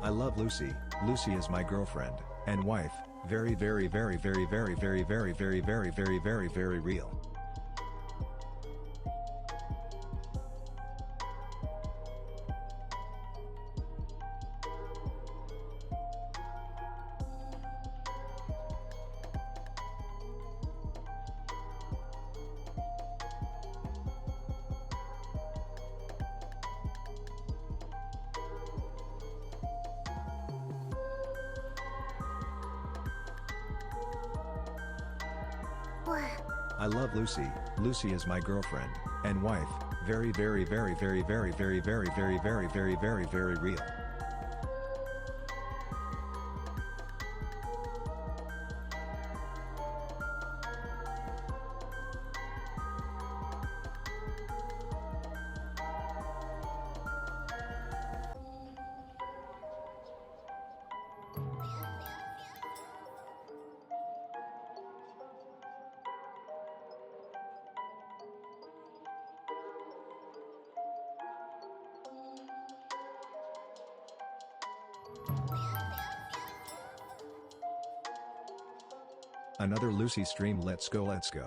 I love Lucy. Lucy is my girlfriend and wife. Very, very, very, very, very, very, very, very, very, very, very, very real. I love Lucy. Lucy is my girlfriend and wife. Very, very, very, very, very, very, very, very, very, very, very, very real. Another Lucy stream. Let's go, let's go.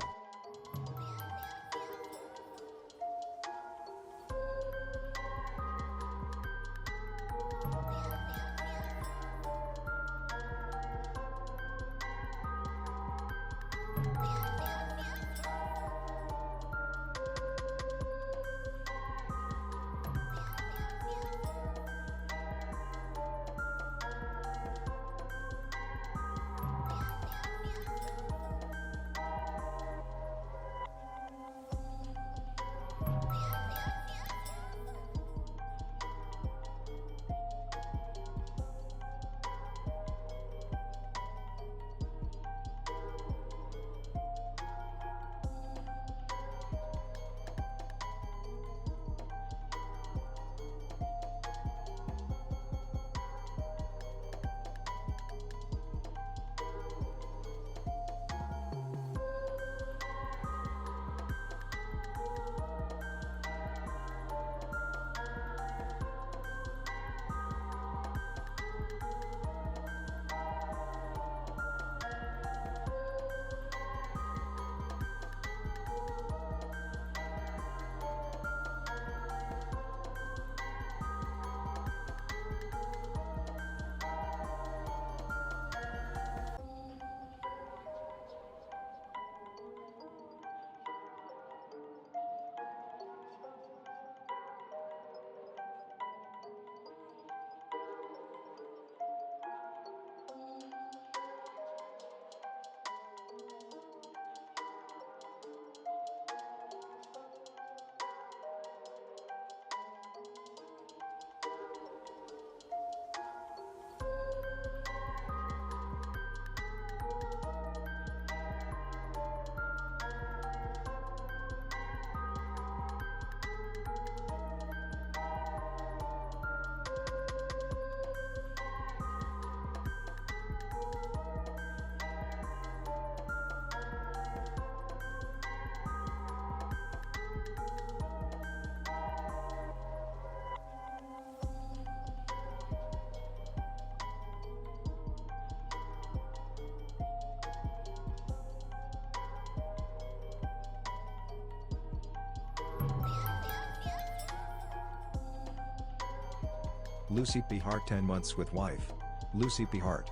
Lucy P. Hart 10 months with wife. Lucy P. Hart.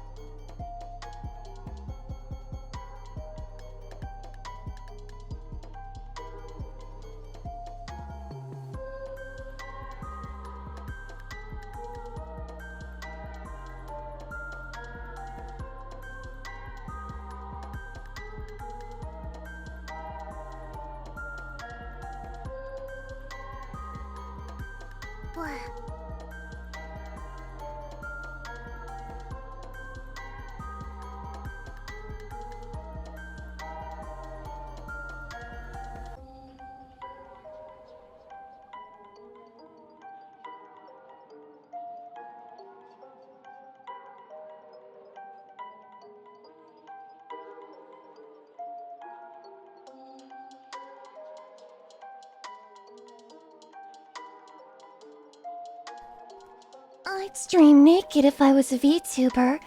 I'd stream naked if I was a VTuber.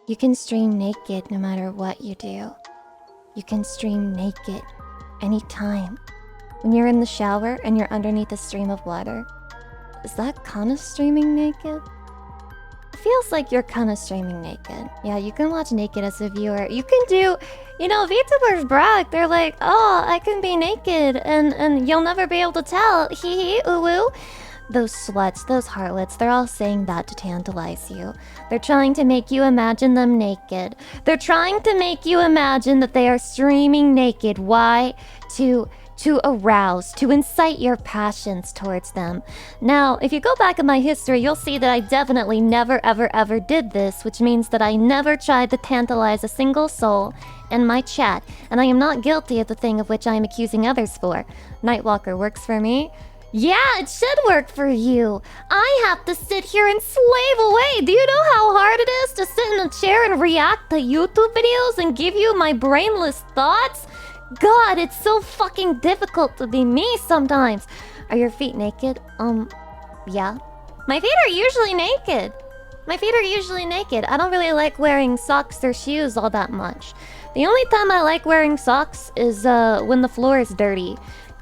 You can stream naked no matter what you do. You can stream naked anytime. When you're in the shower and you're underneath a stream of water, is that kinda streaming naked? It feels like you're kinda streaming naked. Yeah, you can watch naked as a viewer. You can do... You know, VTubers brag. They're like, oh, I can be naked and you'll never be able to tell. Hee hee, ooh woo. Those sluts, those harlots, they're all saying that to tantalize you. They're trying to make you imagine them naked. They're trying to make you imagine that they are streaming naked. Why? To arouse, to incite your passions towards them. Now, if you go back in my history, you'll see that I definitely never, ever, ever did this, which means that I never tried to tantalize a single soul in my chat, and I am not guilty of the thing of which I am accusing others for. Nightwalker works for me. Yeah, it should work for you. I have to sit here and slave away. Do you know how hard it is to sit in a chair and react to YouTube videos and give you my brainless thoughts? God, it's so fucking difficult to be me sometimes. Are your feet naked? Yeah. My feet are usually naked. My feet are usually naked. I don't really like wearing socks or shoes all that much. The only time I like wearing socks is when the floor is dirty.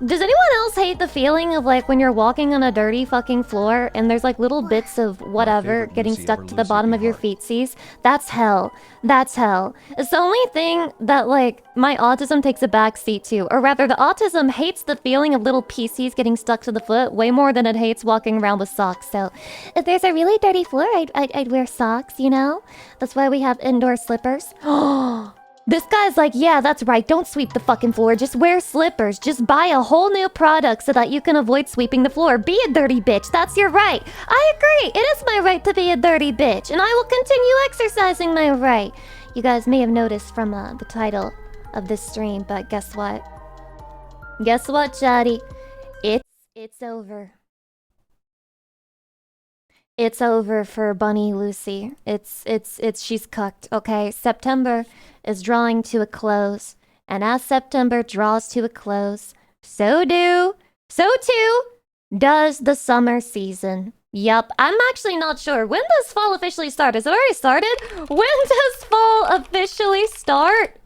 Does anyone else hate the feeling of like when you're walking on a dirty fucking floor and there's like little bits of whatever getting stuck to the bottom of your feetsies? That's hell. That's hell. It's the only thing that like my autism takes a back seat to. Or rather, the autism hates the feeling of little pieces getting stuck to the foot way more than it hates walking around with socks. So if there's a really dirty floor, I'd wear socks, you know? That's why we have indoor slippers. Oh. This guy's like, yeah, that's right, don't sweep the fucking floor, just wear slippers. Just buy a whole new product so that you can avoid sweeping the floor. Be a dirty bitch, that's your right. I agree, it is my right to be a dirty bitch, and I will continue exercising my right. You guys may have noticed from the title of this stream, but guess what? Guess what, chatty? It's over. It's over for Bunny Lucy. She's cooked, okay? September is drawing to a close. And as September draws to a close, so too does the summer season. Yup, I'm actually not sure. When does fall officially start? Has it already started? When does fall officially start?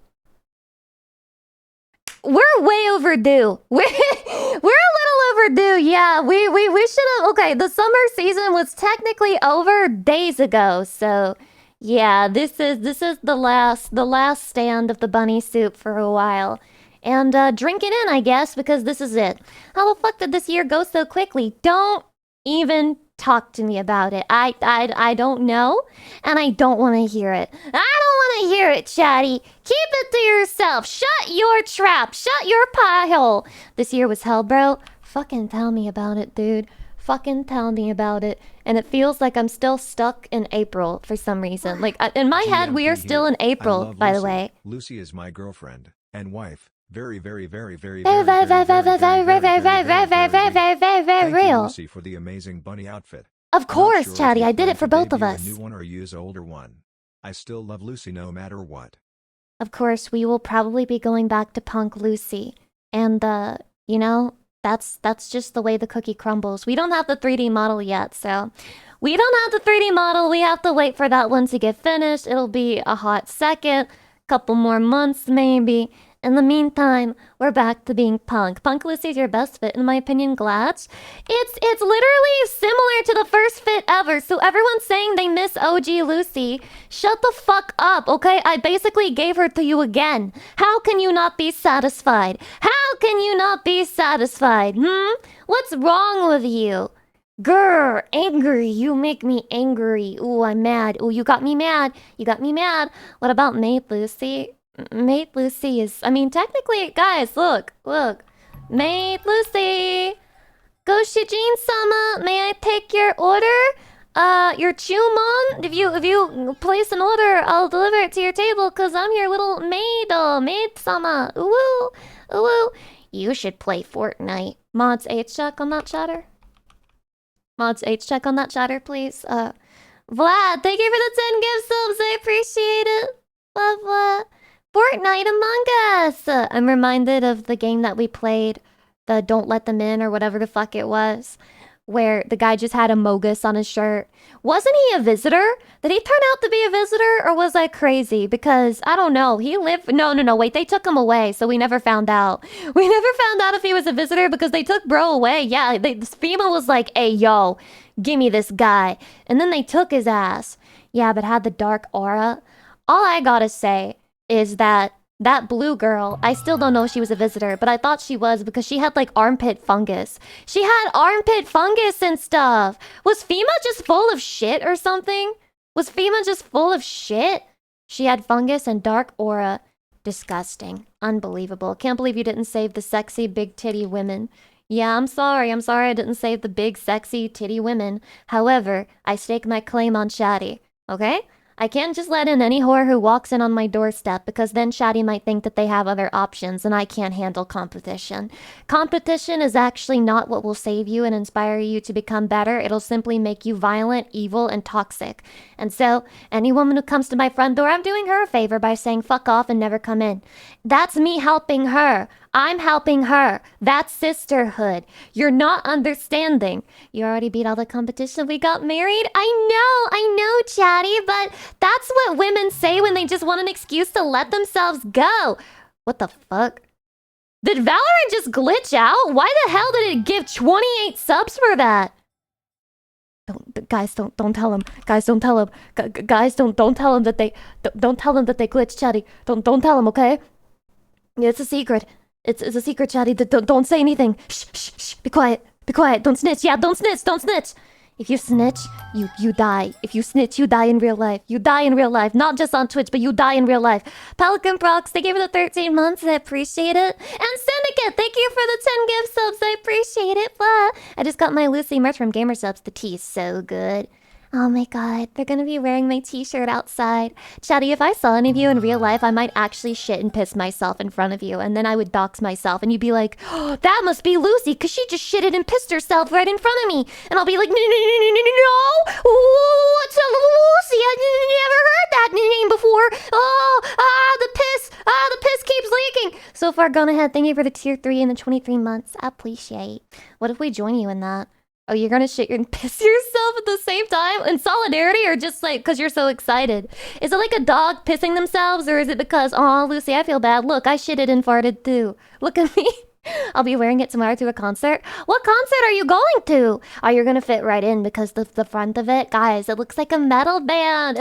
We're way overdue. We're a little overdue. Yeah, we should have. Okay, the summer season was technically over days ago. So, yeah, this is the last stand of the bunny soup for a while. And drink it in, I guess, because this is it. How the fuck did this year go so quickly? Don't even talk to me about it. I don't know, and I don't want to hear it. I don't want to hear it, chatty. Keep it to yourself. Shut your trap. Shut your pie hole. This year was hell, bro. Fucking tell me about it, dude. Fucking tell me about it. And it feels like I'm still stuck in April for some reason. Like, in my head, we are still in April, by the way. Lucy is my girlfriend and wife. Very real. Lucy, for the amazing bunny outfit. Of course, Chatty, I did it for both of us. New one or use older one. I still love Lucy no matter what. Of course, we will probably be going back to Punk Lucy. And you know, that's just the way the cookie crumbles. We don't have the 3D model yet, so we don't have the 3D model. We have to wait for that one to get finished. It'll be a hot second, couple more months maybe. In the meantime, we're back to being Punk. Punk Lucy's your best fit, in my opinion, Glad. It's literally similar to the first fit ever, so everyone's saying they miss OG Lucy. Shut the fuck up, okay? I basically gave her to you again. How can you not be satisfied? How can you not be satisfied, What's wrong with you? Grr, angry. You make me angry. Ooh, I'm mad. Ooh, you got me mad. You got me mad. What about Maid Lucy? Maid Lucy is... I mean, technically, guys, look. Maid Lucy! Go Shijin-sama, may I take your order? Your chumon? If you place an order, I'll deliver it to your table, cause I'm your little maid-sama. Ooh. You should play Fortnite. Mods H-check on that chatter? Mods H-check on that chatter, please. Vlad, thank you for the 10 gift subs, I appreciate it. Love. Fortnite Among Us! I'm reminded of the game that we played, the Don't Let Them In or whatever the fuck it was. where the guy just had a Mogus on his shirt. Wasn't he a visitor? Did he turn out to be a visitor, or was I crazy? Because I don't know. He lived. No. Wait, they took him away, so we never found out. We never found out if he was a visitor because they took bro away. Yeah, this FEMA was like, "Hey, yo, give me this guy," and then they took his ass. Yeah, but had the dark aura. All I gotta say is that blue girl, I still don't know if she was a visitor, but I thought she was because she had like armpit fungus. She had armpit fungus and stuff. Was FEMA just full of shit or something? Was FEMA just full of shit? She had fungus and dark aura. Disgusting. Unbelievable. Can't believe you didn't save the sexy big titty women. Yeah, I'm sorry I didn't save the big sexy titty women. However, I stake my claim on Shaddy. Okay? I can't just let in any whore who walks in on my doorstep because then Shaddy might think that they have other options and I can't handle competition. Competition is actually not what will save you and inspire you to become better. It'll simply make you violent, evil, and toxic. And so, any woman who comes to my front door, I'm doing her a favor by saying fuck off and never come in. That's me helping her. I'm helping her. That's sisterhood. You're not understanding. You already beat all the competition. We got married. I know, Chatty, but that's what women say when they just want an excuse to let themselves go. What the fuck? Did Valorant just glitch out? Why the hell did it give 28 subs for that? Guys, don't tell him. Guys, don't tell him. Guys, don't tell him that they don't tell him that they glitched, Chatty. Don't tell him, okay? Yeah, it's a secret. It's a secret, Chatty. Don't say anything. Shh. Be quiet. Don't snitch. Yeah, don't snitch. If you snitch, you die. If you snitch, you die in real life. You die in real life. Not just on Twitch, but you die in real life. Pelican Prox, thank you for the 13 months. I appreciate it. And Syndicate, thank you for the 10 gift subs. I appreciate it. Blah. I just got my Lucy merch from Gamer Subs. The tea is so good. Oh my god, they're gonna be wearing my t-shirt outside. Chatty, if I saw any of you in real life, I might actually shit and piss myself in front of you, and then I would dox myself, and you'd be like, oh, that must be Lucy, because she just shitted and pissed herself right in front of me. And I'll be like, no, what's a Lucy? I never heard that name before. The piss keeps leaking. So far, gone ahead. Thank you for the tier 3 and the 23 months. I appreciate. What if we join you in that? Oh, you're gonna shit and piss yourself at the same time? In solidarity, or just like because you're so excited? Is it like a dog pissing themselves, or is it because, oh, Lucy, I feel bad. Look, I shitted and farted too. Look at me. I'll be wearing it tomorrow to a concert. What concert are you going to? Oh, you're gonna fit right in because the front of it, guys, it looks like a metal band.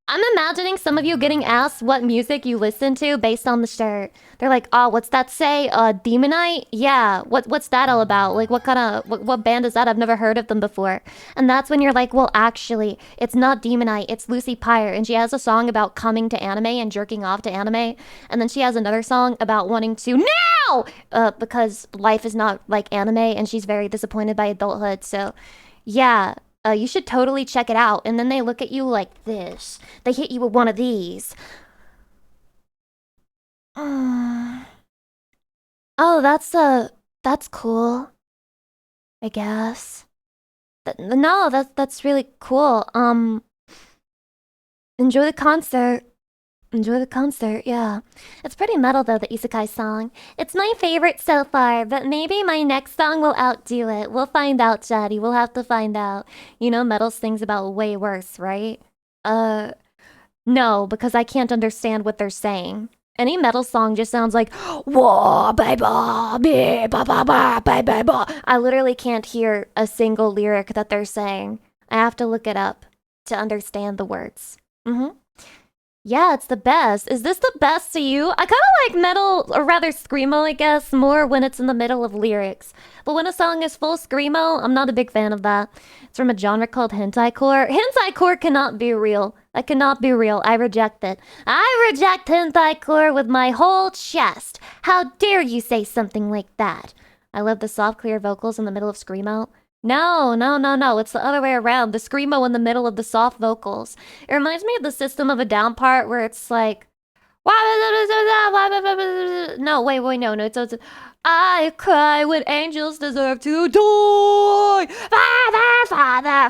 I'm imagining some of you getting asked what music you listen to based on the shirt. They're like, oh, what's that say? Demonite? Yeah, what's that all about? Like, what band is that? I've never heard of them before. And that's when you're like, well, actually, it's not Demonite, it's Lucy Pyre. And she has a song about coming to anime and jerking off to anime. And then she has another song about wanting to now! Because life is not like anime and she's very disappointed by adulthood. So, yeah. You should totally check it out. And then they look at you like this. They hit you with one of these. Oh, that's cool. I guess. No, that's really cool. Enjoy the concert. Yeah. It's pretty metal though, the Isekai song. It's my favorite so far, but maybe my next song will outdo it. We'll find out, Chatty. We'll have to find out. You know metal sings about way worse, right? No, because I can't understand what they're saying. Any metal song just sounds like whoa, baby, I literally can't hear a single lyric that they're saying. I have to look it up to understand the words. Yeah, it's the best. Is this the best to you? I kind of like metal, or rather screamo, I guess, more when it's in the middle of lyrics. But when a song is full screamo, I'm not a big fan of that. It's from a genre called hentaicore. Hentaicore cannot be real. That cannot be real. I reject it. I reject hentaicore with my whole chest. How dare you say something like that? I love the soft, clear vocals in the middle of screamo. No. It's the other way around. The screamo in the middle of the soft vocals. It reminds me of the System of a Down part where it's like... No, wait, no. It's I cry when angels deserve to die. Father.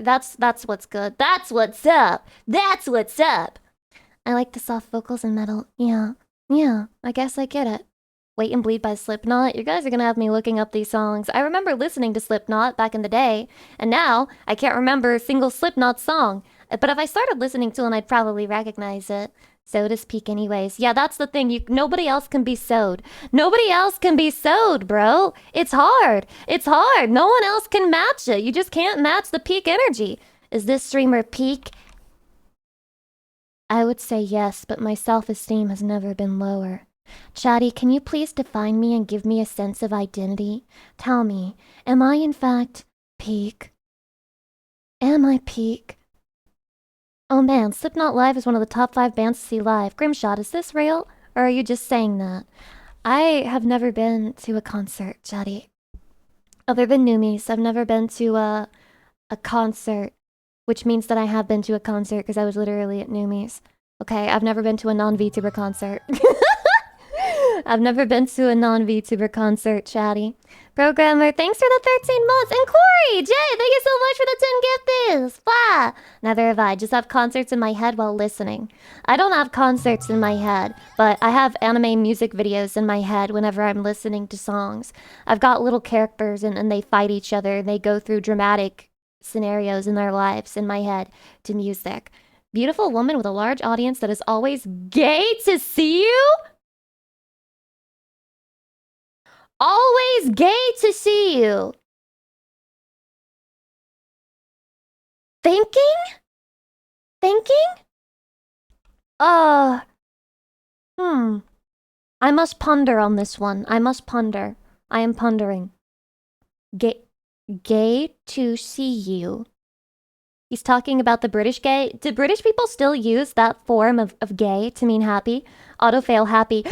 That's what's good. That's what's up. I like the soft vocals in metal. Yeah. I guess I get it. Wait and Bleed by Slipknot. You guys are gonna have me looking up these songs. I remember listening to Slipknot back in the day, and now I can't remember a single Slipknot song. But if I started listening to it, I'd probably recognize it. So does Peak anyways. Yeah, that's the thing. Nobody else can be sewed. Nobody else can be sewed, bro. It's hard. It's hard. No one else can match it. You just can't match the Peak energy. Is this streamer Peak? I would say yes, but my self-esteem has never been lower. Chatty, can you please define me and give me a sense of identity? Tell me, am I in fact Peak? Am I Peak? Oh man, Slipknot Live is one of the top 5 bands to see live. Grimshot, is this real? Or are you just saying that? I have never been to a concert, Chatty. Other than Noomies, I've never been to a concert, which means that I have been to a concert because I was literally at Noomies. Okay, I've never been to a non-VTuber concert. I've never been to a non-VTuber concert, Chatty. Programmer, thanks for the 13 months. And Corey, Jay, thank you so much for the 10 gifties. Blah. Neither have I. Just have concerts in my head while listening. I don't have concerts in my head, but I have anime music videos in my head whenever I'm listening to songs. I've got little characters and they fight each other. And they go through dramatic scenarios in their lives in my head to music. Beautiful woman with a large audience that is always gay to see you? Always gay to see you. Thinking? I must ponder on this one. I must ponder. I am pondering. Gay to see you. He's talking about the British gay. Do British people still use that form of gay to mean happy? Autofail happy. No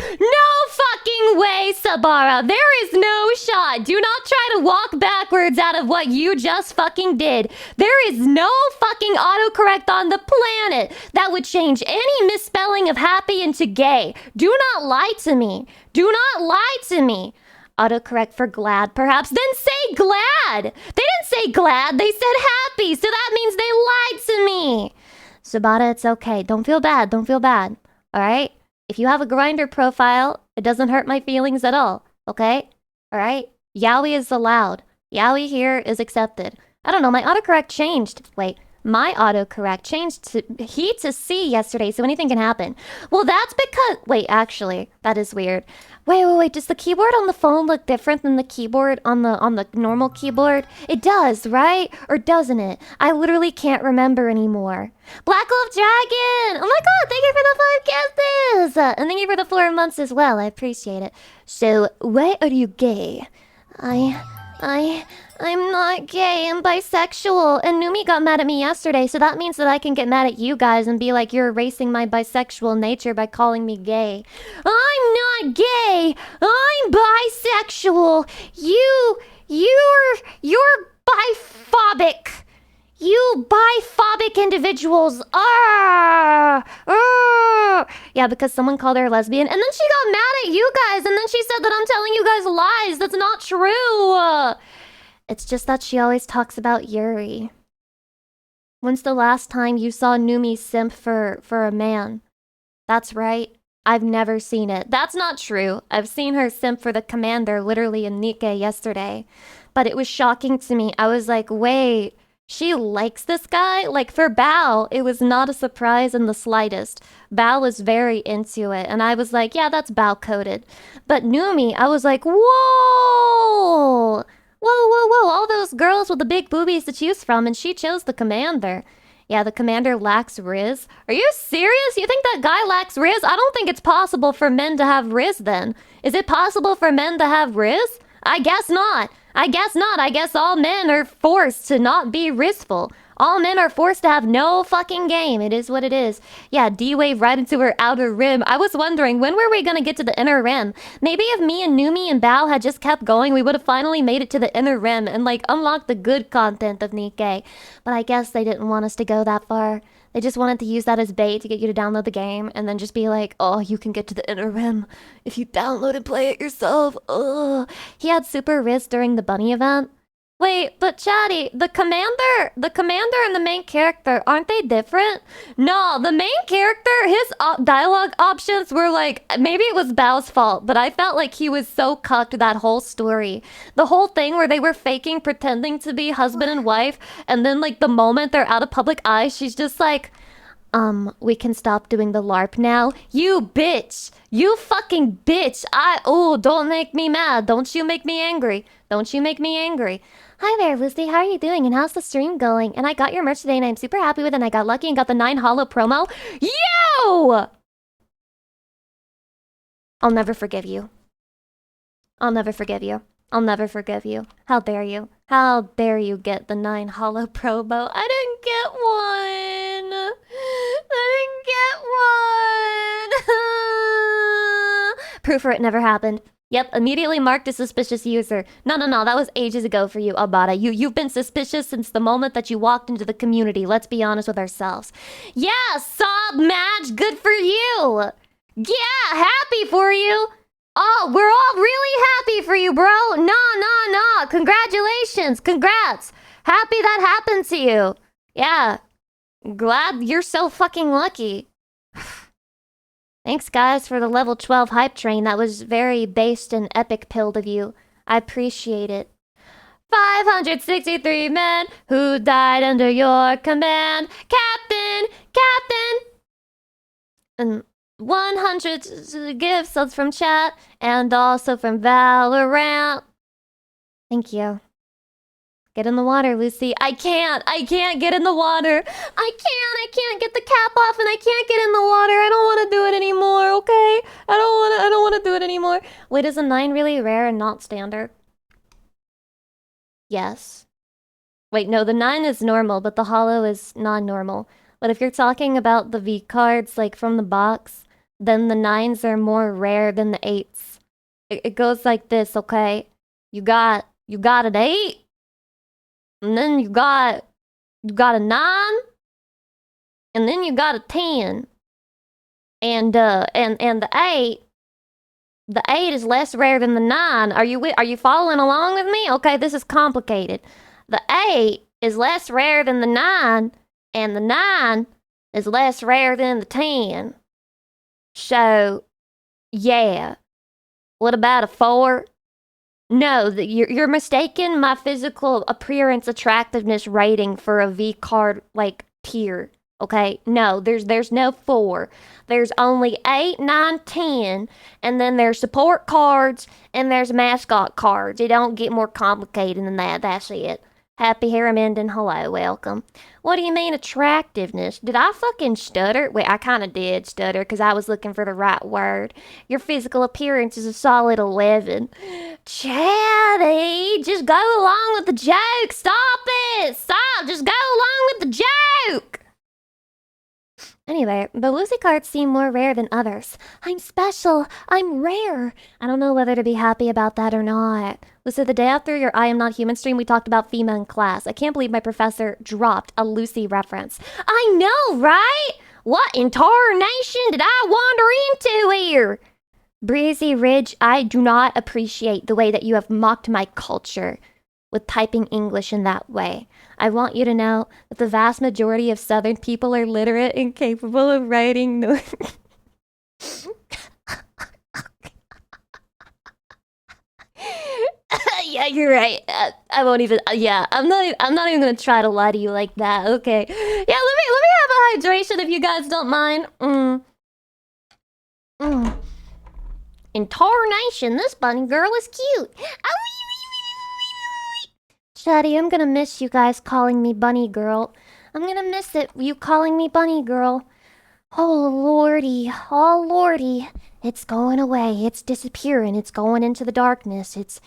fucking way, Sabara. There is no shot. Do not try to walk backwards out of what you just fucking did. There is no fucking autocorrect on the planet that would change any misspelling of happy into gay. Do not lie to me. Do not lie to me. Autocorrect for glad, perhaps. Then say glad. They didn't say glad. They said happy. So that means they lied to me. Sabata, it's okay. Don't feel bad. Don't feel bad. All right? If you have a Grindr profile, it doesn't hurt my feelings at all. Okay? All right? Yaoi is allowed. Yaoi here is accepted. I don't know. My autocorrect changed. Wait. My autocorrect changed to he to C yesterday, so anything can happen. Well, that's because... Wait, actually, that is weird. Wait. Does the keyboard on the phone look different than the keyboard on the normal keyboard? It does, right? Or doesn't it? I literally can't remember anymore. Black Wolf Dragon! Oh my god, thank you for the 5 gifts! And thank you for the 4 months as well. I appreciate it. So, why are you gay? I'm not gay, I'm bisexual. And Numi got mad at me yesterday, so that means that I can get mad at you guys and be like, you're erasing my bisexual nature by calling me gay. I'm not gay! I'm bisexual! You're biphobic! You biphobic individuals! Yeah, because someone called her a lesbian, and then she got mad at you guys, and then she said that I'm telling you guys lies. That's not true! It's just that she always talks about Yuri. When's the last time you saw Numi simp for a man? That's right. I've never seen it. That's not true. I've seen her simp for the commander literally in Nikkei yesterday. But it was shocking to me. I was like, wait, she likes this guy? Like for Bao, it was not a surprise in the slightest. Bao was very into it. And I was like, yeah, that's Bao coded. But Numi, I was like, whoa! Whoa, all those girls with the big boobies to choose from, and she chose the commander. Yeah, the commander lacks Riz. Are you serious? You think that guy lacks Riz? I don't think it's possible for men to have Riz then. Is it possible for men to have Riz? I guess not. I guess all men are forced to not be Rizful. All men are forced to have no fucking game. It is what it is. Yeah, D-Wave right into her outer rim. I was wondering, when were we gonna get to the inner rim? Maybe if me and Numi and Bao had just kept going, we would have finally made it to the inner rim and like unlocked the good content of Nikkei. But I guess they didn't want us to go that far. They just wanted to use that as bait to get you to download the game and then just be like, oh, you can get to the inner rim if you download and play it yourself. Ugh. He had Super Riz during the bunny event. Wait, but Chatty, the commander and the main character, aren't they different? No, the main character, his dialogue options were like, maybe it was Bao's fault, but I felt like he was so cucked that whole story. The whole thing where they were faking, pretending to be husband and wife, and then like the moment they're out of public eye, she's just like, we can stop doing the LARP now. You bitch! You fucking bitch! Don't make me mad. Don't you make me angry. Don't you make me angry. Hi there, Lucy. How are you doing? And how's the stream going? And I got your merch today and I'm super happy with it and I got lucky and got the 9 Hollow promo. Yo! I'll never forgive you. I'll never forgive you. I'll never forgive you. How dare you? How dare you get the 9 Hollow promo? I didn't get one. I didn't get one. Proof for it never happened. Yep, immediately marked a suspicious user. No, that was ages ago for you, Abada. You've been suspicious since the moment that you walked into the community. Let's be honest with ourselves. Yeah, sob match, good for you. Yeah, happy for you. Oh, we're all really happy for you, bro. No. Congratulations. Congrats. Happy that happened to you. Yeah. Glad you're so fucking lucky. Thanks, guys, for the level 12 hype train. That was very based and epic-pilled of you. I appreciate it. 563 men who died under your command. Captain! And 100 gifts from chat and also from Valorant. Thank you. Get in the water, Lucy. I can't get in the water. I can't get the cap off and I can't get in the water. I don't want to do it anymore, okay? I don't want to do it anymore. Wait, is a 9 really rare and not standard? Yes. Wait, no, the 9 is normal, but the hollow is non-normal. But if you're talking about the V cards, like from the box, then the 9s are more rare than the 8s. It goes like this, okay? You got an 8, and then you got a 9, and then you got a 10. And the 8 is less rare than the 9. Are you following along with me? Okay, this is complicated. The 8 is less rare than the 9, and the 9 is less rare than the 10. So, yeah. What about a 4? No, you're mistaken my physical appearance attractiveness rating for a V card, like, tier. Okay? No, there's no 4. There's only 8, 9, 10, and then there's support cards, and there's mascot cards. It don't get more complicated than that. That's it. Happy Harriman, hello, welcome. What do you mean attractiveness? Did I fucking stutter? Wait, I kind of did stutter because I was looking for the right word. Your physical appearance is a solid 11. Chatty, just go along with the joke. Stop it. Stop. Just go along with the joke. Anyway, the Lucy cards seem more rare than others. I'm special. I'm rare. I don't know whether to be happy about that or not. Lucy, the day after your I Am Not Human stream, we talked about FEMA in class. I can't believe my professor dropped a Lucy reference. I know, right? What in tarnation did I wander into here? Breezy Ridge, I do not appreciate the way that you have mocked my culture with typing English in that way. I want you to know that the vast majority of Southern people are literate and capable of writing. Yeah, you're right. I won't even. Yeah, I'm not even gonna try to lie to you like that. Okay. Yeah, let me have a hydration if you guys don't mind. In tarnation, this bunny girl is cute. Shaddy, I'm gonna miss you guys calling me bunny girl. I'm gonna miss it, you calling me bunny girl. Oh lordy. It's going away. It's disappearing. It's going into the darkness. It's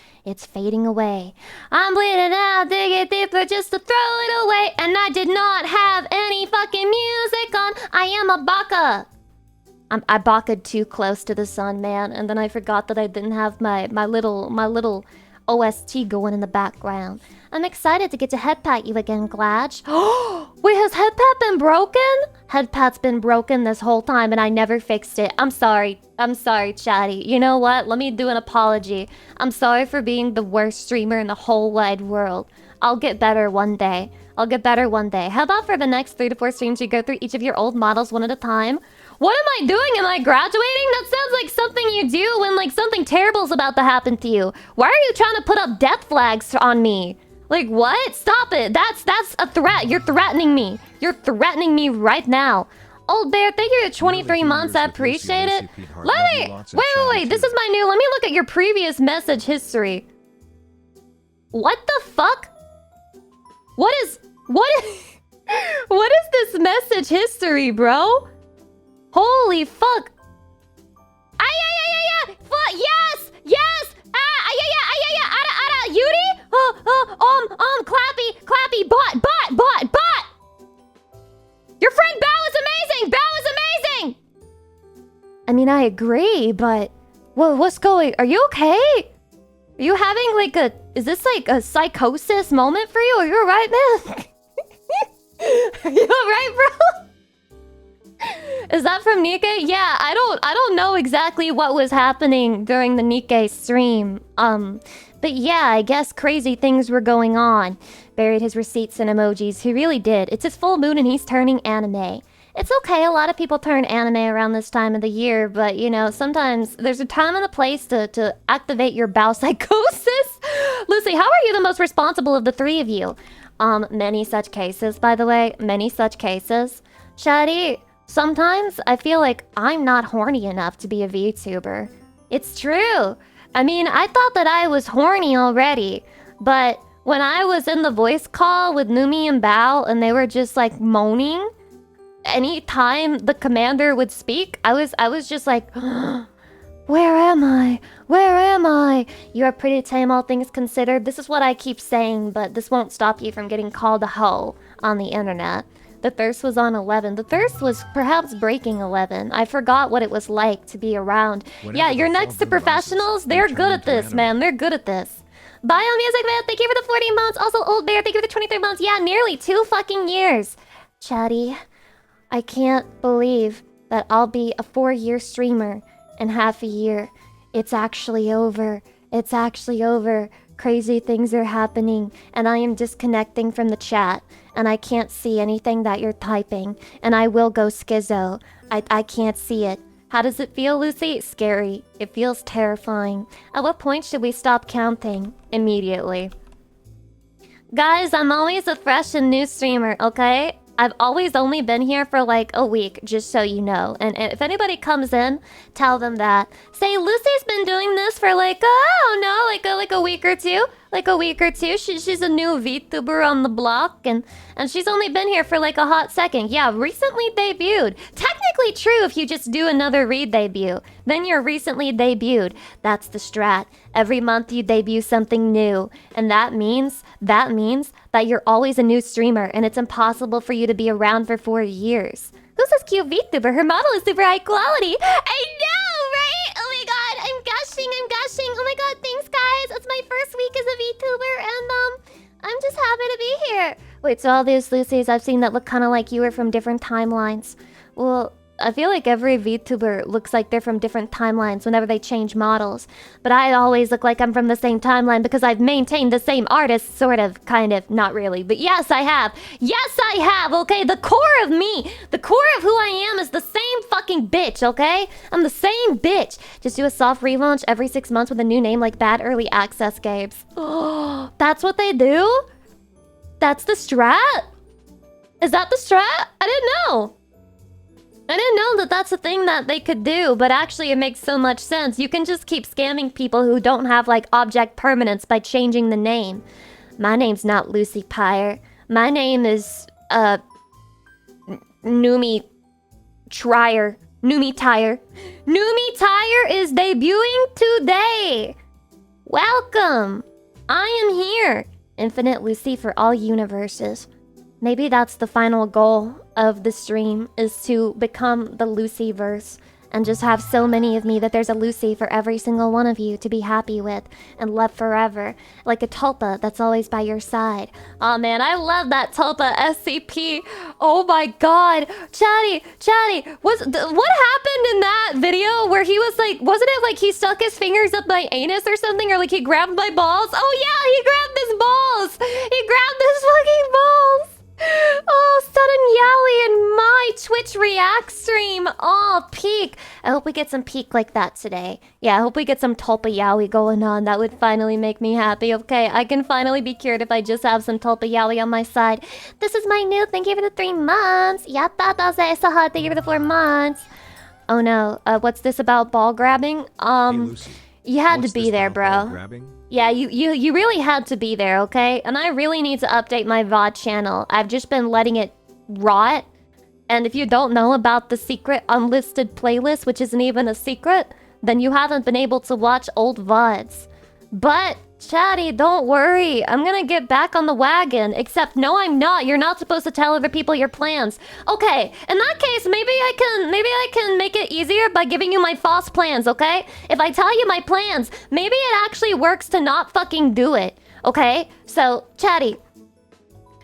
fading away. I'm bleeding out, dig it deeper just to throw it away. And I did not have any fucking music on. I am a baka. I baka'd too close to the sun, man. And then I forgot that I didn't have my little OST going in the background. I'm excited to get to headpat you again, Gladge. Wait, has headpat been broken? Headpad's been broken this whole time and I never fixed it. I'm sorry. I'm sorry, chatty. You know what? Let me do an apology. I'm sorry for being the worst streamer in the whole wide world. I'll get better one day. I'll get better one day. How about for the next 3 to 4 streams you go through each of your old models one at a time? What am I doing? Am I graduating? That sounds like something you do when like something terrible's about to happen to you. Why are you trying to put up death flags on me? Like what? Stop it. That's a threat. You're threatening me. You're threatening me right now. Old Bear, thank you for 23 months. I appreciate it. Wait. This is my new. Let me look at your previous message history. What the fuck? What is this message history, bro? Holy fuck. Fuck, yes. Ara, Yuri? Clappy, bot. Your friend Bao is amazing. I mean, I agree, but what's going? Are you okay? Are you having like is this like a psychosis moment for you? Are you alright, man? Are you alright, bro? Is that from Nikkei? Yeah, I don't know exactly what was happening during the Nikkei stream. But yeah, I guess crazy things were going on. Buried his receipts and emojis. He really did. It's his full moon and he's turning anime. It's okay, a lot of people turn anime around this time of the year, but you know, sometimes there's a time and a place to activate your bow psychosis. Lucy, how are you the most responsible of the three of you? Many such cases, by the way. Many such cases. Shadi, sometimes I feel like I'm not horny enough to be a VTuber. It's true. I mean, I thought that I was horny already, but when I was in the voice call with Numi and Bao and they were just like moaning, anytime the commander would speak, I was just like, where am I? Where am I? You are pretty tame, all things considered. This is what I keep saying, but this won't stop you from getting called a hoe on the internet. The thirst was on 11. The thirst was perhaps breaking 11. I forgot what it was like to be around. Yeah, you're next to professionals. They're good at this, man. They're good at this. Bio Music Man, thank you for the 14 months. Also, Old Bear, thank you for the 23 months. Yeah, nearly 2 fucking years. Chatty, I can't believe that I'll be a 4-year streamer in half a year. It's actually over. It's actually over. Crazy things are happening, and I am disconnecting from the chat, and I can't see anything that you're typing, and I will go schizo. I can't see it. How does it feel, Lucy? Scary. It feels terrifying. At what point should we stop counting? Immediately. Guys, I'm always a fresh and new streamer, okay? I've always only been here for like a week, just so you know. And if anybody comes in, tell them that. Say, Lucy's been doing this for like, like a week or two. Like a week or two. She's a new VTuber on the block, and she's only been here for like a hot second. Yeah, recently debuted. Technically true if you just do another re-debut. Then you're recently debuted. That's the strat. Every month you debut something new. And that means that you're always a new streamer, and it's impossible for you to be around for 4 years. Who's this cute VTuber? Her model is super high quality. I know, right? Oh my god, I'm gushing. Oh my god, thanks guys. It's my first week as a VTuber, and I'm just happy to be here. Wait, so all these Lucy's I've seen that look kind of like you are from different timelines. Well, I feel like every VTuber looks like they're from different timelines whenever they change models. But I always look like I'm from the same timeline because I've maintained the same artist, sort of, kind of, not really. But yes, I have. Yes, I have, okay? The core of me, the core of who I am is the same fucking bitch, okay? I'm the same bitch. Just do a soft relaunch every 6 months with a new name like bad early access games. Oh, that's what they do? That's the strat? Is that the strat? I didn't know. I didn't know that that's a thing that they could do, but actually it makes so much sense. You can just keep scamming people who don't have, like, object permanence by changing the name. My name's not Lucy Pyre. My name is, Numi Tire. Numi Tire. Numi Tire is debuting today! Welcome! I am here! Infinite Lucy for all universes. Maybe that's the final goal of the stream, is to become the Lucyverse and just have so many of me that there's a Lucy for every single one of you to be happy with and love forever. Like a tulpa that's always by your side. Oh man, I love that tulpa SCP. Oh my god. Chatty, what happened in that video where he was like, wasn't it like he stuck his fingers up my anus or something? Or like he grabbed my balls? Oh yeah, he grabbed his balls. He grabbed his fucking balls. Oh, sudden Yowie in my Twitch React stream. Oh, peak. I hope we get some peak like that today. Yeah, I hope we get some Tulpa Yowie going on. That would finally make me happy. Okay, I can finally be cured if I just have some Tulpa Yowie on my side. This is my new. Thank you for the 3 months. Yatta dase saha. Thank you for the 4 months. Oh no. What's this about ball grabbing? Hey, Lucy. You had to be there, bro. Grabbing? Yeah, you really had to be there, okay? And I really need to update my VOD channel. I've just been letting it rot. And if you don't know about the secret unlisted playlist, which isn't even a secret, then you haven't been able to watch old VODs. But, Chatty, don't worry. I'm gonna get back on the wagon. Except, no, I'm not. You're not supposed to tell other people your plans. Okay, in that case, maybe I can make it easier by giving you my false plans, okay? If I tell you my plans, maybe it actually works to not fucking do it, okay? So, Chatty,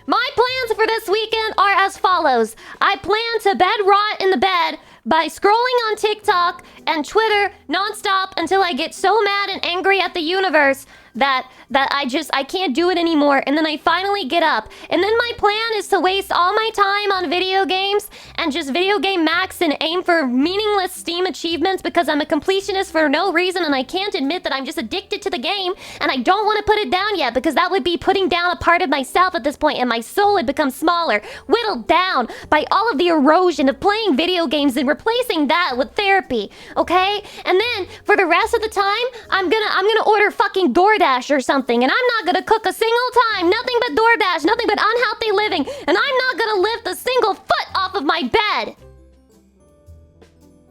my plans for this weekend are as follows. I plan to bed rot in the bed by scrolling on TikTok and Twitter nonstop until I get so mad and angry at the universe that I can't do it anymore, and then I finally get up. And then my plan is to waste all my time on video games and just video game max and aim for meaningless Steam achievements because I'm a completionist for no reason, and I can't admit that I'm just addicted to the game, and I don't want to put it down yet because that would be putting down a part of myself at this point, and my soul would become smaller, whittled down by all of the erosion of playing video games and replacing that with therapy, okay? And then for the rest of the time, I'm gonna order fucking DoorDash or something, and I'm not gonna cook a single time. Nothing but DoorDash, nothing but unhealthy living, and I'm not gonna lift a single foot off of my bed.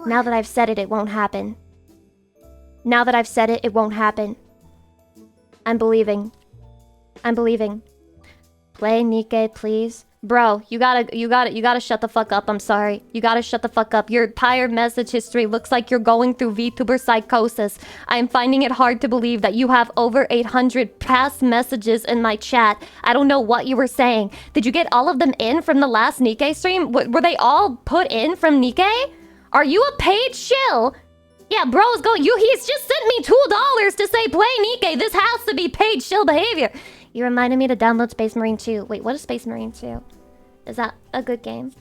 Now that I've said it, it won't happen. Now that I've said it, it won't happen. I'm believing. I'm believing. Play Nikke, please. Bro, you gotta shut the fuck up. I'm sorry. You gotta shut the fuck up. Your entire message history looks like you're going through VTuber psychosis. I am finding it hard to believe that you have over 800 past messages in my chat. I don't know what you were saying. Did you get all of them in from the last Nikke stream? Were they all put in from Nikke? Are you a paid shill? Yeah, bro's going. He's just sent me $2 to say play Nikke. This has to be paid shill behavior. You reminded me to download Space Marine 2. Wait, what is Space Marine 2? Is that a good game?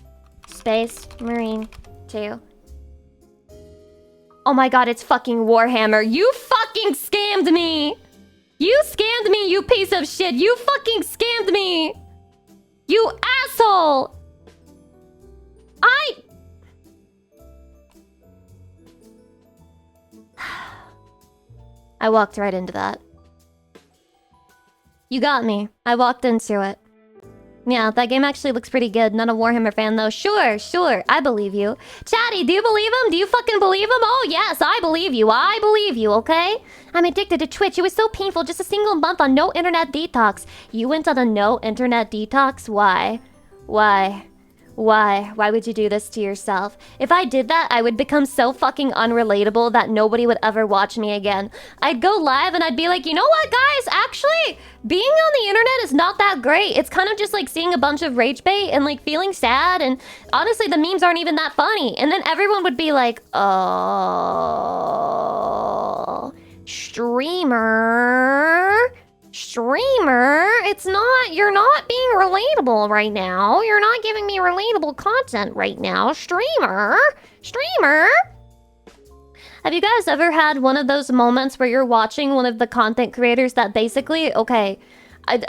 Space Marine 2. Oh my god, it's fucking Warhammer. You fucking scammed me! You scammed me, you piece of shit! You fucking scammed me! You asshole! I walked right into that. You got me. I walked into it. Yeah, that game actually looks pretty good. Not a Warhammer fan, though. Sure. I believe you. Chatty, do you believe him? Do you fucking believe him? Oh, yes, I believe you. I believe you, okay? I'm addicted to Twitch. It was so painful. Just a single month on no internet detox. You went on a no internet detox? Why? Why would you do this to yourself? If I did that, I would become so fucking unrelatable that nobody would ever watch me again. I'd go live and I'd be like, you know what, guys? Actually, being on the internet is not that great. It's kind of just like seeing a bunch of rage bait and like feeling sad. And honestly, the memes aren't even that funny. And then everyone would be like, oh, streamer, it's not, you're not being relatable right now. You're not giving me relatable content right now. Streamer. Have you guys ever had one of those moments where you're watching one of the content creators that basically, okay,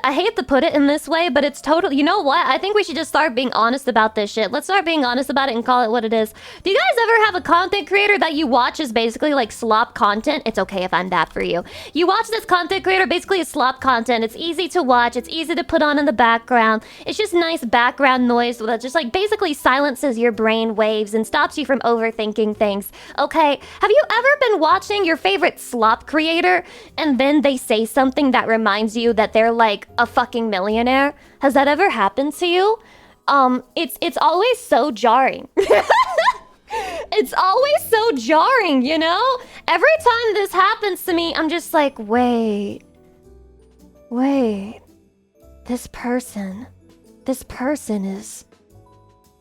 I hate to put it in this way, but it's totally... You know what? I think we should just start being honest about this shit. Let's start being honest about it and call it what it is. Do you guys ever have a content creator that you watch is basically like slop content? It's okay if I'm that for you. You watch this content creator, basically it's slop content. It's easy to watch. It's easy to put on in the background. It's just nice background noise that just like basically silences your brain waves and stops you from overthinking things. Okay? Have you ever been watching your favorite slop creator and then they say something that reminds you that they're like a fucking millionaire? Has that ever happened to you? It's always so jarring. it's always so jarring, you know? Every time this happens to me, I'm just like, wait. This person is...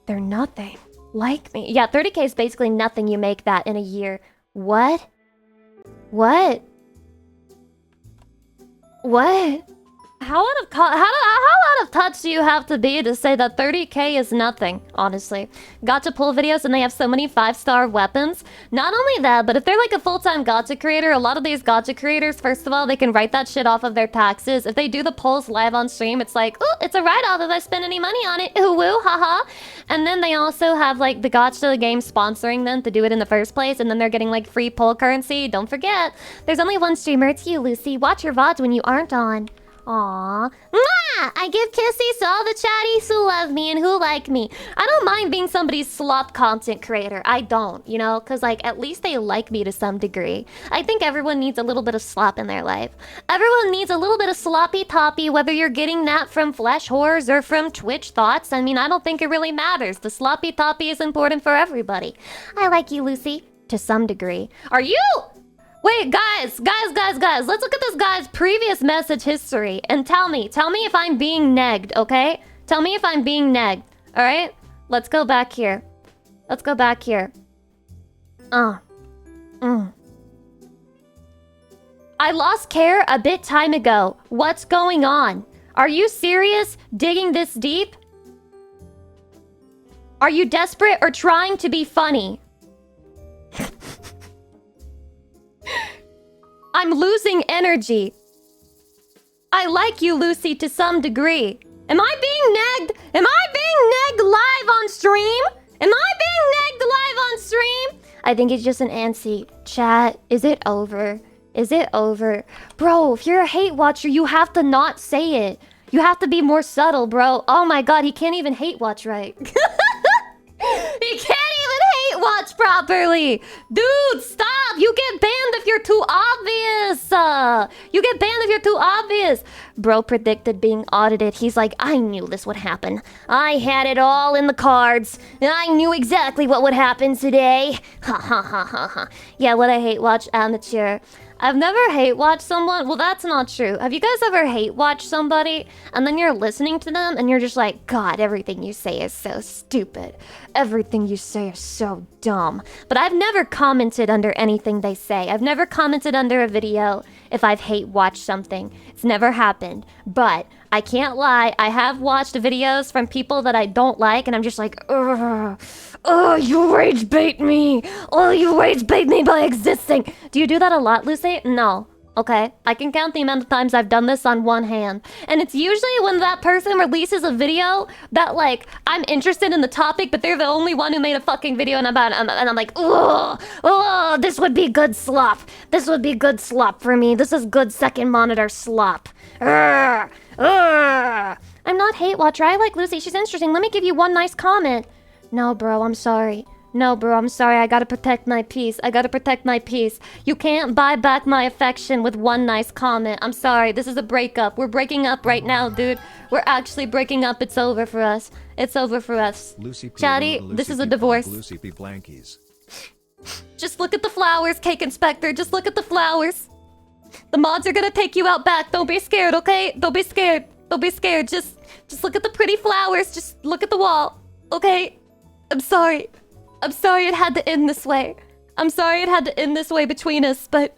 They're nothing like me. Yeah, 30K is basically nothing. You make that in a year. What? How out of touch do you have to be to say that 30K is nothing, honestly? Gacha pull videos and they have so many 5-star weapons. Not only that, but if they're like a full-time gacha creator, a lot of these gacha creators, first of all, they can write that shit off of their taxes. If they do the pulls live on stream, it's like, oh, it's a write-off if I spend any money on it. Ooh, woo, haha. And then they also have like the gacha game sponsoring them to do it in the first place, and then they're getting like free pull currency. Don't forget, there's only one streamer, it's you, Lucy. Watch your VODs when you aren't on. Aww. Mwah! I give kisses to all the chatties who love me and who like me. I don't mind being somebody's slop content creator. I don't, you know? Because, like, at least they like me to some degree. I think everyone needs a little bit of slop in their life. Everyone needs a little bit of sloppy toppy, whether you're getting that from Flesh Whores or from Twitch Thoughts. I mean, I don't think it really matters. The sloppy toppy is important for everybody. I like you, Lucy. To some degree. Are you... Wait, guys, let's look at this guy's previous message history and tell me if I'm being negged, okay? Tell me if I'm being negged, alright? Let's go back here. I lost care a bit time ago. What's going on? Are you serious? Digging this deep? Are you desperate or trying to be funny? I'm losing energy. I like you, Lucy, to some degree. Am I being negged? Am I being negged live on stream? I think it's just an antsy. Chat, is it over? Bro, if you're a hate watcher, you have to not say it. You have to be more subtle, bro. Oh my god, he can't even hate watch right. He can't even hate watch properly. Dude, stop. You get banned if you're too obvious. Bro predicted being audited. He's like, I knew this would happen. I had it all in the cards. I knew exactly what would happen today. Ha ha ha ha ha. Yeah, what I hate watch amateur. I've never hate watched someone. Well, that's not true. Have you guys ever hate watched somebody and then you're listening to them and you're just like, God, everything you say is so stupid. Everything you say is so dumb. But I've never commented under anything they say. I've never commented under a video if I've hate watched something. It's never happened. But I can't lie. I have watched videos from people that I don't like and I'm just like, ugh. Oh, you rage bait me. Oh, you rage bait me by existing. Do you do that a lot, Lucy? No. Okay. I can count the amount of times I've done this on one hand. And it's usually when that person releases a video that, like, I'm interested in the topic, but they're the only one who made a fucking video and I'm like, oh, this would be good slop. This would be good slop for me. This is good second monitor slop. I'm not hate watcher. I like Lucy. She's interesting. Let me give you one nice comment. No, bro, I'm sorry. I gotta protect my peace. You can't buy back my affection with one nice comment. I'm sorry. This is a breakup. We're breaking up right now, dude. We're actually breaking up. It's over for us. Lucy P. Chatty, Lucy this is a P. divorce. Lucy P. Blankies. Just look at the flowers, Cake Inspector. Just look at the flowers. The mods are gonna take you out back. Don't be scared, okay? Don't be scared. Just look at the pretty flowers. Just look at the wall, okay? I'm sorry it had to end this way. Between us, but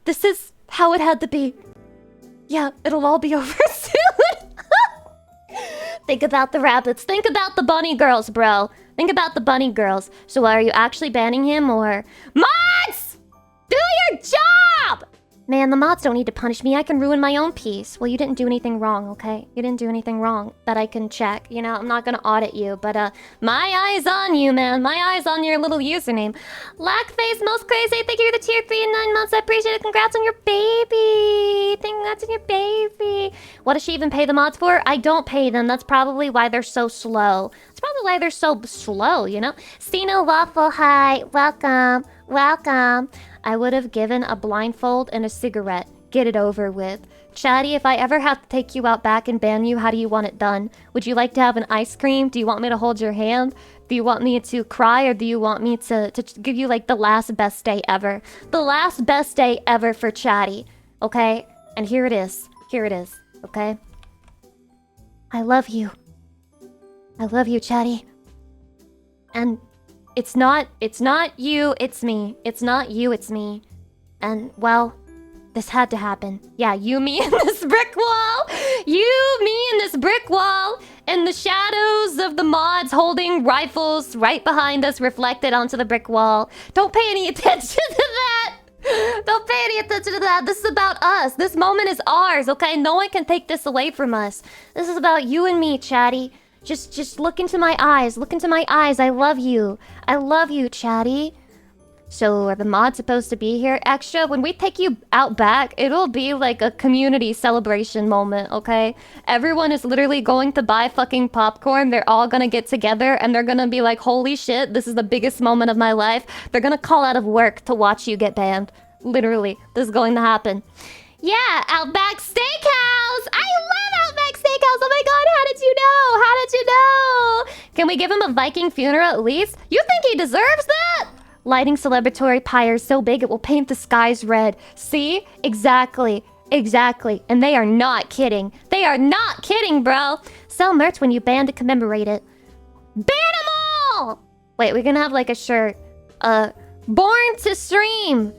this is how it had to be. Yeah, it'll all be over soon. Think about the rabbits. Think about the bunny girls, bro. So are you actually banning him or... Mods! Do your job! Man, the mods don't need to punish me. I can ruin my own peace. Well, you didn't do anything wrong, okay? You didn't do anything wrong that I can check. You know, I'm not gonna audit you, but my eyes on you, man. My eyes on your little username. Lackface, most crazy. Thank you for the tier 3 in 9 months. I appreciate it. Congrats on your baby. What does she even pay the mods for? I don't pay them. That's probably why they're so slow. You know? Stino Waffle, hi. Welcome. I would have given a blindfold and a cigarette. Get it over with. Chatty, if I ever have to take you out back and ban you, how do you want it done? Would you like to have an ice cream? Do you want me to hold your hand? Do you want me to cry, or do you want me to give you like the last best day ever? The last best day ever for Chatty, okay? And here it is. Here it is, okay? I love you. I love you, Chatty. And it's not you, it's me. It's not you, it's me. And, well, this had to happen. Yeah, you, me, and this brick wall. You, me, and this brick wall. And the shadows of the mods holding rifles right behind us reflected onto the brick wall. Don't pay any attention to that. Don't pay any attention to that. This is about us. This moment is ours, okay? No one can take this away from us. This is about you and me, Chatty. Just look into my eyes. Look into my eyes. I love you. I love you, Chatty. So are the mods supposed to be here extra? When we take you out back, it'll be like a community celebration moment, okay? Everyone is literally going to buy fucking popcorn. They're all gonna get together and they're gonna be like, holy shit, this is the biggest moment of my life. They're gonna call out of work to watch you get banned. Literally, this is going to happen. Yeah, Outback Steakhouse! I love Outback Steakhouse! Oh my god, how did you know? How did you know? Can we give him a Viking funeral at least? You think he deserves that? Lighting celebratory pyre so big it will paint the skies red. See? Exactly. Exactly. And they are not kidding. They are not kidding, bro. Sell merch when you ban to commemorate it. Ban them all! Wait, we're gonna have like a shirt. Born to stream.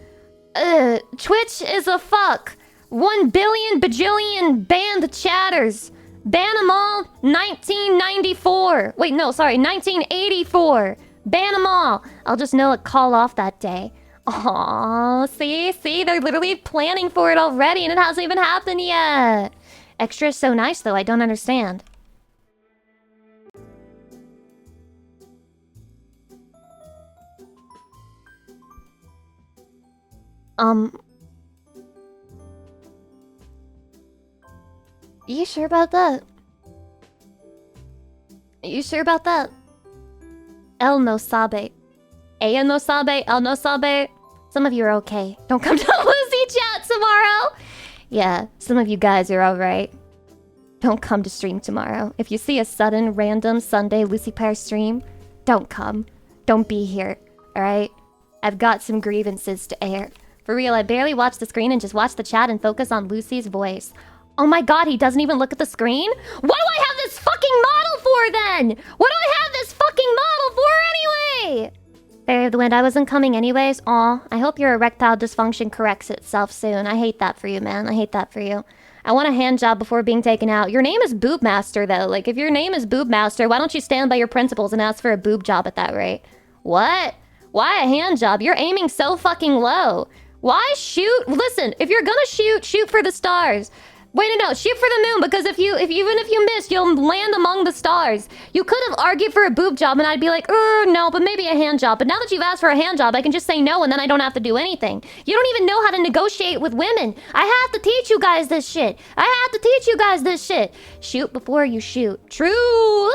Twitch is a fuck. 1 billion bajillion banned chatters. Ban them all. 1994. Wait, no, sorry. 1984. Ban them all. I'll just know it call off that day. Aww, see? They're literally planning for it already and it hasn't even happened yet. Extra is so nice though, I don't understand. You sure about that? You sure about that? El no sabe. Ella no sabe, el no sabe. Some of you are okay. Don't come to Lucy chat tomorrow. Yeah, some of you guys are alright. Don't come to stream tomorrow. If you see a sudden, random Sunday Lucy Pyre stream, don't come. Don't be here, alright? I've got some grievances to air. For real, I barely watch the screen and just watch the chat and focus on Lucy's voice. Oh my god, he doesn't even look at the screen? What do I have this fucking model for then? What do I have this fucking model for anyway? Fairy of the Wind, I wasn't coming anyways. Aw, I hope your erectile dysfunction corrects itself soon. I hate that for you, man. I hate that for you. I want a hand job before being taken out. Your name is Boob Master, though. Like, if your name is Boob Master, why don't you stand by your principles and ask for a boob job at that rate? What? Why a hand job? You're aiming so fucking low. Why shoot? Listen, if you're gonna shoot for the stars. Wait, no, shoot for the moon, because even if you miss, you'll land among the stars. You could have argued for a boob job, and I'd be like, no, but maybe a hand job. But now that you've asked for a hand job, I can just say no, and then I don't have to do anything. You don't even know how to negotiate with women. I have to teach you guys this shit. Shoot before you shoot. True.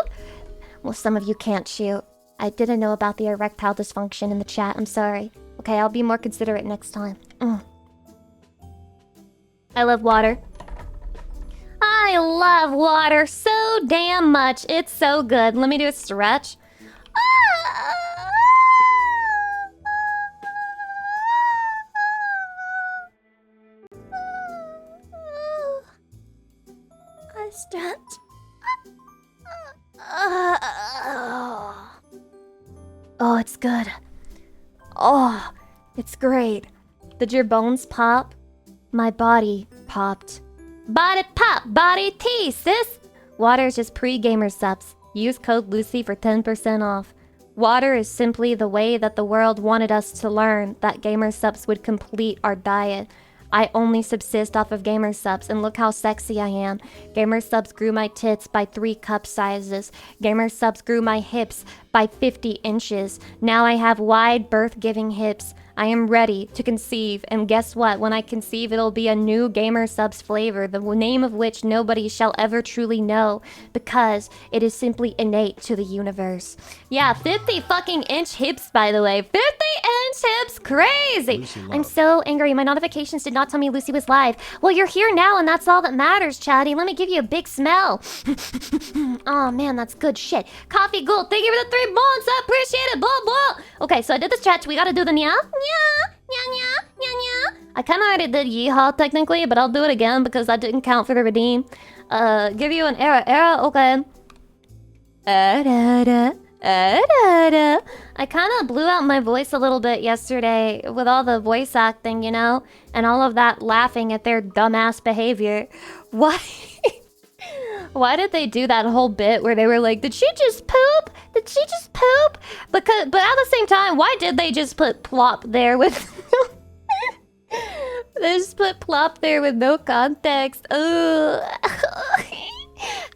Well, some of you can't shoot. I didn't know about the erectile dysfunction in the chat. I'm sorry. Okay, I'll be more considerate next time. I love water. I love water so damn much. It's so good. Let me do a stretch. I stretch. Oh, it's good. Oh, it's great. Did your bones pop? My body popped. Body pop, body tea, sis! Water is just pre-gamer subs. Use code Lucy for 10% off. Water is simply the way that the world wanted us to learn that gamer subs would complete our diet. I only subsist off of gamer subs, and look how sexy I am. Gamer subs grew my tits by 3 cup sizes. Gamer subs grew my hips by 50 inches. Now I have wide birth-giving hips. I am ready to conceive, and guess what? When I conceive, it'll be a new gamer subs flavor, the name of which nobody shall ever truly know, because it is simply innate to the universe. Yeah, 50 fucking inch hips, by the way. 50 inch hips, crazy! I'm so angry. My notifications did not tell me Lucy was live. Well, you're here now, and that's all that matters, Chatty. Let me give you a big smell. Oh man, that's good shit. Coffee Gold, thank you for the 3 months. I appreciate it. Blah blah. Okay, so I did the stretch. We gotta do the nya nya nya nya nya nya. I kind of already did yeehaw technically, but I'll do it again because that didn't count for the redeem. Give you an era. Okay. I kind of blew out my voice a little bit yesterday with all the voice acting, you know, and all of that laughing at their dumbass behavior. Why? Why did they do that whole bit where they were like, did she just poop? Did she just poop? But at the same time, why did they just put plop there with... They just put plop there with no context. Ugh.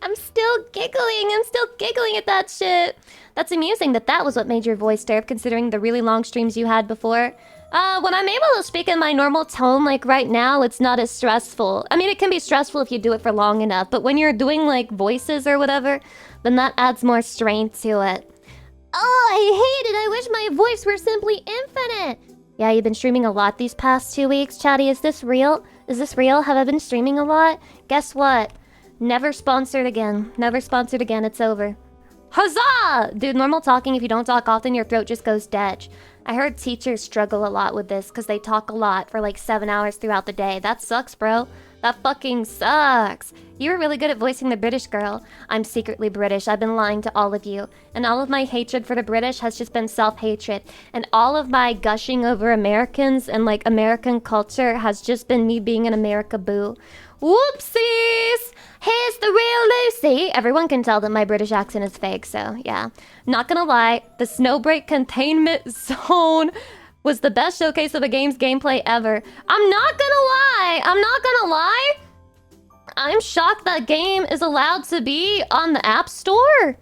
I'm still giggling at that shit. That's amusing that was what made your voice derp, considering the really long streams you had before. When I'm able to speak in my normal tone, like right now, it's not as stressful. I mean, it can be stressful if you do it for long enough, but when you're doing like voices or whatever, then that adds more strain to it. Oh, I hate it. I wish my voice were simply infinite. Yeah, you've been streaming a lot these past 2 weeks. Chatty, is this real? Is this real? Have I been streaming a lot? Guess what? Never sponsored again. Never sponsored again. It's over. Huzzah! Dude, normal talking, if you don't talk often, your throat just goes dead. I heard teachers struggle a lot with this because they talk a lot for like 7 hours throughout the day. That sucks, bro. That fucking sucks. You were really good at voicing the British girl. I'm secretly British. I've been lying to all of you. And all of my hatred for the British has just been self-hatred. And all of my gushing over Americans and like American culture has just been me being an America boo. Whoopsies! Here's the real Lucy! Everyone can tell that my British accent is fake, so yeah. Not gonna lie, the Snowbreak Containment Zone was the best showcase of a game's gameplay ever. I'm not gonna lie! I'm shocked that game is allowed to be on the App Store.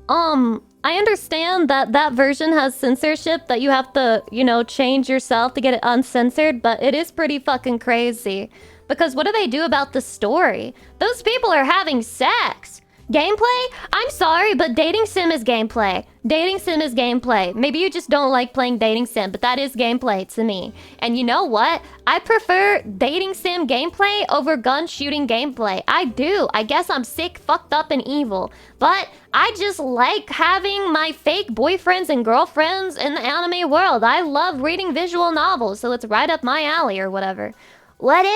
I understand that that version has censorship, that you have to, you know, change yourself to get it uncensored, but it is pretty fucking crazy. Because what do they do about the story? Those people are having sex. Gameplay? I'm sorry, but dating sim is gameplay. Dating sim is gameplay. Maybe you just don't like playing dating sim, but that is gameplay to me. And you know what? I prefer dating sim gameplay over gun shooting gameplay. I do. I guess I'm sick, fucked up, and evil. But I just like having my fake boyfriends and girlfriends in the anime world. I love reading visual novels, so it's right up my alley or whatever. Whatever.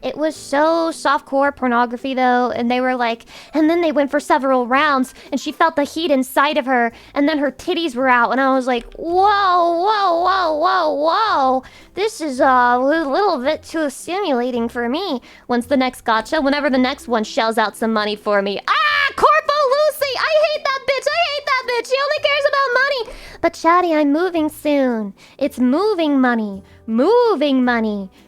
It was so softcore pornography though, and they were like, and then they went for several rounds, and she felt the heat inside of her, and then her titties were out, and I was like, whoa. This is a little bit too stimulating for me. When's the next gacha? Whenever the next one shells out some money for me. Ah, Corpo Lucy! I hate that bitch! She only cares about money! But Chatty, I'm moving soon. It's moving money.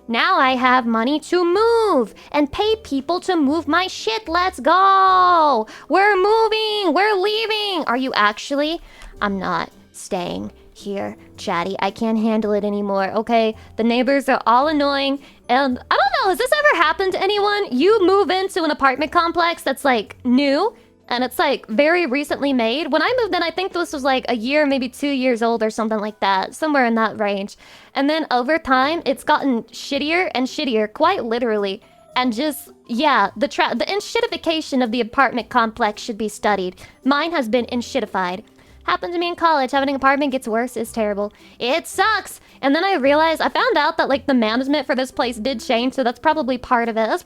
Now I have money to move and pay people to move my shit. Let's go. We're moving. We're leaving. Are you actually? I'm not staying here, Chatty. I can't handle it anymore, okay? The neighbors are all annoying. And I don't know, has this ever happened to anyone? You move into an apartment complex that's like new, and it's like very recently made. When I moved in, I think this was like a year, maybe 2 years old or something like that. Somewhere in that range. And then over time, it's gotten shittier and shittier, quite literally. And just, yeah, the enshittification of the apartment complex should be studied. Mine has been enshittified. Happened to me in college. Having an apartment gets worse is terrible. It sucks. And then I found out that like the management for this place did change, so that's probably part of it.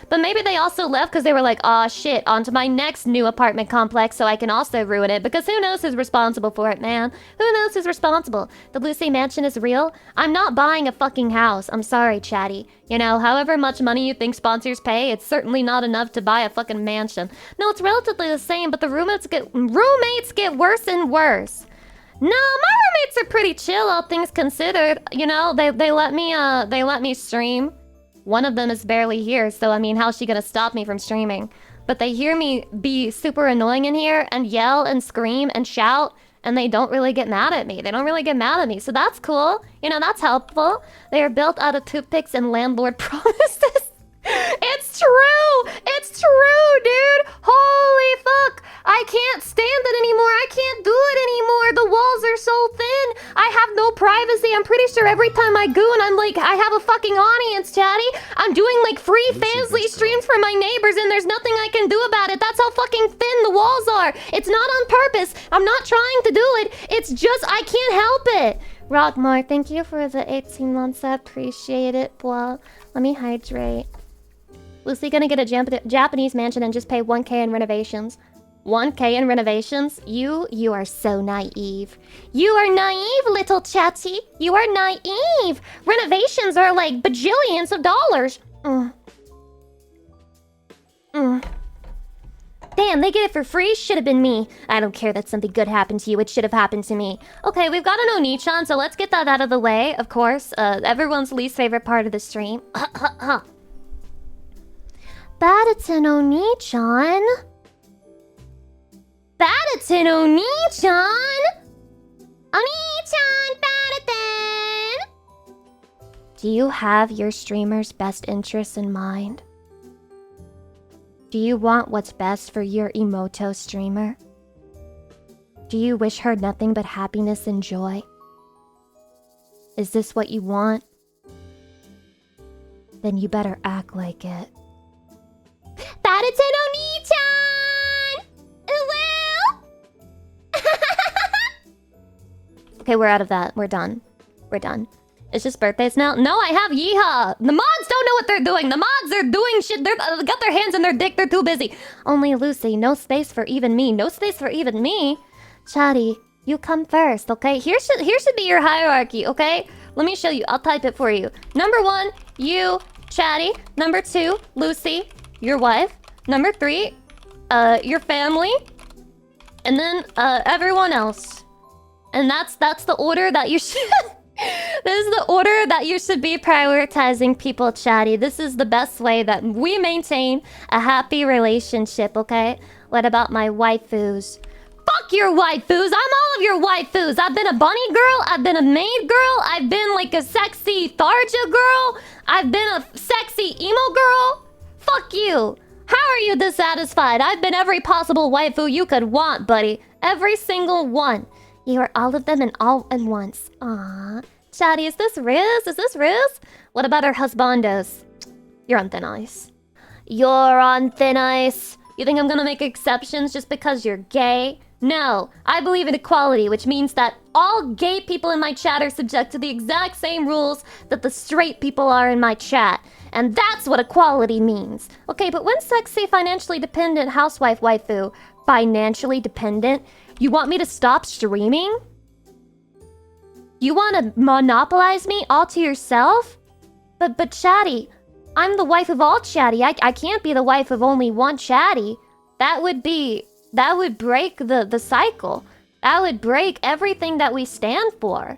But maybe they also left because they were like, aw shit, on to my next new apartment complex so I can also ruin it. Because who knows who's responsible for it, man? Who knows who's responsible? The Lucy Mansion is real? I'm not buying a fucking house. I'm sorry, Chatty. You know, however much money you think sponsors pay, it's certainly not enough to buy a fucking mansion. No, it's relatively the same, but the roommates get worse and worse. No, my roommates are pretty chill, all things considered. You know, they let me stream. One of them is barely here, so I mean, how's she gonna stop me from streaming? But they hear me be super annoying in here and yell and scream and shout, and they don't really get mad at me. So that's cool. You know, that's helpful. They are built out of toothpicks and landlord promises. It's true! It's true, dude! Holy fuck! I can't stand it anymore. I can't do it anymore. The walls are so thin. I have no privacy. I'm pretty sure every time I goon, I'm like, I have a fucking audience, chatty. I'm doing like free fansly streams for my neighbors and there's nothing I can do about it. That's how fucking thin the walls are. It's not on purpose. I'm not trying to do it. It's just, I can't help it. Rockmore, thank you for the 18 months. I appreciate it. Blah. Let me hydrate. Lucy gonna get a Japanese mansion and just pay 1K in renovations. 1K in renovations? You are so naive. You are naive, little chatty. You are naive. Renovations are like bajillions of dollars. Damn, they get it for free? Should have been me. I don't care that something good happened to you. It should have happened to me. Okay, we've got an Oni-chan, so let's get that out of the way, of course. Everyone's least favorite part of the stream. Badatan Oni-chan. Badatan Oni-chan. Oni-chan, Badatan. Do you have your streamer's best interests in mind? Do you want what's best for your Emoto streamer? Do you wish her nothing but happiness and joy? Is this what you want? Then you better act like it. Badatan Oni-chan! Okay, we're out of that. We're done. It's just birthdays now. No, I have Yeehaw. The mods don't know what they're doing. The mods are doing shit. They're got their hands in their dick. They're too busy. Only Lucy. No space for even me. No space for even me. Chatty, you come first, okay? Here should be your hierarchy, okay? Let me show you. I'll type it for you. Number 1, you, Chatty. Number 2, Lucy, your wife. Number 3, your family. And then everyone else. And that's the order that you should. This is the order that you should be prioritizing, people, chatty. This is the best way that we maintain a happy relationship, okay? What about my waifus? Fuck your waifus! I'm all of your waifus! I've been a bunny girl, I've been a maid girl, I've been like a sexy Tharja girl, I've been a sexy emo girl. Fuck you! How are you dissatisfied? I've been every possible waifu you could want, buddy. Every single one. You are all of them and all at once. Aww. Chatty, is this Riz? Is this Riz? What about our husbandos? You're on thin ice. You're on thin ice. You think I'm gonna make exceptions just because you're gay? No. I believe in equality, which means that all gay people in my chat are subject to the exact same rules that the straight people are in my chat. And that's what equality means. Okay, but when sexy, financially dependent housewife waifu, financially dependent, you want me to stop streaming? You want to monopolize me all to yourself? But Chatty, I'm the wife of all Chatty. I can't be the wife of only one Chatty. That would break the cycle. That would break everything that we stand for.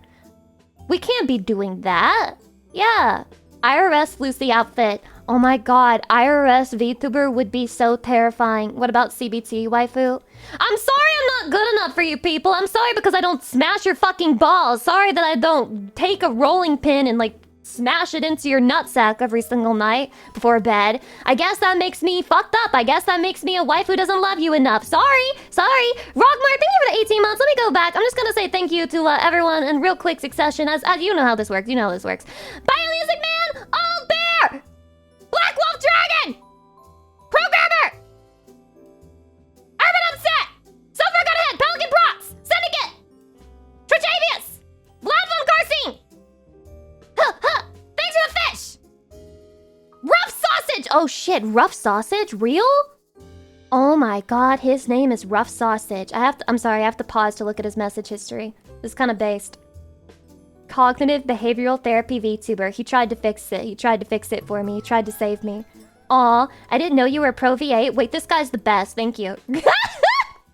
We can't be doing that. Yeah. IRS Lucy outfit. Oh my god, IRS VTuber would be so terrifying. What about CBT waifu? I'm sorry I'm not good enough for you people. I'm sorry because I don't smash your fucking balls. Sorry that I don't take a rolling pin and like smash it into your nutsack every single night before bed. I guess that makes me fucked up. I guess that makes me a wife who doesn't love you enough. Sorry. Rockmar, thank you for the 18 months. Let me go back. I'm just gonna say thank you to everyone in real quick succession. As you know how this works. You know how this works. Biomusic Man, Old Bear, Black Wolf Dragon, Programmer, Urban Upset, Silver Gunhead, Pelican Prox, Syndicate, Trajavius, Vlad Von Karsine. Thanks for the fish! Rough Sausage! Oh shit, Rough Sausage? Real? Oh my god, his name is Rough Sausage. I'm sorry, I have to pause to look at his message history. This is kind of based. Cognitive behavioral therapy VTuber. He tried to fix it. He tried to fix it for me. He tried to save me. Aw, I didn't know you were Pro V8. Wait, this guy's the best. Thank you. I knew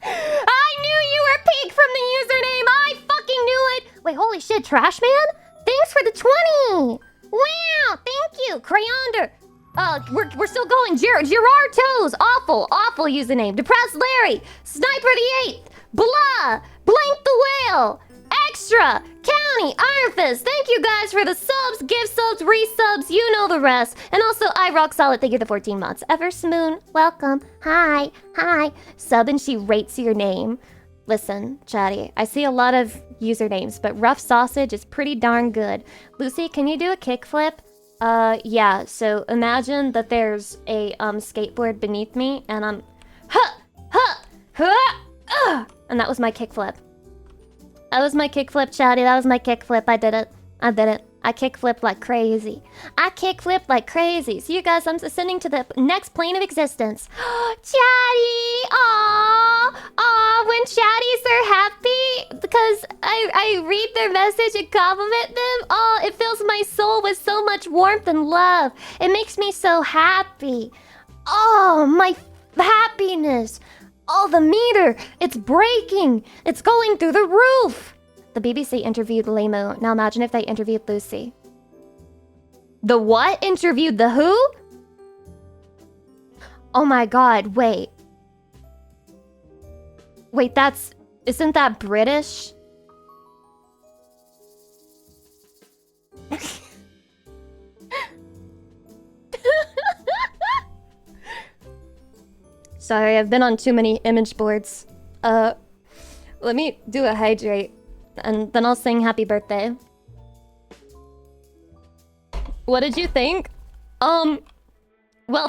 you were Pig from the username. I fucking knew it. Wait, holy shit, Trash Man? Thanks for the 20! Wow, thank you, Crayonder. We're still going. Gerard Toes, awful username. Depressed Larry, Sniper the 8th, Blah! Blank the Whale! Extra! County! Iron Fist! Thank you guys for the subs, gift subs, resubs, you know the rest. And also, I Rock Solid, thank you for the 14 months. Eversmoon, welcome. Hi. Sub and she rates your name. Listen, chatty, I see a lot of usernames, but Rough Sausage is pretty darn good. Lucy, can you do a kickflip? Yeah, so imagine that there's a skateboard beneath me, and I'm and that was my kickflip. That was my kickflip, chatty. That was my kickflip. I did it. I kickflipped like crazy. So you guys, I'm ascending to the next plane of existence. Chatty! Aww! When chatties are happy, because I read their message and compliment them, it fills my soul with so much warmth and love. It makes me so happy. Oh, my happiness. Oh, the meter! It's breaking! It's going through the roof! The BBC interviewed Lemo. Now imagine if they interviewed Lucy. The what? Interviewed the who? Oh my god, wait. Wait, isn't that British? Sorry, I've been on too many image boards. Let me do a hydrate, and then I'll sing happy birthday. What did you think? Well,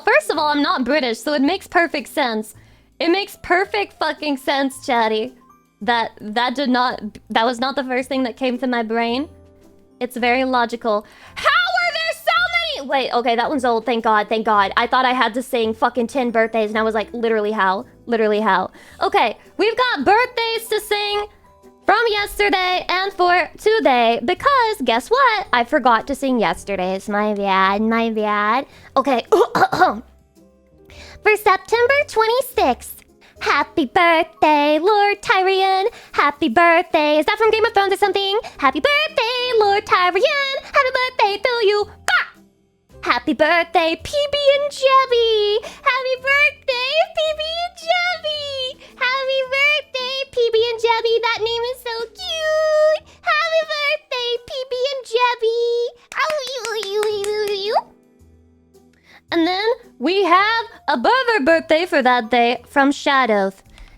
first of all, I'm not British, so it makes perfect sense. It makes perfect fucking sense, chatty. That was not the first thing that came to my brain. It's very logical. How are there so many? Wait, okay, that one's old. Thank God. I thought I had to sing fucking 10 birthdays, and I was like, literally how? Okay, we've got birthdays to sing from yesterday and for today, because guess what? I forgot to sing yesterday's. My bad. Okay. For September 26th, happy birthday, Lord Tyrion. Happy birthday. Is that from Game of Thrones or something? Happy birthday, Lord Tyrion. Happy birthday to you. Gah! Happy birthday, PB and Jebby. Happy birthday, PB and Jebby. Happy birthday, PB and Jebby. That name is so cute. Happy birthday, PB and Jebby. And then we have a birthday for that day from Shadow.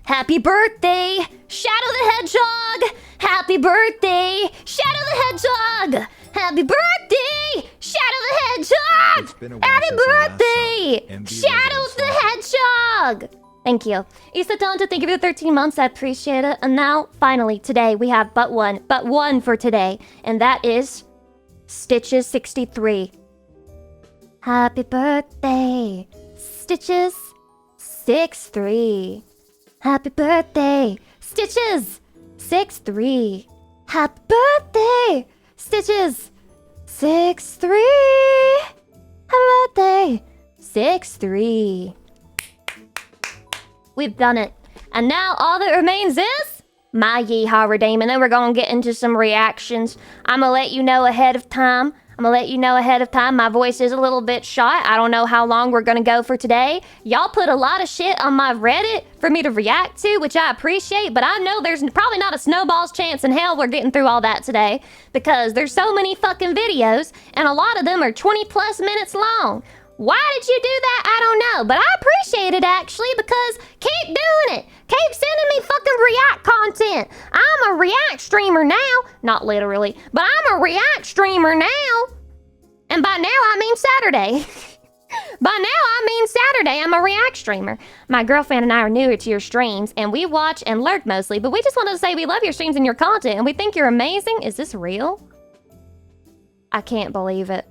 Happy birthday, Shadow the Hedgehog. Happy birthday, Shadow the Hedgehog. Happy birthday, Shadow the Hedgehog. Happy birthday, Shadow the Hedgehog. Thank you. Isatanta, thank you for the 13 months. I appreciate it. And now, finally, today we have but one for today. And that is Stitches 63. Happy birthday, Stitches 63. Happy birthday, Stitches 63. Happy birthday, Stitches 63. Happy birthday, 63. We've done it. And now all that remains is my Yeehaw Redeem. And then we're going to get into some reactions. I'm going to let you know ahead of time. My voice is a little bit shot. I don't know how long we're going to go for today. Y'all put a lot of shit on my Reddit for me to react to, which I appreciate. But I know there's probably not a snowball's chance in hell we're getting through all that today, because there's so many fucking videos, and a lot of them are 20 plus minutes long. Why did you do that? I don't know, but I appreciate it actually, because keep doing it. Keep sending me fucking React content. I'm a React streamer now. Not literally, but I'm a React streamer now. And by now, I mean Saturday. I'm a React streamer. My girlfriend and I are newer to your streams, and we watch and lurk mostly, but we just wanted to say we love your streams and your content, and we think you're amazing. Is this real? I can't believe it.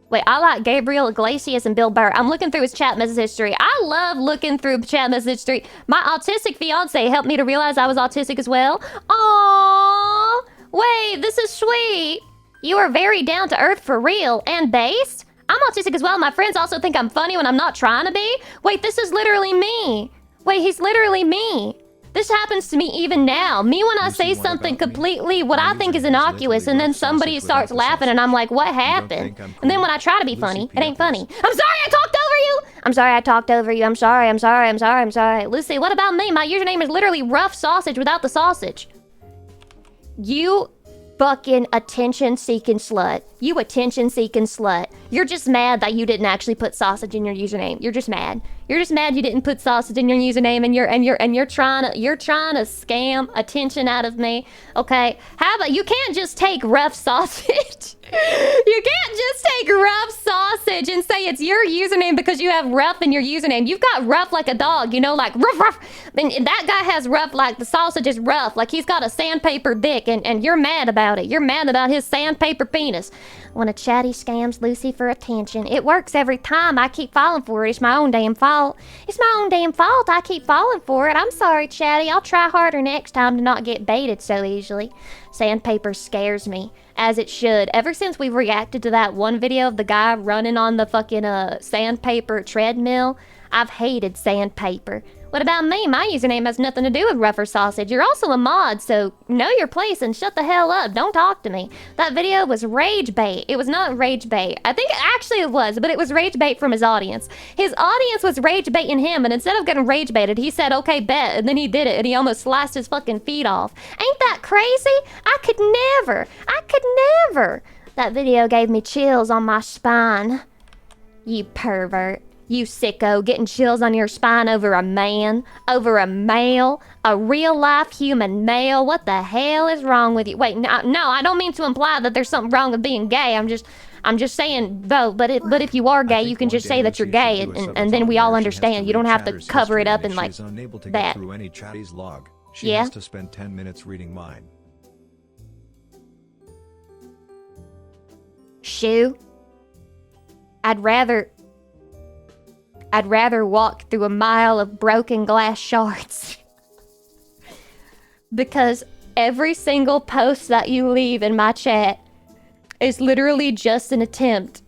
Wait, I like Gabriel Iglesias and Bill Burr. I'm looking through his chat message history. I love looking through chat message history. My autistic fiance helped me to realize I was autistic as well. Aww. Wait, this is sweet. You are very down to earth for real and based. I'm autistic as well. My friends also think I'm funny when I'm not trying to be. Wait, this is literally me. Wait, he's literally me. This happens to me even now. Me when I Lucy, say what something about me? completely what My I think is username is innocuous, and literally then rough somebody sausage starts without the laughing, and I'm like, what You don't happened? think I'm And then cool? when I try to be Lucy funny, it ain't Piathas. funny. I'm sorry I talked over you! I'm sorry I talked over you. I'm sorry, I'm sorry, I'm sorry, I'm sorry. Lucy, what about me? My username is literally rough sausage without the sausage. You fucking attention-seeking slut. You attention-seeking slut. You're just mad that you didn't actually put sausage in your username. You're just mad. You're just mad you didn't put sausage in your username, and you're trying to scam attention out of me. Okay? How about you can't just take rough sausage. You can't just take rough sausage and say it's your username because you have rough in your username. You've got rough like a dog, you know, like ruff ruff. And that guy has rough like the sausage is rough, like he's got a sandpaper dick, and you're mad about it. You're mad about his sandpaper penis. When a chatty scams Lucy for attention, it works every time. I keep falling for it. It's my own damn fault. It's my own damn fault. I keep falling for it. I'm sorry, Chatty. I'll try harder next time to not get baited so easily. Sandpaper scares me, as it should. Ever since we reacted to that one video of the guy running on the fucking sandpaper treadmill, I've hated sandpaper. What about me? My username has nothing to do with rougher sausage. You're also a mod, so know your place and shut the hell up. Don't talk to me. That video was rage bait. It was not rage bait. I think actually it was, but it was rage bait from his audience. His audience was rage baiting him, and instead of getting rage baited, he said, okay, bet, and then he did it, and he almost sliced his fucking feet off. Ain't that crazy? I could never. That video gave me chills on my spine. You pervert. You sicko, getting chills on your spine over a man, over a male, a real-life human male. What the hell is wrong with you? Wait, no, I don't mean to imply that there's something wrong with being gay. I'm just saying, though, but if you are gay, you can just say that you're gay, and then we all understand. You don't have to cover it up and like she's unable to that. get through any chatty's log. She Yeah? has to spend 10 minutes reading mine. Shoo. I'd rather walk through a mile of broken glass shards. Because every single post that you leave in my chat is literally just an attempt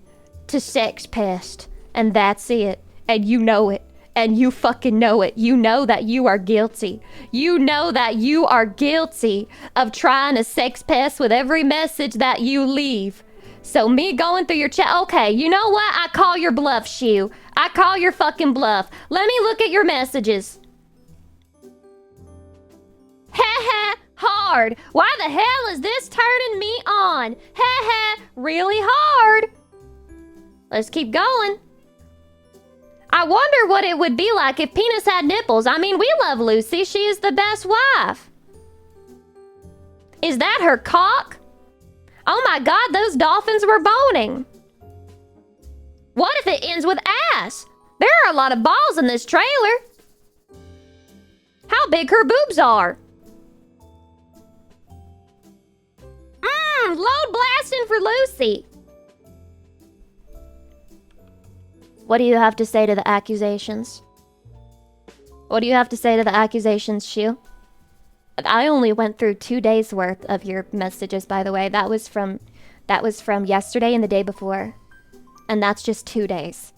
to sex pest. And that's it. And you know it. And you fucking know it. You know that you are guilty. You know that you are guilty of trying to sex pest with every message that you leave. So me going through your chat, okay, you know what? I call your bluff, Shu. I call your fucking bluff. Let me look at your messages. Heh hard. Why the hell is this turning me on? Heh really hard. Let's keep going. I wonder what it would be like if penis had nipples. I mean, we love Lucy. She is the best wife. Is that her cock? Oh my god, those dolphins were boning. What if it ends with ass? There are a lot of balls in this trailer. How big her boobs are. Load blasting for Lucy. What do you have to say to the accusations? What do you have to say to the accusations, Shu? I only went through 2 days worth of your messages, by the way. That was from yesterday and the day before. And that's just 2 days.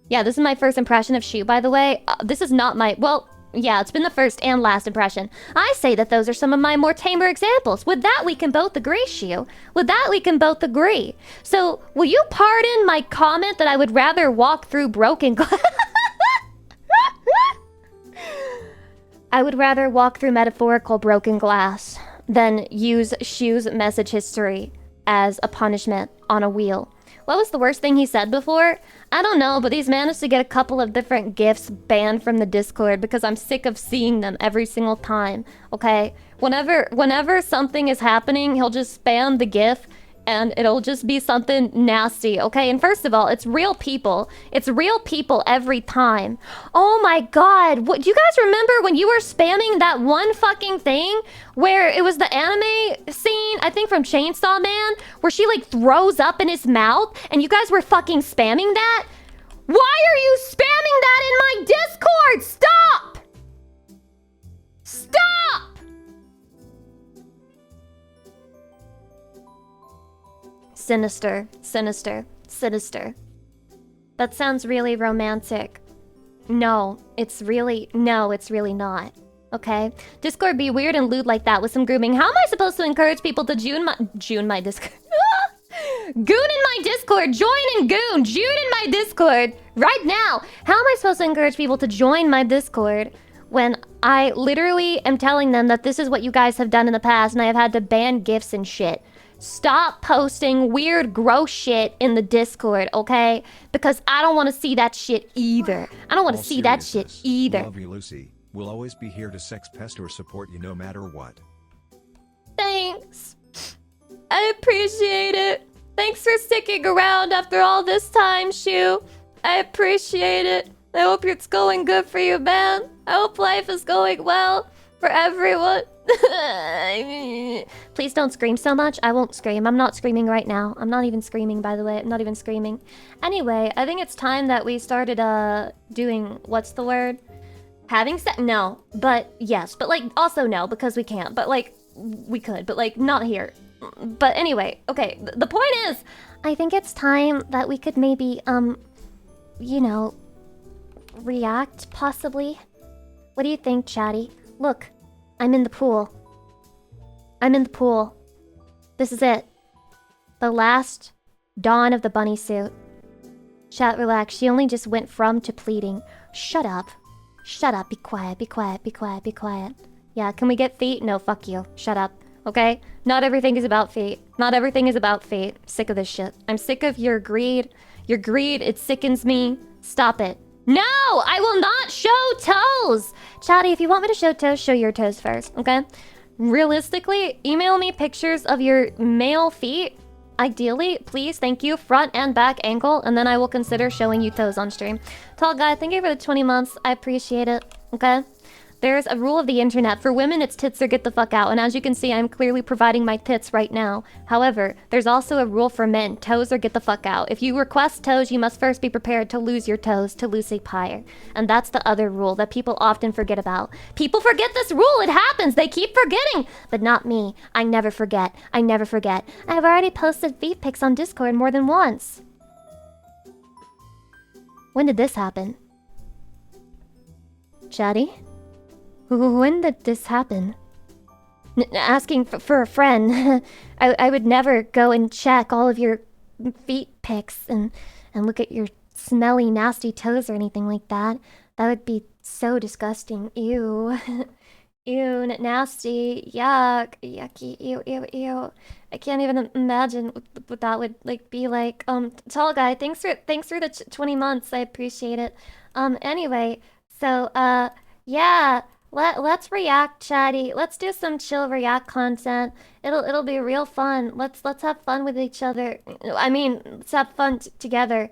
Yeah, this is my first impression of Shu, by the way. This is not my, well, yeah, it's been the first and last impression. I say that those are some of my more tamer examples. With that, we can both agree, Shu. With that, we can both agree. So, will you pardon my comment that I would rather walk through broken glass? I would rather walk through metaphorical broken glass than use Shu's message history as a punishment on a wheel. What was the worst thing he said before? I don't know, but he's managed to get a couple of different GIFs banned from the Discord because I'm sick of seeing them every single time, okay? Whenever something is happening, he'll just spam the GIF and it'll just be something nasty, okay? And first of all, it's real people. It's real people every time. Oh my god, what, do you guys remember when you were spamming that one fucking thing where it was the anime scene, I think from Chainsaw Man, where she like throws up in his mouth and you guys were fucking spamming that? Why are you spamming that in my Discord? Stop! Stop! Sinister, sinister, sinister. That sounds really romantic. No, it's really not. Okay? Discord be weird and lewd like that with some grooming. How am I supposed to encourage people to June my Discord? Goon in my Discord! Join and goon! June in my Discord! Right now! How am I supposed to encourage people to join my Discord when I literally am telling them that this is what you guys have done in the past and I have had to ban gifts and shit? Stop posting weird, gross shit in the Discord, okay? Because I don't want to see that shit either. I don't want to see that shit either. Love you, Lucy. We'll always be here to sex pest or support you no matter what. Thanks. I appreciate it. Thanks for sticking around after all this time, Shu. I appreciate it. I hope it's going good for you, man. I hope life is going well for everyone. Please don't scream so much. I won't scream. I'm not screaming right now. I'm not even screaming, by the way. I'm not even screaming. Anyway, I think it's time that we started doing, what's the word? Having sex? No. But yes. But like, also no, because we can't. But like, we could. But like, not here. But anyway, okay. The point is, I think it's time that we could maybe, you know, react, possibly. What do you think, Chatty? Look, I'm in the pool. I'm in the pool. This is it. The last dawn of the bunny suit. Chat, relax. She only just went from to pleading. Shut up. Shut up. Be quiet. Be quiet. Be quiet. Be quiet. Yeah, can we get feet? No, fuck you. Shut up. Okay? Not everything is about feet. Not everything is about feet. Sick of this shit. I'm sick of your greed. Your greed, it sickens me. Stop it. No! I will not show toes! Chatty, if you want me to show toes, show your toes first, okay? Realistically, email me pictures of your male feet. Ideally, please, thank you, front and back ankle, and then I will consider showing you toes on stream. Tall guy, thank you for the 20 months. I appreciate it, okay? There's a rule of the internet. For women, it's tits or get the fuck out. And as you can see, I'm clearly providing my tits right now. However, there's also a rule for men. Toes or get the fuck out. If you request toes, you must first be prepared to lose your toes to Lucy Pyre. And that's the other rule that people often forget about. People forget this rule. It happens. They keep forgetting. But not me. I never forget. I never forget. I have already posted feet pics on Discord more than once. When did this happen? Chatty? When did this happen? Asking for a friend. I would never go and check all of your feet pics and look at your smelly, nasty toes or anything like that. That would be so disgusting. Ew. Ew, nasty. Yuck. Yucky. Ew, ew, ew. I can't even imagine what that would like be like. Tall guy, thanks for the 20 months. I appreciate it. Anyway, so yeah. Let's react, Chatty. Let's do some chill react content. It'll be real fun. Let's have fun with each other. I mean, let's have fun together.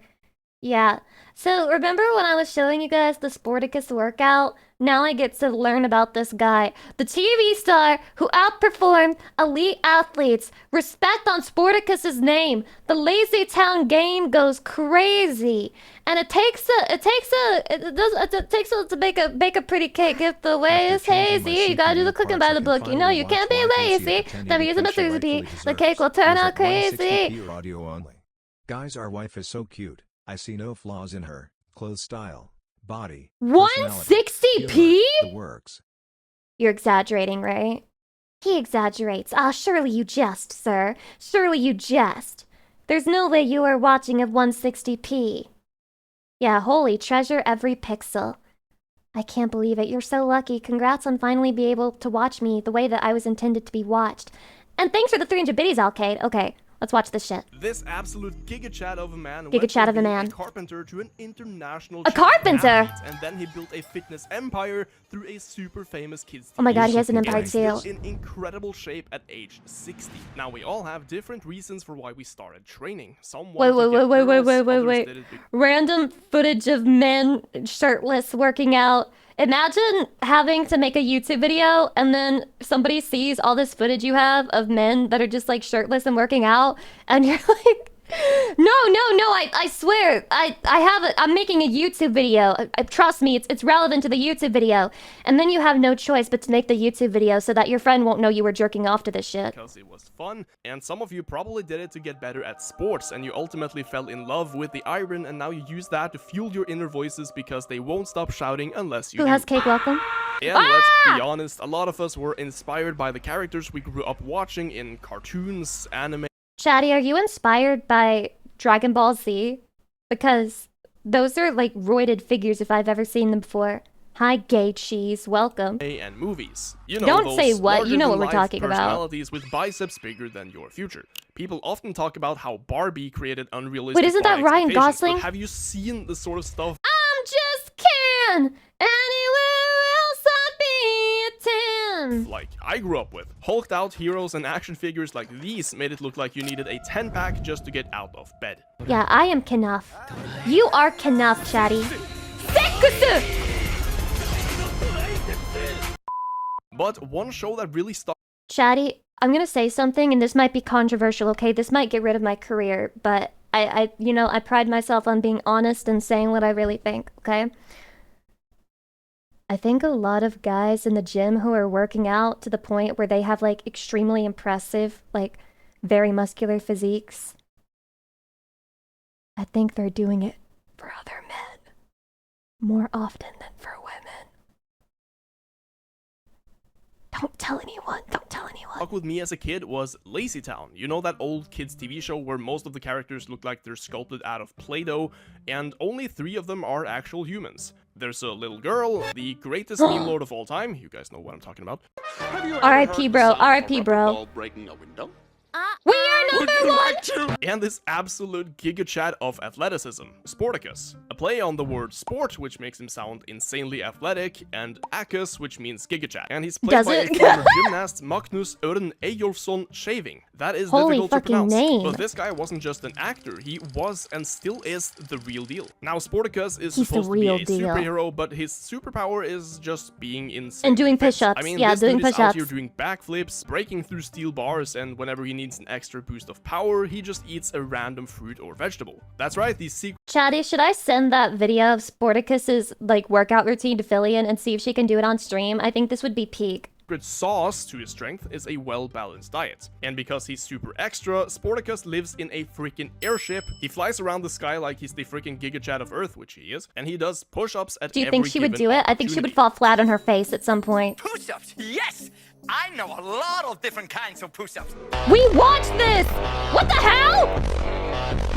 Yeah. So remember when I was showing you guys the Sporticus workout? Now I get to learn about this guy, the TV star who outperformed elite athletes. Respect on Sporticus's name. The Lazy Town game goes crazy, and it takes to bake a pretty cake. If the way is hazy, you gotta do the cooking by the book. You know you can't be lazy. Then use a recipe. The cake will turn out crazy. Guys, our wife is so cute. I see no flaws in her clothes, style, body, 160p? The works. You're exaggerating, right? He exaggerates. Ah, surely you jest, sir. Surely you jest. There's no way you are watching at 160p. Yeah, holy treasure every pixel. I can't believe it. You're so lucky. Congrats on finally being able to watch me the way that I was intended to be watched. And thanks for the 300 biddies, Alcade. Okay. Let's watch this shit. This absolute giga-chat of a man went from being a carpenter to an international carpenter, and then he built a fitness empire through a super famous kids TV. Oh my god, he has an empire too. In incredible shape at age 60. Now we all have different reasons for why we started training. Some wait. Random footage of men shirtless working out. Imagine having to make a YouTube video and then somebody sees all this footage you have of men that are just like shirtless and working out, and you're like, No, I swear, I'm making a YouTube video. Trust me, it's relevant to the YouTube video. And then you have no choice but to make the YouTube video so that your friend won't know you were jerking off to this shit. Because it was fun, and some of you probably did it to get better at sports, and you ultimately fell in love with the iron, and now you use that to fuel your inner voices because they won't stop shouting unless you Who do. has cake? Welcome. And let's be honest, a lot of us were inspired by the characters we grew up watching in cartoons, anime. Chatty, are you inspired by Dragon Ball Z? Because those are like roided figures if I've ever seen them before. Hi, gay cheese. Welcome. And movies. You know, Don't those say what. You know what we're larger-than-life talking about. personalities with biceps bigger than your future. People often talk about how Barbie created unrealistic Wait, isn't that body Ryan expectations, Gosling? but have you seen the sort of stuff I'm just can. Anywhere else I'd be a 10. like I grew up with? Hulked out heroes and action figures like these made it look like you needed a 10-pack just to get out of bed. Yeah, I am Knuff. You are Knuff, Chatty. Sekusu! But one show that really stuck Chatty, I'm gonna say something, and this might be controversial, okay? This might get rid of my career, but I pride myself on being honest and saying what I really think, okay? I think a lot of guys in the gym who are working out to the point where they have, like, extremely impressive, like, very muscular physiques, I think they're doing it for other men more often than for women. Don't tell anyone. Don't tell anyone. stuck with me as a kid was Lazy Town. You know that old kids TV show where most of the characters look like they're sculpted out of Play-Doh, and only 3 of them are actual humans. There's a little girl, the greatest meme lord of all time. You guys know what I'm talking about. R.I.P. bro. R.I.P. bro. Breaking a window? We are number one! And this absolute gigachat of athleticism, Sportacus. A play on the word sport, which makes him sound insanely athletic, and Acus, which means gigachat. And he's played Does by it? a former gymnast, Magnus Örn Eyjolfsson Shaving. That is Holy difficult to fucking pronounce. name. But this guy wasn't just an actor, he was and still is the real deal. Now, Sportacus is He's the supposed to be real a deal. superhero, but his superpower is just being insane. And doing push-ups. I mean, Yeah, this doing dude is out push-ups. here doing backflips, breaking through steel bars, and whenever he needs an extra boost of power, he just eats a random fruit or vegetable. That's right, these secret Chatty, should I send that video of Sportacus's like workout routine to Fillion and see if she can do it on stream? I think this would be peak. sauce to his strength is a well-balanced diet. And because he's super extra, Sportacus lives in a freaking airship. He flies around the sky like he's the freaking gigachat of Earth, which he is, and he does push-ups at Do you every think she would given do it? I think she would opportunity. fall flat on her face at some point. Push-ups, yes! I know a lot of different kinds of push-ups. We watched this! What the hell?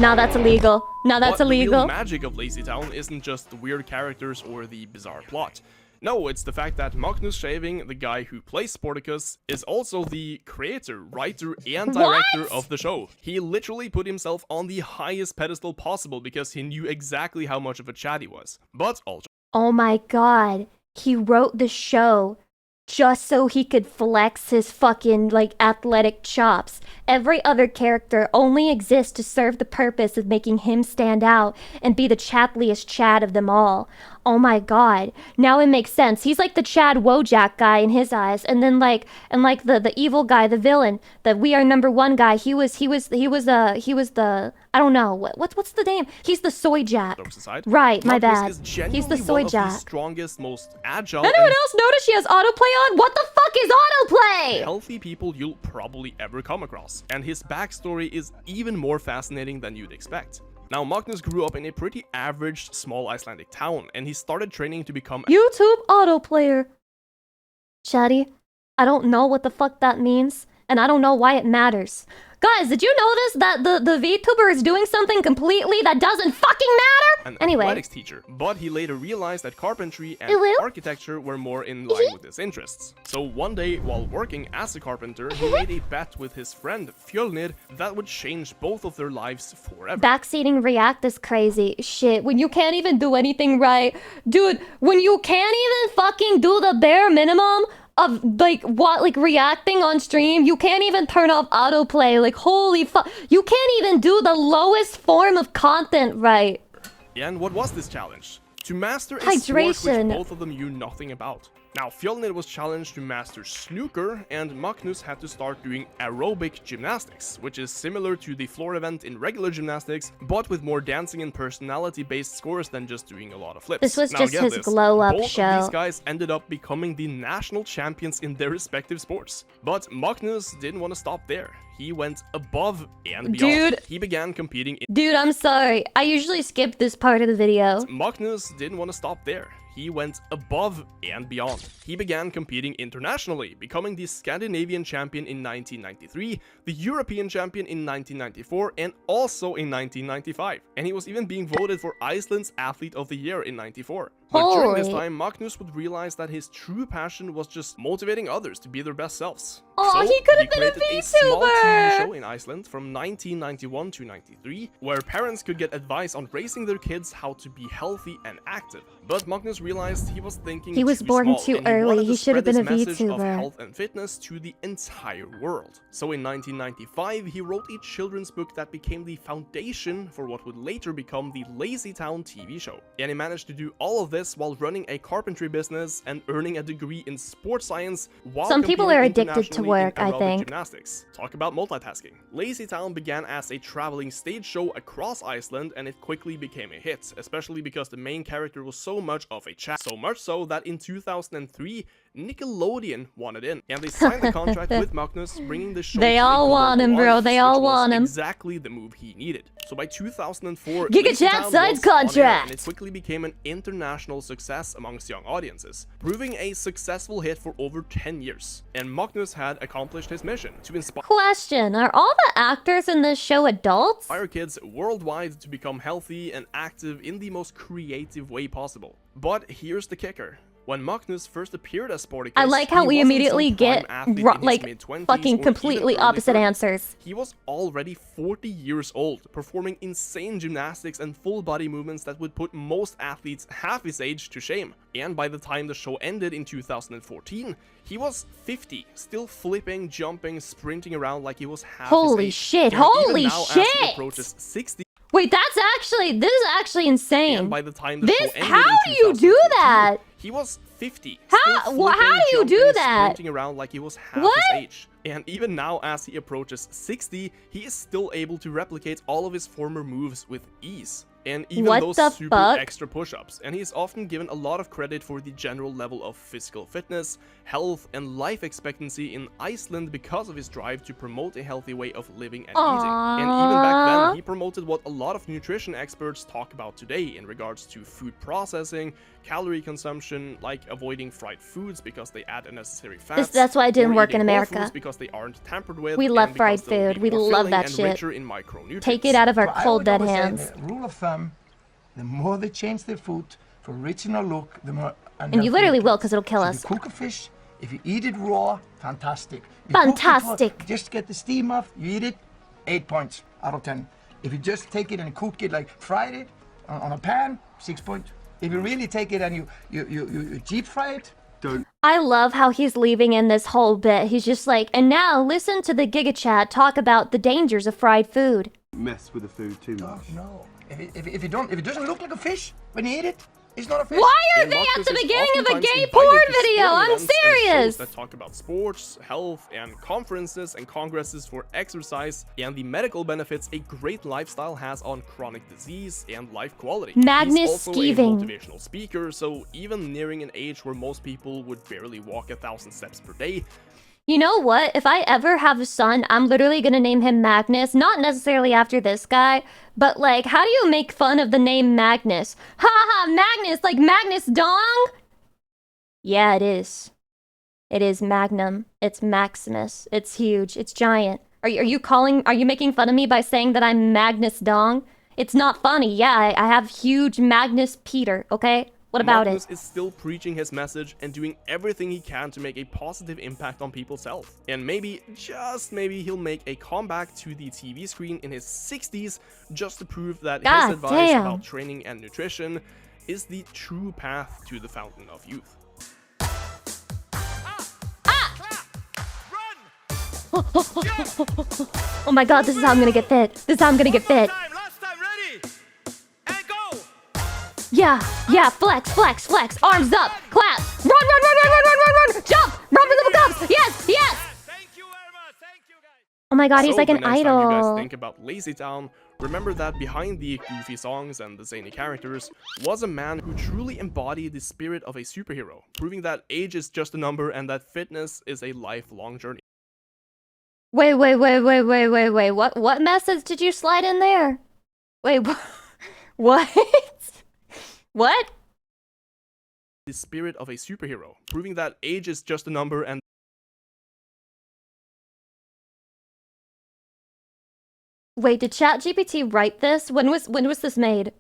Now that's illegal. Now that's But the real illegal. magic of Lazy Town isn't just the weird characters or the bizarre plot. No, it's the fact that Magnus Shaving, the guy who plays Sportacus, is also the creator, writer, and director What? of the show. He literally put himself on the highest pedestal possible because he knew exactly how much of a chat he was. But all Oh my god. He wrote the show just so he could flex his fucking, like, athletic chops. Every other character only exists to serve the purpose of making him stand out and be the chatliest Chad of them all. Oh my god. Now it makes sense. He's like the Chad Wojak guy in his eyes. And then like the evil guy, the villain, the we are number one guy, he was the I don't know, what's the name? He's the Soy Jack. jokes aside, Right, my Magnus bad. is He's genuinely the Soy one of the Jack. strongest, most agile, Anyone and else notice she has autoplay on? What the fuck is autoplay? healthy people you'll probably ever come across. And his backstory is even more fascinating than you'd expect. Now, Magnus grew up in a pretty average, small Icelandic town, and he started training to become YouTube autoplayer. Chatty, I don't know what the fuck that means, and I don't know why it matters. Guys, did you notice that the VTuber is doing something completely that doesn't fucking matter? an Anyway. athletics teacher, but he later realized that carpentry and Hello? architecture were more in line with his interests. So one day, while working as a carpenter, he made a bet with his friend Fjölnir that would change both of their lives forever. Backseating React is crazy. Shit, when you can't even do anything right. Dude, when you can't even fucking do the bare minimum of like reacting on stream, you can't even turn off autoplay. Like, holy fuck. You can't even do the lowest form of content right. And what was this challenge? To master a sport Hydration. which both of them knew nothing about. Now, Fjolnir was challenged to master snooker, and Magnus had to start doing aerobic gymnastics, which is similar to the floor event in regular gymnastics, but with more dancing and personality-based scores than just doing a lot of flips. This was Now, just get his this, glow-up both show. of these guys ended up becoming the national champions in their respective sports. But Magnus didn't want to stop there. He went above and beyond. Dude. He began competing in... Dude, I'm sorry. I usually skip this part of the video. Magnus didn't want to stop there. He went above and beyond. He began competing internationally, becoming the Scandinavian champion in 1993, the European champion in 1994, and also in 1995. And he was even being voted for Iceland's Athlete of the Year in 94. But during this Holy. time, Magnus would realize that his true passion was just motivating others to be their best selves. Oh, So, he could have been a created small TV VTuber! show in Iceland from 1991 to 93, where parents could get advice on raising their kids how to be healthy and active. But Magnus realized he was thinking He was too born small, too and he early. wanted to He should have spread been a this message of VTuber. health and fitness to the entire world. So in 1995, he wrote a children's book that became the foundation for what would later become the Lazy Town TV show. And he managed to do all of this while running a carpentry business and earning a degree in sports science while Some people competing are addicted to internationally work, in I aerobic think. Gymnastics. Talk about multitasking. Lazy Town began as a traveling stage show across Iceland, and it quickly became a hit, especially because the main character was so much of a chat. So much so that in 2003, Nickelodeon wanted in, and they signed the contract with Magnus, bringing the show They to a all want him, global bro. audience, They all which was want him. exactly the move he needed. So by 2004, Giga Lazy Chat Town signed was on air, contract. and it quickly became an international success amongst young audiences, proving a successful hit for over 10 years. And Magnus had accomplished his mission to inspire Question, are all the actors in this show adults? kids worldwide to become healthy and active in the most creative way possible. But here's the kicker. When Magnus first appeared as Sporticus, I like how he we wasn't immediately some prime get athlete in his like mid-20s or fucking even completely early opposite 30s. answers. He was already 40 years old, performing insane gymnastics and full body movements that would put most athletes half his age to shame. And by the time the show ended in 2014, he was 50, still flipping, jumping, sprinting around like he was half Holy his age. shit, And even holy now, as he shit! approaches 60, Wait, this is actually insane. and by the time the This, show ended how in do you do 2014, that? He was 50. How- still wha- how flipping, do you do jumping, that? Sprinting around like he was half What? his age. And even now, as he approaches 60, he is still able to replicate all of his former moves with ease. And even What those the super fuck? extra push-ups. And he is often given a lot of credit for the general level of physical fitness, health, and life expectancy in Iceland because of his drive to promote a healthy way of living and eating. And even back Aww. then, he promoted what a lot of nutrition experts talk about today in regards to food processing, calorie consumption, like avoiding fried foods because they add unnecessary fats. That's why it didn't or work in eating whole America. foods because they aren't tampered with. We and love because fried they'll be food. We more love filling that and shit. richer in micronutrients. Take it out of our So I cold would dead always say hands. the rule of thumb, the more they change their food for original look, the more And you literally will, because it'll kill So us. if you cook a fish, if you eat it raw, fantastic. You cook it Fantastic. just get the steam off, you eat it, 8 points out of 10. If you just take it and cook it, like fried it on a pan, 6 points. If you really take it and you deep fry it, don't. I love how he's leaving in this whole bit. He's just like, and now listen to the Giga Chat talk about the dangers of fried food. Mess with the food too much. Oh, no. If it doesn't look like a fish when you eat it, it's not a fish. Why are And they at Magnus the is beginning of a oftentimes gay invited porn to video? sporting I'm events and shows serious. that talk about sports, health, and conferences and congresses for exercise and the medical benefits a great lifestyle has on chronic disease and life quality. Magnus He's also Skeeving. a motivational speaker, so even nearing an age where most people would barely walk 1,000 steps per day, You know what? If I ever have a son, I'm literally gonna name him Magnus. Not necessarily after this guy, but like, how do you make fun of the name Magnus? Ha ha, Magnus, like Magnus Dong? Yeah, it is. It is Magnum. It's Maximus. It's huge. It's giant. Are you making fun of me by saying that I'm Magnus Dong? It's not funny. Yeah, I have huge Magnus Peter, okay? What about Magnus it? is still preaching his message and doing everything he can to make a positive impact on people's health. And maybe, just maybe, he'll make a comeback to the TV screen in his 60s just to prove that God his advice damn. about training and nutrition is the true path to the fountain of youth. Oh my god, this is how I'm gonna get fit. This is how I'm gonna get fit. Last time, ready? And go! Yeah, yeah, flex, flex, flex. Arms up, clap. Run, run, run, run, run, run, run, run. Jump, run for the cups. Yes, yes. Thank you very much. Thank you, guys. Oh my god, he's So like an the next time you guys idol. think about Lazy Town, remember that behind the goofy songs and the zany characters was a man who truly embodied the spirit of a superhero, proving that age is just a number and that fitness is a lifelong journey. Wait. What message did you slide in there? Wait, what? What? The spirit of a superhero, proving that age is just a number and Wait, did ChatGPT write this? When was this made?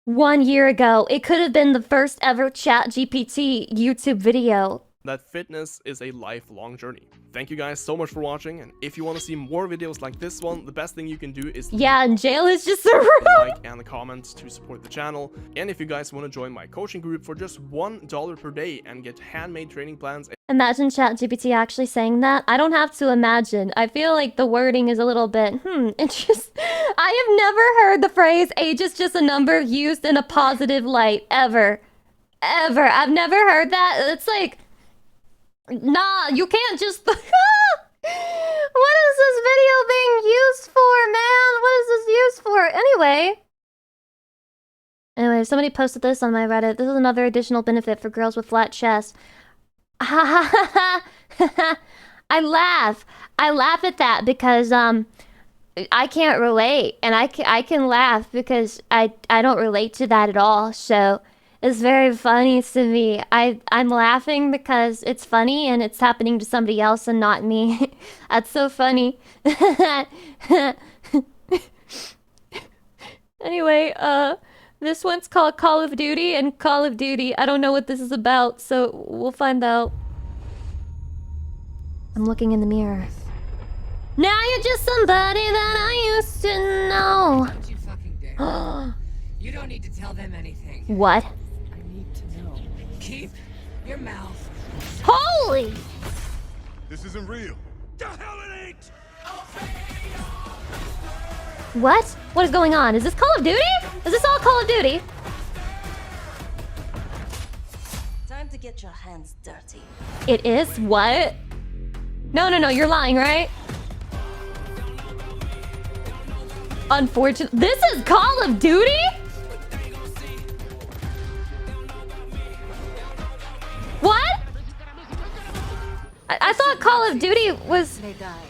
1 year ago. It could have been the first ever ChatGPT YouTube video. that fitness is a lifelong journey. Thank you guys so much for watching, and if you want to see more videos like this one, the best thing you can do is Yeah, and jail is just a room. like and comment to support the channel. And if you guys want to join my coaching group for just $1 per day and get handmade training plans. Imagine ChatGPT actually saying that. I don't have to imagine. I feel like the wording is a little bit, interest. I have never heard the phrase age is just a number used in a positive light, ever. Ever. I've never heard that. It's like, nah, you can't just... What is this video being used for, man? What is this used for? Anyway, somebody posted this on my Reddit. This is another additional benefit for girls with flat chests. I laugh at that because I can't relate, and I can laugh because I don't relate to that at all. So it's very funny to me. I'm laughing because it's funny and it's happening to somebody else and not me. That's so funny. Anyway, this one's called Call of Duty, and Call of Duty, I don't know what this is about, so we'll find out. I'm looking in the mirror. Now you're just somebody that I used to know. Don't you fucking dare. You don't need to tell them anything. What? I need to know. Keep your mouth. Holy! This isn't real. The hell it ain't! What? What is going on? Is this Call of Duty? Is this all Call of Duty? Time to get your hands dirty. It is? What? No, you're lying, right? Unfortunately, this is Call of Duty? What? I thought Call of Duty was... They die.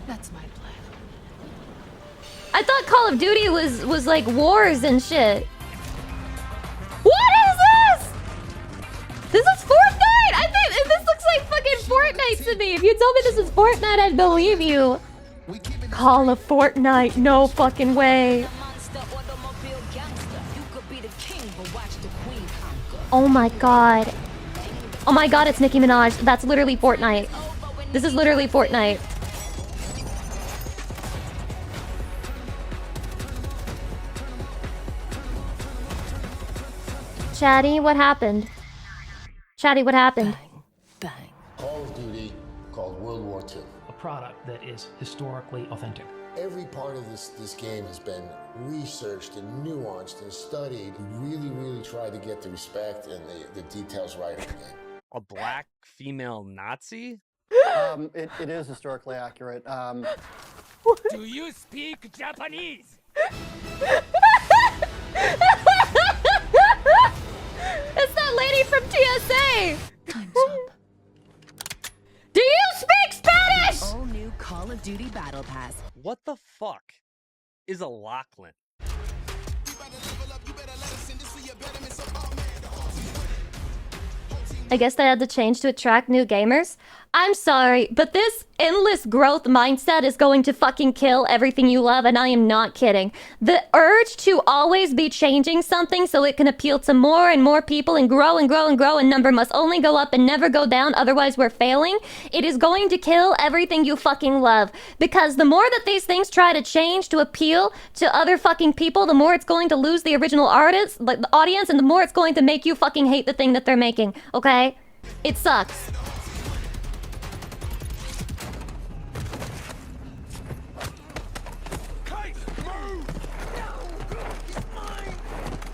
That's my plan. I thought Call of Duty was like wars and shit. What is this? This is Fortnite! I think this looks like fucking Fortnite to me. If you told me this is Fortnite, I'd believe you. Call of Fortnite, no fucking way. Oh my god. Oh my god, it's Nicki Minaj. That's literally Fortnite. This is literally Fortnite. Chatty, what happened? Chatty, what happened? Bang, bang. Call of Duty called World War II. A product that is historically authentic. Every part of this game has been researched and nuanced and studied. We really tried to get the respect and the details right again. A black female Nazi? It is historically accurate. Do you speak Japanese? It's that lady from TSA! Time's up. Do you speak Spanish? All new Call of Duty Battle Pass. What the fuck is a Lachlan? I guess they had to change to attract new gamers. I'm sorry, but this endless growth mindset is going to fucking kill everything you love, and I am not kidding. The urge to always be changing something so it can appeal to more and more people and grow and grow and grow, and number must only go up and never go down, otherwise we're failing. It is going to kill everything you fucking love. Because the more that these things try to change to appeal to other fucking people, the more it's going to lose the original artist, like the audience, and the more it's going to make you fucking hate the thing that they're making, okay? It sucks.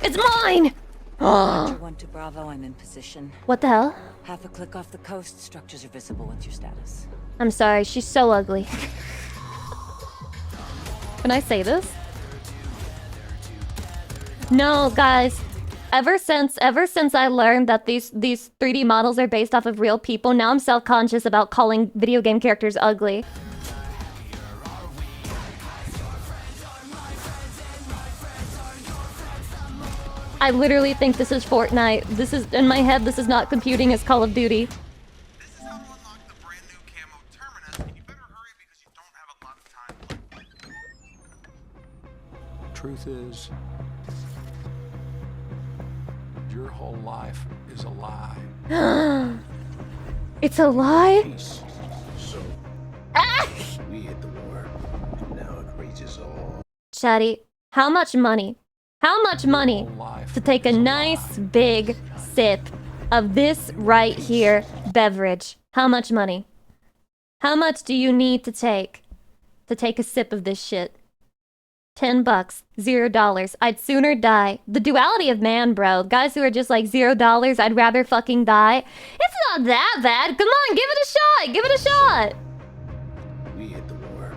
It's mine! Roger 1 to Bravo, I'm in position. What the hell? Half a click off the coast, structures are visible. What's your status? I'm sorry, she's so ugly. Can I say this? No, guys. Ever since I learned that these 3D models are based off of real people, now I'm self-conscious about calling video game characters ugly. I literally think this is Fortnite. This is, in my head, this is not computing as Call of Duty. This is how to unlock the brand new camo terminus, and you better hurry because you don't have a lot of time. Truth is, your whole life is a lie. It's a lie? So, we hit the war. Now it rages all. Chatty, how much money? How much money to take a nice big sip of this right here beverage? How much money? How much do you need to take a sip of this shit? $10, $0. I'd sooner die. The duality of man, bro. Guys who are just like $0, I'd rather fucking die. It's not that bad. Come on, give it a shot. Give it a shot. We hit the war.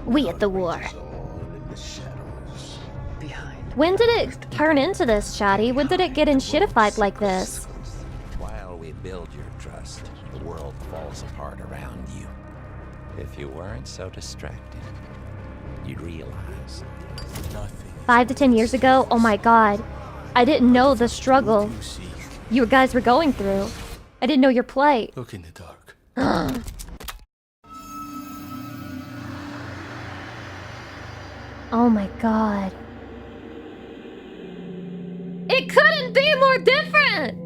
We at the war. All in the shadows. Behind. When did it turn into this, Chatty? When did it get in shitified like this? While we build your trust, the world falls apart around you. If you weren't so distracted, you'd realize nothing. 5 to 10 years ago? Oh my god. I didn't know the struggle you guys were going through. I didn't know your plight. Look in the dark. Oh my god. It couldn't be more different!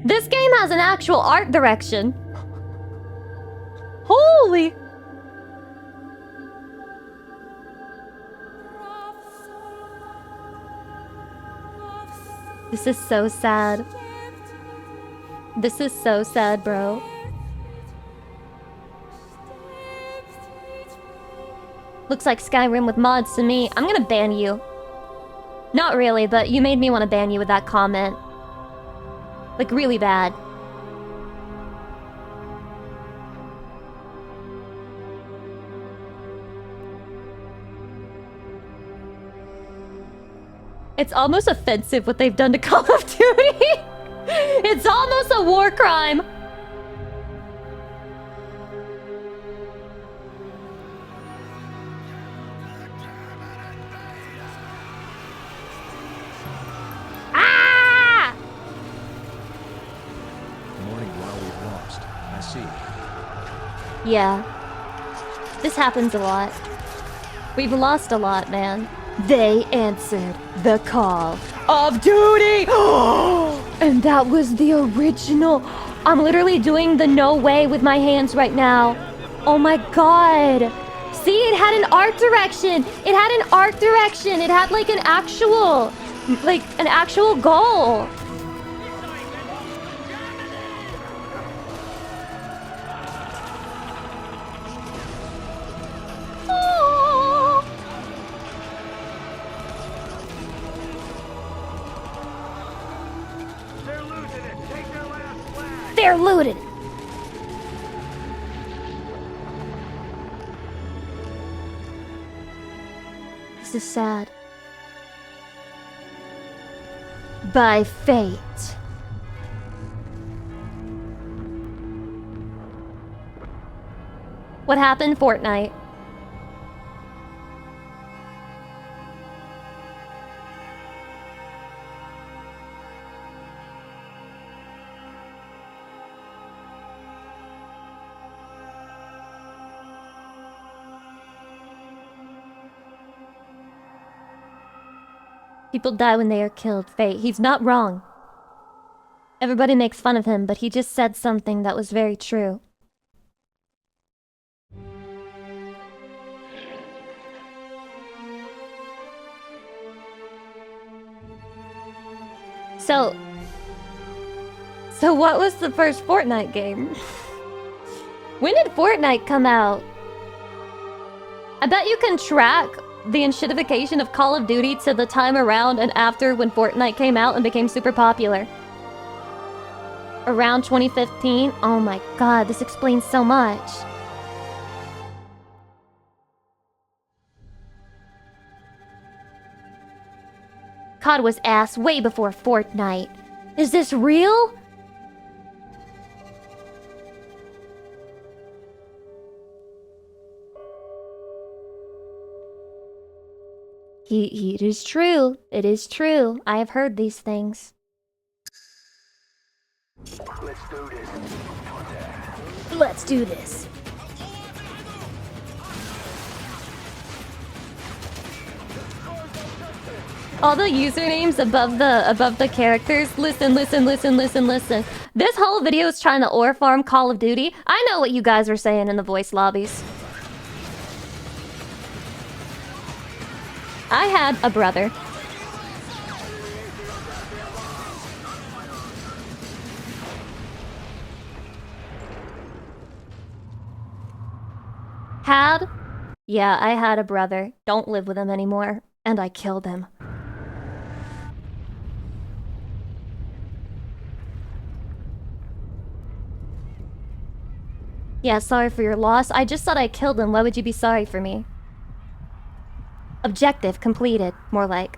This game has an actual art direction. Holy! This is so sad. This is so sad, bro. Looks like Skyrim with mods to me. I'm gonna ban you. Not really, but you made me want to ban you with that comment. Like, really bad. It's almost offensive what they've done to Call of Duty. It's almost a war crime. Ah! Mourning while we've lost. I see. Yeah. This happens a lot. We've lost a lot, man. They answered the call of duty! And that was the original. I'm literally doing the no way with my hands right now. Oh my god. See, it had an art direction. It had an art direction. It had like an actual goal. They're looted. This is sad. By fate. What happened, Fortnite? People die when they are killed, Fate. He's not wrong. Everybody makes fun of him, but he just said something that was very true. So what was the first Fortnite game? When did Fortnite come out? I bet you can track the enshittification of Call of Duty to the time around and after when Fortnite came out and became super popular. Around 2015. Oh my god, this explains so much. COD was ass way before Fortnite. Is this real? It is true. It is true. I have heard these things. Let's do this. Let's do this. All the usernames above the characters. Listen. This whole video is trying to ore farm Call of Duty. I know what you guys were saying in the voice lobbies. I had a brother. Had? Yeah, I had a brother. Don't live with him anymore. And I killed him. Yeah, sorry for your loss. I just said I killed him. Why would you be sorry for me? Objective completed, more like.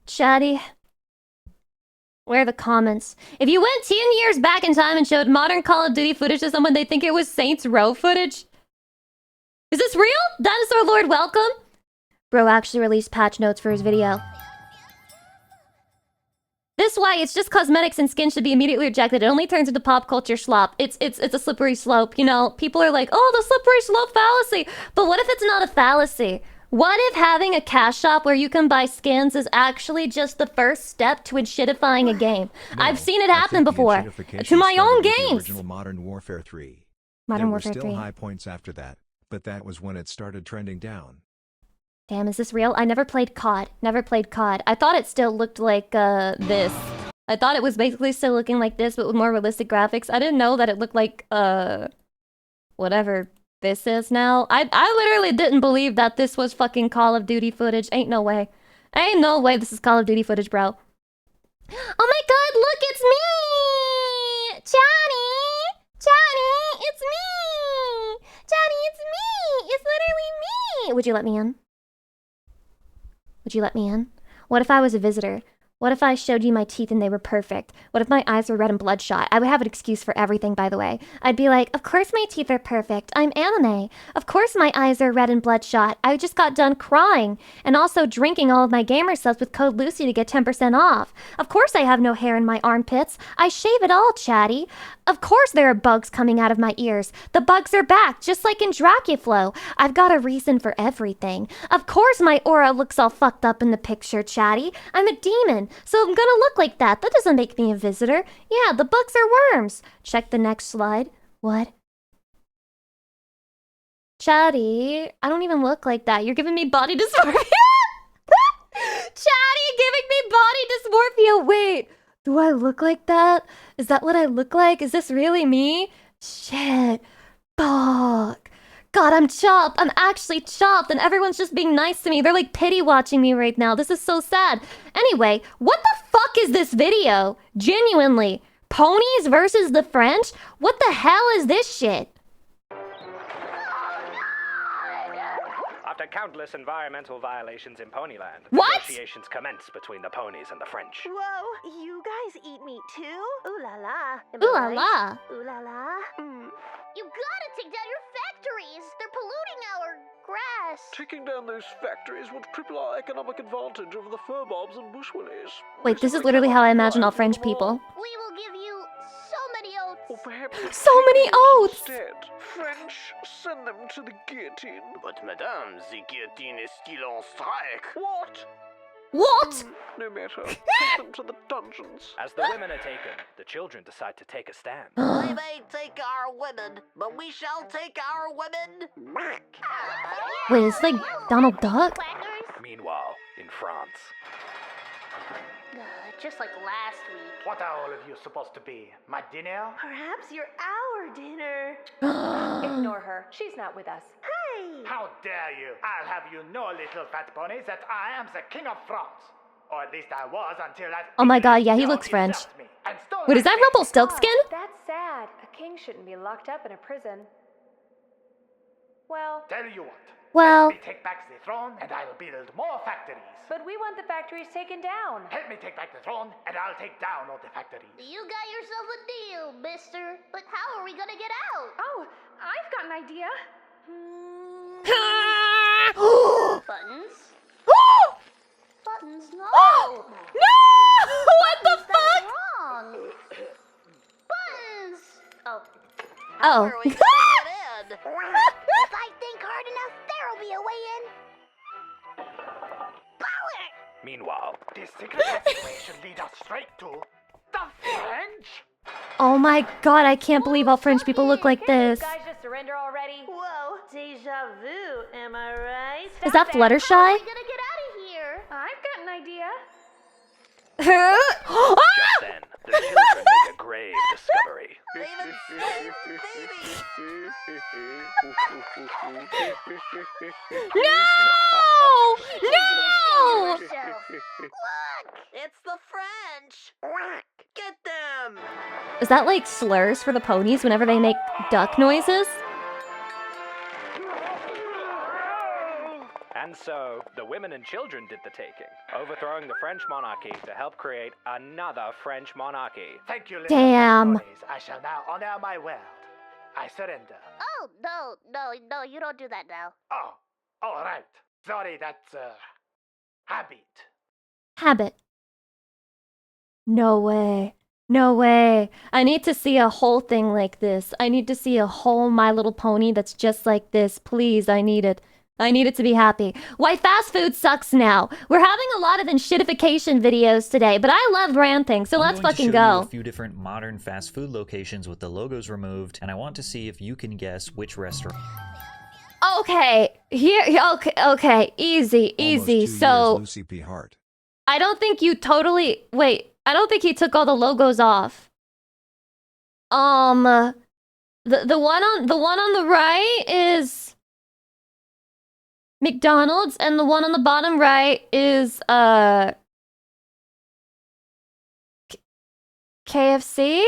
Chatty. Where are the comments? If you went 10 years back in time and showed modern Call of Duty footage to someone, they'd think it was Saints Row footage. Is this real? Dinosaur Lord, welcome? Bro actually released patch notes for his video. This why it's just cosmetics and skin should be immediately rejected. It only turns into pop culture slop. It's a slippery slope, you know. People are like, oh, the slippery slope fallacy. But what if it's not a fallacy? What if having a cash shop where you can buy skins is actually just the first step to enshittifying a game? No, I've seen it happen before. To my own games. Original Modern Warfare 3. Modern Warfare 3. There were still high points after that, but that was when it started trending down. Damn, is this real? I never played COD. Never played COD. I thought it still looked like this. I thought it was basically still looking like this, but with more realistic graphics. I didn't know that it looked like whatever this is now. I literally didn't believe that this was fucking Call of Duty footage. Ain't no way. Ain't no way this is Call of Duty footage, bro. Oh my god, look, it's me! Johnny! Johnny, it's me! Johnny, it's me! It's literally me! Would you let me in? Would you let me in? What if I was a visitor? What if I showed you my teeth and they were perfect? What if my eyes were red and bloodshot? I would have an excuse for everything, by the way. I'd be like, of course my teeth are perfect. I'm anime. Of course my eyes are red and bloodshot. I just got done crying. And also drinking all of my gamer subs with code Lucy to get 10% off. Of course I have no hair in my armpits. I shave it all, chatty. Of course there are bugs coming out of my ears. The bugs are back, just like in Dracuflow. I've got a reason for everything. Of course my aura looks all fucked up in the picture, chatty. I'm a demon. So I'm gonna look like that. That doesn't make me a visitor. Yeah, the bugs are worms. Check the next slide. What? Chatty, I don't even look like that. You're giving me body dysmorphia? Chatty, giving me body dysmorphia. Wait, do I look like that? Is that what I look like? Is this really me? Shit. Fuck. God, I'm chopped. I'm actually chopped, and everyone's just being nice to me. They're like pity watching me right now. This is so sad. Anyway, what the fuck is this video? Genuinely. Ponies versus the French? What the hell is this shit? After countless environmental violations in Ponyland, what? Negotiations commenced between the ponies and the French. Whoa, you guys eat meat too? Ooh la la. Ooh la la. Ooh la la. You gotta take down your factories! They're polluting our grass! Taking down those factories would cripple our economic advantage over the furbobs and bushwillies. Wait, this is literally how I imagine all French people. We will give you so many oats! Or perhaps so many oats! Instead, French, send them to the guillotine. But madame, the guillotine is still on strike. What? What? No matter. Take them to the dungeons. As the women are taken, the children decide to take a stand. We may take our women, but we shall take our women back. Wait, it's like Donald Duck? Meanwhile, in France. Good. just like last week. What are all of you supposed to be? My dinner? Perhaps you're our dinner. Ignore her. She's not with us. Hey! How dare you? I'll have you know, little fat ponies, that I am the king of France. Or at least I was until that... Oh my god, yeah, he looks French. Wait, is that Rumpelstiltskin? That's sad. A king shouldn't be locked up in a prison. Well... Tell you what. Well... Let me take back the throne and I'll build more factories. But we want the factories taken down. Help me take back the throne and I'll take down all the factories. You got yourself a deal, mister. But how are we gonna get out? Oh, I've got an idea. Buttons? Buttons, no! No! What the fuck? That's wrong. Buttons! Oh. Oh. How are we gonna get in? If I think hard enough, there'll be a way in. Meanwhile, this secret passageway should lead us straight to the French. Oh my god, I can't believe all French people look like this. Guys, just surrender already. Whoa, deja vu, am I right? Is that Fluttershy? How are we gonna get out of here? I've got an idea. just then, the children make a grave discovery. No! No! Look, it's the French. Get them. Is that like slurs for the ponies whenever they make duck noises? And so, the women and children did the taking, overthrowing the French monarchy to help create another French monarchy. Thank you, little Damn. ponies. I shall now honor my word. I surrender. Oh, no, you don't do that now. Oh, all right. Sorry, that's habit. Habit. No way. No way. I need to see a whole thing like this. I need to see a whole My Little Pony that's just like this. Please, I need it. I need it to be happy. Why fast food sucks now. We're having a lot of shitification videos today, but I love ranting, so let's fucking I'm going to show you go. a few different modern fast food locations with the logos removed, and I want to see if you can guess which restaurant. Okay, okay, easy. Almost 2 years, So, Lucy P. Hart. I don't think you totally, wait, I don't think he took all the logos off. The one on the right is McDonald's, and the one on the bottom right is KFC.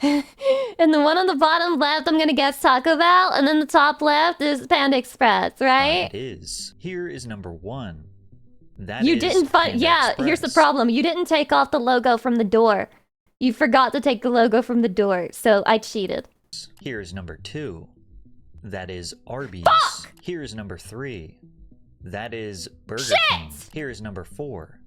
And the one on the bottom left, I'm gonna guess Taco Bell, and then the top left is Panda Express, right? It is. Here is number 1. That You is didn't find, Panda yeah, here's the Express. problem. You didn't take off the logo from the door. You forgot to take the logo from the door, so I cheated. Here is number 2. That is Arby's. Fuck! Here is number 3. That is Burger Shit! King. Here is number 4.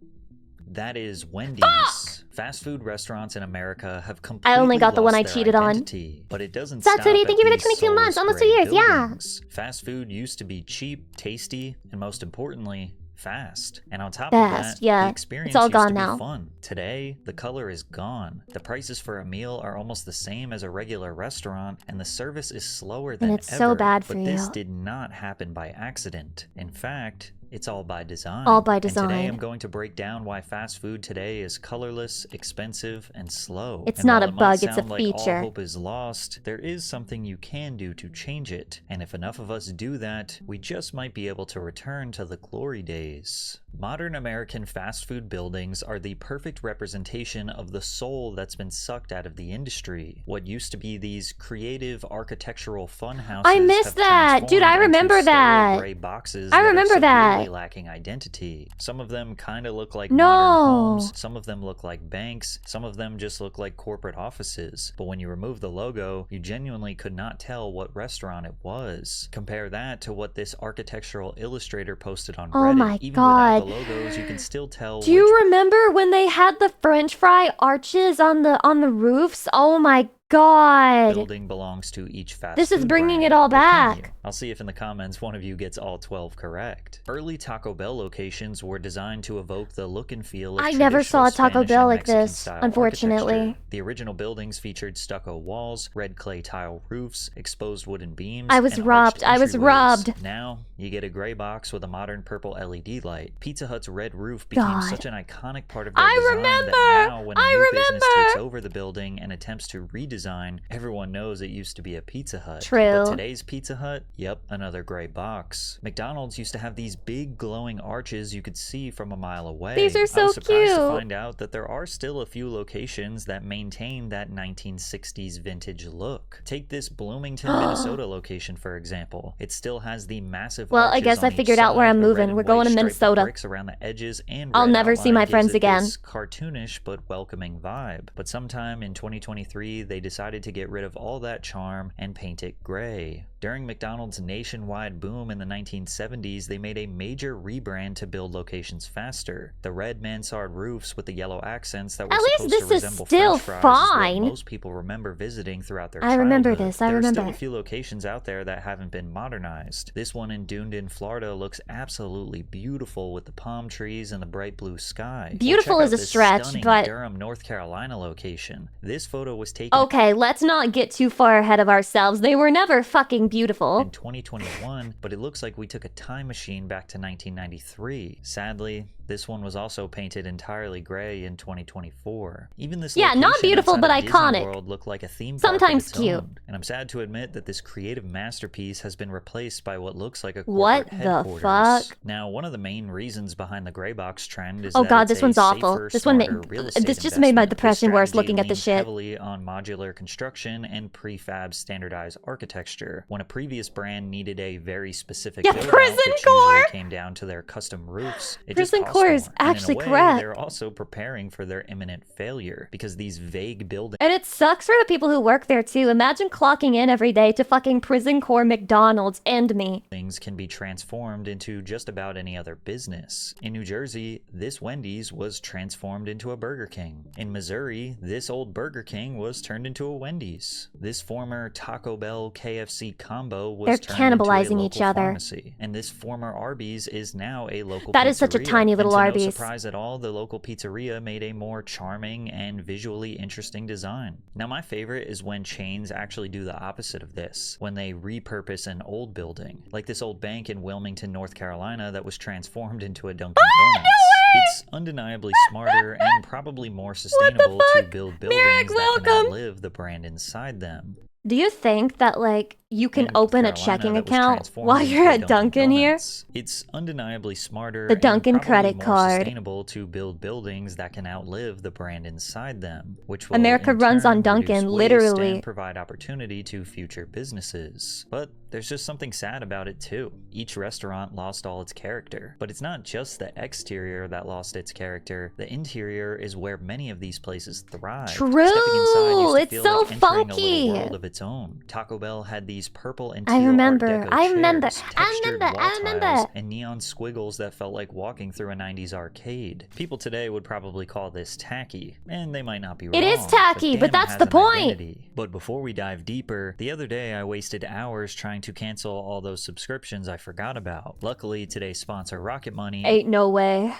That is Wendy's. Fuck! Fast food restaurants in America have completely I only got the one I lost their cheated on. identity, but it doesn't Satsuri, stop thank at you for the these 22 months, soulless almost 2 gray years, yeah. buildings. Fast food used to be cheap, tasty, and most importantly, fast. And on top Fast, of that, yeah. the experience It's all used gone to be now. fun. Today, the color is gone. The prices for a meal are almost the same as a regular restaurant, and the service is slower than it's ever. so bad for but this you. did not happen by accident. In fact, it's all by design. All by And today design. I'm going to break down why fast food today is colorless, expensive, and slow. It's And not while a it might bug, it's a sound like feature. all hope is lost, there is something you can do to change it. And if enough of us do that, we just might be able to return to the glory days. Modern American fast food buildings are the perfect representation of the soul that's been sucked out of the industry. What used to be these creative architectural fun houses I missed have that! Dude, I transformed into remember sterile that. gray boxes I that are remember that. severely lacking identity. Some of them kind of look like No. modern homes, some of them look like banks, some of them just look like corporate offices. But when you remove the logo, you genuinely could not tell what restaurant it was. Compare that to what this architectural illustrator posted on Oh Reddit. my Even God. without the logos, you can still tell Do you remember when they had the French fry arches on the roofs? Oh my God. building belongs to each fast This is food bringing brand, it all or can back. you? I'll see if in the comments one of you gets all 12 correct. Early Taco Bell locations were designed to evoke the look and feel of I never saw a traditional Taco Spanish Bell and like Mexican this, style unfortunately. architecture. The original buildings featured stucco walls, red clay tile roofs, exposed wooden beams, I was and robbed. arched I was entryways. robbed. Now, you get a gray box with a modern purple LED light. Pizza Hut's red roof became God. such an iconic part of their I design remember! that now when a I new business remember! takes over the building and attempts to redesign, everyone knows it used to be a Pizza Hut. True. But today's Pizza Hut? Yep, another gray box. McDonald's used to have these big glowing arches you could see from a mile away. These are so I was surprised to cute. find out that there are still a few locations that maintain that 1960s vintage look. Take this Bloomington, Minnesota location for example. It still has the massive Well, I arches guess on I each figured out where side, I'm the red moving. and We're going white to striped Minnesota. bricks around the edges, and I'll red never see outline my gives friends it again. this cartoonish but welcoming vibe. But sometime in 2023, they decided to get rid of all that charm and paint it gray. During McDonald's nationwide boom in the 1970s, they made a major rebrand to build locations faster. The red mansard roofs with the yellow accents that were At least supposed this to is resemble still French fries fine. is what most people remember visiting throughout their I remember childhood. this, I There are still remember. a few locations out there that haven't been modernized. This one in Dunedin, Florida looks absolutely beautiful with the palm trees and the bright blue sky. Or Beautiful check is out a this stretch, stunning but- Durham, North Carolina location. This photo was taken Okay, let's not get too far ahead of ourselves. They were never fucking beautiful. in 2021, but it looks like we took a time machine back to 1993. Sadly, this one was also painted entirely gray in 2024. Even this Yeah, not location beautiful, outside but of Disney iconic. World looked like a theme park Sometimes of its cute. own. And I'm sad to admit that this creative masterpiece has been replaced by what looks like a What corporate the headquarters. fuck? Now, one of the main reasons behind the gray box trend is Oh that god, it's this a one's awful. safer, This one, smarter real estate this just made my investment. depression This worse strategy looking at this leans shit. heavily on modular construction and prefab standardized architecture. When a previous brand needed a very specific Yeah, build-out, Prison which Core! usually came down to their custom roofs, it just Prison cost Core is more. And actually in a way, correct. they're also preparing for their imminent failure because these vague buildings And it sucks for the people who work there too. Imagine clocking in every day to fucking Prison Core McDonald's and me. can be transformed into just about any other business. In New Jersey, this Wendy's was transformed into a Burger King. In Missouri, this old Burger King was turned into a Wendy's. This former Taco Bell KFC combo was They're turned into a cannibalizing local each other. pharmacy. And this former Arby's is now a local That is such a pizzeria. tiny little and to Arby's. No surprise at all, the local pizzeria made a more charming and visually interesting design. Now my favorite is when chains actually do the opposite of this, when they repurpose an old building, like this old bank in Wilmington, North Carolina that was transformed into a Dunkin' Donuts. It's undeniably smarter and probably more sustainable to build buildings Merrick, that can welcome! outlive the brand inside them. Do you think that, like, you can In open a Carolina checking that was account transformed while into you're a at Dunkin' here? Donuts. It's undeniably smarter The Dunkin' and probably credit more card. sustainable to build buildings that can outlive the brand inside them, which will America in runs on turn Dunkin', reduce waste literally. and provide opportunity to future businesses. But there's just something sad about it too. Each restaurant lost all its character. But it's not just the exterior that lost its character. The interior is where many of these places thrive. True! Stepping inside used to It's feel so like entering funky. a little world of its own. Taco Bell had these purple and I teal remember, Art Deco I remember, chairs, I textured remember, wall I remember. tiles, and neon squiggles that felt like walking through a 90s arcade. People today would probably call this tacky, and they might not be wrong. It is tacky, but damn, it that's has the an point. identity. But before we dive deeper, the other day I wasted hours trying to cancel all those subscriptions I forgot about. Luckily, today's sponsor, Rocket Money, Ain't no way.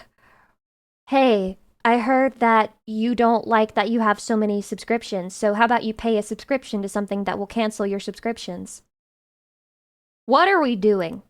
Hey, I heard that you don't like that you have so many subscriptions, so how about you pay a subscription to something that will cancel your subscriptions? What are we doing?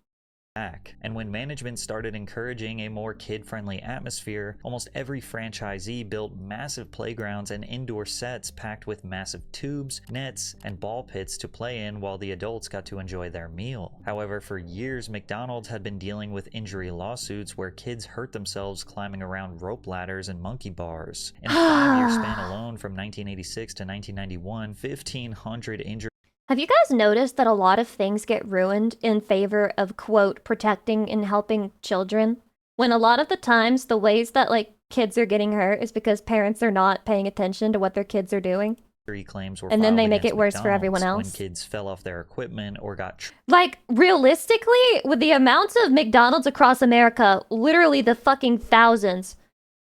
back. And when management started encouraging a more kid-friendly atmosphere, almost every franchisee built massive playgrounds and indoor sets packed with massive tubes, nets, and ball pits to play in while the adults got to enjoy their meal. However, for years, McDonald's had been dealing with injury lawsuits where kids hurt themselves climbing around rope ladders and monkey bars. In a 5-year span alone from 1986 to 1991, 1,500 injured. Have you guys noticed that a lot of things get ruined in favor of, quote, protecting and helping children? When a lot of the times, the ways that, like, kids are getting hurt is because parents are not paying attention to what their kids are doing. Claims were and then they filed make it against worse for everyone McDonald's else. when kids fell off their equipment or got Like, realistically, with the amounts of McDonald's across America, literally the fucking thousands,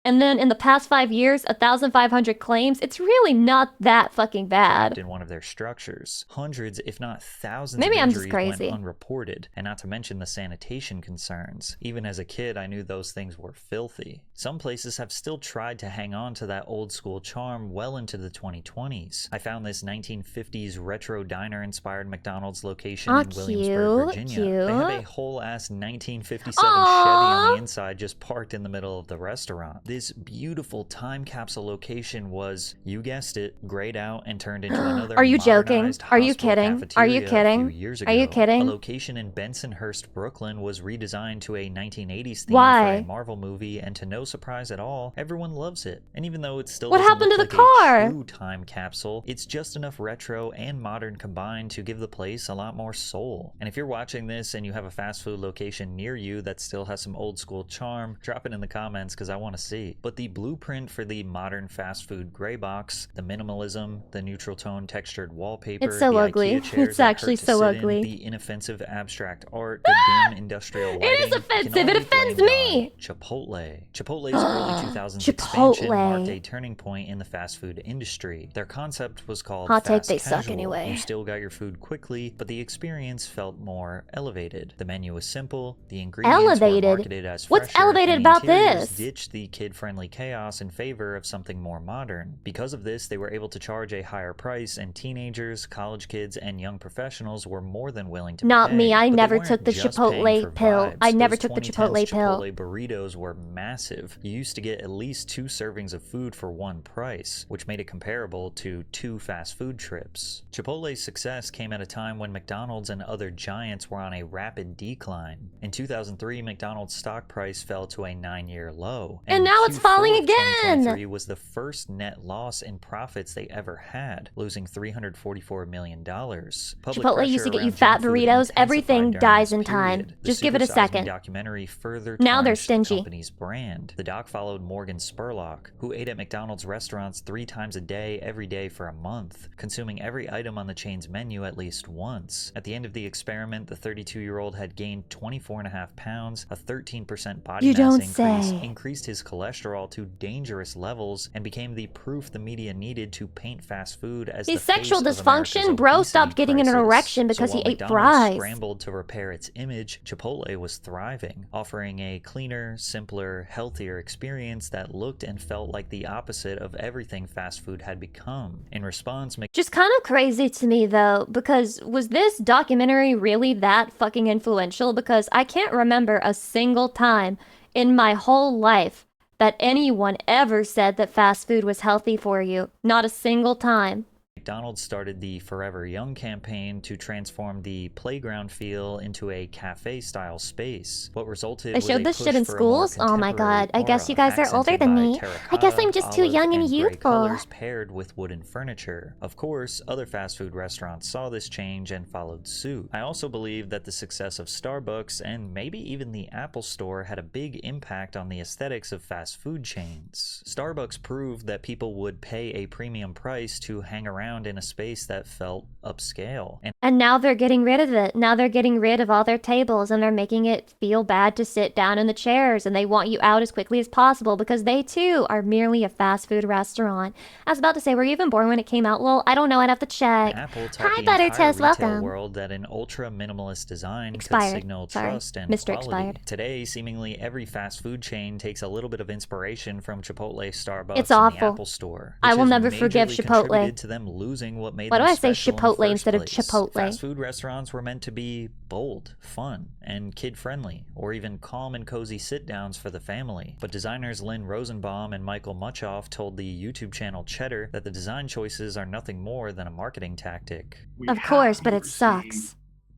And then in the past 5 years, 1,500 claims. It's really not that fucking bad. In one of their structures. Hundreds, if not thousands Maybe of I'm just injuries crazy. went unreported, and not to mention the sanitation concerns. Even as a kid, I knew those things were filthy. Some places have still tried to hang on to that old school charm well into the 2020s. I found this 1950s retro diner-inspired McDonald's location in Williamsburg, Virginia. They have a whole-ass 1957 Chevy on the inside just parked in the middle of the restaurant. This beautiful time capsule location was, you guessed it, grayed out and turned into another Are you joking? modernized Are you hospital kidding? Are you cafeteria a kidding? few years Are you ago. kidding? A location in Bensonhurst, Brooklyn was redesigned to a 1980s theme Why? for a Marvel movie, and to no surprise at all, everyone loves it. And even though it still What doesn't happened look to the like car? a true time capsule, it's just enough retro and modern combined to give the place a lot more soul. And if you're watching this and you have a fast food location near you that still has some old school charm, drop it in the comments because I want to see. But the blueprint for the modern fast food gray box, the minimalism, the neutral tone textured wallpaper, It's so the ugly. IKEA chairs It's that actually hurt to so sit in, ugly. the inoffensive abstract art, the dim industrial lighting, It is can offensive. all It be offends blamed me. on Chipotle. Chipotle's early 2000s expansion marked a turning point in the fast food industry. Their concept was called Hot take, fast they suck casual. anyway. You still got your food quickly, but the experience felt more elevated. The menu was simple, the ingredients Elevated? were marketed as What's fresher, elevated and the about interiors this? ditched the kid-friendly chaos in favor of something more modern. Because of this, they were able to charge a higher price, and teenagers, college kids, and young professionals were more than willing to Not pay. me. I But they never weren't took the just paying Chipotle for pill. vibes. I never Those took the 2010s Chipotle pill. Chipotle burritos were massive. You used to get at least 2 servings of food for one price, which made it comparable to 2 fast food trips. Chipotle's success came at a time when McDonald's and other giants were on a rapid decline. In 2003, McDonald's stock price fell to a 9-year low. And now it's Q4 falling of again! 2023 was the first net loss in profits they ever had, losing $344 million. Chipotle used to get you fat burritos. Everything dies in time. Just give it a second. Documentary further Now they're tarnished the stingy. company's brand. The doc followed Morgan Spurlock, who ate at McDonald's restaurants 3 times a day, every day for a month, consuming every item on the chain's menu at least once. At the end of the experiment, the 32-year-old had gained 24.5 pounds, a 13% body You mass don't increase, say. increased his cholesterol to dangerous levels, and became the proof the media needed to paint fast food as He's the face sexual of dysfunction. America's Bro obesity stopped getting an crisis. erection because So he while ate McDonald's fries. scrambled to repair its image, Chipotle was thriving, offering a cleaner, simpler, healthier experience that looked and felt like the opposite of everything fast food had become. In response, Just kind of crazy to me though, because was this documentary really that fucking influential? Because I can't remember a single time in my whole life that anyone ever said that fast food was healthy for you. Not a single time. McDonald's started the Forever Young campaign to transform the playground feel into a cafe-style space. What resulted They was showed a this push shit in for a more schools? Oh my god. I guess you contemporary guys are older aura, than accented me. by I guess I'm terracotta, just too olive, young and gray youthful. colors paired with wooden furniture. Of course, other fast food restaurants saw this change and followed suit. I also believe that the success of Starbucks and maybe even the Apple Store had a big impact on the aesthetics of fast food chains. Starbucks proved that people would pay a premium price to hang around in a space that felt upscale. And now they're getting rid of it. Now they're getting rid of all their tables and they're making it feel bad to sit down in the chairs, and they want you out as quickly as possible because they too are merely a fast food restaurant. I was about to say, were you even born when it came out? Well, I don't know. I'd have to check. Apple taught Hi, the Butter entire Toast. retail Welcome. world that an ultra-minimalist design Expired. could signal Sorry. trust and Mr. quality. Expired. Today, seemingly every fast food chain takes a little bit of inspiration from Chipotle, Starbucks, It's and awful. the Apple Store. I which will has never forgive majorly Chipotle. contributed to them losing what made Why do them I say special in the Chipotle first instead of place. Chipotle? Fast food restaurants were meant to be bold, fun, and kid-friendly, or even calm and cozy sit-downs for the family. But designers Lynn Rosenbaum and Michael Muchoff told the YouTube channel Cheddar that the design choices are nothing more than a marketing tactic. Of course, but it sucks.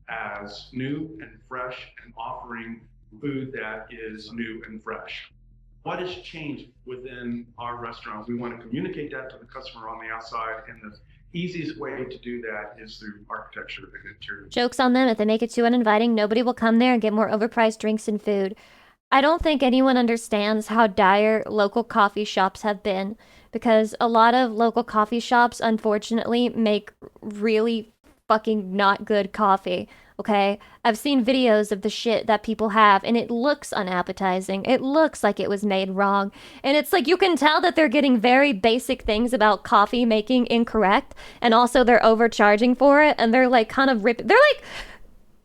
As new and fresh and offering food that is new and fresh. What has changed within our restaurant? We want to communicate that to the customer on the outside, and the easiest way to do that is through architecture and interior. Joke's on them. If they make it too uninviting, nobody will come there and get more overpriced drinks and food. I don't think anyone understands how dire local coffee shops have been, because a lot of local coffee shops, unfortunately, make really fucking not good coffee. Okay? I've seen videos of the shit that people have, and it looks unappetizing. It looks like it was made wrong. And it's like you can tell that they're getting very basic things about coffee making incorrect, and also they're overcharging for it, and they're like kind of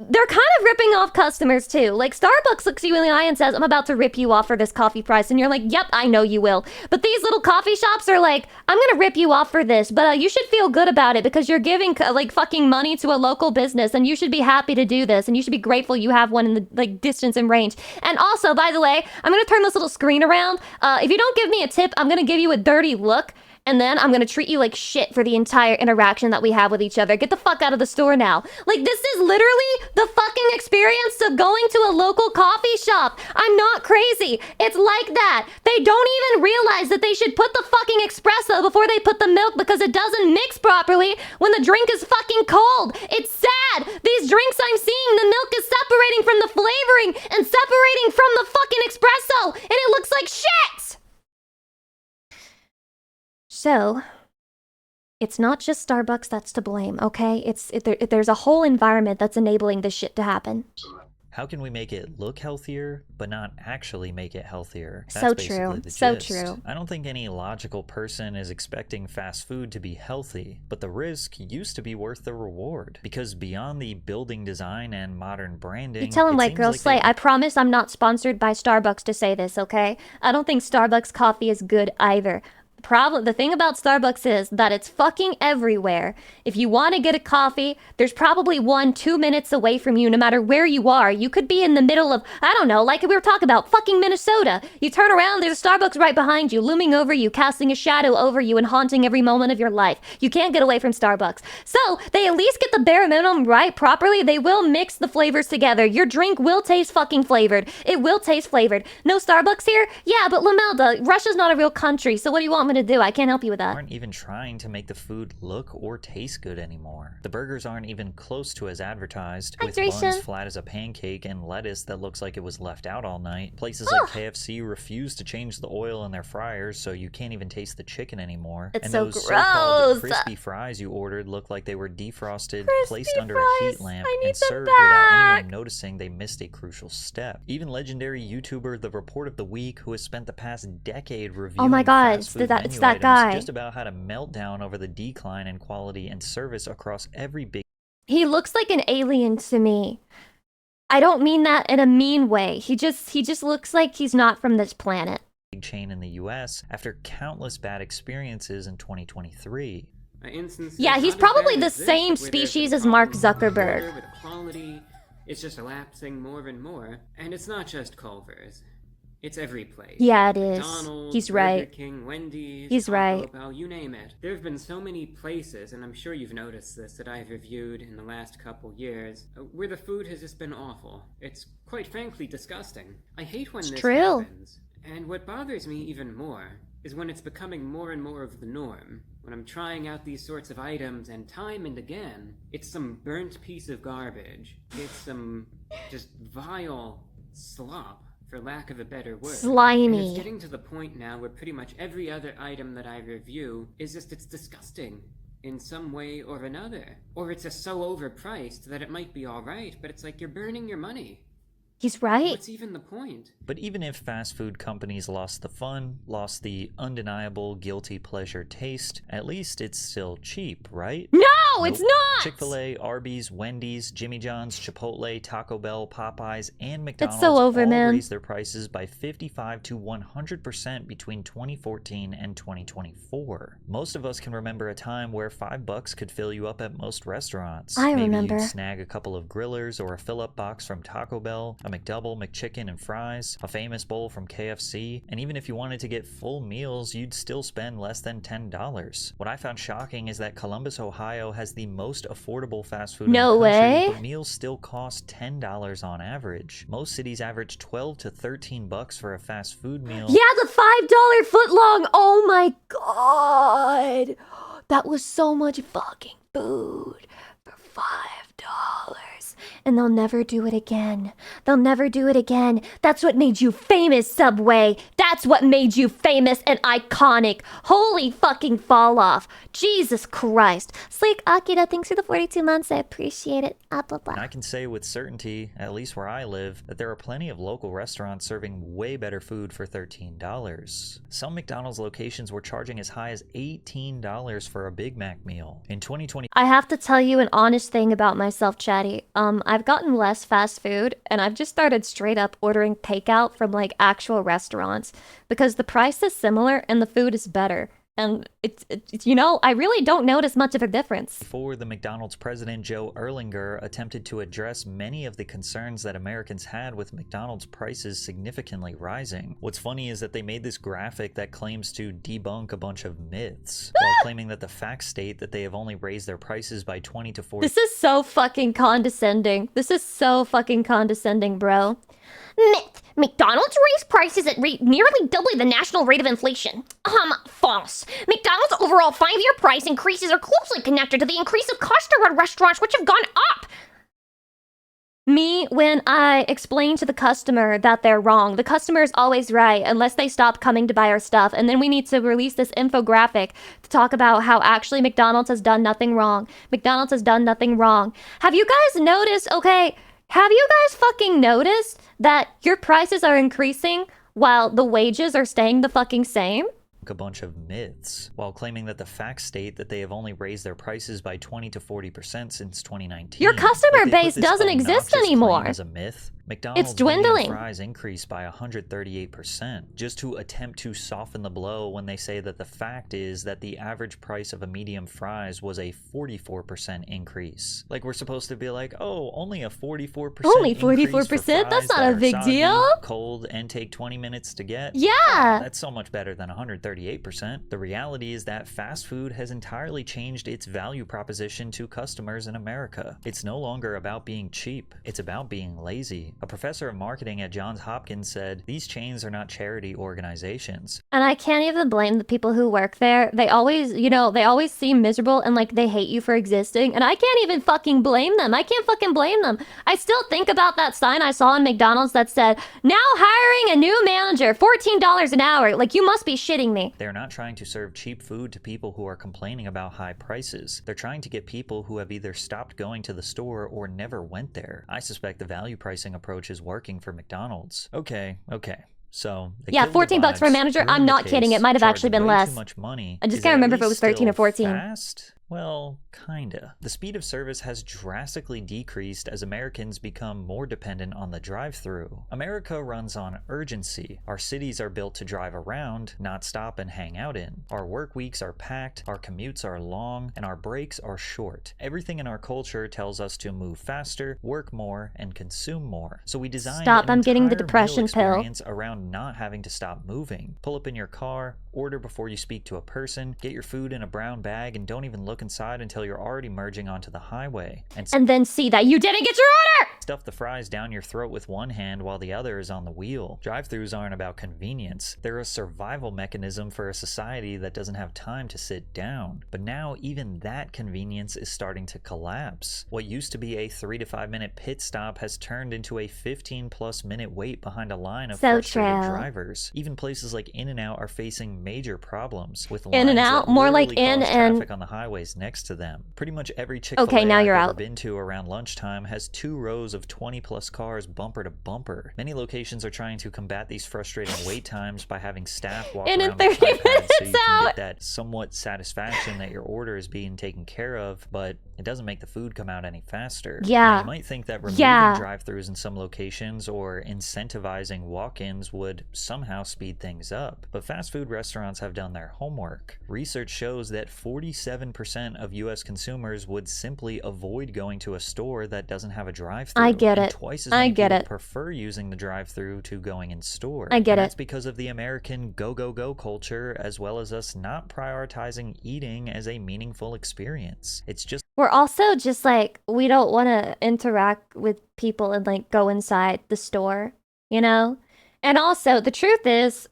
they're kind of ripping off customers too. Like, Starbucks looks you in the eye and says, I'm about to rip you off for this coffee price. And you're like, yep, I know you will. But these little coffee shops are like, I'm going to rip you off for this. But you should feel good about it because you're giving like fucking money to a local business. And you should be happy to do this. And you should be grateful you have one in the like distance and range. And also, by the way, I'm going to turn this little screen around. If you don't give me a tip, I'm going to give you a dirty look. And then I'm gonna treat you like shit for the entire interaction that we have with each other. Get the fuck out of the store now. Like, this is literally the fucking experience of going to a local coffee shop. I'm not crazy. It's like that. They don't even realize that they should put the fucking espresso before they put the milk because it doesn't mix properly when the drink is fucking cold. It's sad. These drinks I'm seeing, the milk is separating from the flavoring and separating from the fucking espresso, and it looks like shit! So, it's not just Starbucks that's to blame, okay? There's a whole environment that's enabling this shit to happen. How can we make it look healthier, but not actually make it healthier? That's So basically true. the So gist. true. I don't think any logical person is expecting fast food to be healthy, but the risk used to be worth the reward. Because beyond the building design and modern branding, You tell him, it white seems girl like slay. I promise I'm not sponsored by Starbucks to say this, okay? I don't think Starbucks coffee is good either. The thing about Starbucks is that it's fucking everywhere. If you want to get a coffee, there's probably one 2 minutes away from you no matter where you are. You could be in the middle of, I don't know, like we were talking about, fucking Minnesota. You turn around, there's a Starbucks right behind you, looming over you, casting a shadow over you and haunting every moment of your life. You can't get away from Starbucks. So, they at least get the bare minimum right properly. They will mix the flavors together. Your drink will taste fucking flavored. It will taste flavored. No Starbucks here? Yeah, but Lamelda, Russia's not a real country, so what do you want me to do? I can't help you with that. aren't even trying to make the food look or taste good anymore. The burgers aren't even close to as advertised, with buns flat as a pancake and lettuce that looks like it was left out all night. Places like KFC refuse to change the oil in their fryers, so you can't even taste the chicken anymore. It's and so those gross. so-called crispy fries you ordered look like they were defrosted, placed under a heat lamp, and served back. without anyone noticing they missed a crucial step. Even legendary YouTuber The Report of the Week, who has spent the past decade reviewing Oh my god, fast food it's menu that items, guy. just about how to melt down over the decline in quality and service across every big He looks like an alien to me. I don't mean that in a mean way. He just looks like he's not from this planet. chain in the US after countless bad experiences in 2023. Yeah, he's probably the same species as Mark Zuckerberg. With quality, it's just elapsing more and more. And it's not just Culver's. It's every place. Yeah, it is. McDonald's, He's Burger right. King, Wendy's, He's Taco right. Bell, you name it. There have been so many places, and I'm sure you've noticed this, that I've reviewed in the last couple years, where the food has just been awful. It's quite frankly disgusting. I hate when this happens. And what bothers me even more is when it's becoming more and more of the norm. When I'm trying out these sorts of items, and time and again, it's some burnt piece of garbage. It's some just vile slop, for lack of a better word. Slimy. And it's getting to the point now where pretty much every other item that I review is just, it's disgusting in some way or another. Or it's just so overpriced that it might be alright, but it's like you're burning your money. He's right. What's even the point? But even if fast food companies lost the fun, lost the undeniable guilty pleasure taste, at least it's still cheap, right? No, it's not! Chick-fil-A, Arby's, Wendy's, Jimmy John's, Chipotle, Taco Bell, Popeyes, and McDonald's so over, all man. raised their prices by 55 to 100% between 2014 and 2024. Most of us can remember a time where $5 could fill you up at most restaurants. I Maybe remember. you'd snag a couple of grillers or a fill-up box from Taco Bell, a McDouble, McChicken, and fries, a famous bowl from KFC, and even if you wanted to get full meals, you'd still spend less than $10. What I found shocking is that Columbus, Ohio has the most affordable fast food No in the country, way. but meals still cost $10 on average. Most cities average $12 to $13 for a fast food meal. Yeah, the $5 footlong. Oh my god. That was so much fucking food for $5. and they'll never do it again. They'll never do it again. That's what made you famous, Subway. That's what made you famous and iconic. Holy fucking fall off. Jesus Christ. Sleek Akira, thanks for the 42 months. I appreciate it. Blah, blah. I can say with certainty, at least where I live, that there are plenty of local restaurants serving way better food for $13. Some McDonald's locations were charging as high as $18 for a Big Mac meal. In 2020, I have to tell you an honest thing about myself, Chatty. I've gotten less fast food, and I've just started straight up ordering takeout from like actual restaurants because the price is similar and the food is better. And it's you know, I really don't notice much of a difference. Before the McDonald's president Joe Erlinger attempted to address many of the concerns that Americans had with McDonald's prices significantly rising. What's funny is that they made this graphic that claims to debunk a bunch of myths, while claiming that the facts state that they have only raised their prices by 20 to 40. This is so fucking condescending. This is so fucking condescending, bro. Myth. McDonald's raised prices at nearly double the national rate of inflation. False. McDonald's overall 5-year price increases are closely connected to the increase of costs to run restaurants, which have gone up. Me, when I explain to the customer that they're wrong, the customer is always right unless they stop coming to buy our stuff. And then we need to release this infographic to talk about how actually McDonald's has done nothing wrong. McDonald's has done nothing wrong. Have you guys noticed, have you guys fucking noticed that your prices are increasing while the wages are staying the fucking same? A bunch of myths, while claiming that the facts state that they have only raised their prices by 20 to 40% since 2019. Your customer base doesn't exist anymore. As a myth, McDonald's it's dwindling. Fries increased by 138%, just to attempt to soften the blow when they say that the fact is that the average price of a medium fries was a 44% increase. Like we're supposed to be like, oh, only a 44%. Only 44%? That's not a big deal. Cold and take 20 minutes to get. Yeah. That's so much better than 138%. The reality is that fast food has entirely changed its value proposition to customers in America. It's no longer about being cheap. It's about being lazy. A professor of marketing at Johns Hopkins said, these chains are not charity organizations. And I can't even blame the people who work there. They always, they always seem miserable and like they hate you for existing. And I can't even fucking blame them. I can't fucking blame them. I still think about that sign I saw in McDonald's that said, now hiring a new manager, $14 an hour. Like, you must be shitting me. They're not trying to serve cheap food to people who are complaining about high prices. They're trying to get people who have either stopped going to the store or never went there. I suspect the value pricing approach is working for McDonald's. Okay. So yeah, $14 for a manager. I'm not kidding. It might have actually been less. Too much money. I just can't remember if it was 13 or 14. Fast? Well, kinda. The speed of service has drastically decreased as Americans become more dependent on the drive-thru. America runs on urgency. Our cities are built to drive around, not stop and hang out in. Our work weeks are packed, our commutes are long, and our breaks are short. Everything in our culture tells us to move faster, work more, and consume more. So we design I'm getting the depression pill around not having to stop moving. Pull up in your car, order before you speak to a person, get your food in a brown bag, and don't even look inside until you're already merging onto the highway. And then see that you didn't get your order! Stuff the fries down your throat with one hand while the other is on the wheel. Drive-thrus aren't about convenience. They're a survival mechanism for a society that doesn't have time to sit down. But now even that convenience is starting to collapse. What used to be a 3 to 5 minute pit stop has turned into a 15+ minute wait behind a line of frustrated drivers. Even places like In-N-Out are facing major problems with lines In-N-Out, more like in and traffic on the highways next to them. Pretty much every Chick-fil-A I've ever been to around lunchtime has 2 rows of 20+ cars bumper to bumper. Many locations are trying to combat these frustrating wait times by having staff walk around with iPads so you can get that somewhat satisfaction that your order is being taken care of, but it doesn't make the food come out any faster. Yeah. Now, you might think that removing drive-thrus in some locations or incentivizing walk-ins would somehow speed things up, but fast food restaurants have done their homework. Research shows that 47% of US consumers would simply avoid going to a store that doesn't have a drive-thru. I get it. Twice as many people prefer using the drive-thru to going in store. I get it. That's because of the American go culture, as well as us not prioritizing eating as a meaningful experience. It's just we're also just like, we don't want to interact with people and like go inside the store, you know? And also, the truth is,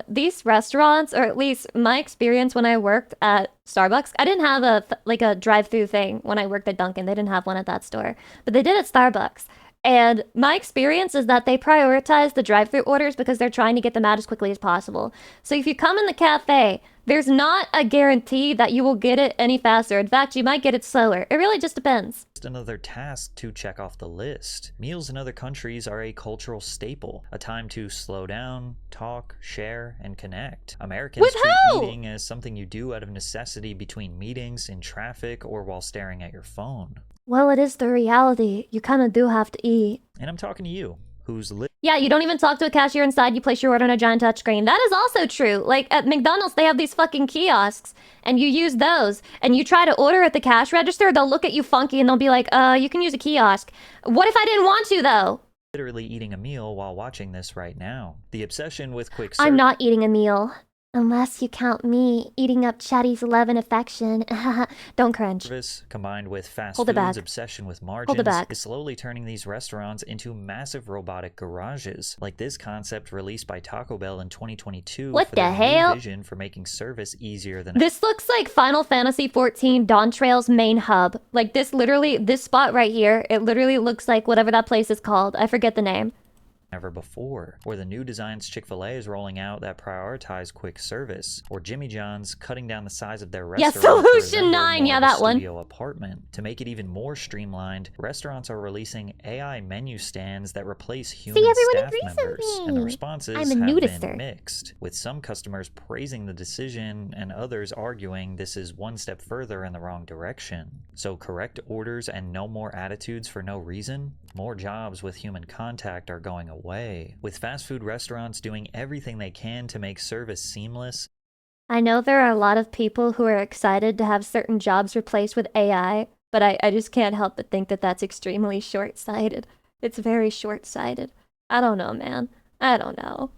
these restaurants, or at least my experience when I worked at Starbucks, I didn't have a drive-through thing when I worked at Dunkin'. They didn't have one at that store, but they did at Starbucks. And my experience is that they prioritize the drive-through orders because they're trying to get them out as quickly as possible. So if you come in the cafe, there's not a guarantee that you will get it any faster. In fact, you might get it slower. It really just depends. Just another task to check off the list. Meals in other countries are a cultural staple, a time to slow down, talk, share, and connect. Americans treat eating as something you do out of necessity between meetings, in traffic, or while staring at your phone. Well, it is the reality. You kind of do have to eat. And I'm talking to you, who's Yeah, you don't even talk to a cashier inside. You place your order on a giant touchscreen. That is also true. Like, at McDonald's, they have these fucking kiosks, and you use those, and you try to order at the cash register, they'll look at you funky, and they'll be like, you can use a kiosk. What if I didn't want to, though? literally eating a meal while watching this right now. The obsession with quick service. I'm not eating a meal. Unless you count me eating up Chatty's love and affection. Don't cringe. Service, combined with fast Hold it food's back. obsession with Hold it margins, back. is slowly turning these restaurants into massive robotic garages, like this concept released by Taco Bell in 2022 What for the their new hell? vision for making service easier than This looks like Final Fantasy XIV Dawn Trail's main hub. Like this spot right here, it literally looks like whatever that place is called. I forget the name. ever before, or the new designs Chick-fil-A is rolling out that prioritize quick service, or Jimmy John's cutting down the size of their Yeah, restaurant to Solution resemble 9, more yeah, of a that one. studio apartment. To make it even more streamlined, restaurants are releasing AI menu stands that replace human everyone staff agrees with members, and the me. responses I'm a have nudister. been mixed, with some customers praising the decision and others arguing this is one step further in the wrong direction. So correct orders and no more attitudes for no reason? More jobs with human contact are going away. With fast food restaurants doing everything they can to make service seamless, I know there are a lot of people who are excited to have certain jobs replaced with AI, but I just can't help but think that that's extremely short-sighted. It's very short-sighted. I don't know, man. I don't know.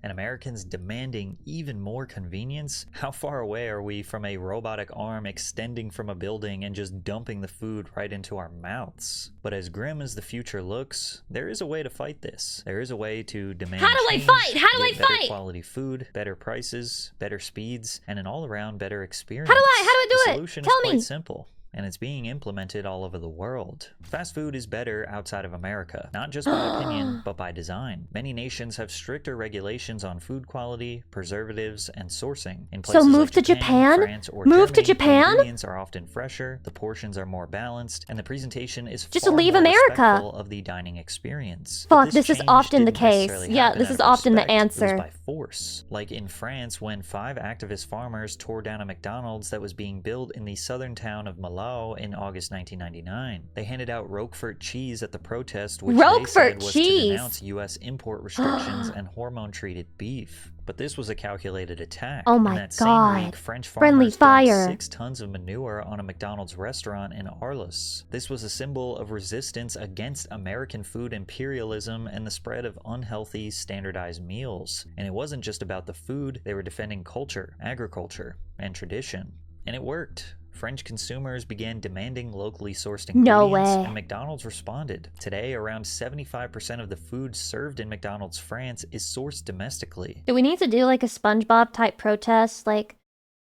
and Americans demanding even more convenience, how far away are we from a robotic arm extending from a building and just dumping the food right into our mouths? But as grim as the future looks, there is a way to fight this. There is a way to demand How do I change, fight? How do I get better fight? quality food, better prices, better speeds, and an all-around better experience. How do I do The it? solution Tell is quite me. simple, and it's being implemented all over the world. Fast food is better outside of America, not just by opinion, but by design. Many nations have stricter regulations on food quality, preservatives, and sourcing. In So places move like to Japan? France, or Move to Germany, Japan? the ingredients are often fresher, the portions are more balanced, and the presentation is Just far leave more America. respectful of the dining experience. Fuck, But this is change often the didn't case. necessarily Yeah, happen this out is of often the respect. It was answer. by force. Like in France, when 5 activist farmers tore down a McDonald's that was being built in the southern town of Malau in August 1999. They handed out Roquefort cheese at the protest, which they Roquefort said was cheese? to denounce U.S. import restrictions and hormone-treated beef. But this was a calculated attack. Oh In my that same God. week, French Friendly farmers dumped fire. 6 tons of manure on a McDonald's restaurant in Arles. This was a symbol of resistance against American food imperialism and the spread of unhealthy, standardized meals. And it wasn't just about the food, they were defending culture, agriculture, and tradition. And it worked. French consumers began demanding locally sourced No ingredients, way. and McDonald's responded. Today, around 75% of the food served in McDonald's France is sourced domestically. Do we need to do like a SpongeBob type protest? Like,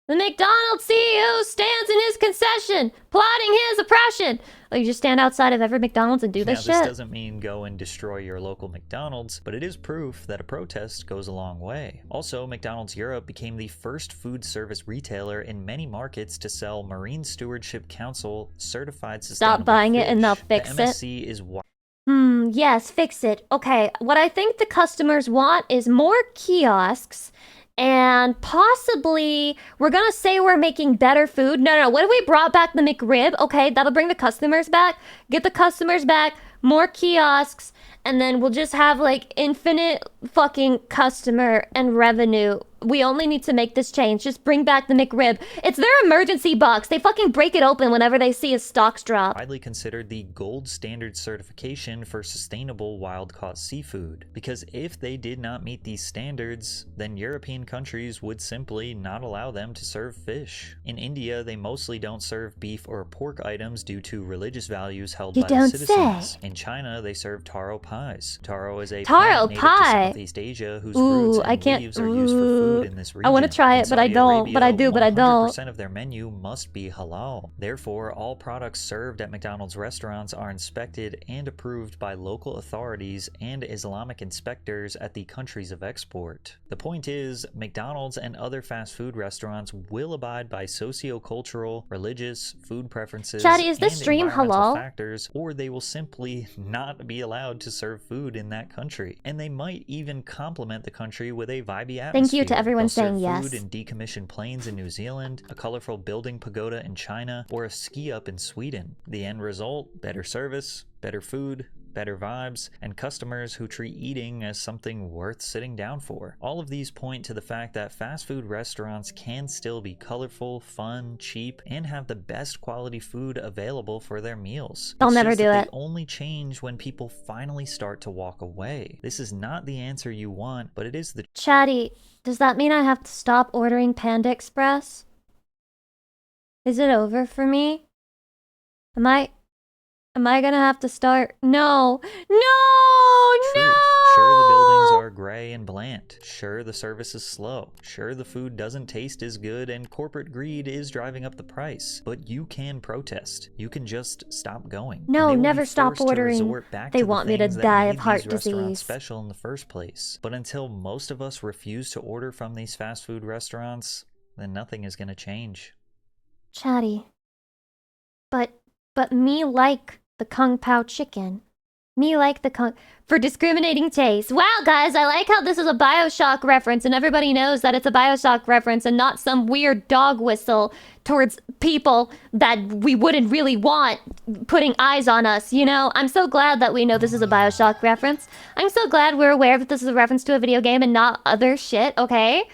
the McDonald's CEO stands in his concession, plotting his oppression. Like, you just stand outside of every McDonald's and do this Now, shit? this doesn't mean go and destroy your local McDonald's, but it is proof that a protest goes a long way. Also, McDonald's Europe became the first food service retailer in many markets to sell Marine Stewardship Council certified sustainable Stop buying it and they'll fish. fix the it. MSC is Yes, fix it. Okay, what I think the customers want is more kiosks and possibly we're gonna say we're making better food. No, what if we brought back the McRib? Okay, that'll bring the customers back. Get the customers back, more kiosks, and then we'll just have like infinite fucking customer and revenue we only need to make this change. Just bring back the McRib. It's their emergency box. They fucking break it open whenever they see his stocks drop. Widely considered the gold standard certification for sustainable wild-caught seafood. Because if they did not meet these standards, then European countries would simply not allow them to serve fish. In India, they mostly don't serve beef or pork items due to religious values held by the citizens. In China, they serve taro pies. Taro is a plant native to Southeast Asia whose roots and leaves are used for food in this region. I want to try it, but I don't. But I do, but I don't. 100% of their menu must be halal. Therefore, all products served at McDonald's restaurants are inspected and approved by local authorities and Islamic inspectors at the countries of export. The point is, McDonald's and other fast food restaurants will abide by socio-cultural, religious, food preferences, Chatty, is this and stream environmental halal? factors, or they will simply not be allowed to serve food in that country. And they might even complement the country with a vibey atmosphere. Thank you to everyone They'll saying serve yes. food in decommissioned planes in New Zealand, a colorful building pagoda in China, or a ski up in Sweden. The end result: better service, better food, better vibes, and customers who treat eating as something worth sitting down for. All of these point to the fact that fast food restaurants can still be colorful, fun, cheap, and have the best quality food available for their meals. I'll It's never just do that it. They only change when people finally start to walk away. This is not the answer you want, but it is the Chatty, does that mean I have to stop ordering Panda Express? Is it over for me? Am I gonna have to start? No! truth. Sure, the buildings are gray and bland. Sure, the service is slow. Sure, the food doesn't taste as good and corporate greed is driving up the price. But you can protest. You can just stop going. No, And they will never be stop forced to ordering. resort back They to the want me to things that die made of heart these restaurants disease. special in the first place. But until most of us refuse to order from these fast food restaurants, then nothing is going to change. Chatty. But me like the Kung Pao chicken. Me like the Kung... For discriminating taste. Wow, guys, I like how this is a Bioshock reference and everybody knows that it's a Bioshock reference and not some weird dog whistle towards people that we wouldn't really want putting eyes on us, you know? I'm so glad that we know this is a Bioshock reference. I'm so glad we're aware that this is a reference to a video game and not other shit, okay?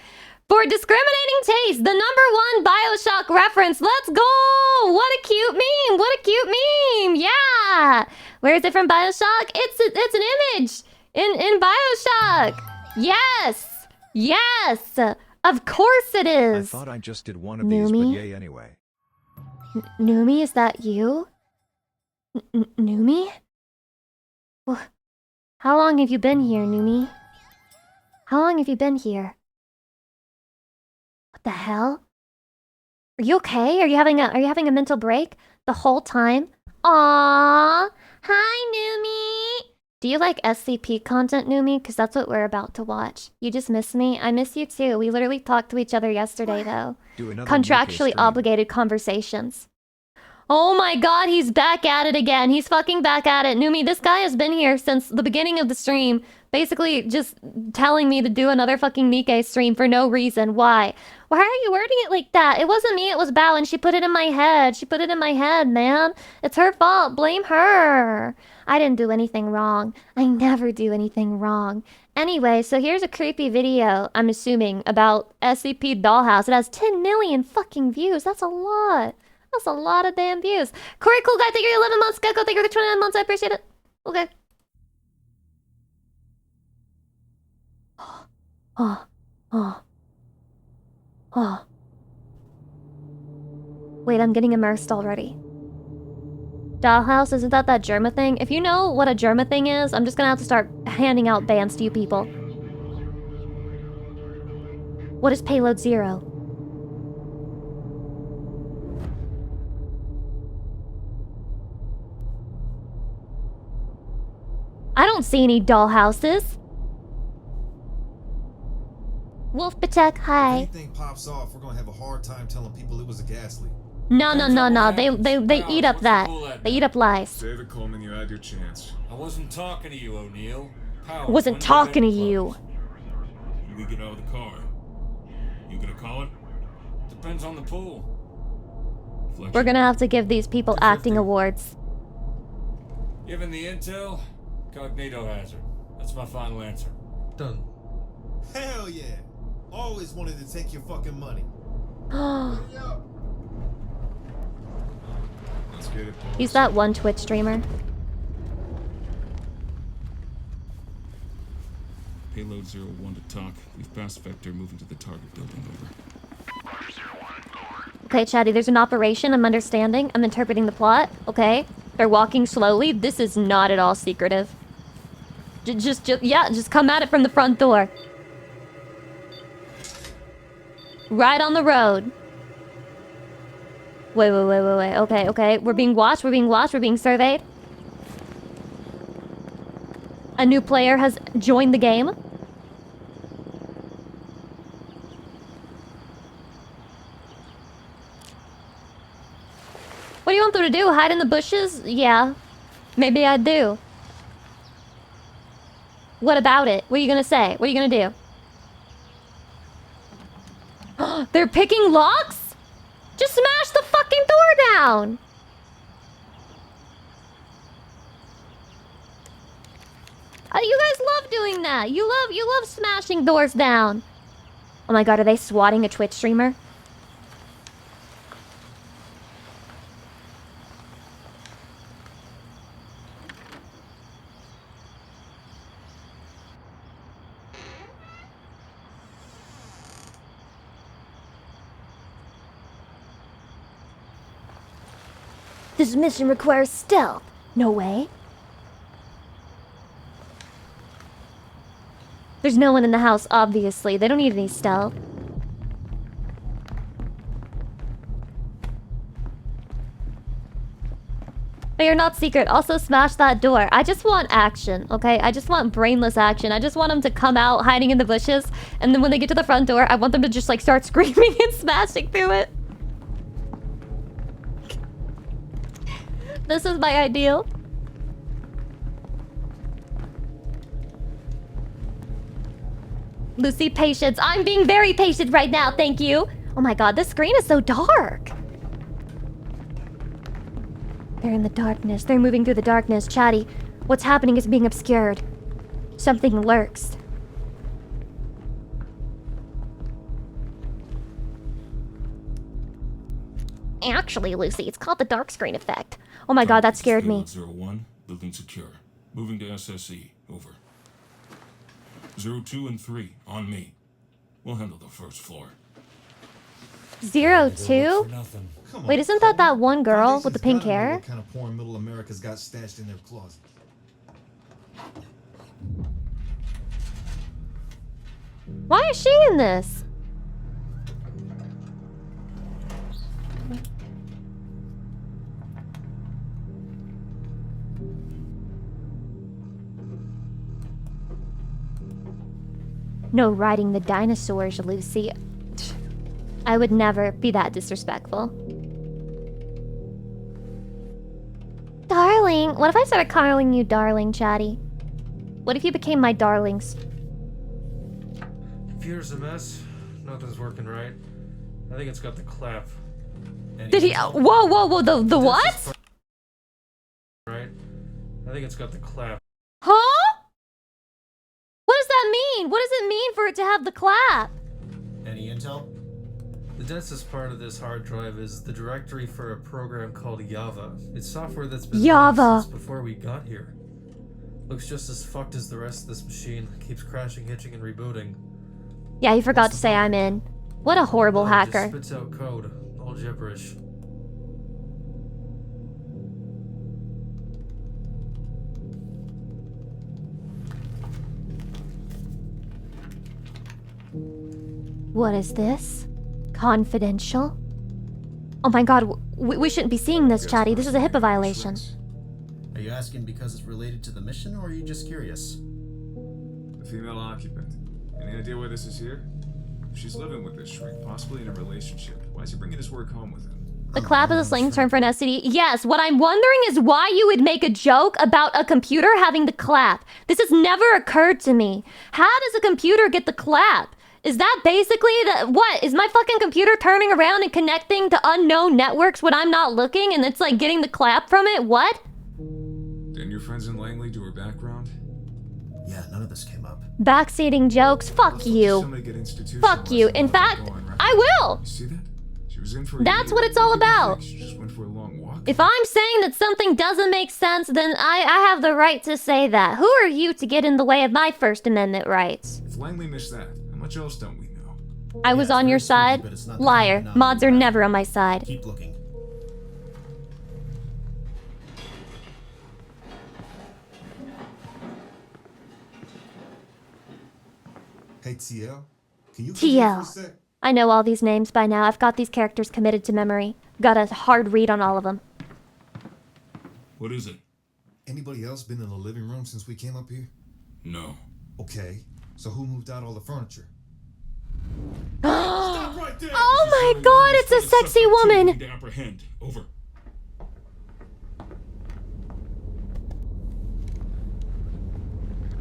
For discriminating taste, the #1 Bioshock reference. Let's go! What a cute meme! What a cute meme! Yeah! Where is it from Bioshock? It's an image in Bioshock. Yes! Yes! Of course it I is! thought I just did one of these, but Numi? yay anyway. Numi, is that you? Numi? Well, how long have you been here, Numi? How long have you been here? What the hell? Are you okay? Are you having a mental break the whole time? Aww! Hi, Numi! Do you like SCP content, Numi? Because that's what we're about to watch. You just miss me? I miss you too. We literally talked to each other yesterday, though. Do another Contractually stream. obligated conversations. Oh my god, he's back at it again. He's fucking back at it. Numi, this guy has been here since the beginning of the stream. Basically just telling me to do another fucking Nikkei stream for no reason. Why? Why are you wording it like that? It wasn't me, it was Bao, and she put it in my head. She put it in my head, man. It's her fault. Blame her. I didn't do anything wrong. I never do anything wrong. Anyway, so here's a creepy video, I'm assuming, about SCP Dollhouse. It has 10 million fucking views. That's a lot. That's a lot of damn views. Corey Cool Guy, thank you for 11 months. Gecko, thank you for 29 months. I appreciate it. Okay. Oh. Wait, I'm getting immersed already. Dollhouse, isn't that Germa thing? If you know what a Germa thing is, I'm just gonna have to start handing out bans to you people. What is Payload 0? I don't see any dollhouses. Wolf Patek, hi. If anything pops off, we're gonna have a hard time telling people it was a gas leak. No. They eat up that. They eat up lies. Save it, Coleman. You had your chance. I wasn't talking to you, O'Neill. Powell, Wasn't talking to you. You get out of the car. You gonna call it? Depends on the pool. We're gonna have to give these people acting awards. Given the intel, cognito hazard. That's my final answer. Done. Hell yeah. Always wanted to take your fucking money. Let's get it, boys. He's that one Twitch streamer. Payload 01 to talk. We've passed Vector, moving to the target building. Over. Okay, Chatty, there's an operation. I'm understanding. I'm interpreting the plot. Okay. They're walking slowly. This is not at all secretive. Just come at it from the front door. Right on the road. Wait. Okay. We're being watched. We're being surveyed. A new player has joined the game. What do you want them to do? Hide in the bushes? Yeah. Maybe I do. What about it? What are you gonna say? What are you gonna do? They're picking locks? Just smash the fucking door down! You guys love doing that. You love smashing doors down. Oh my god, are they swatting a Twitch streamer? This mission requires stealth. No way. There's no one in the house, obviously. They don't need any stealth. They are not secret. Also, smash that door. I just want action, okay? I just want brainless action. I just want them to come out hiding in the bushes, and then when they get to the front door, I want them to just, like, start screaming and smashing through it. This is my ideal. Lucy, patience. I'm being very patient right now, thank you. Oh my god, this screen is so dark. They're in the darkness. They're moving through the darkness. Chatty, what's happening is being obscured. Something lurks. Actually, Lucy, it's called the dark screen effect. Oh my god, that scared me. 01, building secure. Moving to SSE. Over. 02 and 3, on me. We'll handle the first floor. 02? Wait, isn't that one girl with the pink hair? What kind of porn Middle America's got stashed in their closet? Why is she in this? No riding the dinosaurs, Lucy. I would never be that disrespectful. Darling, what if I started calling you darling, Chatty? What if you became my darlings? Computer's a mess. Nothing's working right. I think it's got the clap. Did he? Whoa, the what? Right? I think it's got the clap. Huh? What does that mean? What does it mean for it to have the clap? Any intel? The densest part of this hard drive is the directory for a program called Java. It's software that's been running since before we got here. Looks just as fucked as the rest of this machine. Keeps crashing, hitching, and rebooting. Yeah, he forgot to say I'm in. What a horrible hacker. Just spits out code. All gibberish. What is this? Confidential? Oh my god, we shouldn't be seeing this, Chatty. This is a HIPAA violation. Are you asking because it's related to the mission, or are you just curious? The female occupant. Any idea why this is here? She's living with this shrink, possibly in a relationship. Why is he bringing his work home with him? The clap is a slang term for an STD. Yes, what I'm wondering is why you would make a joke about a computer having the clap. This has never occurred to me. How does a computer get the clap? Is that basically what? Is my fucking computer turning around and connecting to unknown networks when I'm not looking and it's like getting the clap from it? What? Didn't your friends in Langley do her background? Yeah, none of this came up. Backseating jokes? Fuck you. Fuck you. In fact, I will. See that? She was in for That's what it's all about. She just went for a long walk. If I'm saying that something doesn't make sense, then I have the right to say that. Who are you to get in the way of my First Amendment rights? If Langley missed that, how much else don't we know? I was on your side. Liar. Mods are never on my side. Keep looking. Hey, TL. Can you TL. I know all these names by now. I've got these characters committed to memory. Got a hard read on all of them. What is it? Anybody else been in the living room since we came up here? No. Okay. So who moved out all the furniture? Stop right there! Oh my god, it's a sexy woman! Need to apprehend. Over.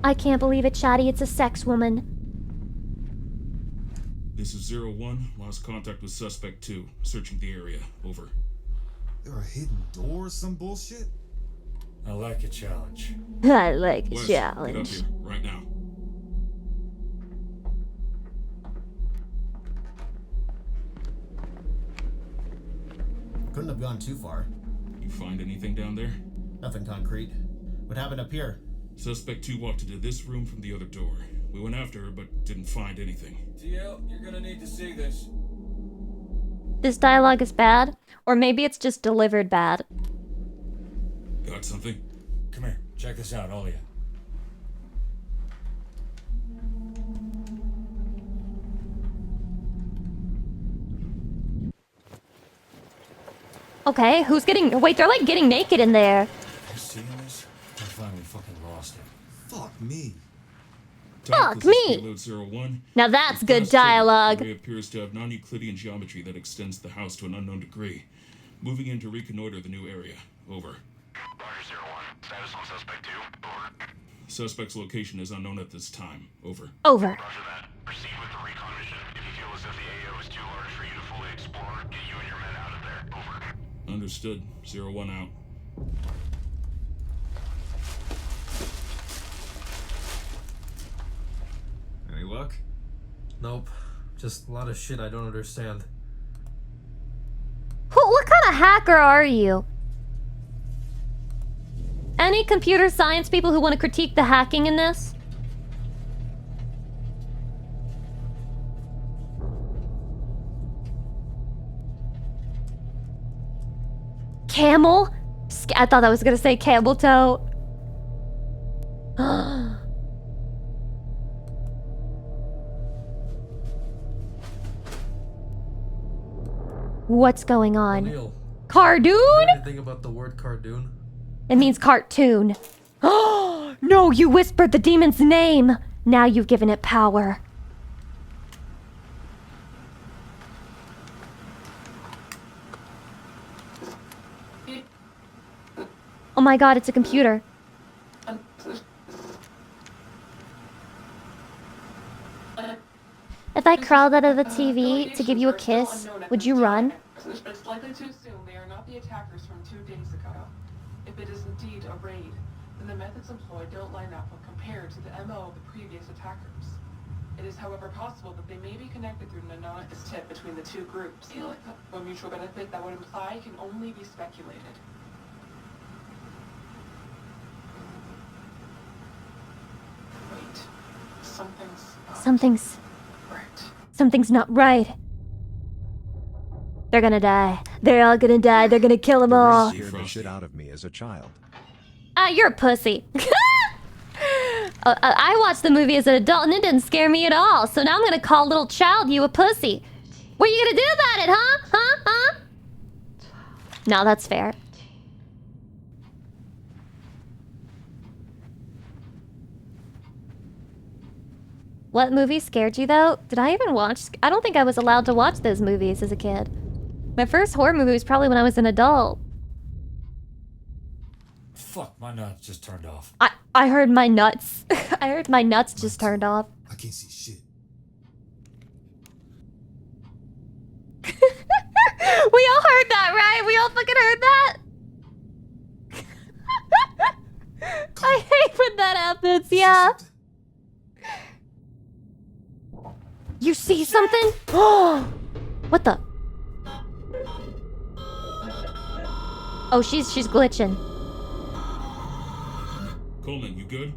I can't believe it, Chatty. It's a sex woman. This is 01. Lost contact with suspect 2. Searching the area. Over. There are hidden doors, some bullshit? I like a challenge. I like a Wes, challenge. Get up here, right now. Couldn't have gone too far. You find anything down there? Nothing concrete. What happened up here? Suspect 2 walked into this room from the other door. We went after her, but didn't find anything. TL, you're gonna need to see this. This dialogue is bad, or maybe it's just delivered bad. Got something? Come here, check this out, all of you. Okay, who's getting... Wait, they're like getting naked in there. You seeing this? I finally fucking lost it. Fuck me. Fuck me. Payload 01. Now that's good dialogue. The array appears to have non-Euclidean geometry that extends the house to an unknown degree. Moving in to reconnoiter the new area. Over. Roger 01. Status on suspect 2. Over. Suspect's location is unknown at this time. Over. Over. Roger that. Proceed with the recon mission. If you feel as if the AO is too large for you to fully explore, get you and your men out of there. Over. Understood. 01 out. Any luck? Nope. Just a lot of shit I don't understand. What kind of hacker are you? Any computer science people who want to critique the hacking in this? Camel? I thought I was gonna say camel toe. What's going on? Neil, Cardoon? anything about the word cardoon? It means cartoon. Oh, no, you whispered the demon's name. Now you've given it power. Oh my god, it's a computer. If I crawled out of the TV to give you a kiss, would you run? It's likely to assume they are not the attackers from 2 days ago. If it is indeed a raid, then the methods employed don't line up when compared to the MO of the previous attackers. It is, however, possible that they may be connected through an anonymous tip between the 2 groups. A mutual benefit that would imply can only be speculated. Wait. Something's not right. They're gonna die. They're all gonna die. They're gonna kill them all. Scared the shit out of me as a child. You're a pussy. I watched the movie as an adult and it didn't scare me at all. So now I'm gonna call little child you a pussy. What are you gonna do about it, huh? Huh? No, that's fair. What movie scared you though? Did I even watch? I don't think I was allowed to watch those movies as a kid. My first horror movie was probably when I was an adult. Fuck, my nuts just turned off. I heard my nuts. I heard my nuts just turned off. I can't see shit. We all heard that, right? We all fucking heard that? I hate when that happens, yeah. You see something? Oh! What the? Oh, she's glitching. Coleman, you good?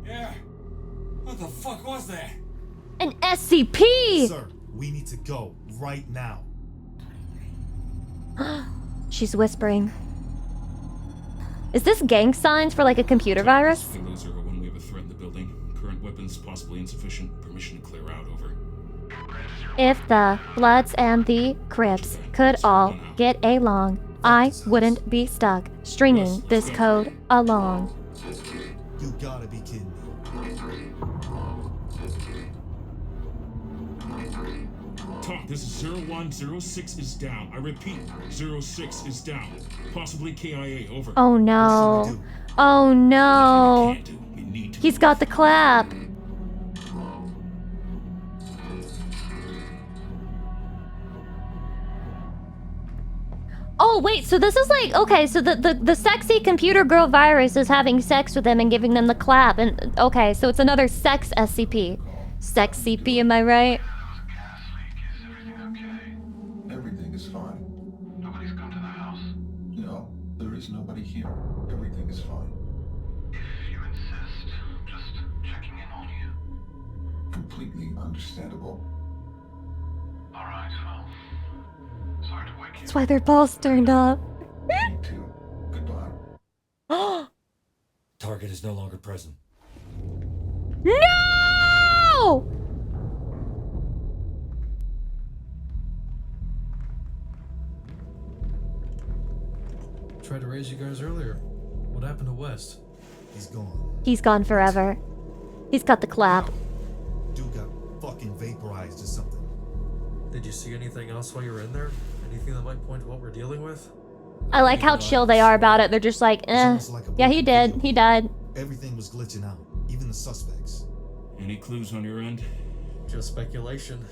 Yeah. What the fuck was that? An SCP! Sir, we need to go right now. She's whispering. Is this gang signs for like a computer virus? Bingo 01, we have a threat in the building. Current weapons possibly insufficient. Permission to clear out, over. If the Bloods and the Crips could all get along, I wouldn't be stuck stringing this code along. You gotta be kidding me. Talk, this is 0106 is down. I repeat, 06 is down. Possibly KIA, over. Oh no. Oh no. He's got the clap. Oh wait, so this is like, okay, so the sexy computer girl virus is having sex with them and giving them the clap, and okay, so it's another sex SCP. Sex CP, am I right? Everything is fine. Nobody's come to the house? No, there is nobody here. Everything is fine. If you insist, I'm just checking in on you. Completely understandable. Alright, well, sorry to wake you. That's why their balls turned up. Me too. Goodbye. Target is no longer present. No! Tried to raise you guys earlier. What happened to West? He's gone. He's gone forever. He's got the clap. Dude got fucking vaporized or something. Did you see anything else while you were in there? Anything that might point to what we're dealing with? I like how chill they are about it. They're just like, eh. Yeah, he did. He died. Everything was glitching out, even the suspects. Any clues on your end? Just speculation.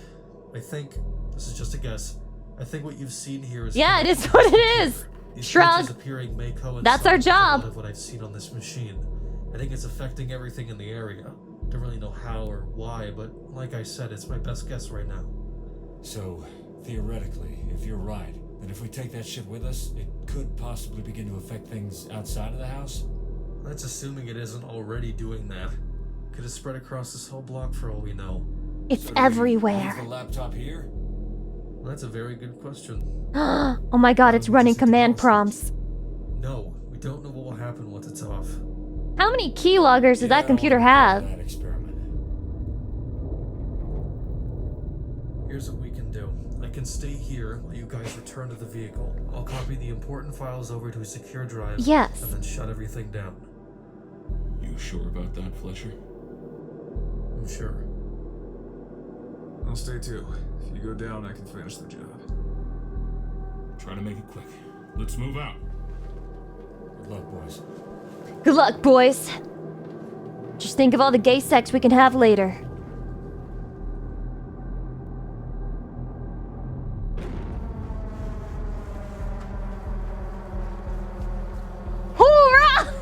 I think this is just a guess. I think what you've seen here is Yeah, it is what it is. These Shrug. glitches appearing may coincide That's our with a lot job. of what I've seen on this machine. I think it's affecting everything in the area. Don't really know how or why, but like I said, it's my best guess right now. So, theoretically, if you're right, then if we take that shit with us, it could possibly begin to affect things outside of the house? That's assuming it isn't already doing that. Could have spread across this whole block for all we know. It's So everywhere. leave the laptop here? That's a very good question. Oh my god, it's running command prompts. No, we don't know what will happen once it's off. How many keyloggers does that computer have? That experiment. Here's what we can do. I can stay here while you guys return to the vehicle. I'll copy the important files over to a secure drive. Yes. And then shut everything down. You sure about that, Fletcher? I'm sure. I'll stay too. If you go down, I can finish the job. Try to make it quick. Let's move out. Good luck, boys. Good luck, boys. Just think of all the gay sex we can have later. Hoorah!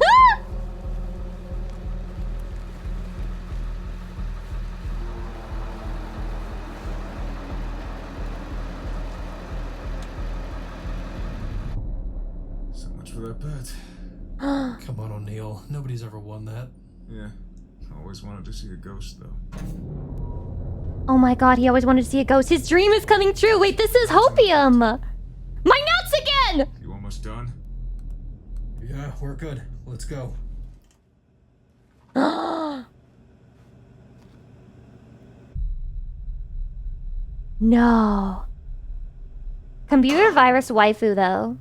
So much for that bet. Come on, O'Neill. Nobody's ever won that. Yeah. Always wanted to see a ghost, though. Oh my god, he always wanted to see a ghost. His dream is coming true. Wait, this is hopium. My nuts again! You almost done? Yeah, we're good. Let's go. No. Computer virus waifu, though.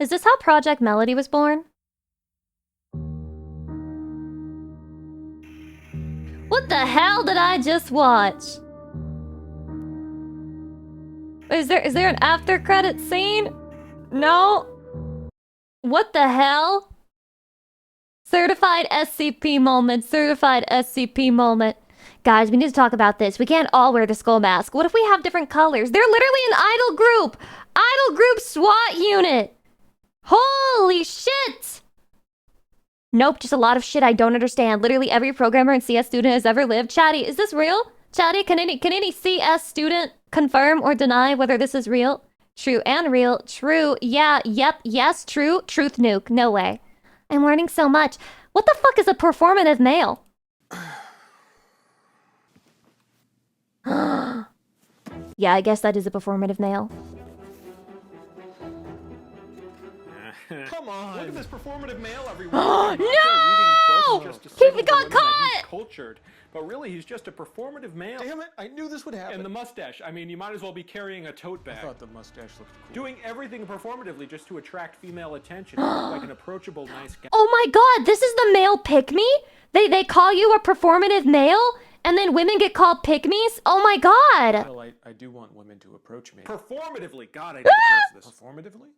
Is this how Project Melody was born? What the hell did I just watch? Is there an after credit scene? No. What the hell? Certified SCP moment, certified SCP moment. Guys, we need to talk about this. We can't all wear the skull mask. What if we have different colors? They're literally an idol group! Idol group SWAT unit! Holy shit! Nope, just a lot of shit I don't understand. Literally every programmer and CS student has ever lived. Chatty, is this real? Chatty, can any CS student confirm or deny whether this is real? True and real. True. Yeah. Yep. Yes. True. Truth nuke. No way. I'm learning so much. What the fuck is a performative male? Yeah, I guess that is a performative male. Come on! Look at this performative male, everyone. No! He got caught! Cultured, but really he's just a performative male. Damn it! I knew this would happen. And the mustache. I mean, you might as well be carrying a tote bag. I thought the mustache looked cool. Doing everything performatively just to attract female attention. Like an approachable, nice guy. Oh my god, this is the male pick-me? They call you a performative male? And then women get called pick-me's? Oh my god! Well, I do want women to approach me. Performatively! God, I didn't curse this. Performatively?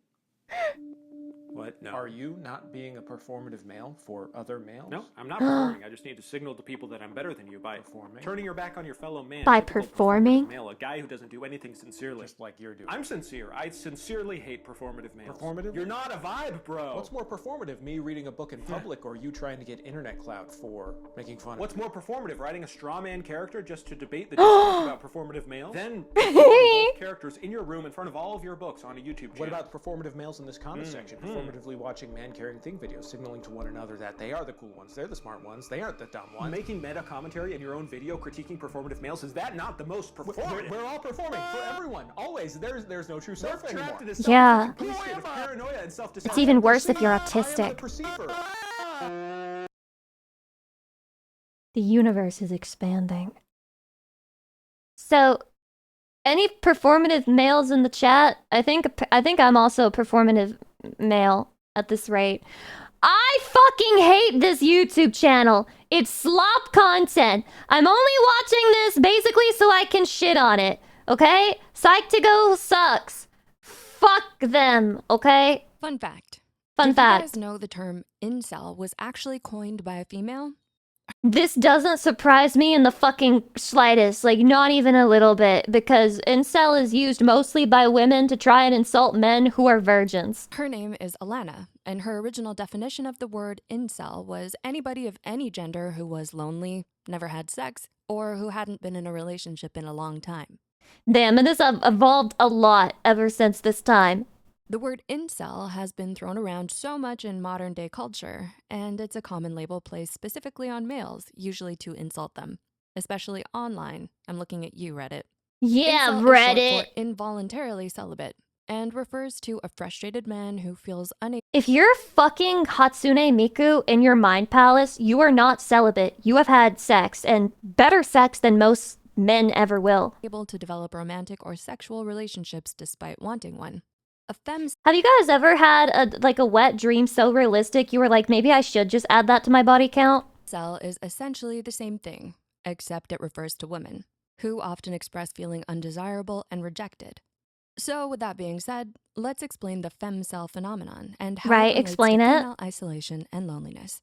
What? No. Are you not being a performative male for other males? No, I'm not performing. I just need to signal to people that I'm better than you by turning your back on your fellow man. By Typical performing? performative male, a guy who doesn't do anything sincerely. Just like you're doing. I'm sincere. I sincerely hate performative males. Performative? You're not a vibe, bro. What's more performative, me reading a book in public or you trying to get internet clout for making fun What's of me? more performative, writing a straw man character just to debate the discourse about performative males? Then both characters in your room in front of all of your books on a YouTube channel. What about performative males in this comment section? Performatively watching man-carrying thing videos, signaling to one another that they are the cool ones, they're the smart ones, they aren't the dumb ones. Making meta commentary in your own video critiquing performative males, is that not the most performative? We're all performing for everyone, always. There's no true self anymore. Yeah. Paranoia and self-deception. It's even worse if you're autistic. The universe is expanding. So, any performative males in the chat? I think I'm also a performative male at this rate. I fucking hate this YouTube channel. It's slop content. I'm only watching this basically so I can shit on it. Okay? Psych2Go sucks. Fuck them. Okay? Fun fact. Fun fact. Did you guys know the term incel was actually coined by a female? This doesn't surprise me in the fucking slightest, like not even a little bit, because incel is used mostly by women to try and insult men who are virgins. Her name is Alana, and her original definition of the word incel was anybody of any gender who was lonely, never had sex, or who hadn't been in a relationship in a long time. Damn, and this evolved a lot ever since this time. The word incel has been thrown around so much in modern day culture, and it's a common label placed specifically on males, usually to insult them, especially online. I'm looking at you, Reddit. Yeah, Incel Reddit. Is short for involuntarily celibate, and refers to a frustrated man who feels unable. If you're fucking Hatsune Miku in your mind palace, you are not celibate. You have had sex, and better sex than most men ever will. Able to develop romantic or sexual relationships despite wanting one. Have you guys ever had a wet dream so realistic you were like, maybe I should just add that to my body count? Incel is essentially the same thing, except it refers to women, who often express feeling undesirable and rejected. So with that being said, let's explain the femcel phenomenon and how it relates explain to it. female isolation and loneliness.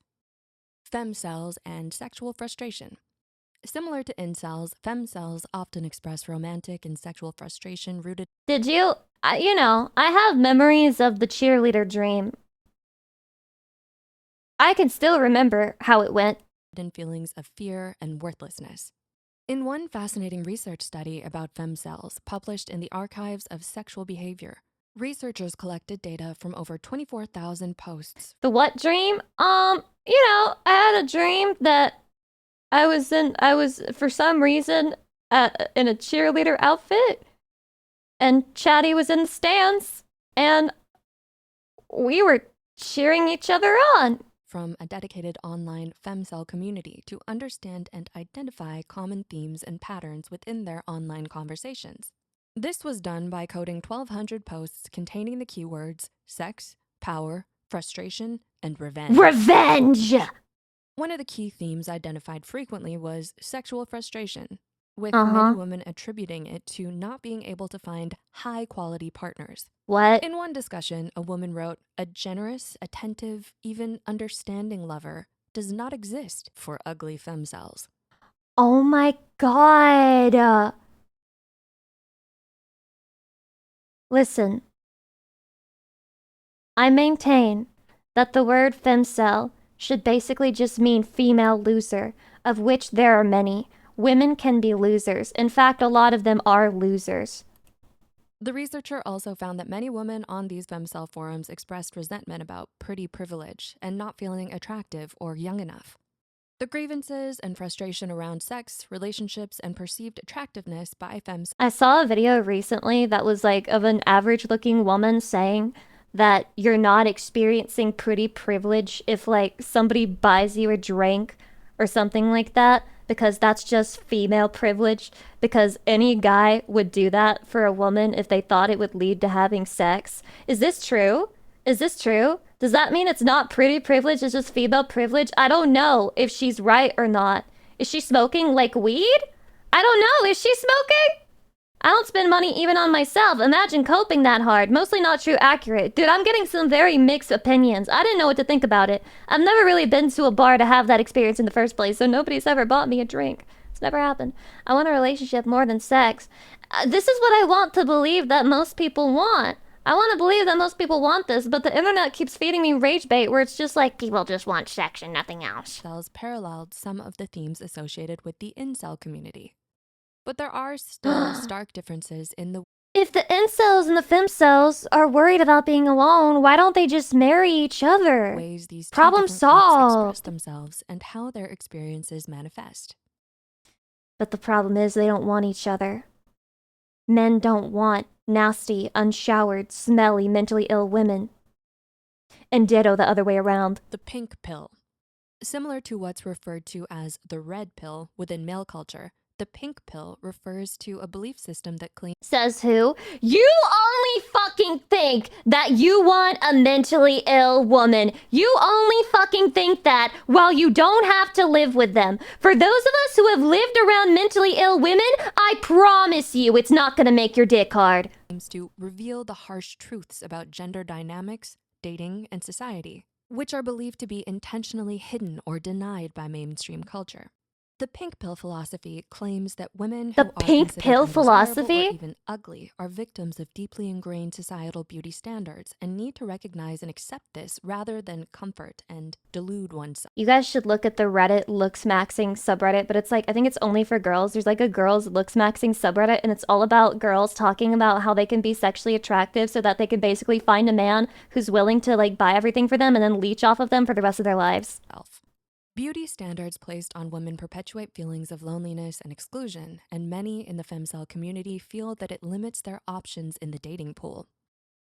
Femcells and sexual frustration. Similar to incels, femcells often express romantic and sexual frustration rooted. Did you? I have memories of the cheerleader dream. I can still remember how it went. In feelings of fear and worthlessness. In one fascinating research study about femcells published in the Archives of Sexual Behavior, researchers collected data from over 24,000 posts. The what dream? I had a dream that I was for some reason in a cheerleader outfit, and Chatty was in the stands, and we were cheering each other on. From a dedicated online femcel community to understand and identify common themes and patterns within their online conversations. This was done by coding 1,200 posts containing the keywords sex, power, frustration, and revenge. Revenge! One of the key themes identified frequently was sexual frustration, with Uh-huh. many women attributing it to not being able to find high-quality partners. What? In one discussion, a woman wrote, "A generous, attentive, even understanding lover does not exist for ugly femcells." Oh my god. Listen. I maintain that the word femcel should basically just mean female loser, of which there are many. Women can be losers. In fact, a lot of them are losers. The researcher also found that many women on these femcel forums expressed resentment about pretty privilege and not feeling attractive or young enough. The grievances and frustration around sex, relationships, and perceived attractiveness by femmes. I saw a video recently that was like of an average-looking woman saying that you're not experiencing pretty privilege if like somebody buys you a drink or something like that, because that's just female privilege, because any guy would do that for a woman if they thought it would lead to having sex. Is this true? Is this true? Does that mean it's not pretty privilege, it's just female privilege? I don't know if she's right or not. Is she smoking like weed? I don't know. Is she smoking? I don't spend money even on myself. Imagine coping that hard. Mostly not true, accurate. Dude, I'm getting some very mixed opinions. I didn't know what to think about it. I've never really been to a bar to have that experience in the first place, so nobody's ever bought me a drink. It's never happened. I want a relationship more than sex. This is what I want to believe that most people want. I want to believe that most people want this, but the internet keeps feeding me rage bait where it's just like, people just want sex and nothing else. Femcels paralleled some of the themes associated with the incel community. But there are still stark differences in the... If the incels and the femcels are worried about being alone, why don't they just marry each other? Ways these two Problem different groups solved. express themselves and how their experiences manifest. But the problem is they don't want each other. Men don't want nasty, unshowered, smelly, mentally ill women. And ditto the other way around. The pink pill. Similar to what's referred to as the red pill within male culture, the pink pill refers to a belief system that claims... Says who? You only fucking think that you want a mentally ill woman. You only fucking think that while you don't have to live with them. For those of us who have lived around mentally ill women, I promise you it's not gonna make your dick hard. ...to reveal the harsh truths about gender dynamics, dating, and society, which are believed to be intentionally hidden or denied by mainstream culture. The pink pill philosophy claims that women who The are pink considered pill undesirable philosophy? or even ugly are victims of deeply ingrained societal beauty standards and need to recognize and accept this rather than comfort and delude oneself. You guys should look at the Reddit looks maxing subreddit, but it's like, I think it's only for girls. There's like a girls looks maxing subreddit, and it's all about girls talking about how they can be sexually attractive so that they can basically find a man who's willing to like buy everything for them and then leech off of them for the rest of their lives. Beauty standards placed on women perpetuate feelings of loneliness and exclusion, and many in the femcel community feel that it limits their options in the dating pool.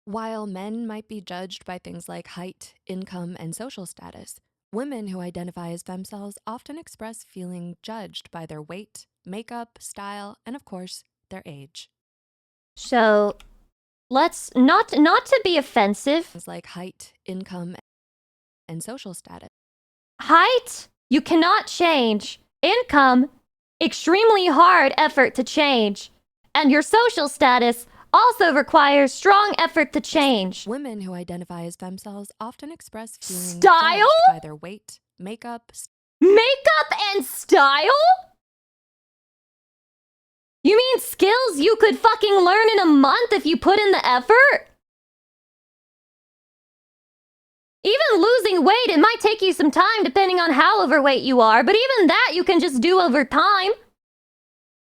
While men might be judged by things like height, income, and social status, women who identify as femcels often express feeling judged by their weight, makeup, style, and of course, their age. So, let's not to be offensive. Things like height, income, and social status. Height, you cannot change. Income, extremely hard effort to change. And your social status also requires strong effort to change. Women who identify as femcels often express feeling Style? judged by their weight, makeup, Makeup and style? You mean skills you could fucking learn in a month if you put in the effort? Even losing weight, it might take you some time depending on how overweight you are, but even that you can just do over time.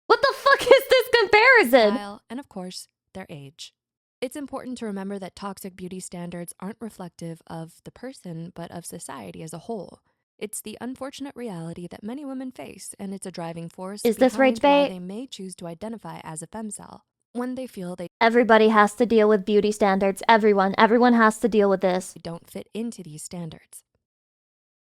What the fuck is this comparison? style, and of course, their age. It's important to remember that toxic beauty standards aren't reflective of the person, but of society as a whole. It's the unfortunate reality that many women face, and it's a driving force Is this behind rage why bait? they may choose to identify as a femcel when they feel they Everybody has to deal with beauty standards. Everyone has to deal with this. don't fit into these standards.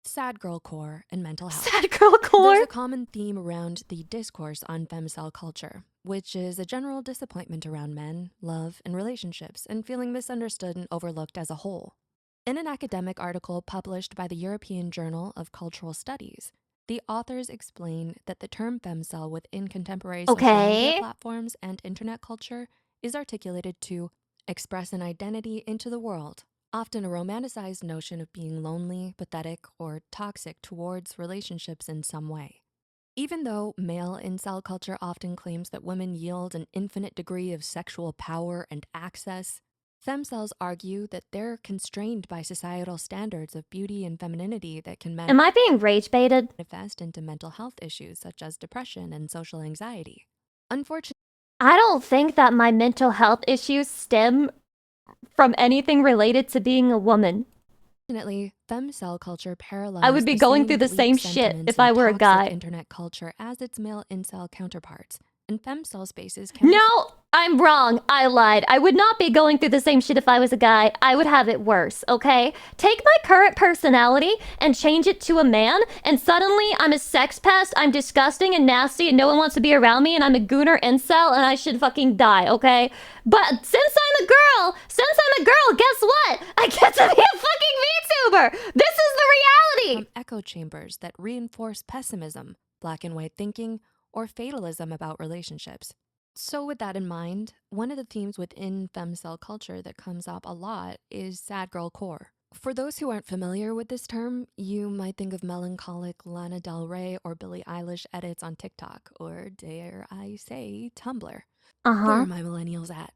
Sad girl core and mental health. Sad girl core? There's a common theme around the discourse on femcel culture, which is a general disappointment around men, love, and relationships, and feeling misunderstood and overlooked as a whole. In an academic article published by the European Journal of Cultural Studies, the authors explain that the term femcel within contemporary social media platforms and internet culture is articulated to express an identity into the world, often a romanticized notion of being lonely, pathetic, or toxic towards relationships in some way. Even though male incel culture often claims that women yield an infinite degree of sexual power and access, Femcells argue that they're constrained by societal standards of beauty and femininity that can Am I being rage baited? manifest into mental health issues such as depression and social anxiety. Unfortunately, I don't think that my mental health issues stem from anything related to being a woman. femcell culture parallels I would be going through the bleak same shit sentiments if I and were a toxic guy. internet culture as its male incel counterparts, and femcell spaces can No, I'm wrong. I lied. I would not be going through the same shit if I was a guy. I would have it worse, okay? Take my current personality and change it to a man, and suddenly I'm a sex pest, I'm disgusting and nasty, and no one wants to be around me, and I'm a gooner incel, and I should fucking die, okay? But since I'm a girl, guess what? I get to be a fucking VTuber! This is the reality! from echo chambers that reinforce pessimism, black and white thinking, or fatalism about relationships. So with that in mind, one of the themes within femcell culture that comes up a lot is sad girl core. For those who aren't familiar with this term, you might think of melancholic Lana Del Rey or Billie Eilish edits on TikTok, or dare I say, Tumblr. Where are my millennials at?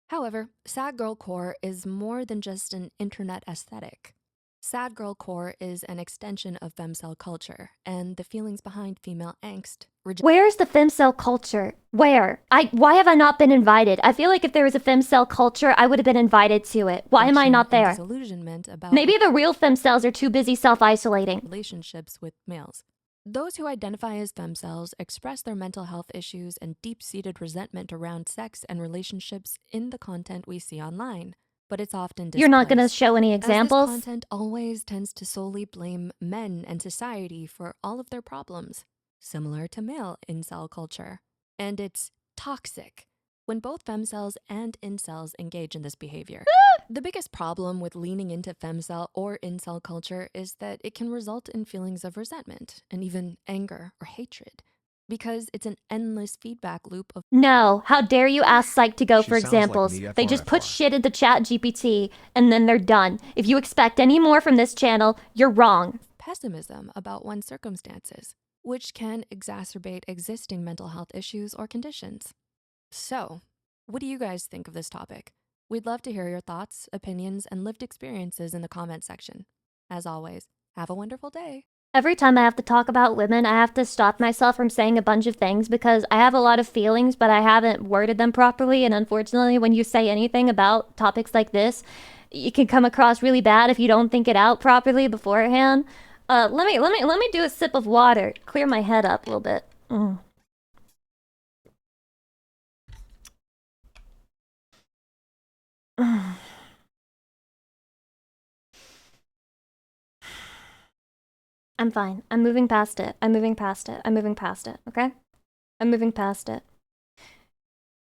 However, sad girl core is more than just an internet aesthetic. Sad girl core is an extension of femcell culture and the feelings behind female angst. Where's the femcell culture? Where? Why have I not been invited? I feel like if there was a femcell culture, I would have been invited to it. Why am I not there? Disillusionment about Maybe the real femcells are too busy self-isolating. relationships with males. Those who identify as femcells express their mental health issues and deep-seated resentment around sex and relationships in the content we see online. But it's often You're not gonna displaced, show any as this examples? content always tends to solely blame men and society for all of their problems, similar to male incel culture. And it's toxic when both femcells and incels engage in this behavior. The biggest problem with leaning into femcell or incel culture is that it can result in feelings of resentment and even anger or hatred, because it's an endless feedback loop of No, how dare you ask Psych to go She for sounds like examples. me, They just put shit into chat GPT and then they're done. If you expect any more from this channel, you're wrong. pessimism about one's circumstances, which can exacerbate existing mental health issues or conditions. So, what do you guys think of this topic? We'd love to hear your thoughts, opinions, and lived experiences in the comment section. As always, have a wonderful day. Every time I have to talk about women, I have to stop myself from saying a bunch of things because I have a lot of feelings, but I haven't worded them properly. And unfortunately, when you say anything about topics like this, it can come across really bad if you don't think it out properly beforehand. Let me do a sip of water, clear my head up a little bit. I'm fine. I'm moving past it. I'm moving past it. I'm moving past it, okay? I'm moving past it.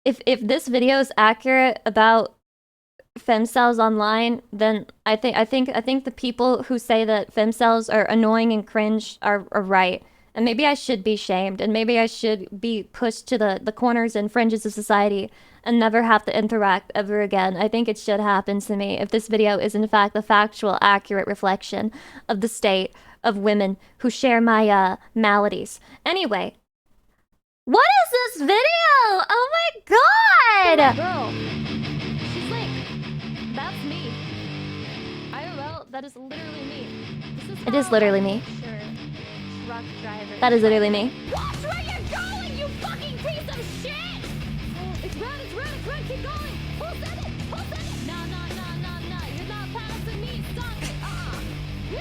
If this video is accurate about femcells online, then I think the people who say that femcells are annoying and cringe are right. And maybe I should be shamed, and maybe I should be pushed to the corners and fringes of society and never have to interact ever again. I think it should happen to me if this video is in fact a factual, accurate reflection of the state of women who share my maladies. Anyway, what is this video? Oh my god! Girl, she's like, that's me. IRL, that is literally me. It is literally me. Truck driver. That is literally me. Watch where you're going, you fucking piece of shit! It's red, keep going! Full send it! No, you're not passing me, stop it! No!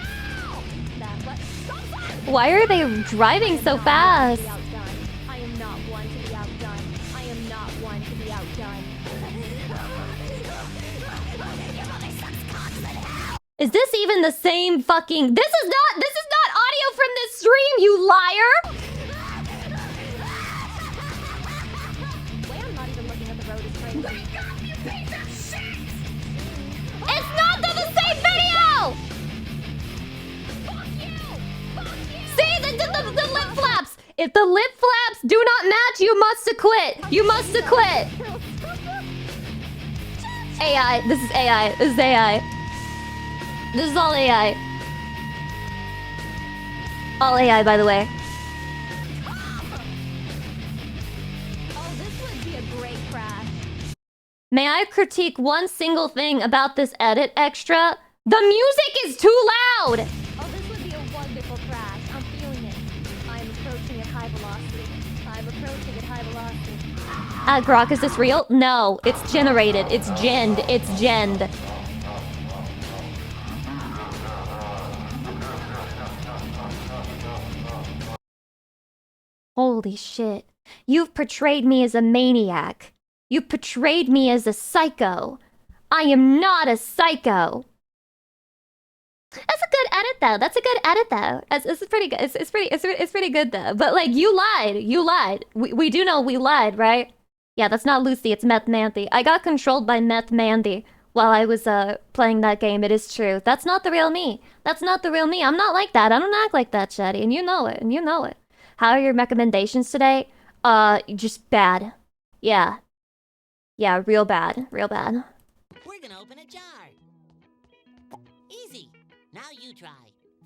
Why are they driving so fast? I am not one to be outdone. I am not one to be outdone. Is this even the same fucking... This is not audio from this stream, you liar! Wait, I'm not even looking at the road. It's crazy. Wake up, you piece of shit! It's not the same video! See, the lip flaps! If the lip flaps do not match, you must quit! You must quit! AI, this is AI, this is AI. This is all AI. All AI, by the way. May I critique one single thing about this edit extra? The music is too loud! Oh, this would be a wonderful crash. I'm feeling it. I am approaching at high velocity. I'm approaching at high velocity. Grok, is this real? No, it's generated. It's genned. It's genned. Holy shit. You've portrayed me as a maniac. You've portrayed me as a psycho. I am not a psycho. That's a good edit though. That's a good edit though. It's pretty good. It's pretty good though. But like, you lied. You lied. We do know we lied, right? Yeah, that's not Lucy. It's Meth Mandy. I got controlled by Meth Mandy while I was playing that game. It is true. That's not the real me. That's not the real me. I'm not like that. I don't act like that, Shetty, and you know it. And you know it. How are your recommendations today? Just bad. Yeah. Yeah, real bad. Real bad. We're gonna open a jar. Easy. Now you try.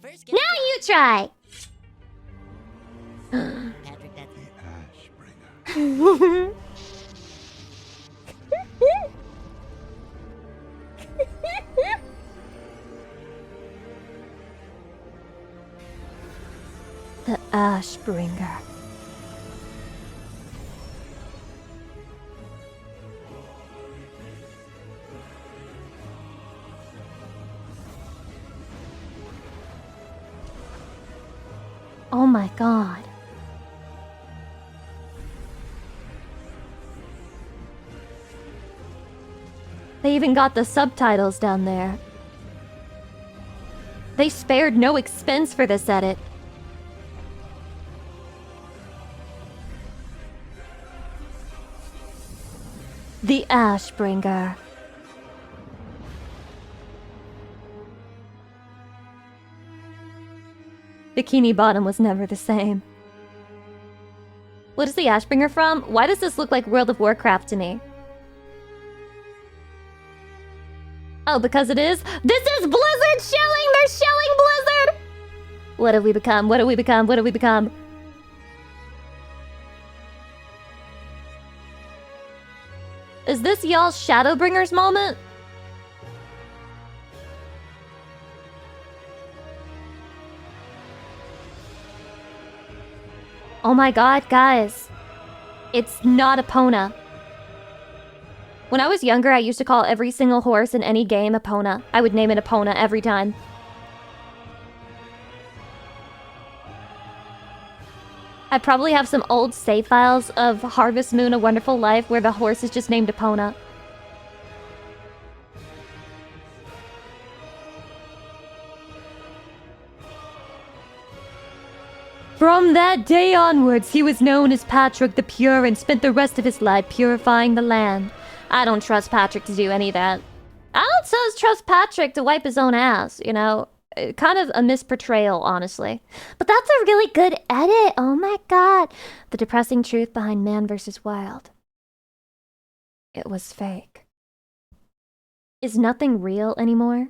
First, now you try. Patrick, that's The Ashbringer. Oh my god. They even got the subtitles down there. They spared no expense for this edit. The Ashbringer. Bikini Bottom was never the same. What is the Ashbringer from? Why does this look like World of Warcraft to me? Oh, because it is? This is Blizzard shelling! They're shelling Blizzard! What have we become? What have we become? What have we become? Is this y'all's Shadowbringers moment? Oh my god, guys. It's not Epona. When I was younger, I used to call every single horse in any game Epona. I would name it Epona every time. I probably have some old save files of Harvest Moon: A Wonderful Life where the horse is just named Epona. From that day onwards, he was known as Patrick the Pure and spent the rest of his life purifying the land. I don't trust Patrick to do any of that. I don't trust Patrick to wipe his own ass, you know? Kind of a misportrayal, honestly. But that's a really good edit. Oh my god. The depressing truth behind Man vs. Wild. It was fake. Is nothing real anymore?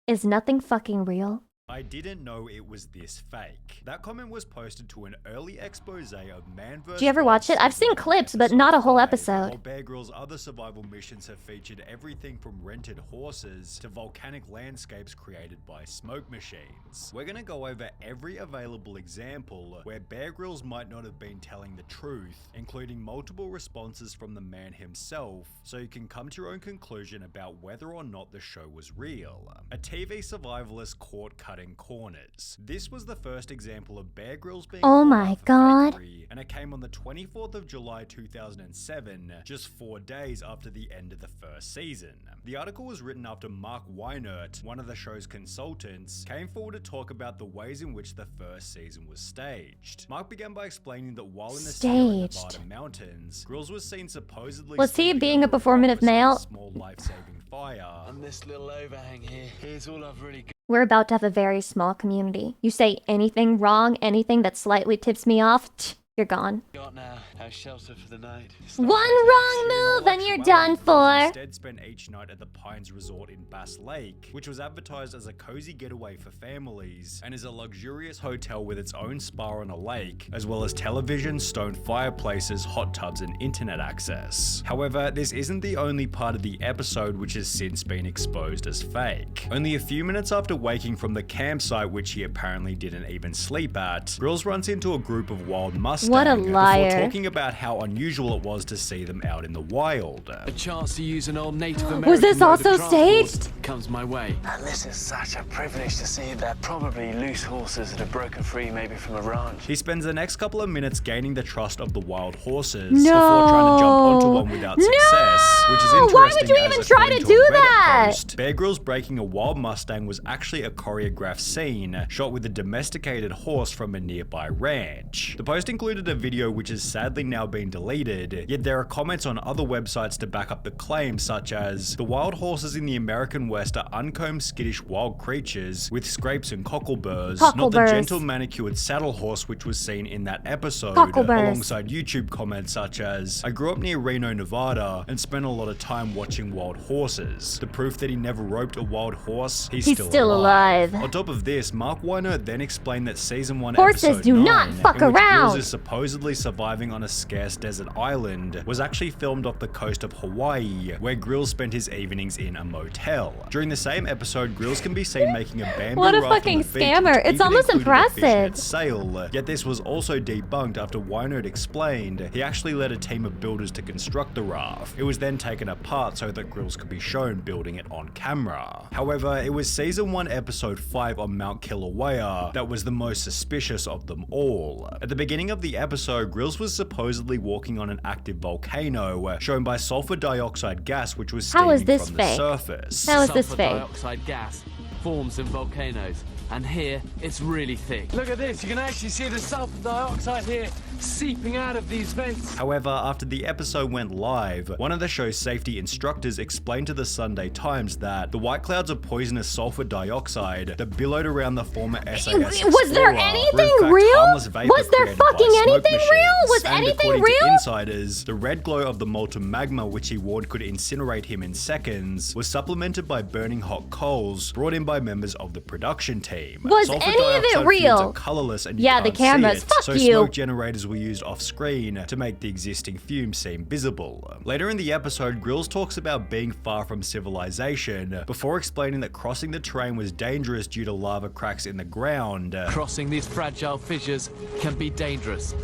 Is nothing fucking real? I didn't know it was this fake. That comment was posted to an early expose of Man vs. Do you ever watch it? I've seen clips, but not a whole episode. While Bear Grylls' other survival missions have featured everything from rented horses to volcanic landscapes created by smoke machines. We're gonna go over every available example where Bear Grylls might not have been telling the truth, including multiple responses from the man himself, so you can come to your own conclusion about whether or not the show was real. A TV survivalist caught cutting corners. This was the first example of Bear Grylls being oh my god, fakery, and it came on the 24th of July 2007, just 4 days after the end of the first season. The article was written after Mark Weinert, one of the show's consultants, came forward to talk about the ways in which the first season was staged. Mark began by explaining that while in the Sierra Nevada mountains, Grylls was seen supposedly was he being a performative male? Small life-saving fire. On this little overhang here, here's all I've really got. We're about to have a very small community. You say anything wrong, anything that slightly tips me off, You're gone. Got now. Our shelter for the night. One wrong move and you're done for. Instead spent each night at the Pines Resort in Bass Lake, which was advertised as a cozy getaway for families, and is a luxurious hotel with its own spa on a lake, as well as television, stone fireplaces, hot tubs, and internet access. However, this isn't the only part of the episode which has since been exposed as fake. Only a few minutes after waking from the campsite, which he apparently didn't even sleep at, Grills runs into a group of wild mustangs. What a liar. Before talking about how unusual it was to see them out in the wild. A chance to use an old Native American Was this mode of also transport staged? comes my way. And this is such a privilege to see. They're probably loose horses that have broken free maybe from a ranch. He spends the next couple of minutes gaining the trust of the wild horses No. before trying to jump onto one without success, which is interesting. Why would you even try to do that? Post, Bear Grylls breaking a wild Mustang was actually a choreographed scene shot with a domesticated horse from a nearby ranch. The post included a video which has sadly now been deleted, yet there are comments on other websites to back up the claim, such as, the wild horses in the American West are uncombed, skittish wild creatures with scrapes and cockleburrs, not the gentle manicured saddle horse which was seen in that episode, alongside YouTube comments such as, I grew up near Reno, Nevada, and spent a lot of time watching wild horses. The proof that he never roped a wild horse, he's still alive. On top of this, Mark Weiner then explained that season 1 Horses episode do 9, not fuck in which around. Grills is supposedly surviving on a scarce desert island, was actually filmed off the coast of Hawaii, where Grills spent his evenings in a motel. During the same episode, Grills can be seen making a bamboo What a raft on fucking the beach, scammer. which It's even almost included a fish impressive. net sail. Yet this was also debunked after Weiner explained he actually led a team of builders to construct the raft. It was then taken apart so that Grills could be shown building it on camera. However, it was season 1 episode 5 on Mount Kilauea that was the most suspicious of them all. At the beginning of the episode, Grills was supposedly walking on an active volcano, shown by sulfur dioxide gas which was How is steaming this from fake? the surface. How is this Sulfur fake? dioxide gas forms in volcanoes, and here it's really thick. Look at this, you can actually see the sulfur dioxide here seeping out of these vents. However, after the episode went live, one of the show's safety instructors explained to the Sunday Times that the white clouds of poisonous sulfur dioxide that billowed around the former SAS Was there Explorer anything were in fact real? harmless vapor Was there created by fucking smoke anything machines. real? Was And anything according real? to insiders, the red glow of the molten magma, which he warned could incinerate him in seconds, was supplemented by burning hot coals brought in by members of the production team. Was Sulfur any of it dioxide fumes real? are colorless and you Yeah, the can't cameras. see it, Fuck so you. smoke generators were used off screen to make the existing fumes seem visible. Later in the episode, Grills talks about being far from civilization, before explaining that crossing the terrain was dangerous due to lava cracks in the ground. Crossing these fragile fissures can be dangerous,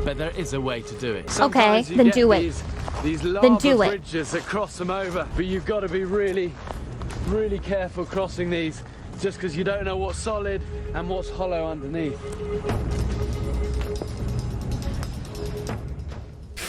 but there is a way to do it. Okay, Sometimes you then get do it. These Then lava do it. bridges that cross them over, but you've got to be really careful crossing these, just because you don't know what's solid and what's hollow underneath.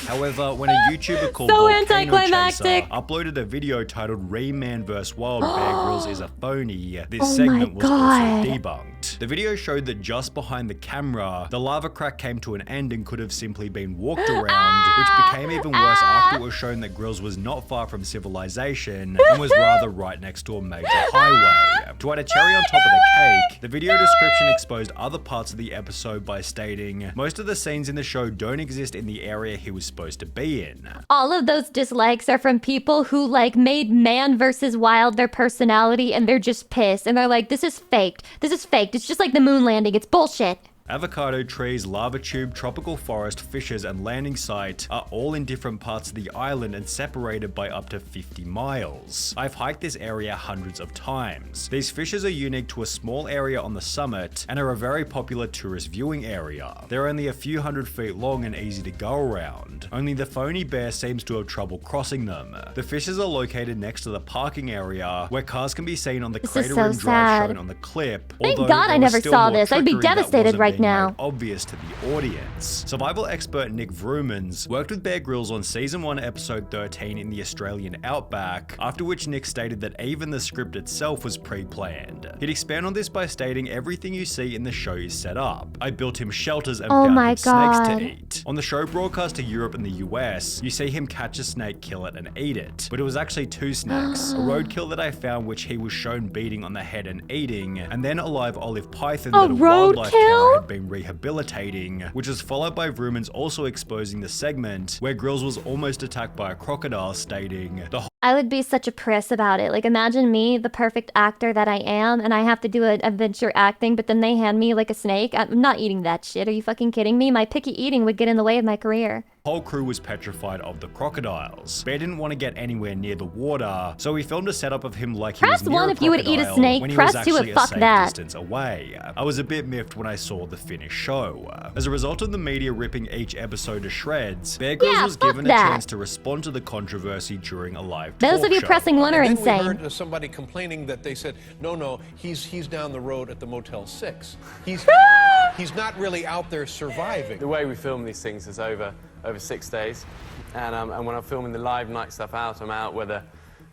However, when a YouTuber called So Volcano anticlimactic. Chaser uploaded a video titled Reman vs. Wild Bear Grylls is a phony, this Oh segment my was also God. debunked. The video showed that just behind the camera, the lava crack came to an end and could have simply been walked around, which became even worse after it was shown that Grylls was not far from civilization and was rather right next to a major highway. To add a cherry on top of the cake, the video description exposed other parts of the episode by stating, most of the scenes in the show don't exist in the area he was supposed to be in. All of those dislikes are from people who like made Man versus Wild their personality and they're just pissed and they're like, this is faked. This is faked. It's just like the moon landing. It's bullshit. Avocado trees, lava tube, tropical forest, fissures, and landing site are all in different parts of the island and separated by up to 50 miles. I've hiked this area hundreds of times. These fissures are unique to a small area on the summit and are a very popular tourist viewing area. They're only a few hundred feet long and easy to go around. Only the phony bear seems to have trouble crossing them. The fissures are located next to the parking area where cars can be seen on the This is crater so rim drive sad. shown on the clip. Thank although God I there was never still saw more this. I'd be trickery that devastated wasn't right being now. made obvious to the audience. Survival expert Nick Vrumans worked with Bear Grylls on season 1 episode 13 in the Australian outback, after which Nick stated that even the script itself was pre-planned. He'd expand on this by stating everything you see in the show is set up. I built him shelters and Oh found my him snakes God. to eat. On the show broadcast to Europe and the US, you see him catch a snake, kill it, and eat it. But it was actually 2 snakes. A roadkill that I found which he was shown beating on the head and eating, and then a live olive python A that a wildlife roadkill? camera had been rehabilitating, which was followed by rumors also exposing the segment where Grills was almost attacked by a crocodile, stating, I would be such a priss about it. Like, imagine me, the perfect actor that I am, and I have to do an adventure acting, but then they hand me like a snake. I'm not eating that shit. Are you fucking kidding me? My picky eating would get in the way of my career. whole crew was petrified of the crocodiles. Bear didn't want to get anywhere near the water, so we filmed a setup of him like he was near a crocodile. Press 1 if you would eat a snake, when he press was 2 actually if fuck a safe that. distance away. I was a bit miffed when I saw the finished show. As a result of the media ripping each episode to shreds, Bear Grylls was given a chance to respond to the controversy during a live talk show. Those of you pressing 1 are insane. We heard somebody complaining that they said, no, he's down the road at the Motel 6. He's not really out there surviving. The way we film these things is over 6 days, and when I'm filming the live night stuff out, I'm out whether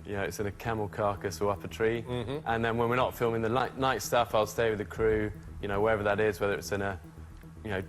it's in a camel carcass or up a tree, and then when we're not filming the night stuff, I'll stay with the crew, wherever that is, whether it's in a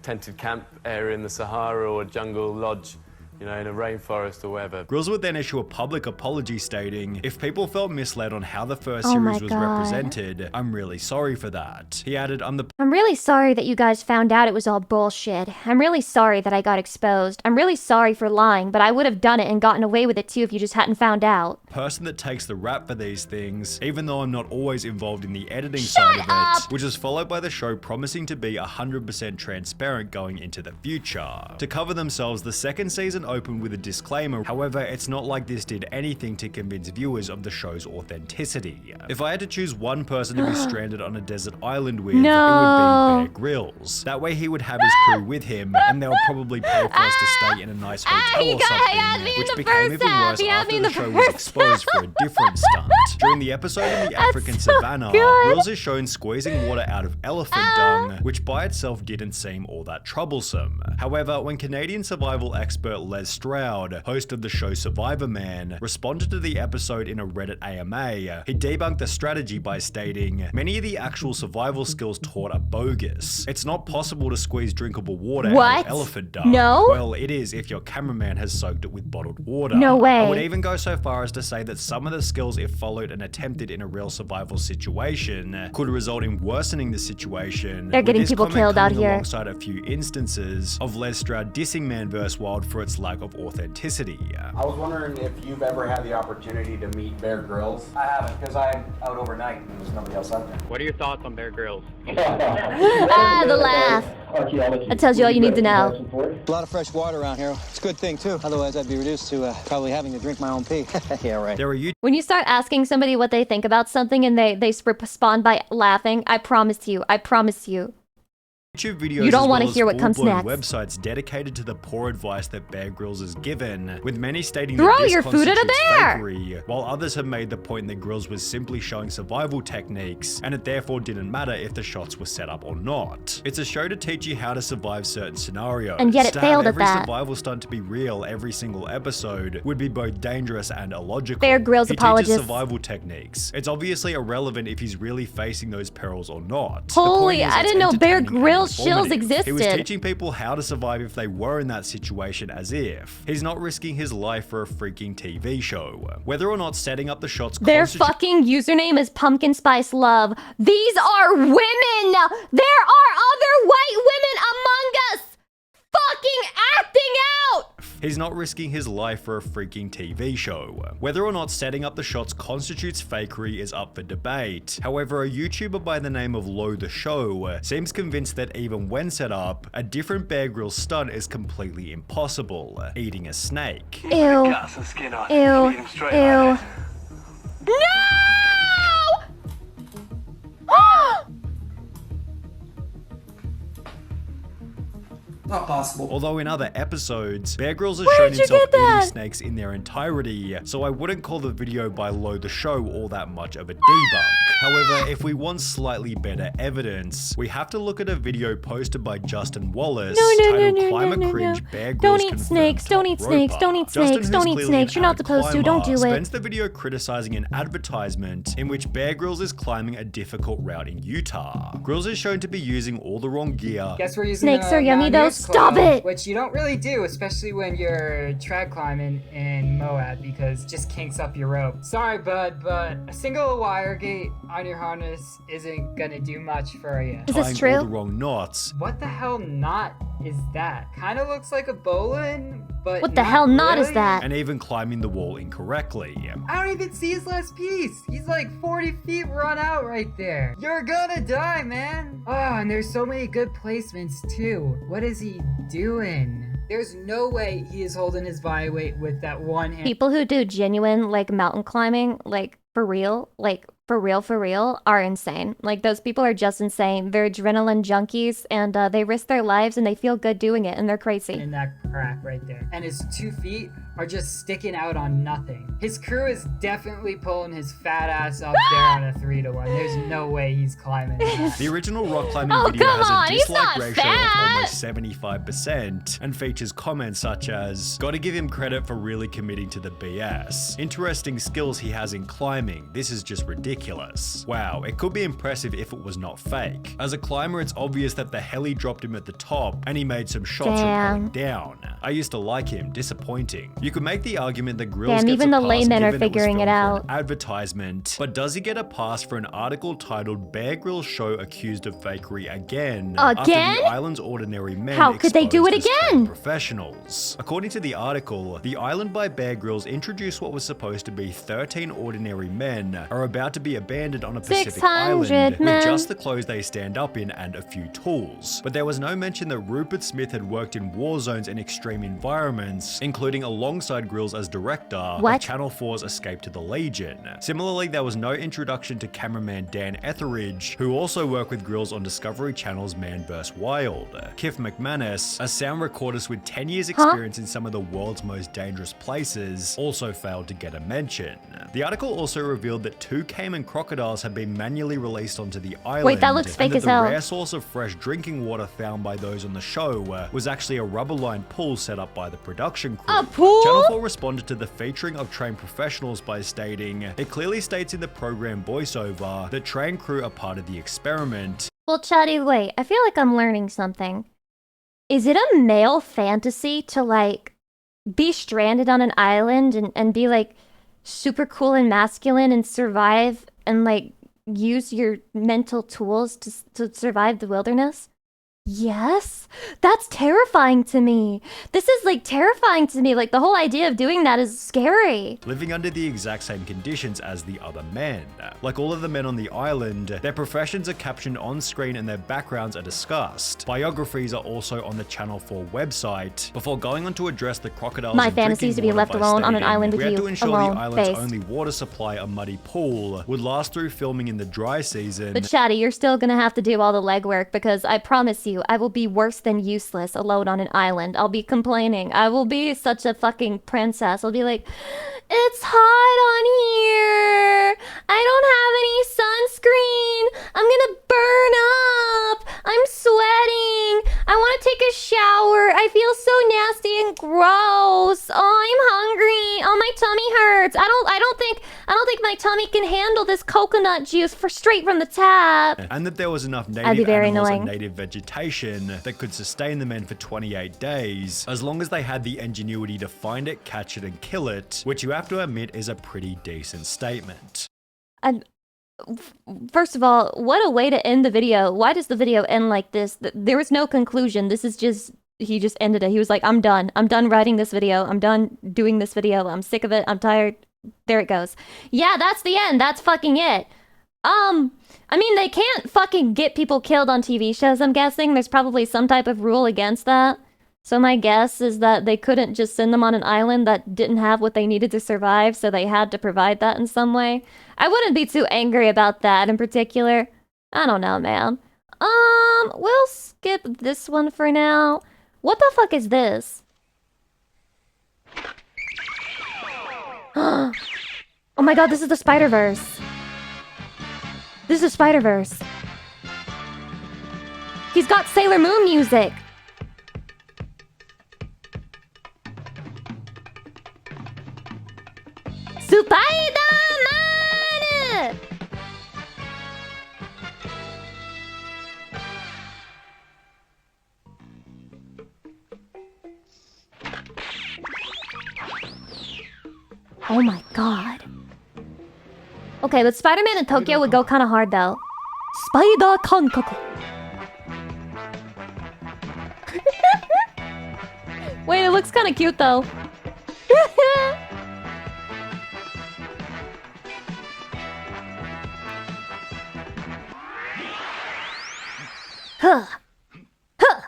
tented camp area in the Sahara or a jungle lodge, in a rainforest or wherever. Grills would then issue a public apology stating, if people felt misled on how the first series was represented, I'm really sorry for that. He added, I'm really sorry that you guys found out it was all bullshit. I'm really sorry that I got exposed. I'm really sorry for lying, but I would have done it and gotten away with it too if you just hadn't found out. Person that takes the rap for these things, even though I'm not always involved in the editing side of it, which is followed by the show promising to be 100% transparent going into the future. To cover themselves, the second season opened with a disclaimer. However, it's not like this did anything to convince viewers of the show's authenticity. If I had to choose one person to be stranded on a desert island with, it would be Bear Grylls. That way he would have his crew with him, and they'll probably pay for us to stay in a nice hotel or something, which became even worse after the show was exposed for a different stunt. During the episode in the African savannah, Grills is shown squeezing water out of elephant dung, which by itself didn't seem all that troublesome. However, when Canadian survival expert Les Stroud, host of the show Survivor Man, responded to the episode in a Reddit AMA, he debunked the strategy by stating, many of the actual survival skills taught are bogus. It's not possible to squeeze drinkable water out of elephant dung. No? Well, it is if your cameraman has soaked it with bottled water. No way. I would even go so far as to say that some of the skills, if followed and attempted in a real survival situation, could result in worsening the situation. They're getting people killed out here. Alongside a few instances of Les Stroud dissing Man vs. Wild for its lack of authenticity. I was wondering if you've ever had the opportunity to meet Bear Grylls. I haven't, because I'm out overnight and there's nobody else out there. What are your thoughts on Bear Grylls? The laugh. That tells you all you need to know. A lot of fresh water around here. It's a good thing, too. Otherwise, I'd be reduced to probably having to drink my own pee. Yeah, right. When you start asking somebody what they think about something and they respond by laughing, I promise you. YouTube videos you don't want to hear what comes next. Websites dedicated to the poor advice that Bear Grylls is given, with many stating throw that this your food at a bear, fakery, while others have made the point that Grylls was simply showing survival techniques, and it therefore didn't matter if the shots were set up or not. It's a show to teach you how to survive certain scenarios. And yet it failed at that. Every survival stunt to be real every single episode would be both dangerous and illogical. Bear Grylls apologist. He teaches survival techniques. It's obviously irrelevant if he's really facing those perils or not. Holy, I didn't know Bear Grylls shills existed. He was teaching people how to survive if they were in that situation, as if he's not risking his life for a freaking TV show. Whether or not setting up the shots. Their fucking username is Pumpkin Spice Love. These are women! There are other white women among us! Fucking acting out! He's not risking his life for a freaking TV show. Whether or not setting up the shots constitutes fakery is up for debate. However, a YouTuber by the name of Lo the Show seems convinced that even when set up, a different Bear Grylls stunt is completely impossible. Eating a snake. Ew. Ew. No! Not possible. Although in other episodes, Bear Grylls has shown himself eating snakes in their entirety, so I wouldn't call the video by Lo the Show all that much of a debunk. However, if we want slightly better evidence, we have to look at a video posted by Justin Wallace titled Climb a Cringe Bear Grylls Don't eat snakes, don't eat snakes, don't eat snakes, don't eat snakes, you're not supposed to, don't do it. Spends the video criticizing an advertisement in which Bear Grylls is climbing a difficult route in Utah. Grylls is shown to be using all the wrong gear. Guess we're using snakes are yummy though. Stop Love it! Which you don't really do, especially when you're trad climbing in Moab, because it just kinks up your rope. Sorry, bud, but a single wire gate on your harness isn't gonna do much for you. Is this true? All the wrong knots. What the hell knot is that? Kind of looks like a bowline, but What the not hell knot really. is that? And even climbing the wall incorrectly. I don't even see his last piece. He's like 40 feet run out right there. You're gonna die, man. Oh, and there's so many good placements too. What is he doing? There's no way he is holding his body weight with that one hand. People who do genuine, like, mountain climbing, like, for real, are insane. Like, those people are just insane. They're adrenaline junkies, and they risk their lives, and they feel good doing it, and they're crazy. In that crack right there. And his 2 feet are just sticking out on nothing. His crew is definitely pulling his fat ass up there on a 3-to-1. There's no way he's climbing that. The original rock climbing video has a dislike ratio of almost 75% and features comments such as, "Gotta give him credit for really committing to the BS. Interesting skills he has in climbing. This is just ridiculous. Wow, it could be impressive if it was not fake. As a climber, it's obvious that the heli dropped him at the top and he made some shots from going down. I used to like him, disappointing. You could make the argument that Grills gets even a the pass laymen are given it was figuring it filmed for out. an advertisement, but does he get a pass for an article titled "Bear Grylls Show Accused of Fakery Again"? After Again? the island's ordinary men How could they do it exposed as again? professionals. According to the article, the island by Bear Grylls introduced what was supposed to be 13 ordinary men are about to be abandoned on a Pacific 600 island men. with just the clothes they stand up in and a few tools. But there was no mention that Rupert Smith had worked in war zones and extreme environments, including alongside Grylls as director of Channel 4's Escape to the Legion. Similarly, there was no introduction to cameraman Dan Etheridge, who also worked with Grylls on Discovery Channel's Man vs. Wild. Kif McManus, a sound recordist with 10 years experience in some of the world's most dangerous places, also failed to get a mention. The article also revealed that 2 caiman crocodiles had been manually released onto the island. Wait, that looks fake and as that hell. the rare source of fresh drinking water found by those on the show was actually a rubber-lined pool set up by the production crew. A pool? Channel 4 responded to the featuring of trained professionals by stating, "It clearly states in the program voiceover that trained crew are part of the experiment." Well, Chatty, wait. I feel like I'm learning something. Is it a male fantasy to, like, be stranded on an island and be, like, super cool and masculine and survive and, like, use your mental tools to survive the wilderness? Yes, that's terrifying to me. This is like terrifying to me. Like the whole idea of doing that is scary. Living under the exact same conditions as the other men. Like all of the men on the island, their professions are captioned on screen and their backgrounds are discussed. Biographies are also on the Channel 4 website. Before going on to address the crocodiles My and fantasy is to be drinking left water by alone on an stating, island with "We had you, to ensure alone, the island's face." only water supply, a muddy pool, would last through filming in the dry season." But Chatty, you're still gonna have to do all the legwork because I promise you, I will be worse than useless alone on an island. I'll be complaining. I will be such a fucking princess. I'll be like, "It's hot on here. I don't have any sunscreen. I'm gonna burn up. I'm sweating. I want to take a shower. I feel so nasty and gross. Oh, I'm hungry. Oh, my tummy hurts. I don't think my tummy can handle this coconut juice straight from the tap." And that there was enough I'd be native very animals annoying. and native vegetation that could sustain the men for 28 days, as long as they had the ingenuity to find it, catch it, and kill it, which you have to admit is a pretty decent statement. And first of all, what a way to end the video. Why does the video end like this? There was no conclusion. This is just, he just ended it. He was like, I'm done. I'm done writing this video. I'm done doing this video. I'm sick of it. I'm tired. There it goes. Yeah, that's the end. That's fucking it. I mean, they can't fucking get people killed on TV shows, I'm guessing. There's probably some type of rule against that. So my guess is that they couldn't just send them on an island that didn't have what they needed to survive, so they had to provide that in some way. I wouldn't be too angry about that in particular. I don't know, man. We'll skip this one for now. What the fuck is this? Oh my god, this is the Spider-Verse. This is Spider-Verse. He's got Sailor Moon music. Spider-Man! Oh my god. Okay, but Spider-Man in Tokyo would go kind of hard though. Spider kankaku. Wait, it looks kind of cute though. Huh. Huh.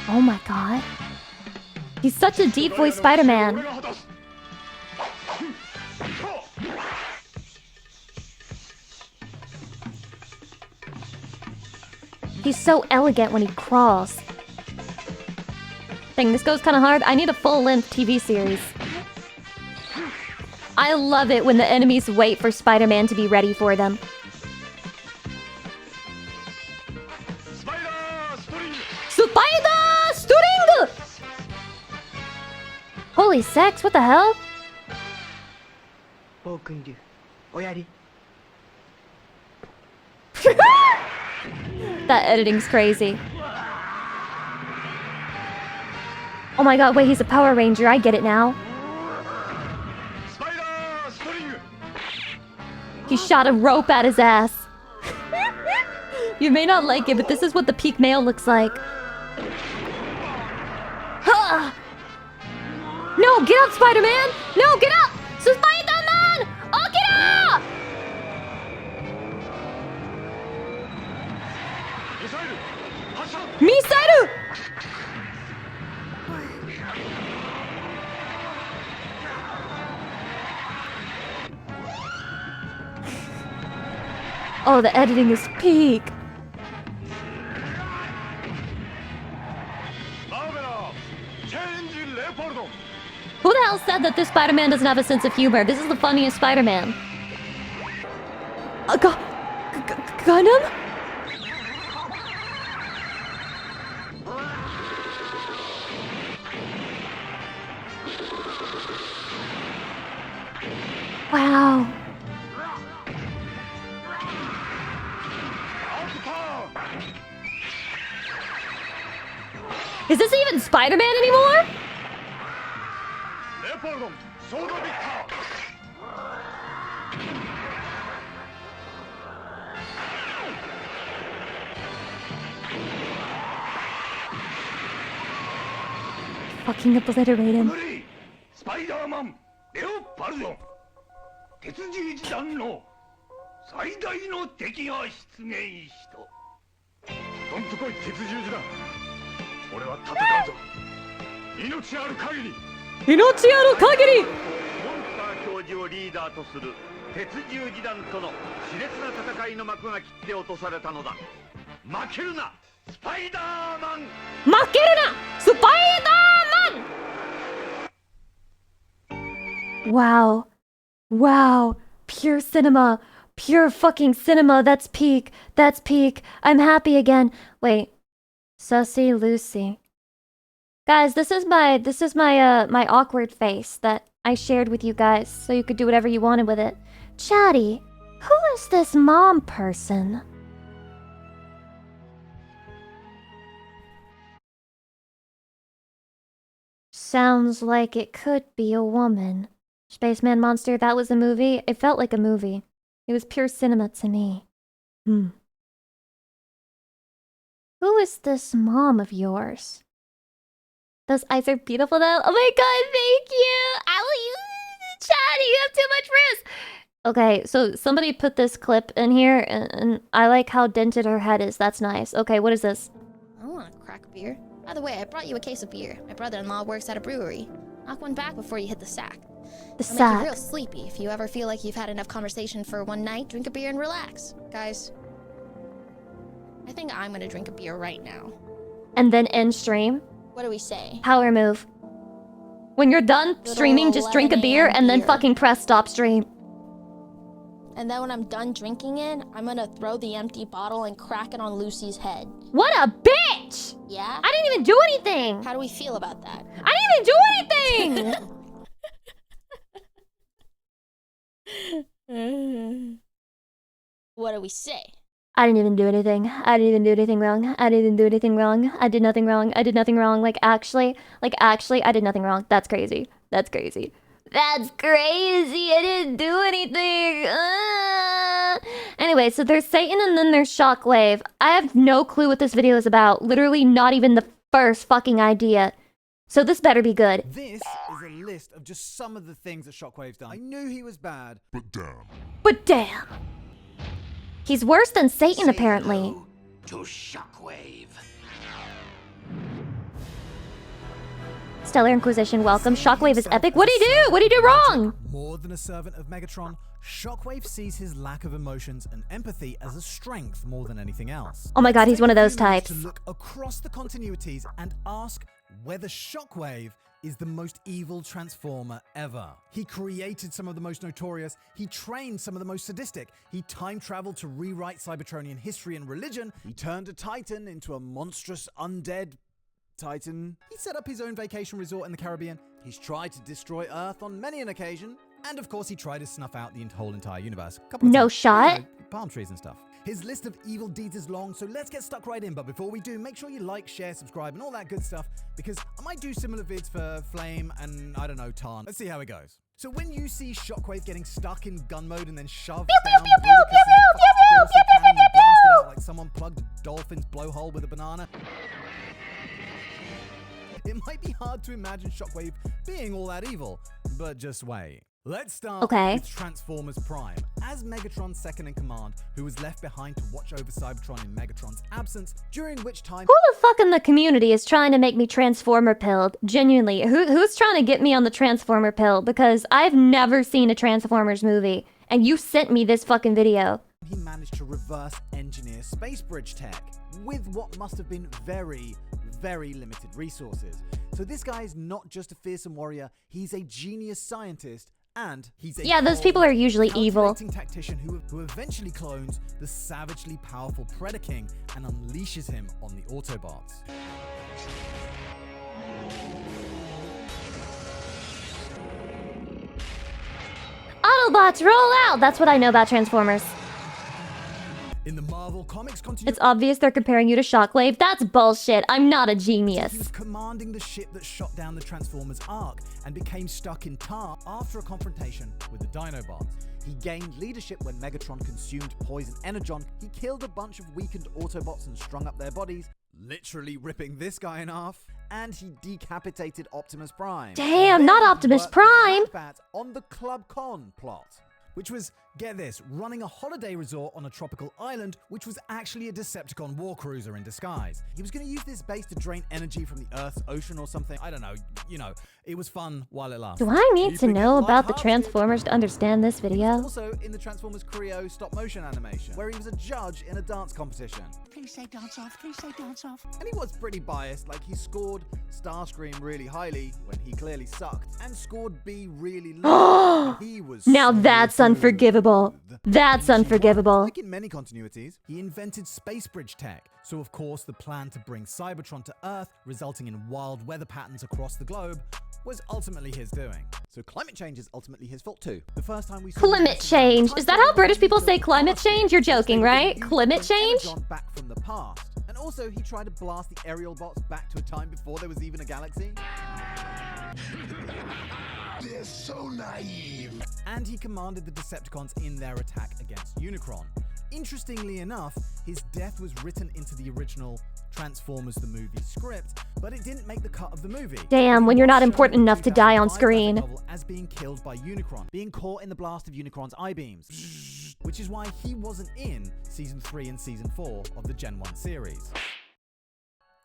Oh my god. He's such a deep voice Spider-Man. He's so elegant when he crawls. Dang, this goes kind of hard. I need a full-length TV series. I love it when the enemies wait for Spider-Man to be ready for them. Spider String! Holy sex, what the hell? That editing's crazy. Oh my god, wait, he's a Power Ranger. I get it now. He shot a rope at his ass. You may not like it, but this is what the peak male looks like. No, get up, Spider-Man! No, get up! Spider-Man! Oh, get up! Misaru! Oh, the editing is peak. Who the hell said that this Spider-Man doesn't have a sense of humor? This is the funniest Spider-Man. Gundam? Wow. Is this even Spider-Man anymore? Fucking obliterate him. Spider-Man, レオパルド。鉄十字団の最大の敵が出現した。どんとこい鉄十字団。俺は戦うぞ。命ある限り。命ある限り。モンスター教授をリーダーとする鉄十字団との熾烈な戦いの幕が切って落とされたのだ。負けるな、スパイダーマン。負けるな、スパイダーマン。 Wow. Wow. Pure cinema. Pure fucking cinema. That's peak. That's peak. I'm happy again. Wait. Sussy Lucy. Guys, this is my my awkward face that I shared with you guys so you could do whatever you wanted with it. Chatty, who is this mom person? Sounds like it could be a woman. Spaceman Monster, that was a movie? It felt like a movie. It was pure cinema to me. Who is this mom of yours? Those eyes are beautiful though. Oh my god, thank you! Chatty, you have too much risk! Okay, so somebody put this clip in here, and I like how dented her head is. That's nice. Okay, what is this? I want to crack a beer. By the way, I brought you a case of beer. My brother-in-law works at a brewery. Knock one back before you hit the sack. The It'll sack. make you real sleepy. If you ever feel like you've had enough conversation for one night, drink a beer and relax. Guys, I think I'm gonna drink a beer right now. And then end stream. What do we say? Power move. When you're done streaming, just drink a beer and then fucking press stop stream. And then when I'm done drinking it, I'm gonna throw the empty bottle and crack it on Lucy's head. What a bitch! Yeah? I didn't even do anything! How do we feel about that? I didn't even do anything! What do we say? I didn't even do anything. I didn't even do anything wrong. I didn't even do anything wrong. I did nothing wrong. I did nothing wrong. Like actually, I did nothing wrong. That's crazy. That's crazy. That's crazy. I didn't do anything. Anyway, so there's Satan and then there's Shockwave. I have no clue what this video is about. Literally not even the first fucking idea. So this better be good. This is a list of just some of the things that Shockwave's done. I knew he was bad, but damn. But damn. He's worse than Satan, apparently. To Shockwave. Stellar Inquisition, welcome. Shockwave is epic. What'd he do? What'd he do wrong? More than a servant of Megatron, Shockwave sees his lack of emotions and empathy as a strength more than anything else. Oh my god, he's one of those types. To look across the continuities and ask whether Shockwave is the most evil Transformer ever. He created some of the most notorious, he trained some of the most sadistic, he time-traveled to rewrite Cybertronian history and religion, he turned a Titan into a monstrous undead Titan, he set up his own vacation resort in the Caribbean, he's tried to destroy Earth on many an occasion, and of course he tried to snuff out the whole entire universe. No shot. You know, palm trees and stuff. His list of evil deeds is long, so let's get stuck right in. But before we do, make sure you like, share, subscribe, and all that good stuff, because I might do similar vids for Flame and, I don't know, Tarn. Let's see how it goes. So when you see Shockwave getting stuck in gun mode and then shoved down blasted out like someone plugged a dolphin's blowhole with a banana, it might be hard to imagine Shockwave being all that evil, but just wait. Let's start with Transformers Prime. As Megatron's second in command, who was left behind to watch over Cybertron in Megatron's absence, during which time— Who the fuck in the community is trying to make me Transformer pilled? Genuinely, who's trying to get me on the Transformer pill? Because I've never seen a Transformers movie, and you sent me this fucking video. He managed to reverse engineer space bridge tech with what must have been very, very limited resources. So this guy is not just a fearsome warrior, he's a genius scientist. And he's a those people are usually evil. Tactician who eventually clones the savagely powerful Predator King and unleashes him on the Autobots. Autobots, roll out! That's what I know about Transformers. In the Marvel Comics It's obvious they're comparing you to Shockwave. That's bullshit. I'm not a genius. He was commanding the ship that shot down the Transformers Ark and became stuck in tar after a confrontation with the Dinobots. He gained leadership when Megatron consumed Poison Energon. He killed a bunch of weakened Autobots and strung up their bodies, literally ripping this guy in half. And he decapitated Optimus Prime. Damn, not Optimus Prime! On the Club Con plot, which was, get this, running a holiday resort on a tropical island, which was actually a Decepticon war cruiser in disguise. He was going to use this base to drain energy from the Earth's ocean or something. I don't know. You know, it was fun while it lasted. Do I need to know about the Transformers to understand this video? Also in the Transformers Creo stop motion animation, where he was a judge in a dance competition. Please say dance off, please say dance off. And he was pretty biased, like he scored Starscream really highly when he clearly sucked, and scored B really low. He was now that's unforgivable. That's unforgivable. Like in many continuities, he invented space bridge tech. So of course the plan to bring Cybertron to Earth, resulting in wild weather patterns across the globe, was ultimately his doing. So climate change is ultimately his fault too. The first time we saw climate change. Is that how British people say climate change? You're joking, right? Climate change? Back from the past. And also he tried to blast the aerial bots back to a time before there was even a galaxy. They're so naive. And he commanded the Decepticons in their attack against Unicron. Interestingly enough, his death was written into the original Transformers the movie script, but it didn't make the cut of the movie. Damn, when you're not important enough to die on screen. As being killed by Unicron, being caught in the blast of Unicron's I-beams, which is why he wasn't in Season 3 and Season 4 of the Gen 1 series.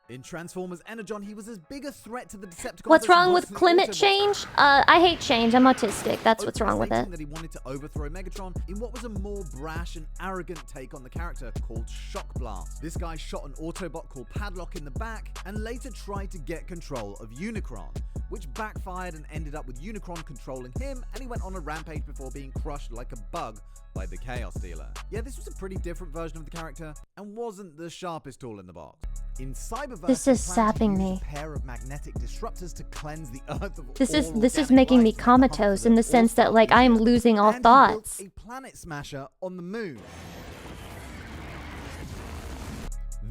In Transformers Energon, he was as big a threat to the Decepticons. What's wrong with climate change? I hate change. I'm autistic. That's what's wrong with it. That he wanted to overthrow Megatron in what was a more brash and arrogant take on the character called Shock Blast. This guy shot an Autobot called Padlock in the back and later tried to get control of Unicron, which backfired and ended up with Unicron controlling him, and he went on a rampage before being crushed like a bug by the Chaos Dealer. Yeah, this was a pretty different version of the character and wasn't the sharpest tool in the box. In Cyberverse, this is sapping me. A pair of magnetic disruptors to cleanse the Earth of this is making me comatose in the sense that like I am losing all thoughts. A planet smasher on the moon.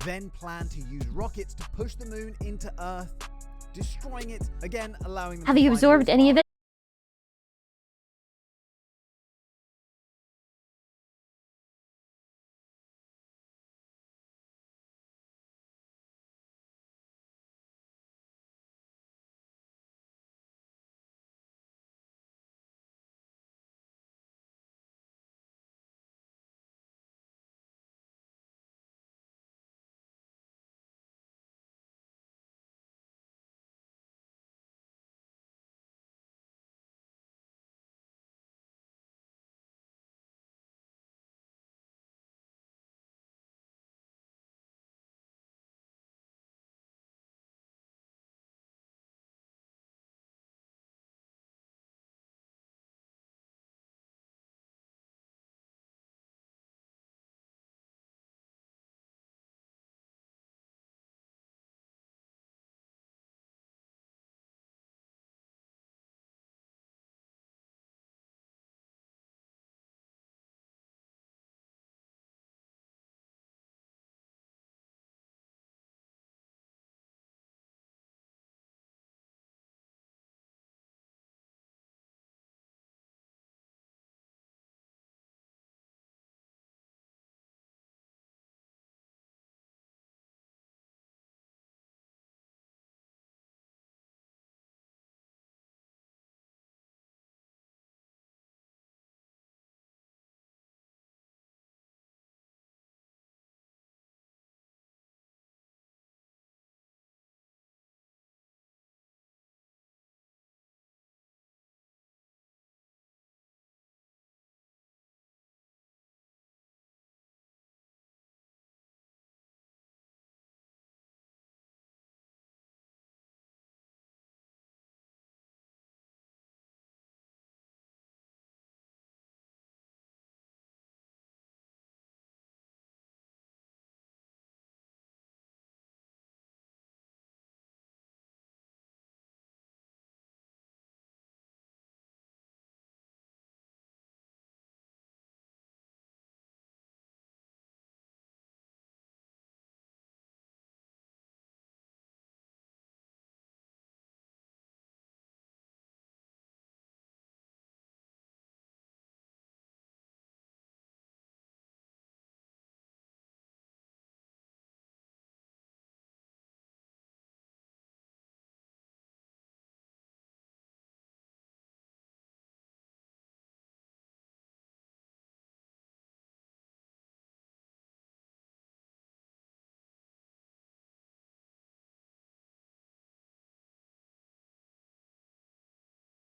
then plan to use rockets to push the moon into Earth, destroying it, again allowing them Have to you find absorbed any of it?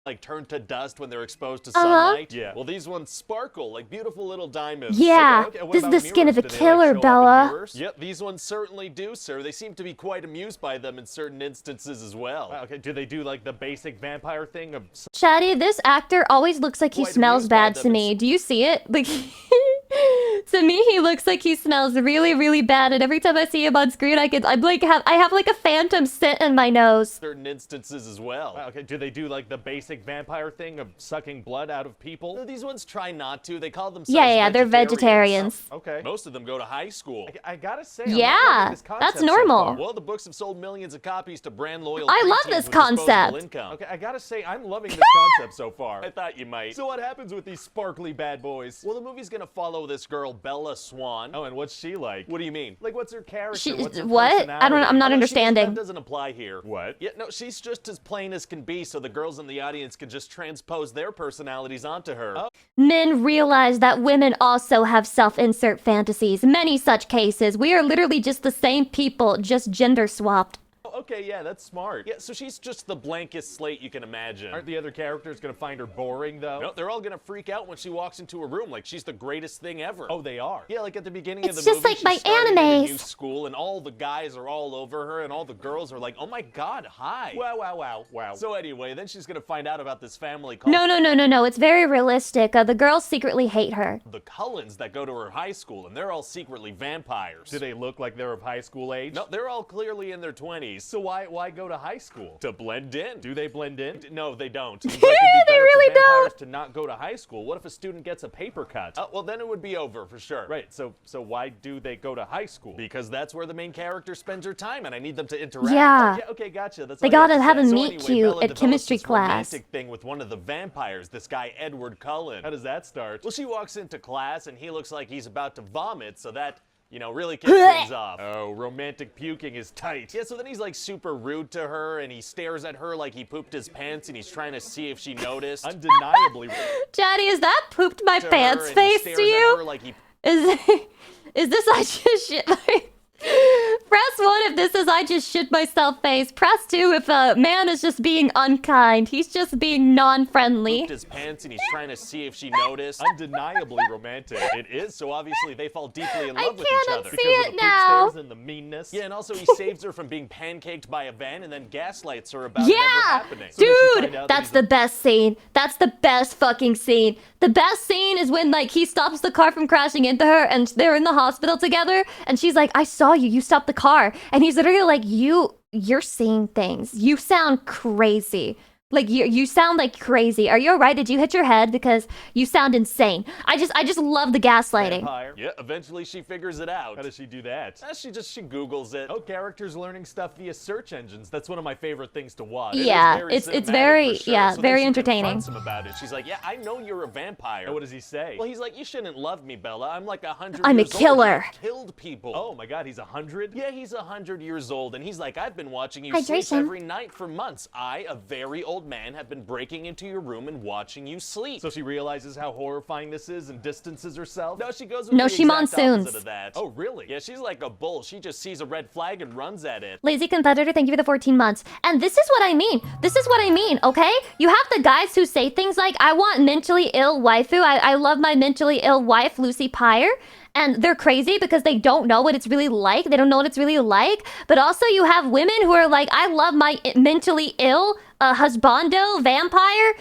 Like turn to dust when they're exposed to Uh-huh. sunlight. Yeah. Well, these ones sparkle like beautiful little diamonds. Yeah, Okay, what this is about the skin of mirrors? a Do they, killer, show up in Bella. mirrors? Yep, these ones certainly do, sir. They seem to be quite amused by them in certain instances as well. Okay, do they do like the basic vampire thing of Chatty, this actor always looks like he smells bad to me. Do you see it? Like, to me, he looks like he smells really, really bad. And every time I see him on screen, I have like a phantom scent in my nose. Certain instances as well. Okay, do they do like the basic vampire thing of sucking blood out of people? No, these ones try not to. They call themselves Yeah, they're vegetarians. Okay. Most of them go to high school. I gotta say, Yeah, that's normal. Well, the books have sold millions of copies to brand loyal I love preteens this with disposable concept. income. Okay, I gotta say, I'm loving this concept so far. I thought you might. So what happens with these sparkly bad boys? Well, the movie's gonna follow this girl, Bella Swan. Oh, and what's she like? What do you mean? Like, what's her character? What's her What? personality? I'm not That understanding. doesn't apply here. What? Yeah, no, she's just as plain as can be, so the girls in the audience can just transpose their personalities onto her. Oh. Men realize that women also have self-insert fantasies. Many such cases. We are literally just the same people, just gender swapped. Okay, yeah, that's smart. Yeah, so she's just the blankest slate you can imagine. Aren't the other characters gonna find her boring, though? No, they're all gonna freak out when she walks into a room like she's the greatest thing ever. Oh, they are? Yeah, like at the beginning of It's the movie, just like she's my starting at a new animes. school, and all the guys are all over her, and all the girls are like, oh my god, hi. Wow, wow, wow, wow. So anyway, then she's gonna find out about this family called No. It's very realistic. The girls secretly hate her. the Cullens that go to her high school, and they're all secretly vampires. Do they look like they're of high school age? No, they're all clearly in their 20s. face. So why go to high school? To blend in. Do they blend in? No, they don't. Like, They really don't. To not go to high school. What if a student gets a paper cut? Well, then it would be over for sure. Right. So why do they go to high school? Because that's where the main character spends her time, and I need them to interact. Yeah. Okay, gotcha. That's They all you gotta have have to a say. meet So cute Bella at develops chemistry this class. romantic thing with one of the vampires, this guy Edward Cullen. How does that start? Well, she walks into class and he looks like he's about to vomit, so that, you know, really kicks things off. Oh, romantic puking is tight. Yeah, so then he's like super rude to her and he stares at her like he pooped his pants and he's trying to see if she noticed. Undeniably. Daddy, is that pooped my to pants her, and face he to stares at you? her like he Is this I just shit my... Press 1 if this is I just shit myself face. Press 2 if a man is just being unkind. He's just being non-friendly. pooped his pants and he's trying to see if she noticed. Undeniably romantic. It is, so obviously they fall deeply in love with each other. see Because it of the poop now. stares and the meanness. Yeah, and also he saves her from being pancaked by a van and then gaslights her about it never Yeah! happening. So does she Dude, find out that that's he's the best scene. That's the best fucking scene. The best scene is when, like, he stops the car from crashing into her and they're in the hospital together and she's like, I saw you. You stopped the car. And he's literally like, you're seeing things. You sound crazy. Like, you sound like crazy. Are you alright? Did you hit your head? Because you sound insane. I just love the gaslighting. vampire. Yeah, eventually she figures it out. How does she do that? She Googles it. Oh, characters learning stuff via search engines. That's one of my favorite things to watch. Yeah, it's it's very, for sure. yeah, So then very she entertaining. confronts him about it. She's like, yeah, I know you're a vampire. And what does he say? Well, he's like, you shouldn't love me, Bella. I'm like 100 I'm a years old. killer. I've killed people. Oh my god, he's 100? Yeah, he's 100 years old. And he's like, I've been watching you sleep Hydration. every night for months. I, a very old man, have been breaking into your room and watching you sleep. So she realizes how horrifying this is and distances herself. No, she goes with No, the she exact monsoons. opposite of that. Oh, really? Yeah, she's like a bull. She just sees a red flag and runs at it. Lazy competitor, thank you for the 14 months. And this is what I mean. This is what I mean, okay? You have the guys who say things like, I want mentally ill waifu. I love my mentally ill wife, Lucy Pyre. And they're crazy because they don't know what it's really like. They don't know what it's really like. But also you have women who are like, I love my mentally ill husbando vampire,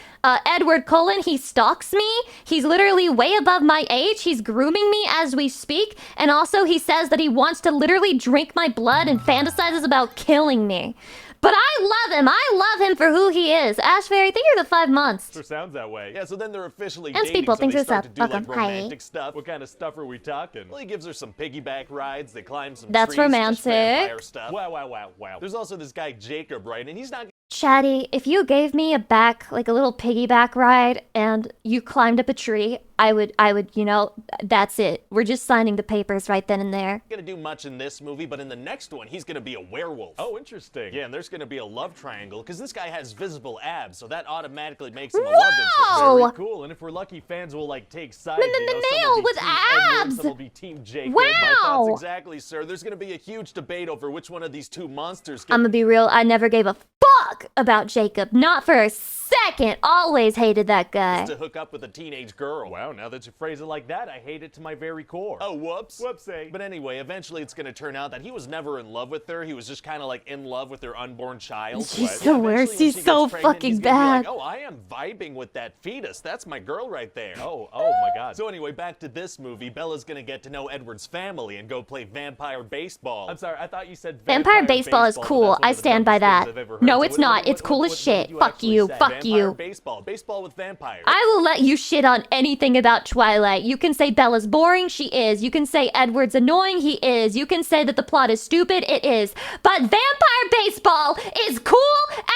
Edward Cullen. He stalks me. He's literally way above my age. He's grooming me as we speak. And also he says that he wants to literally drink my blood and fantasizes about killing me. But I love him. I love him for who he is. Ashberry, thank you for the 5 months. Sure sounds that way. Yeah, so then they're officially And dating, Speedball, so thanks they for the start sub. to do like Welcome. Hi. romantic stuff. What kind of stuff are we talking? Well, he gives her some piggyback rides. They climb some That's trees. romantic. Just vampire stuff. Wow. There's also this guy Jacob, right? And he's not Chatty, if you gave me a little piggyback ride and you climbed up a tree, I would, you know, that's it. We're just signing the papers right then and there. gonna do much in this movie, but in the next one, he's gonna be a werewolf. Oh, interesting. Yeah, and there's gonna be a love triangle, because this guy has visible abs, so that automatically makes him a love interest. Very cool, and if we're lucky, fans will, like, take sides, you know, some Male will be with Team Edward, abs! some will be Team Jacob. Wow! My thoughts exactly, sir. There's gonna be a huge debate over which one of these two monsters I'm gonna be real, I never gave a fuck about Jacob. Not for a second. Always hated that guy. to hook up with a teenage girl. Wow, now that you phrase it like that, I hate it to my very core. Oh, whoops. Whoopsie. But anyway, eventually it's gonna turn out that he was never in love with her. He was just kind of like in love with her unborn child. She's What? the worst. Eventually, when She's she so gets pregnant, fucking he's gonna be bad. like, oh, I am vibing with that fetus. That's my girl right there. Oh my god. So anyway, back to this movie. Bella's gonna get to know Edward's family and go play vampire baseball. I'm sorry, I thought you said Vampire baseball is cool. I stand by that. No, it's not. It's cool as shit. Fuck you. Fuck you. Baseball with vampires. I will let you shit on anything about Twilight. You can say Bella's boring. She is. You can say Edward's annoying. He is. You can say that the plot is stupid. It is. But vampire baseball is cool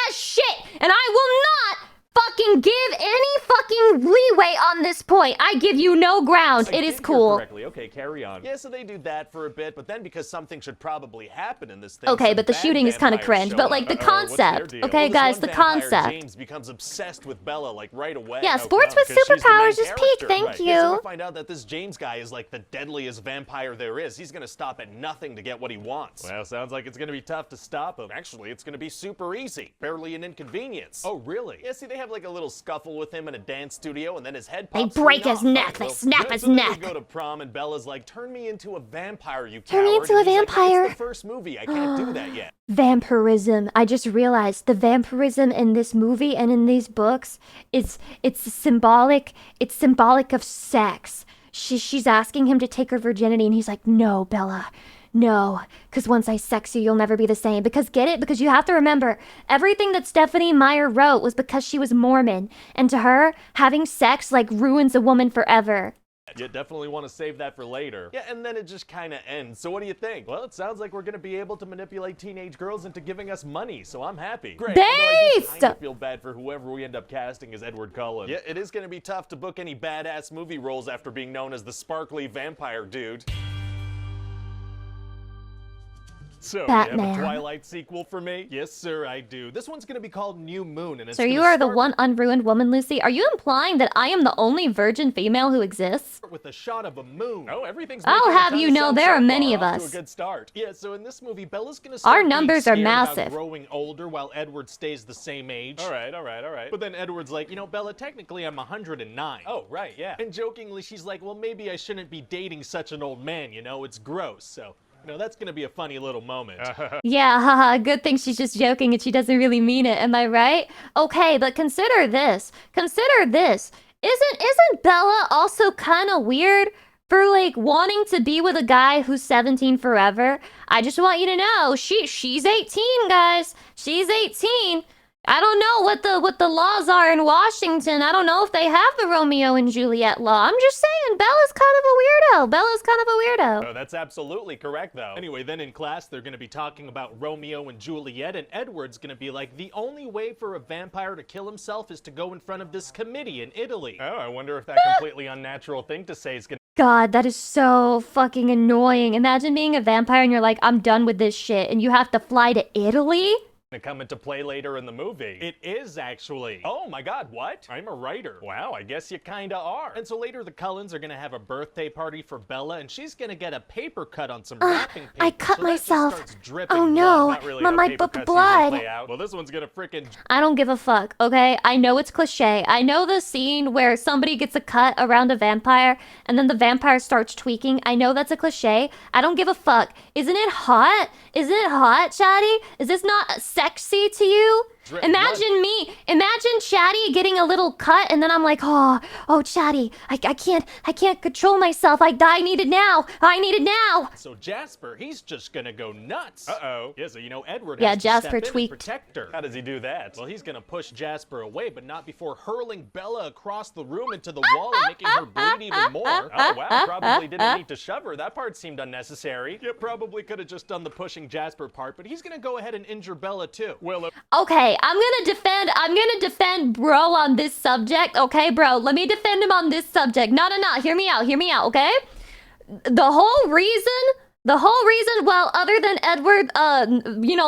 as shit. And I will not fucking give any fucking leeway on this point. I give you no ground. It is cool. Correctly. Okay, carry on. Yeah, so they do that for a bit, but then because something should probably happen in this thing. Okay, some but the bad shooting is kind of vampires cringe. show But up. like the What's their concept. deal? Okay, Well, this guys, one the vampire, concept. James becomes obsessed with Bella like right away. Yeah, How sports come? with 'Cause she's the main superpowers is peak. character. Thank Right. Yeah, so you. we find out that this James guy is like the deadliest vampire there is. He's gonna stop at nothing to get what he wants. Well, sounds like it's gonna be tough to stop him. Actually, it's gonna be super easy. Barely an inconvenience. Oh, really? Yeah, see, they have like a little scuffle with him in a dance studio, and then his head They pops break clean his off. neck. They snap yeah, his so then neck. They go to prom, and Bella's like, turn me into a vampire, you Turn me coward. into a And he's like, vampire? it's the first movie. I can't do that yet. Vampirism. I just realized the vampirism in this movie and in these books, it's symbolic. It's symbolic of sex. She's asking him to take her virginity, and he's like, no, Bella. no, because once I sex you, you'll never be the same. Because get it? Because you have to remember, everything that Stephanie Meyer wrote was because she was Mormon. And to her, having sex, like, ruins a woman forever. You definitely want to save that for later. Yeah, and then it just kind of ends. So what do you think? Well, it sounds like we're going to be able to manipulate teenage girls into giving us money, so I'm happy. Great. I kind of feel bad for whoever we end up casting as Edward Cullen. Yeah, it is going to be tough to book any badass movie roles after being known as the sparkly vampire dude. So, Batman. you have a Twilight sequel for me? Yes, sir, I do. This one's gonna be called New Moon, and it's So you are the one unruined woman, Lucy? Are you implying that I am the only virgin female who exists? With a shot of a moon. Oh, everything's I'll have you know there are many of off to us. a good start. Yeah, so in this movie, Bella's gonna start Our being numbers are scared about massive. growing older while Edward stays the same age. All right. But then Edward's like, you know, Bella, technically I'm 109. Oh, right, yeah. And jokingly, she's like, well, maybe I shouldn't be dating such an old man, you know, it's gross. So, you know, that's gonna be a funny little moment. Yeah, haha, good thing she's just joking and she doesn't really mean it, am I right? Okay, but consider this. Consider this. Isn't Bella also kind of weird for, like, wanting to be with a guy who's 17 forever? I just want you to know, she's 18, guys. She's 18. I don't know what the laws are in Washington. I don't know if they have the Romeo and Juliet law. I'm just saying, Bella's kind of a weirdo. Bella's kind of a weirdo. Oh, that's absolutely correct, though. Anyway, then in class, they're going to be talking about Romeo and Juliet, and Edward's going to be like, the only way for a vampire to kill himself is to go in front of this committee in Italy. Oh, I wonder if that completely unnatural thing to say is going to... God, that is so fucking annoying. Imagine being a vampire and you're like, I'm done with this shit, and you have to fly to Italy? to come into play later in the movie. It is actually. Oh my god, what? I'm a writer. Wow, I guess you kinda are. And so later the Cullens are gonna have a birthday party for Bella, and she's gonna get a paper cut on some wrapping paper. I cut so that just myself. starts dripping Oh no, blood. Not really my how my paper cuts usually blood. play out. Well, this one's gonna frickin' I don't give a fuck, okay? I know it's cliche. I know the scene where somebody gets a cut around a vampire and then the vampire starts tweaking. I know that's a cliche. I don't give a fuck. Isn't it hot? Isn't it hot, Chatty? Is this not sexy to you? Imagine me. Imagine Chatty getting a little cut and then I'm like, oh, Chatty, I can't control myself. I need it now. I need it now. So Jasper, he's just gonna go nuts. Uh-oh. Yeah, so you know Edward Yeah, has to Jasper step in and tweaked. protect her. How does he do that? Well, he's gonna push Jasper away, but not before hurling Bella across the room into the wall and making her bleed even more. Oh, wow, probably didn't need to shove her. That part seemed unnecessary. Yeah, probably could have just done the pushing Jasper part, but he's gonna go ahead and injure Bella too. Well, Okay, I'm gonna defend bro on this subject, okay, bro? Let me defend him on this subject. No, hear me out, okay? The whole reason, well, other than Edward,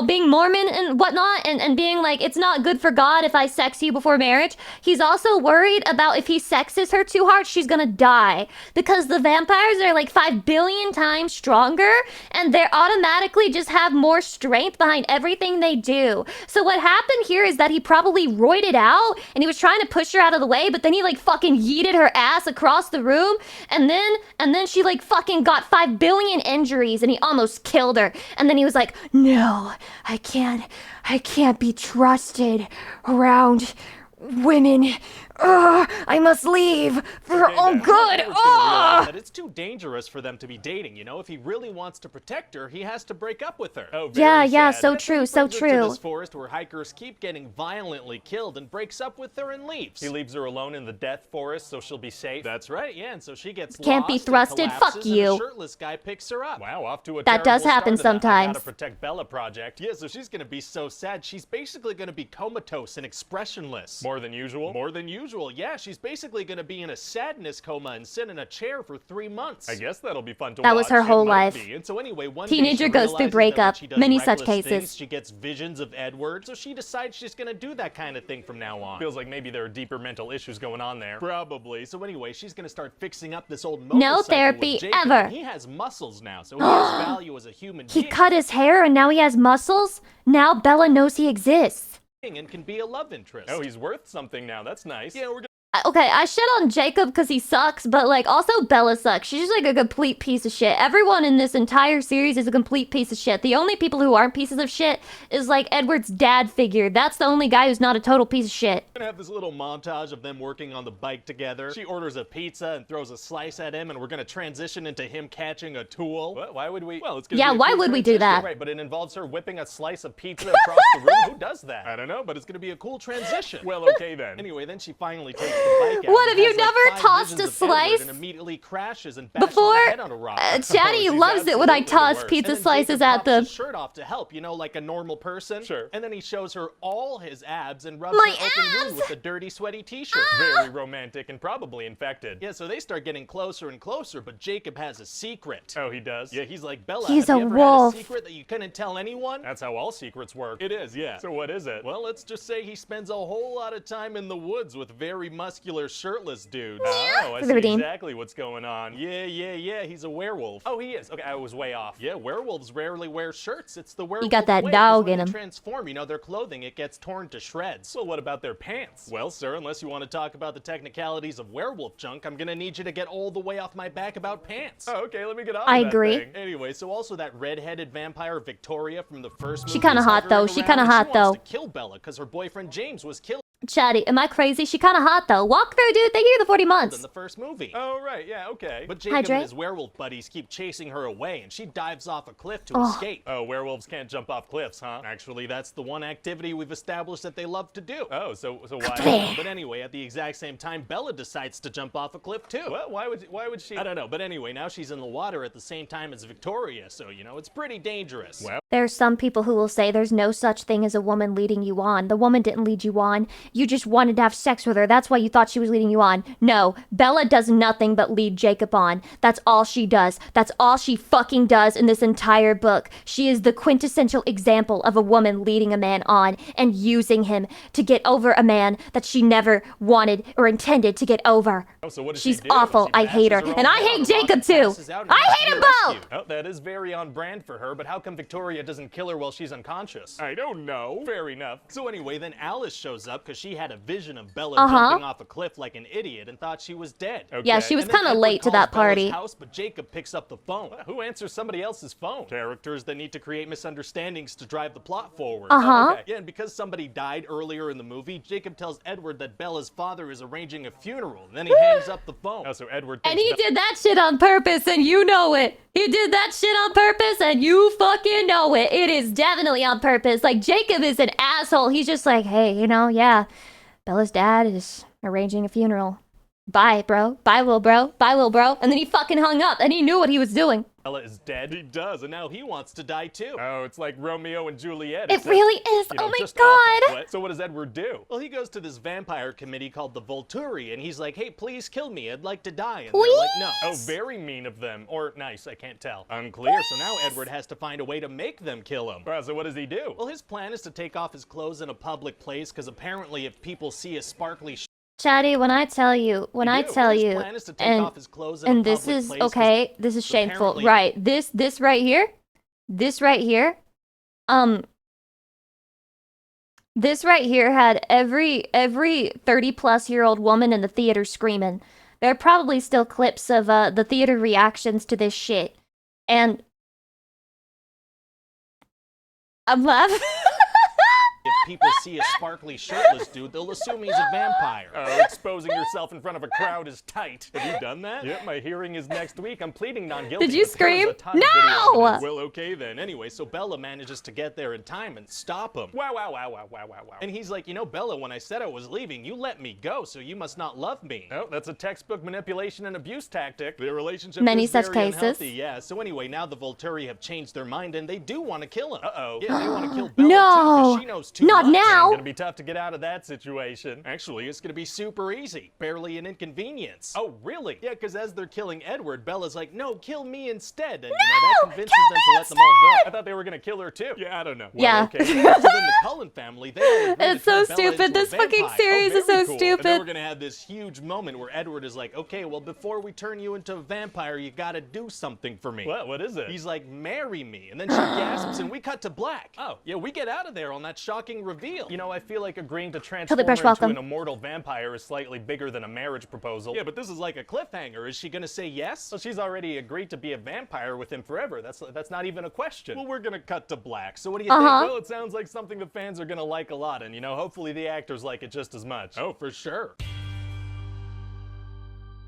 being Mormon and whatnot, and being like, it's not good for God if I sex you before marriage, he's also worried about if he sexes her too hard, she's gonna die. Because the vampires are like 5 billion times stronger, and they automatically just have more strength behind everything they do. So what happened here is that he probably roided out, and he was trying to push her out of the way, but then he like fucking yeeted her ass across the room, and then she like fucking got 5 billion injuries, and he almost killed her. And then he was like, no, I can't be trusted around women. I must leave for good. That it's too dangerous for them to be dating, you know? If he really wants to protect her, he has to break up with her. Oh, very Yeah, sad. so That true, brings so her to true. this forest where hikers keep getting violently killed and breaks up with her and leaves. He leaves her alone in the death forest so she'll be safe. That's right, yeah, and so she gets Can't be lost and thrusted, fuck collapses, and you. a shirtless guy picks her up. Wow, off to a That does terrible happen start to that I sometimes. Gotta protect Bella project. Yeah, so she's gonna be so sad. She's basically gonna be comatose and expressionless. More than usual? More than usual, yeah. She's basically gonna be in a sadness coma and sit in a chair for 3 months. I guess that'll be fun to watch. That was her whole It might life. be. And so anyway, one Teenager day she goes through realizes that breakup. when she does Many such reckless cases. things, she gets visions of Edward, so she decides she's gonna do that kind of thing from now on. Feels like maybe there are deeper mental issues going on there. Probably. So anyway, she's gonna start fixing up this old motorcycle No with therapy Jacob. ever. He has muscles now, so he has value as a human He being. cut his hair and now he has muscles? Now Bella knows he exists. And can be a love interest. Oh, he's worth something now. That's nice. Yeah, we're Okay, I shit on Jacob because he sucks, but like also Bella sucks. She's just like a complete piece of shit. Everyone in this entire series is a complete piece of shit. The only people who aren't pieces of shit is like Edward's dad figure. That's the only guy who's not a total piece of shit. We're gonna have this little montage of them working on the bike together. She orders a pizza and throws a slice at him, and we're gonna transition into him catching a tool. What? Why would we? Well, it's gonna be a why cool would we do that? Right, but it involves her whipping a slice of pizza across the room. Who does that? I don't know, but it's gonna be a cool transition. Well, okay then. Anyway, then she finally takes the bike out. What, have you never tossed a slice? And immediately crashes and bashes Before? her head on a rock. Chatty loves it when I toss pizza slices at them. His shirt off to help, you know, like a normal person. Sure. And then he shows her all his abs and rubs My her open abs! wound with a dirty, sweaty t-shirt. Very romantic and probably infected. Yeah, so they start getting closer and closer, but Jacob has a secret. Oh, he does? Yeah, he's like, Bella, He's have a you ever wolf. had a secret that you couldn't tell anyone? That's how all secrets work. It is, yeah. So what is it? Well, let's just say he spends a whole lot of time in the woods with very muscular, shirtless dudes. Oh, I see exactly what's going on. Yeah, he's a werewolf. Oh, he is. Okay, I was way off. Yeah, werewolves rarely wear shirts. It's the werewolf You got that way, 'cause dog when in they him. transform, you know, their clothing, it gets torn to shreds. Well, what about their pants? Well, sir, unless you want to talk about the technicalities of werewolf junk, I'm gonna need you to get all the way off my back about pants. Oh, okay, let me get on I that agree. thing. Anyway, so also that red-headed vampire Victoria from the first movie. She kinda is hot, though. hovering She around, kinda and hot, she wants though. to kill Bella because her boyfriend James was killed. Chatty, am I crazy? She kinda hot though. Walk through, dude. Thank you for the 40 months. In the first movie. Oh, right, yeah, okay. But Hi, Jacob Dre. and his werewolf buddies keep chasing her away, and she dives off a cliff to Oh. escape. Oh, werewolves can't jump off cliffs, huh? Actually, that's the one activity we've established that they love to do. Oh, so why? But anyway, at the exact same time, Bella decides to jump off a cliff too. What? Why would she? I don't know. But anyway, now she's in the water at the same time as Victoria, so you know it's pretty dangerous. Well. There's some people who will say there's no such thing as a woman leading you on. The woman didn't lead you on. You just wanted to have sex with her. That's why you thought she was leading you on. No, Bella does nothing but lead Jacob on. That's all she does. That's all she fucking does in this entire book. She is the quintessential example of a woman leading a man on and using him to get over a man that she never wanted or intended to get over. Oh, so what does She's she do? awful. She I hate her. bashes And I own hate dog, Jacob too. passes out, and I has to hate be them both. rescued. Oh, that is very on brand for her, but how come Victoria doesn't kill her while she's unconscious? I don't know. Fair enough. So anyway, then Alice shows up because she had a vision of Bella jumping off a cliff like an idiot and thought she was dead. Okay. Yeah, she was And then kinda Edward late to that calls Bella's party. house, but Jacob picks up the phone. Who answers somebody else's phone? Characters that need to create misunderstandings to drive the plot forward. Uh-huh. Oh, okay. Yeah, and because somebody died earlier in the movie, Jacob tells Edward that Bella's father is arranging a funeral. And then he hangs up the phone. Oh, so Edward And thinks he did that shit on purpose, and you know it. He did that shit on purpose, and you fucking know it. It is definitely on purpose. Like, Jacob is an asshole. He's just like, hey, you know, yeah, Bella's dad is arranging a funeral. Bye, bro. Bye, little bro. Bye, little bro. And then he fucking hung up, and he knew what he was doing. Bella is dead. He does, and now he wants to die too. Oh, it's like Romeo and Juliet. It except, really is. you know, Oh my just God. awful. What? So what does Edward do? Well, he goes to this vampire committee called the Volturi, and he's like, hey, please kill me. I'd like to die. And they're like, no. Oh, very mean of them. Or nice, I can't tell. Unclear. So now Edward has to find a way to make them kill him. Well, so what does he do? Well, his plan is to take off his clothes in a public place, because apparently if people see a sparkly Chatty, when I tell you, and this is, okay, this is shameful, right, this right here, this right here had every 30-plus-year-old woman in the theater screaming. There are probably still clips of the theater reactions to this shit, and I'm laughing. If people see a sparkly shirtless dude, they'll assume he's a vampire. Oh, exposing yourself in front of a crowd is tight. Have you done that? Yep, my hearing is next week. I'm pleading non guilty. Did you scream? No! Well, okay then. Anyway, so Bella manages to get there in time and stop him. Wow. And he's like, you know, Bella, when I said I was leaving, you let me go, so you must not love me. Oh, that's a textbook manipulation and abuse tactic. Their relationship Many is such very cases. unhealthy. Yeah, so anyway, now the Volturi have changed their mind and they do want to kill him. Uh-oh. Yeah, they want to kill Bella too, 'cause she knows too not much. now. It's gonna be tough to get out of that situation. Actually, it's gonna be super easy. Barely an inconvenience. Oh, really? Yeah, because as they're killing Edward, Bella's like, no, kill me instead. And, you know, that convinces them to let them all go. I thought they were gonna kill her too. Yeah, I don't know. Well, Yeah. okay. So then the Cullen family, they all agree It's to turn so Bella stupid. into a This fucking vampire. series is very so cool. And then stupid. we're gonna have this huge moment where Edward is like, okay, well, before we turn you into a vampire, you gotta do something for me. What is it? He's like, marry me. And then she gasps and we cut to black. Oh, yeah, we get out of there on that shocking reveal. You know, I feel like agreeing to transform Totally her brush into welcome. an immortal vampire is slightly bigger than a marriage proposal. Yeah, but this is like a cliffhanger. Is she gonna say yes? Well, she's already agreed to be a vampire with him forever. That's not even a question. Well, we're gonna cut to black. So what do you think? Well, it sounds like something the fans are gonna like a lot, and you know, hopefully the actors like it just as much. Oh, for sure.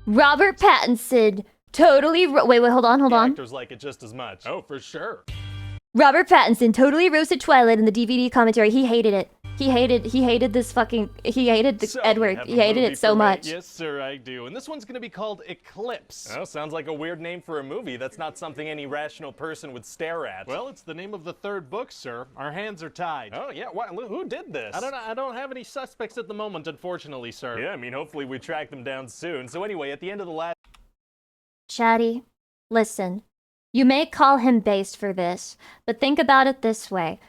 Robert Pattinson totally wait, hold on. Actors like it just as much. Oh, for sure. Robert Pattinson totally roasted Twilight in the DVD commentary. He hated it. He hated this fucking, he hated So, Edward. have He a hated movie it so for me? much. Yes, sir, I do. And this one's gonna be called Eclipse. Oh, sounds like a weird name for a movie. That's not something any rational person would stare at. Well, it's the name of the third book, sir. Our hands are tied. Oh, yeah. What? Who did this? I don't know. I don't have any suspects at the moment, unfortunately, sir. Yeah, I mean, hopefully we track them down soon. So anyway, at the end of the last... Chatty, listen. You may call him based for this, but think about it this way.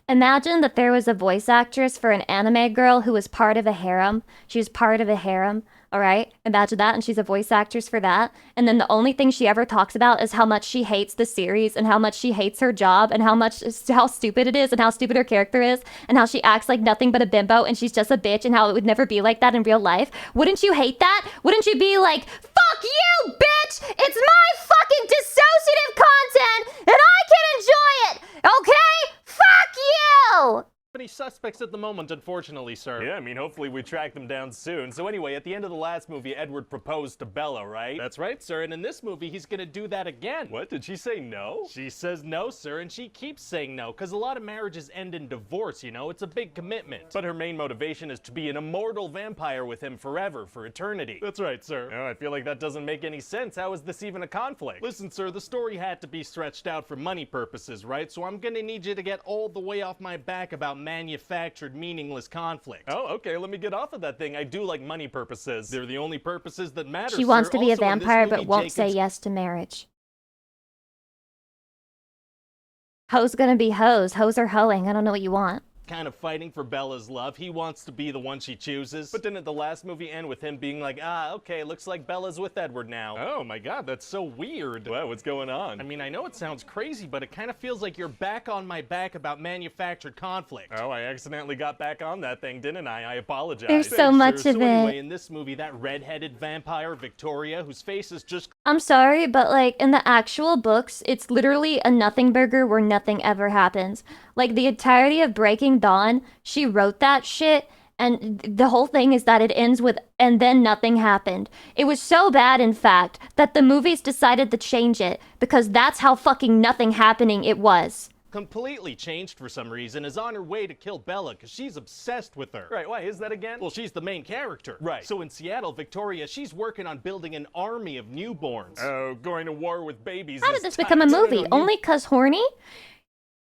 Imagine that there was a voice actress for an anime girl who was part of a harem. She was part of a harem, all right? Imagine that, and she's a voice actress for that. And then the only thing she ever talks about is how much she hates the series and how much she hates her job and how stupid it is and how stupid her character is and how she acts like nothing but a bimbo and she's just a bitch and how it would never be like that in real life. Wouldn't you hate that? Wouldn't you be like, fuck you, bitch! It's my fucking dissociative content and I can enjoy it, okay? Fuck you! Any suspects at the moment, unfortunately, sir. Yeah, I mean, hopefully we track them down soon. So anyway, at the end of the last movie, Edward proposed to Bella, right? That's right, sir. And in this movie, he's gonna do that again. What? Did she say no? She says no, sir, and she keeps saying no, because a lot of marriages end in divorce, you know? It's a big commitment. But her main motivation is to be an immortal vampire with him forever, for eternity. That's right, sir. Oh, I feel like that doesn't make any sense. How is this even a conflict? Listen, sir, the story had to be stretched out for money purposes, right? So I'm gonna need you to get all the way off my back about manufactured, meaningless conflict. Oh, okay, let me get off of that thing. I do like money purposes. They're the only purposes that matter, She wants sir. to be a Also, in this vampire movie, but won't say Jacob's yes to marriage. Hoes gonna be hoes. Hoes are hoeing. I don't know what you want. kind of fighting for Bella's love. He wants to be the one she chooses. But didn't the last movie end with him being like, okay, looks like Bella's with Edward now? Oh my god, that's so weird. Wow, what's going on? I mean, I know it sounds crazy, but it kind of feels like you're back on my back about manufactured conflict. Oh, I accidentally got back on that thing, didn't I? I apologize. There's so much of so anyway, it. in this movie, that red-headed vampire, Victoria, whose face is just... I'm sorry, but like in the actual books, it's literally a nothing burger where nothing ever happens. Like the entirety of Breaking Dawn, she wrote that shit, and the whole thing is that it ends with, and then nothing happened. It was so bad, in fact, that the movies decided to change it, because that's how fucking nothing happening it was. completely changed for some reason, is on her way to kill Bella because she's obsessed with her. Right, why is that again? Well, she's the main character. Right. So in Seattle, Victoria, she's working on building an army of newborns. Oh, going to war with babies. How did this become a movie? Only 'cause horny?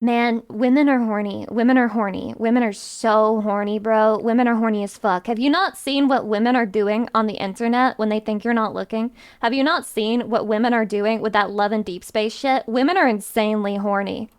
Man, women are horny. Women are horny. Women are so horny, bro. Women are horny as fuck. Have you not seen what women are doing on the internet when they think you're not looking? Have you not seen what women are doing with that Love and Deep Space shit? Women are insanely horny.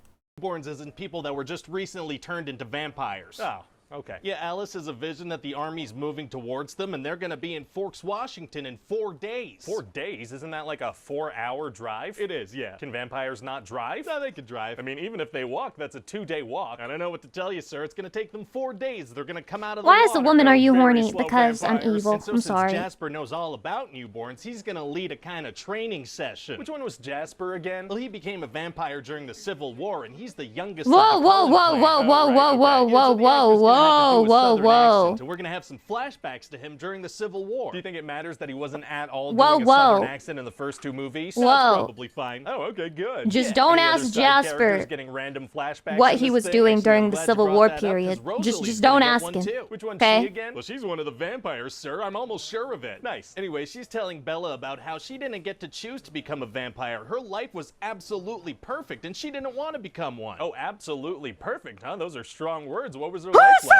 Newborns as in people that were just recently turned into vampires. Oh. Okay. Yeah, Alice has a vision that the army's moving towards them, and they're gonna be in Forks, Washington in 4 days. 4 days? Isn't that like a 4-hour drive? It is, yeah. Can vampires not drive? No, they can drive. I mean, even if they walk, that's a 2-day walk. I don't know what to tell you, sir. It's gonna take them 4 days. They're gonna come out of the Why as a water. woman are you Very horny? slow Because I'm vampires. evil. And so I'm since sorry. Jasper knows all about newborns, he's gonna lead a kind of training session. Which one was Jasper again? Well, he became a vampire during the Civil War, and he's the youngest of Whoa, the whoa, Cullen whoa, clan. whoa, whoa, whoa, whoa, whoa, whoa, whoa, whoa, whoa. And we're gonna have some flashbacks to him during the Civil War. Do you think it matters that he wasn't at all Whoa, doing a whoa. Southern accent in the first 2 movies? Whoa. That's probably fine. Oh, okay, good. Just don't Any other ask side Jasper characters getting random flashbacks what in he this was thing? doing Actually, during I'm the glad you Civil brought War that up, 'cause period. Rosalie's Just gonna don't get ask one him. too. Which one's Okay? she again? Well, she's one of the vampires, sir. I'm almost sure of it. Nice. Anyway, she's telling Bella about how she didn't get to choose to become a vampire. Her life was absolutely perfect, and she didn't want to become one. Oh, absolutely perfect, huh? Those are strong words. What was her life like?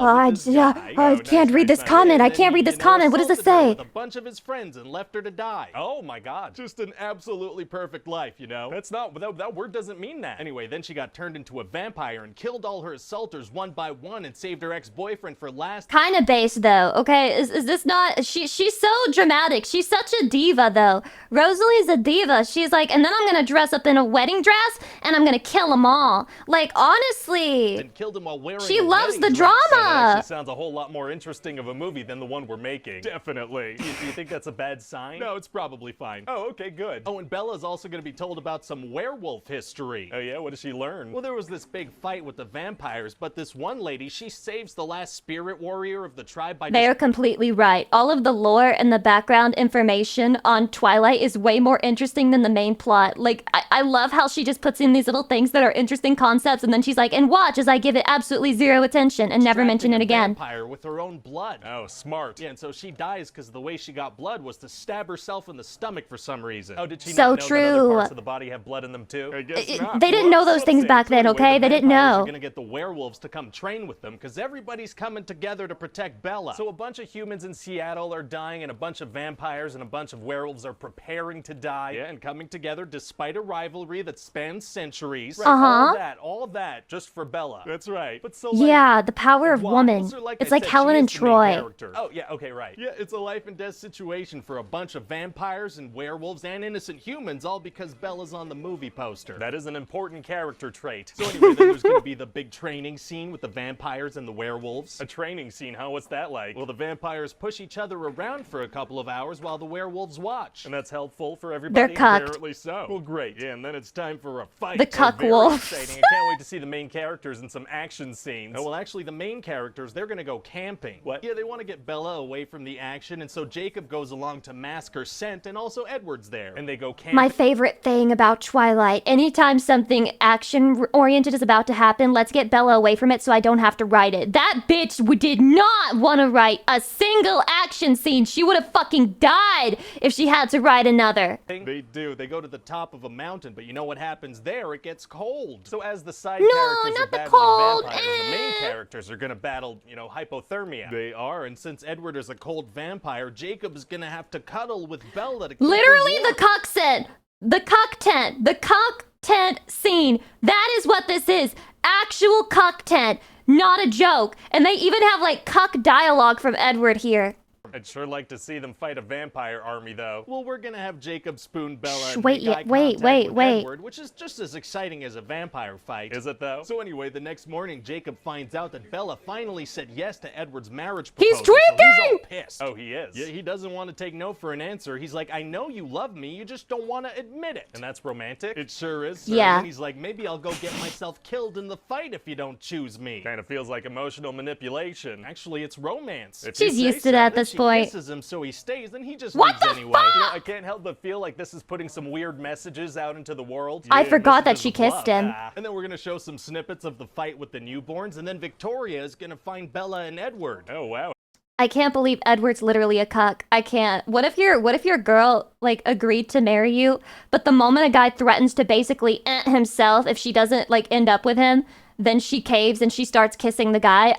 I can't read this comment. I can't read this comment. What does it say? With a bunch of his friends and left her to die. Oh my god. Just an absolutely perfect life, you know? That's not, that word doesn't mean that. Anyway, then she got turned into a vampire and killed all her assaulters one by one and saved her ex-boyfriend for last. Kind of base though, okay? Is this not? She's so dramatic. She's such a diva though. Rosalie's a diva. She's like, and then I'm gonna dress up in a wedding dress and I'm gonna kill them all. Like honestly, and killed him while wearing she a loves wedding the dress. drama. That actually sounds a whole lot more interesting of a movie than the one we're making. Definitely. Do you think that's a bad sign? No, it's probably fine. Oh, okay, good. Oh, and Bella's also gonna be told about some werewolf history. Oh yeah, what did she learn? Well, there was this big fight with the vampires, but this one lady, she saves the last spirit warrior of the tribe by They are completely right. All of the lore and the background information on Twilight is way more interesting than the main plot. Like, I love how she just puts in these little things that are interesting concepts, and then she's like, and watch as I give it absolutely zero attention and never mention it again. Vampire with her own blood. Oh, smart. Yeah, and so she dies because the way she got blood was to stab herself in the stomach for some reason. Oh, did she So not know true. that other parts of the body have blood in them too? I guess not. They didn't know those things back then, okay? They didn't know. They're gonna get the werewolves to come train with them because everybody's coming together to protect Bella. So a bunch of humans in Seattle are dying and a bunch of vampires and a bunch of werewolves are preparing to die. Yeah, and coming together despite a rivalry that spans centuries. Right, all of that just for Bella. That's right. But so Yeah, the power of woman. It's like Helen and Troy. Oh, yeah, okay, right. Yeah, it's a life and death situation for a bunch of vampires and werewolves and innocent humans, all because Bella's on the movie poster. That is an important character trait. So anyway, then there's gonna be the big training scene with the vampires and the werewolves. A training scene, huh? What's that like? Well, the vampires push each other around for a couple of hours while the werewolves watch. And that's helpful for everybody? They're cucked. Apparently so. Well, great. Yeah, and then it's time for a fight. The cuck Very wolves. exciting. I can't wait to see the main characters in some action scenes. Oh, well, actually, the main characters, they're gonna go camping. What? Yeah, they want to get Bella away from the action, and so Jacob goes along to mask her scent, and also Edward's there. And they go camping. My favorite thing about Twilight, anytime something action-oriented is about to happen, let's get Bella away from it so I don't have to write it. That bitch did not want to write a single action scene. She would have fucking died if she had to write another. They do. They go to the top of a mountain, but you know what happens there? It gets cold. So as the side No, characters not are the battling cold. vampires, the main characters are gonna battle, you know, hypothermia. They are, and since Edward is a cold vampire, Jacob's gonna have to cuddle with Bella to keep her Literally warm. the cuck scent. The cuck tent scene. That is what this is. Actual cuck tent. Not a joke. And they even have like cuck dialogue from Edward here. I'd sure like to see them fight a vampire army, though. Well, we're gonna have Jacob spoon Bella and Wait, make eye wait, contact wait, with wait. Edward, which is just as exciting as a vampire fight. Is it, though? So anyway, the next morning, Jacob finds out that Bella finally said yes to Edward's marriage proposal. He's so he's all tweaking! pissed. Oh, he is? Yeah, he doesn't want to take no for an answer. He's like, I know you love me, you just don't want to admit it. And that's romantic? It sure is, sir. Yeah. And he's like, maybe I'll go get myself killed in the fight if you don't choose me. Kind of feels like emotional manipulation. Actually, it's romance. If you She's say used to so. that at Then this she point. kisses him, so he stays, then he just What leaves the anyway. fuck? You know, I can't help but feel like this is putting some weird messages out into the world. I forgot that messages she of kissed love. him. And then we're gonna show some snippets of the fight with the newborns, and then Victoria is gonna find Bella and Edward. Oh wow. I can't believe Edward's literally a cuck. I can't. What if your girl like agreed to marry you, but the moment a guy threatens to basically himself if she doesn't like end up with him, then she caves and she starts kissing the guy.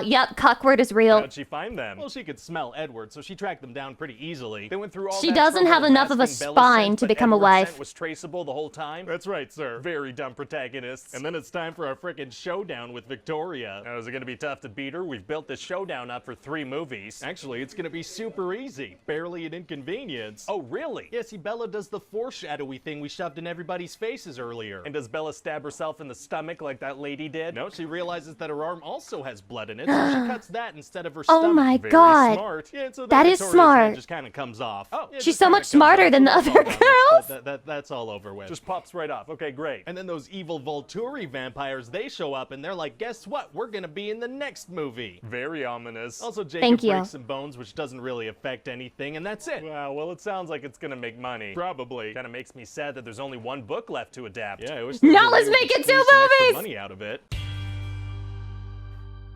Yep, cuck word is real. How'd she find them? Well, she could smell Edward, so she tracked them down pretty easily. They went through all She that doesn't trouble have enough of a masking Bella's spine scent, to but become a Edward's wife. scent was traceable the whole time. That's right, sir. Very dumb protagonists. And then it's time for our frickin' showdown with Victoria. Now, is it gonna be tough to beat her? We've built this showdown up for 3 movies. Actually, it's gonna be super easy. Barely an inconvenience. Oh, really? Yeah, see, Bella does the foreshadowy thing we shoved in everybody's faces earlier. And does Bella stab herself in the stomach like that lady did? No, she realizes that her arm also has blood in it, so she cuts that instead of her stomach. Oh my Very god. Smart. Yeah, so that is Victoria's smart. head just kind of comes off. Oh, yeah, She's just so kinda much comes smarter off. than the That's other all done. girls. That's all over with. Just pops right off. Okay, great. And then those evil Volturi vampires, they show up and they're like, guess what? We're gonna be in the next movie. Very ominous. Also, Jacob Thank you. breaks some bones, which doesn't really affect anything, and that's it. Wow, well, it sounds like it's gonna make money. Probably. Kind of makes me sad that there's only 1 book left to adapt. Yeah, I wish there was Now a way let's we make could it 2 squeeze some extra movies! money out of it.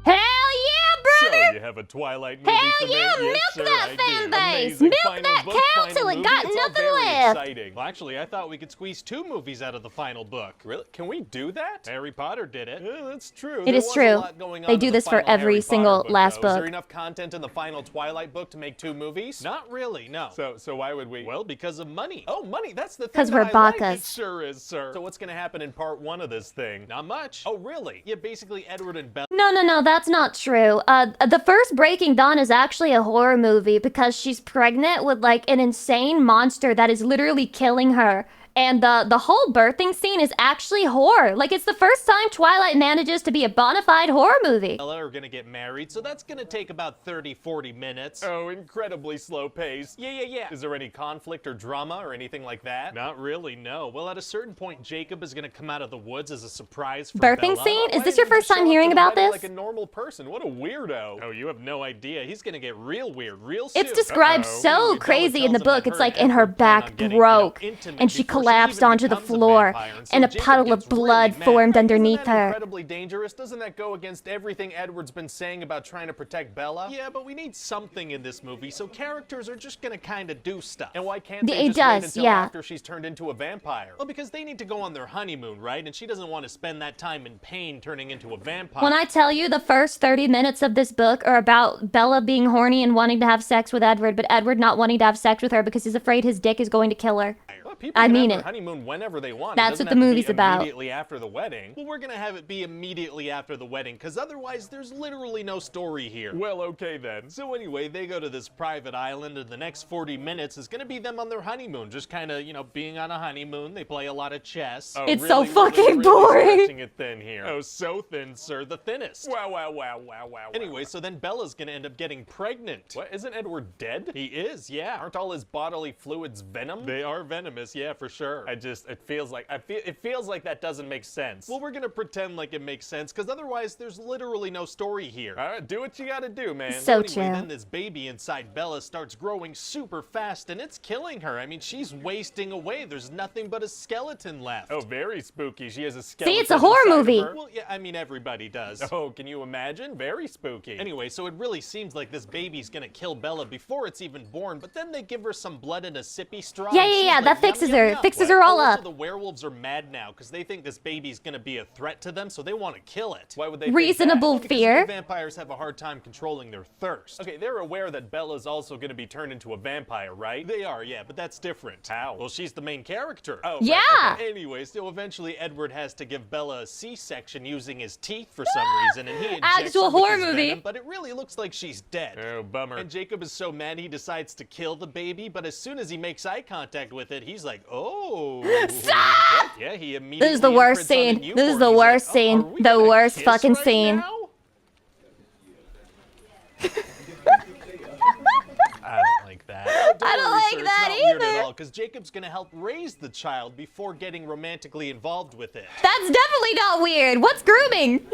Hell yeah, brother! So, You have a Twilight movie Hell for me? yeah, Yes, milk sir, that I fan do. base! Amazing. Milk Final that book, cow final till it movie. got It's all nothing very left. Exciting. Well, actually, I thought we could squeeze 2 movies out of the final book. Really? Can we do that? Harry Potter did it. Yeah, that's true. It is true. They do this for every single last Is book. there enough content in the final Twilight book to make 2 movies? Not really, no. So why would we? Well, because of money. Oh, money, that's the thing 'Cause that we're I like. Bacchus. It sure is, sir. So what's gonna happen in part 1 of this thing? Not much. Oh, really? Yeah, basically Edward and Bella. No, that's not true. The first Breaking Dawn is actually a horror movie because she's pregnant with like an insane monster that is literally killing her. And the whole birthing scene is actually horror. Like, it's the first time Twilight manages to be a bona fide horror movie. Bella are gonna get married, so that's gonna take about 30-40 minutes. Oh, incredibly slow pace. Yeah. Is there any conflict or drama or anything like that? Not really, no. Well, at a certain point, Jacob is gonna come out of the woods as a surprise for Birthing Bella. scene? Is Why this your didn't he first time show up hearing to the about wedding this? Like a normal person. What a weirdo. Oh, you have no idea. He's gonna get real weird real soon. It's described Uh-oh. so Anyway, crazy Bella in the tells him book. that It's her like and in her Edward plan back on getting, broke, intimate and she before collapsed even onto the becomes a floor, vampire. And so and a Jacob puddle of gets really blood mad. formed Isn't underneath that her. incredibly dangerous? Doesn't that go against everything Edward's been saying about trying to protect Bella? Yeah, but we need something in this movie, so characters are just gonna kind of do stuff. And why can't they It just does, wait until yeah. after she's turned into a vampire? Well, because they need to go on their honeymoon, right? And she doesn't want to spend that time in pain turning into a vampire. When I tell you the first 30 minutes of this book are about Bella being horny and wanting to have sex with Edward, but Edward not wanting to have sex with her because he's afraid his dick is going to kill her. Well, people I can mean have it. their honeymoon whenever they want. That's It what doesn't the have to be movie's about. Immediately after the wedding. Well, we're gonna have it be immediately after the wedding, because otherwise there's literally no story here. Well, okay then. So anyway, they go to this private island, and the next 40 minutes is gonna be them on their honeymoon, just kind of, you know, being on a honeymoon. They play a lot of chess. Oh, It's so really, fucking really boring. stretching it thin here. Oh, so thin, sir. The thinnest. Wow. Anyway, so then Bella's gonna end up getting pregnant. What? Isn't Edward dead? He is, yeah. Aren't all his bodily fluids venom? They are venomous, yeah, for sure. It feels like that doesn't make sense. Well, we're gonna pretend like it makes sense, because otherwise there's literally no story here. All right, do what you gotta do, man. So anyway, true. then this baby inside Bella starts growing super fast, and it's killing her. I mean, she's wasting away. There's nothing but a skeleton left. Oh, very spooky. She has a skeleton. See, it's a horror inside of movie. her. Well, yeah, I mean, everybody does. Oh, can you imagine? Very spooky. Anyway, so it really seems like this baby's gonna kill Bella before it's even born, but then they give her some blood in a sippy straw. Yeah, and yeah, she's yeah, like, that "Yum, fixes yum, her. yum." Fixes What? her all Oh, up. So the werewolves are mad now because they think this baby's gonna be a threat to them, so they want to kill it. Why would they? Reasonable think that? Well, fear. because vampires have a hard time controlling their thirst. Okay, they're aware that Bella's also gonna be turned into a vampire, right? They are, yeah, but that's different. How? Well, she's the main character. Oh, right, Yeah. okay. Anyway, so eventually Edward has to give Bella a C-section using his teeth for some reason, and he injects Actual her with horror his movie. venom, but it really looks like she's dead. Oh, bummer. And Jacob is so mad he decides to kill the baby, but as soon as he makes eye contact with it, he's like, oh. Stop! Yeah, he immediately This is the worst imprints on scene. the newborn. This is the He's worst like, "Oh, are scene. we The gonna worst kiss fucking right scene. now?" I don't like that. I don't worry, like sir, it's that not weird either. at all, because Jacob's gonna help raise the child before getting romantically involved with it. That's definitely not weird. What's grooming?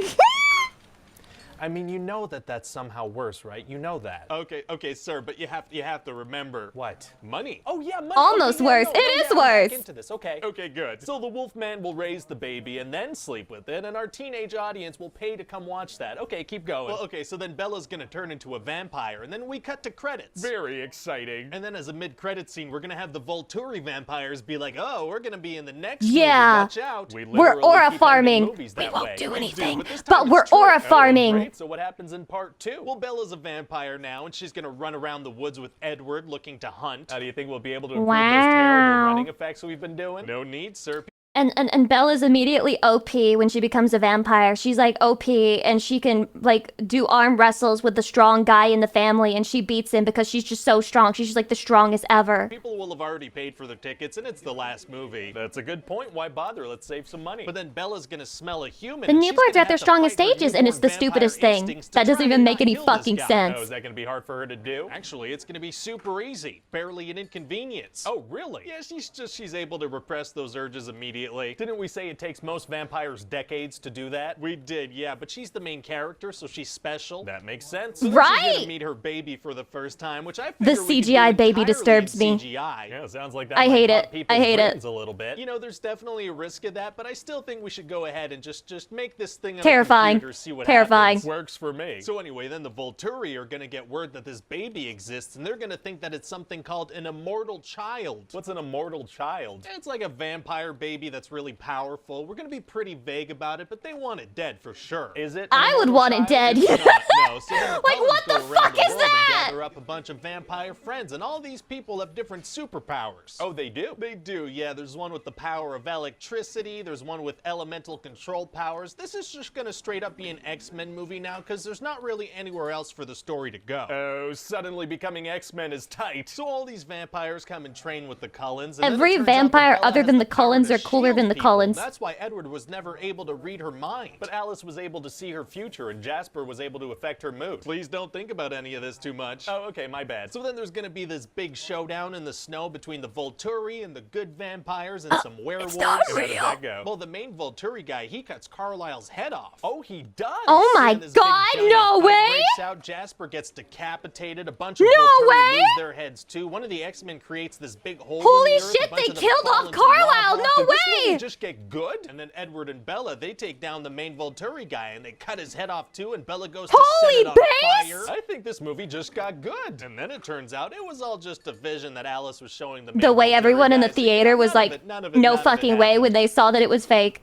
I mean, you know that that's somehow worse, right? You know that. Okay, sir, but you have to remember. What? Money. Oh yeah, money. Almost worse. It is I'm back worse. into this. Okay, good. So the Wolfman will raise the baby and then sleep with it, and our teenage audience will pay to come watch that. Okay, keep going. Well, okay, so then Bella's gonna turn into a vampire, and then we cut to credits. Very exciting. And then as a mid-credit scene, we're gonna have the Volturi vampires be like, oh, we're gonna be in the next Yeah. movie. Watch out. We We're literally aura keep ending farming. movies We that won't way. do We anything, this but time we're it's true. aura Oh, farming. great. So what happens in part 2? Well, Bella's a vampire now, and she's gonna run around the woods with Edward looking to hunt. How do you think we'll be able to improve those terrible running effects we've been doing? No need, sir. And Bella's immediately OP when she becomes a vampire. She's like OP and she can like do arm wrestles with the strong guy in the family and she beats him because she's just so strong. She's just like the strongest ever. People will have already paid for their tickets, and it's the last movie. That's a good point. Why bother? Let's save some money. But then Bella's gonna smell a human. The and she's newborns gonna are at their have to strongest fight her stages and it's the newborn stupidest vampire thing. instincts to That doesn't try even and make not any kill this fucking guy. sense. Oh, is that gonna be hard for her to do? Actually, it's gonna be super easy. Barely an inconvenience. Oh, really? Yeah, she's able to repress those urges immediately. immediately. Didn't we say it takes most vampires decades to do that? We did, yeah, but she's the main character, so she's special. That makes sense. So Right? She's gonna meet her baby for the first time, which I The figure we could do CGI baby entirely disturbs in me. CGI. Yeah, sounds like that I might hate pop it. people's I hate it. brains a little bit. You know, there's definitely a risk of that, but I still think we should go ahead and just make this thing on Terrifying. a computer, see what Terrifying. happens. Works for me. So anyway, then the Volturi are gonna get word that this baby exists, and they're gonna think that it's something called an immortal child. What's an immortal child? It's like a vampire baby that's really powerful. We're gonna be pretty vague about it, but they want it dead for sure. Is it? I would want it dead. It's not, no. So then the Like, what the Cullens go around fuck the is world and that? gather up a bunch of vampire friends, and all these people have different superpowers. Oh, they do? They do, yeah. There's one with the power of electricity. There's one with elemental control powers. This is just gonna straight up be an X-Men movie now, because there's not really anywhere else for the story to go. Oh, suddenly becoming X-Men is tight. So all these vampires come and train with the Cullens. And then it Every turns out that vampire Bella other has than the power Cullens to are cooler shield than the people. Cullens. That's why Edward was never able to read her mind. But Alice was able to see her future, and Jasper was able to affect her mood. Please don't think about any of this too much. Oh, okay, my bad. So then there's gonna be this big showdown in the snow between the Volturi and the good vampires and some werewolves. not How does real. that go? Well, the main Volturi guy, he cuts Carlisle's head off. Oh, he does. Oh my And this big God, giant no fight way. breaks out. Jasper gets decapitated. A bunch of No Volturi way. lose their heads too. One of the X-Men creates this big hole. Holy in the earth. A shit, bunch they of them killed fall off into Carlisle. lava. No Did this movie way. just get good? And then Edward and Bella, they take down the main Volturi guy, and they cut his head off too, and Bella goes to set Holy it on base. fire. I think this movie just got good. And then it turns out it was all just a vision that Alice was showing the main The way Volturi everyone in the guys. theater was None of like, it, none of it, no none of it fucking way happened. when they saw that it was fake.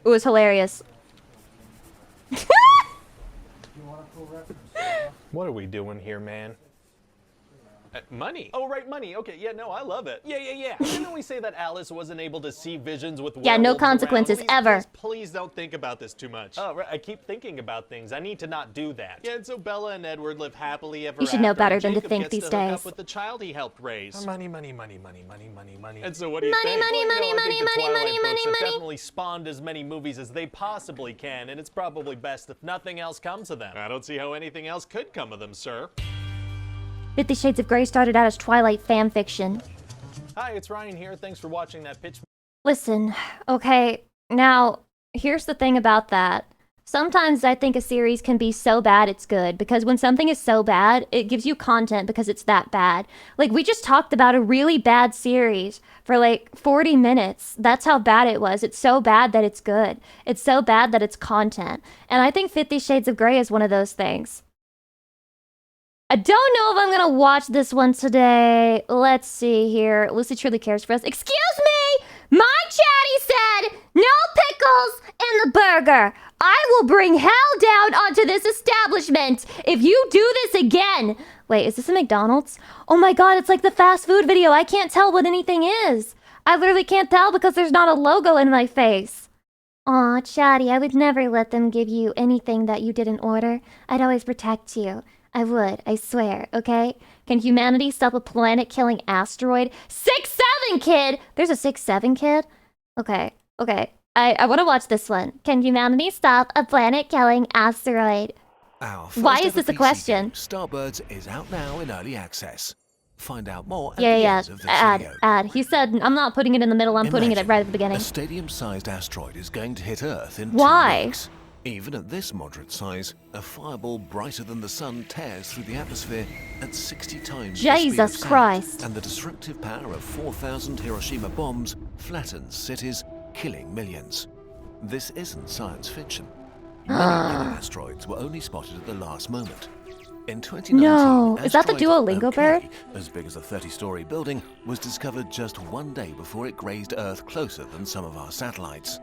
It was hilarious. What are we doing here, man? Money. Oh, right, money. Okay, yeah, no, I love it. Yeah. Didn't we say that Alice wasn't able to see visions with Yeah, no werewolves consequences around? ever. Please don't think about this too much. Oh, right, I keep thinking about things. I need to not do that. Yeah, and so Bella and Edward live happily ever You should know after, better and than to Jacob think gets these hook days. up with the child he helped raise. Money. And so what do you Money, think? money, Well, money, you know, I money, think the money, Twilight money, books money, have money. definitely spawned as many movies as they possibly can, and it's probably best if nothing else comes of them. I don't see how anything else could come of them, sir. 50 Shades of Grey started out as Twilight fanfiction. Hi, it's Ryan here. Thanks for watching that pitch. Listen, okay, now, here's the thing about that. Sometimes I think a series can be so bad it's good, because when something is so bad, it gives you content because it's that bad. Like, we just talked about a really bad series for like 40 minutes. That's how bad it was. It's so bad that it's good. It's so bad that it's content. And I think 50 Shades of Grey is one of those things. I don't know if I'm gonna watch this one today. Let's see here. Lucy truly cares for us. Excuse me! My chatty said, no pickles in the burger. I will bring hell down onto this establishment if you do this again. Wait, is this a McDonald's? Oh my god, it's like the fast food video. I can't tell what anything is. I literally can't tell because there's not a logo in my face. Aw, chatty, I would never let them give you anything that you didn't order. I'd always protect you. I would, I swear, okay? Can humanity stop a planet-killing asteroid? 6-7, kid! There's a 6-7, kid? Okay. I want to watch this one. Can humanity stop a planet-killing asteroid? Why is this a question? Starbirds is out now in early access. Find out more at Yeah, the end of this video. ad. He said, I'm not putting it in the middle, I'm putting it right at the beginning. A stadium-sized asteroid is going to hit Earth in 2 Why? weeks. Even at this moderate size, a fireball brighter than the sun tears through the atmosphere at 60 times the speed Jesus of sound, Christ. and the destructive power of 4,000 Hiroshima bombs flattens cities, killing millions. This isn't science fiction. Many killer asteroids were only spotted at the last moment. In 2019, No, is that the asteroid Duolingo OK, bird? as big as a 30-story building, was discovered just 1 day before it grazed Earth closer than some of our satellites.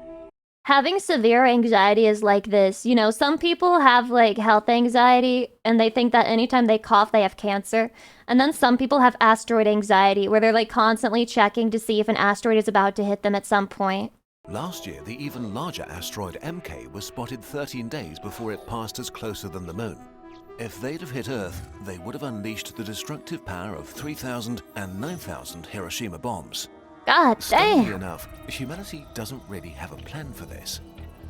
Having severe anxiety is like this. You know, some people have like health anxiety and they think that anytime they cough, they have cancer. And then some people have asteroid anxiety where they're like constantly checking to see if an asteroid is about to hit them at some point. Last year, the even larger asteroid MK was spotted 13 days before it passed us closer than the moon. If they'd have hit Earth, they would have unleashed the destructive power of 3,000 and 9,000 Hiroshima bombs. God Stunningly damn. enough, humanity doesn't really have a plan for this.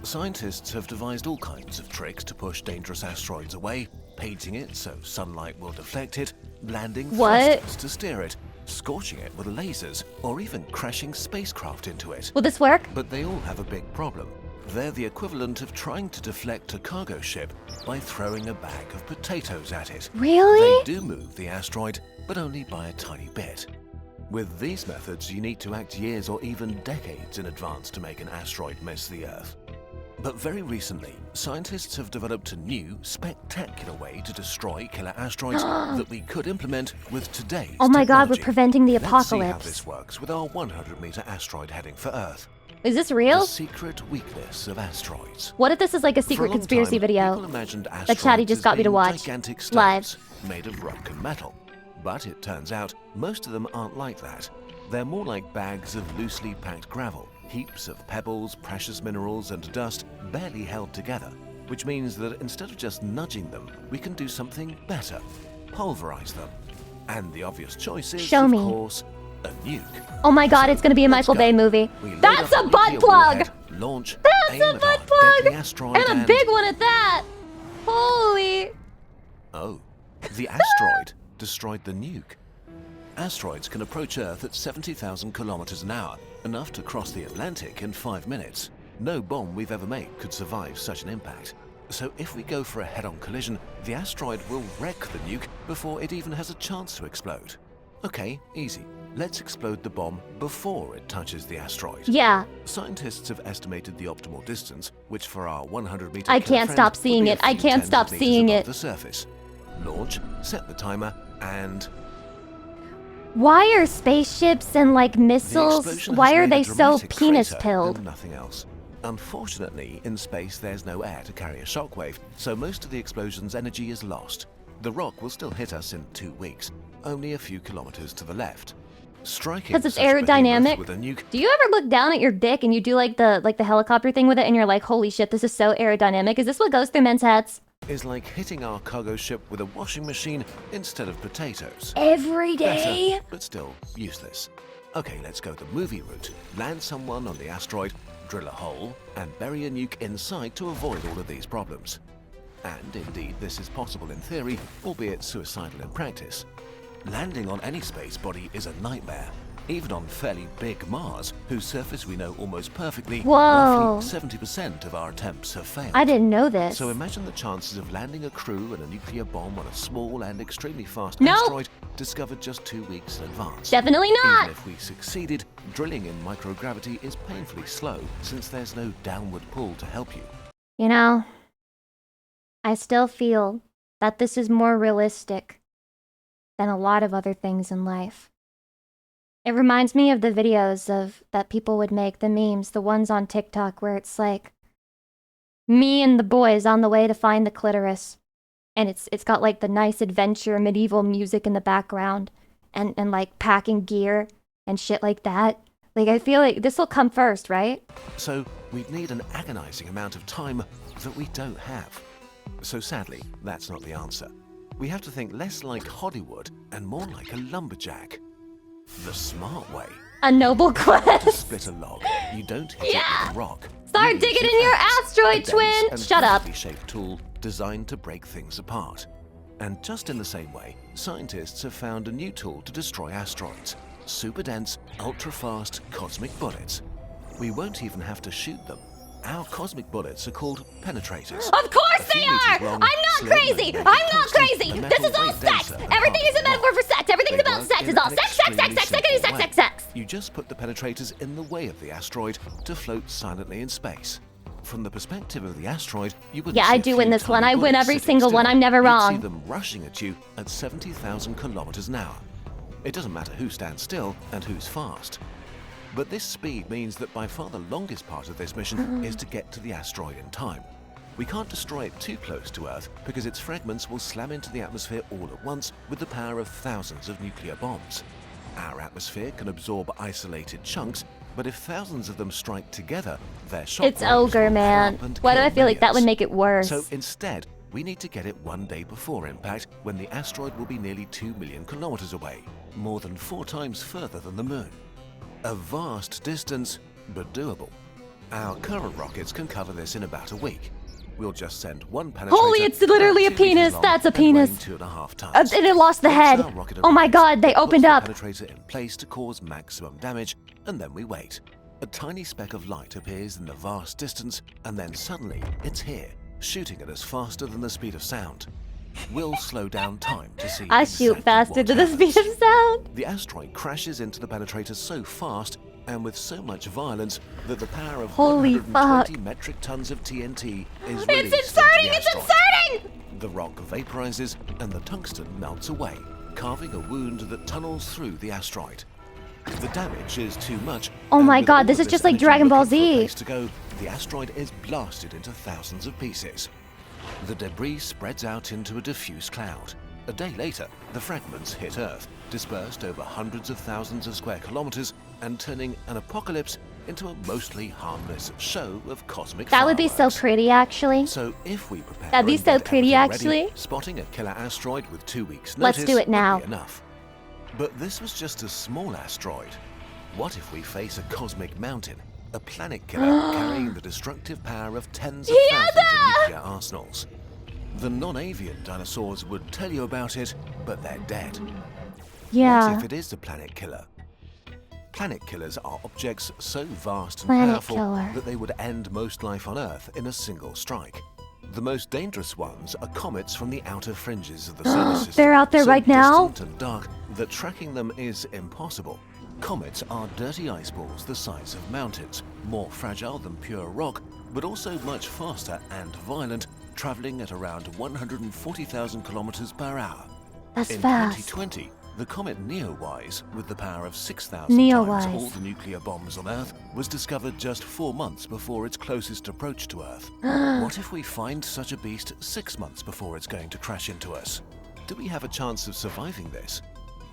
Scientists have devised all kinds of tricks to push dangerous asteroids away, painting it so sunlight will deflect it, landing What? thrusters to steer it, scorching it with lasers, or even crashing spacecraft into it. Will this work? But they all have a big problem. They're the equivalent of trying to deflect a cargo ship by throwing a bag of potatoes at it. Really? They do move the asteroid, but only by a tiny bit. With these methods, you need to act years or even decades in advance to make an asteroid miss the Earth. But very recently, scientists have developed a new, spectacular way to destroy killer asteroids that we could implement with today's Oh my god, we're technology. preventing the Let's see how apocalypse. this works with our 100-meter asteroid heading for Earth. Is this real? The secret weakness of asteroids. What if this is like a For secret long conspiracy time, video people imagined that Chatty asteroids just as got me to being watch gigantic live? stones made of rock and metal. But it turns out most of them aren't like that. They're more like bags of loosely packed gravel, heaps of pebbles, precious minerals, and dust barely held together, which means that instead of just nudging them, we can do something better: pulverize them. And the obvious choice is, Show of me. course, a nuke. Oh my god, it's gonna be a Michael Bay movie. That's a butt plug! Launch, That's aim a at butt our plug! deadly asteroid And a big one at that! Holy... Oh, the asteroid destroyed the nuke. Asteroids can approach Earth at 70,000 kilometers an hour, enough to cross the Atlantic in 5 minutes. No bomb we've ever made could survive such an impact. So if we go for a head-on collision, the asteroid will wreck the nuke before it even has a chance to explode. Okay, easy. Let's explode the bomb before it touches the asteroid. Yeah. Scientists have estimated the optimal distance, which for our 100-meter I can't stop seeing it. I can't stop seeing it. The surface. Launch, set the timer, and Why are spaceships and like the missiles, explosion why has are made they a so dramatic penis crater pilled? and nothing else. Unfortunately, in space there's no air to carry a shockwave, so most of the explosion's energy is lost. The rock will still hit us in 2 weeks, only a few kilometers to the left. Striking Because it's such a behemoth aerodynamic. with a nuke Do you ever look down at your dick and you do like the helicopter thing with it and you're like, holy shit, this is so aerodynamic? Is this what goes through men's heads? is like hitting our cargo ship with a washing machine instead of potatoes. Every day? Better, but still useless. Okay, let's go the movie route. Land someone on the asteroid, drill a hole, and bury a nuke inside to avoid all of these problems. And indeed, this is possible in theory, albeit suicidal in practice. Landing on any space body is a nightmare. Even on fairly big Mars, whose surface we know almost perfectly, Whoa. roughly 70% of our attempts have failed. I didn't know this. So imagine the chances of landing a crew and a nuclear bomb on a small and extremely fast Nope. asteroid discovered just 2 weeks in advance. Definitely not. Even if we succeeded, drilling in microgravity is painfully slow since there's no downward pull to help you. You know, I still feel that this is more realistic than a lot of other things in life. It reminds me of the videos that people would make, the memes, the ones on TikTok where it's like me and the boys on the way to find the clitoris. And it's got like the nice adventure medieval music in the background and like packing gear and shit like that. Like I feel like this will come first, right? So we'd need an agonizing amount of time that we don't have. So sadly, that's not the answer. We have to think less like Hollywood and more like a lumberjack. The smart way. A noble To quest. split a log, you don't hit it with a rock. Start You digging use in your axe, asteroid, a dense twin. and Shut up. perfectly shaped tool designed to break things apart. And just in the same way, scientists have found a new tool to destroy asteroids. Super dense, ultra-fast cosmic bullets. We won't even have to shoot them. Our cosmic bullets are called penetrators. Of course they are! I'm not crazy! I'm not crazy! This is all sex! Everything is a metaphor for sex! Everything's about sex! It's all sex, sex, sex, sex, sex, sex, sex, sex! You just put the penetrators in the way of the asteroid to float silently in space. From the perspective of the asteroid, you would Yeah, I do win this one. I win every single one. I'm never You'd wrong. see them rushing at you at 70,000 kilometers an hour. It doesn't matter who stands still and who's fast. But this speed means that by far the longest part of this mission is to get to the asteroid in time. We can't destroy it too close to Earth because its fragments will slam into the atmosphere all at once with the power of thousands of nuclear bombs. Our atmosphere can absorb isolated chunks, but if thousands of them strike together, their shock It's ogre, man. Why do I feel like that would make it worse? So instead, we need to get it one day before impact, when the asteroid will be nearly 2 million kilometers away, more than 4 times further than the moon. A vast distance, but doable. Our current rockets can cover this in about a week. we'll just send one penetrator. Holy, it's literally a about 2 meters penis. long That's a and weighing penis. 2.5 tons. And it lost the Once head. our rocket Oh my arrives, god, they it puts opened the up. penetrator in place to cause maximum damage, and then we wait. A tiny speck of light appears in the vast distance, and then suddenly it's here, shooting at us faster than the speed of sound. We'll slow down time to see I shoot exactly faster what than the speed of sound. The asteroid crashes into the penetrator so fast and with so much violence that the power of Holy 120 fuck. metric tons of TNT is It's released inserting! into the It's asteroid. inserting! The rock vaporizes and the tungsten melts away, carving a wound that tunnels through the asteroid. The damage is too much. Oh and my with god, all this of is just like energy Dragon Ball looking for a Z. place to go, the asteroid is blasted into thousands of pieces. The debris spreads out into a diffuse cloud. A day later, the fragments hit Earth, dispersed over hundreds of thousands of square kilometers, and turning an apocalypse into a mostly harmless show of cosmic That would be so fireworks. pretty, actually. So if we prepare That'd be and so get pretty, everything ready, actually. spotting a killer asteroid with 2 weeks' Let's notice do it now. would be enough. But this was just a small asteroid. What if we face a cosmic mountain, a planet killer carrying the destructive power of tens of thousands of nuclear arsenals? The non-avian dinosaurs would tell you about it, but they're dead. Yeah. What if it is a planet killer? Planet killers are objects so vast and Planet powerful killer. that they would end most life on Earth in a single strike. The most dangerous ones are comets from the outer fringes of the solar system. They're out there so right now? distant and dark that tracking them is impossible. Comets are dirty ice balls the size of mountains, more fragile than pure rock, but also much faster and violent, traveling at around 140,000 kilometers per hour. That's In fast. 2020, the comet Neowise, with the power of 6,000 Neowise. times all the nuclear bombs on Earth, was discovered just 4 months before its closest approach to Earth. What if we find such a beast 6 months before it's going to crash into us? Do we have a chance of surviving this?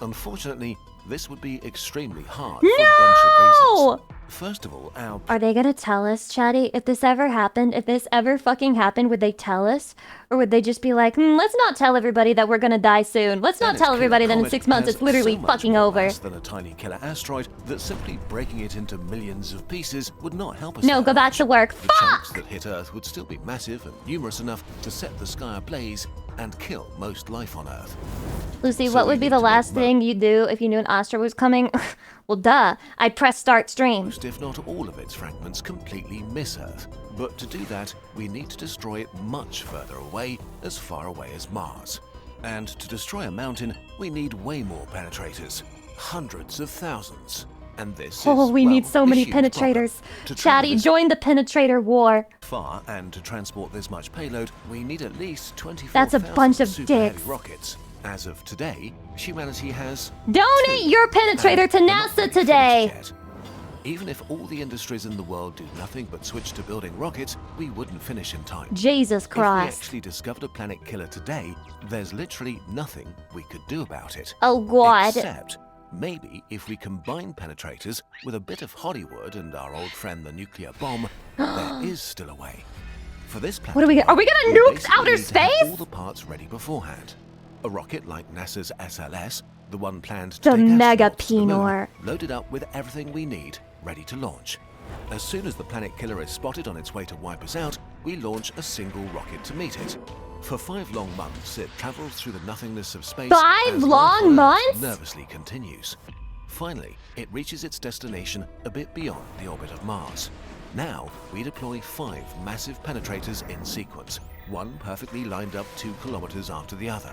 Unfortunately, this would be extremely hard for a bunch of reasons. First of all, our Are they gonna tell us, Chatty? If this ever happened, if this ever fucking happened, would they tell us? Or would they just be like, let's not tell everybody that we're gonna die soon. Let's not Then its tell killer everybody that in comet 6 months has it's literally so much fucking more over. mass than a tiny killer asteroid that simply breaking it into millions of pieces would not help us. No, that go back much. to work. The chunks that hit Earth would still be massive and numerous enough to set the sky ablaze and kill most life on Earth. Lucy, So what we would be need the to make last thing you'd do if you knew an asteroid was coming? Well, duh. I'd press start stream. Most, if not all of its fragments completely miss Earth. But to do that, we need to destroy it much further away, as far away as Mars. And to destroy a mountain, we need way more penetrators. Hundreds of thousands. And this Oh, is, we well, need so a many huge problem. penetrators. To travel Chatty, this join the penetrator war. far, and to transport this much payload, we need at least 24,000 That's a bunch of super heavy dicks. rockets. As of today, humanity has Donate your penetrator to and we're not NASA really today. finished yet. Even if all the industries in the world do nothing but switch to building rockets, we wouldn't finish in time. Jesus If we Christ. actually discovered a planet killer today, there's literally nothing we could do about it. Oh, God. Except maybe if we combine penetrators with a bit of Hollywood and our old friend the nuclear bomb, there is still a way. For this planet, What are we gonna we nuke basically outer need to have space? all the parts ready beforehand. A rocket like NASA's SLS, the one planned to The take mega astronauts to the moon, Pinor. loaded up with everything we need, ready to launch. As soon as the planet killer is spotted on its way to wipe us out, we launch a single rocket to meet it. For 5 long months, it travels through the nothingness of space. 5 as long life on Earth months? nervously continues. Finally, it reaches its destination a bit beyond the orbit of Mars. Now, we deploy 5 massive penetrators in sequence, one perfectly lined up 2 kilometers after the other.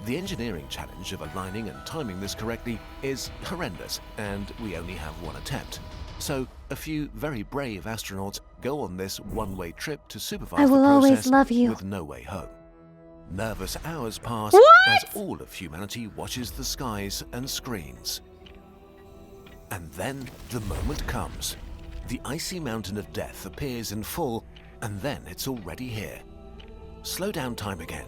The engineering challenge of aligning and timing this correctly is horrendous, and we only have one attempt. So, a few very brave astronauts go on this one-way trip to supervise I will the always process love you. with no way home. Nervous hours pass What? as all of humanity watches the skies and screens. And then the moment comes. The icy mountain of death appears in full, and then it's already here. Slow down time again.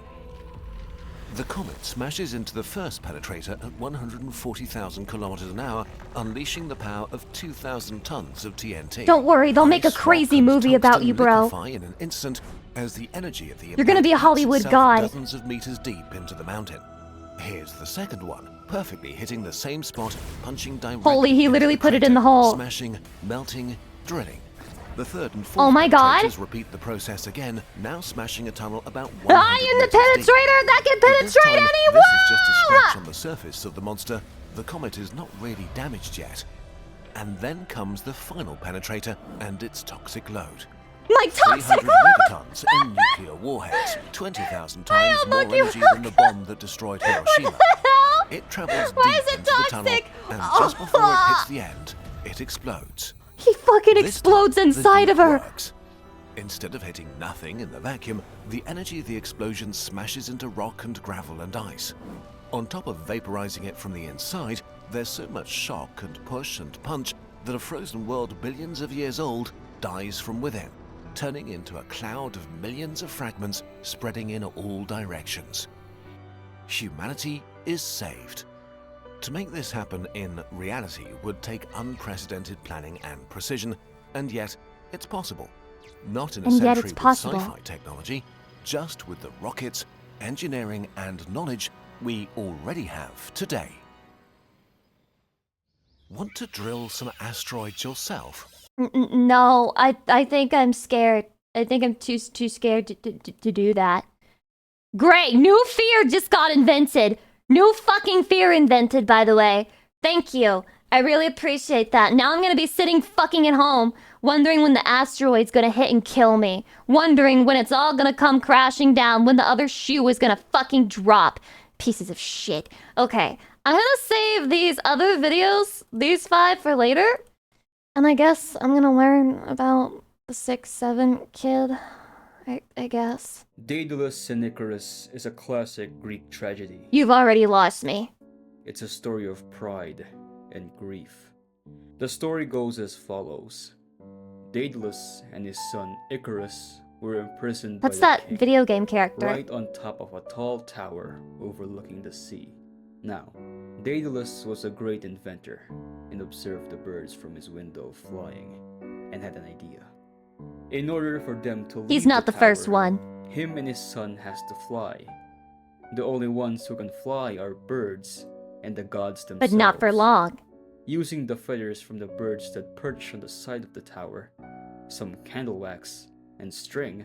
The comet smashes into the first penetrator at 140,000 kilometers an hour, unleashing the power of 2,000 tons of TNT. Don't worry, they'll make a Ice, rock, crazy and movie about tungsten you, bro. liquefy in an instant as the energy of the You're gonna be a impact Hollywood hits itself god. dozens of meters deep into the mountain. Here's the second one, perfectly hitting the same spot, punching directly Holy, he into literally the put it in crater, the hole. smashing, melting, drilling. The third and Oh fourth my god! penetrators repeat the process again, now smashing a tunnel about 100 I am the meters deep. penetrator that can But this penetrate time, any this is just a wall! scratch on the surface of the monster. The comet is not really damaged yet. And then comes the final penetrator and its toxic load. My toxic 300 load! megatons in nuclear warheads, 20,000 times more energy than the bomb that destroyed Hiroshima. It travels Why deep is it into the tunnel, toxic? and just before it hits the end, it explodes. He fucking This explodes time, the inside nuke of her. works. Instead of hitting nothing in the vacuum, the energy of the explosion smashes into rock and gravel and ice. On top of vaporizing it from the inside, there's so much shock and push and punch that a frozen world billions of years old dies from within, turning into a cloud of millions of fragments spreading in all directions. Humanity is saved. To make this happen in reality would take unprecedented planning and precision, and yet it's possible. Not in a And yet century it's with possible. sci-fi technology, just with the rockets, engineering and knowledge we already have today. Want to drill some asteroids yourself? No, I think I'm scared. I think I'm too scared to do that. Great, new fear just got invented. New fucking fear invented, by the way. Thank you. I really appreciate that. Now I'm gonna be sitting fucking at home, wondering when the asteroid's gonna hit and kill me. Wondering when it's all gonna come crashing down, when the other shoe is gonna fucking drop. Pieces of shit. Okay, I'm gonna save these other videos, these 5 for later. And I guess I'm gonna learn about the 6-7 kid. I guess. Daedalus and Icarus is a classic Greek tragedy. You've already lost me. It's a story of pride and grief. The story goes as follows. Daedalus and his son Icarus were imprisoned That's by the that king, video game character. right on top of a tall tower overlooking the sea. Now, Daedalus was a great inventor and observed the birds from his window flying and had an idea. In order for them to leave He's not the first tower, one. him and his son has to fly. The only ones who can fly are birds and the gods themselves. But not for long. Using the feathers from the birds that perch on the side of the tower, some candle wax, and string,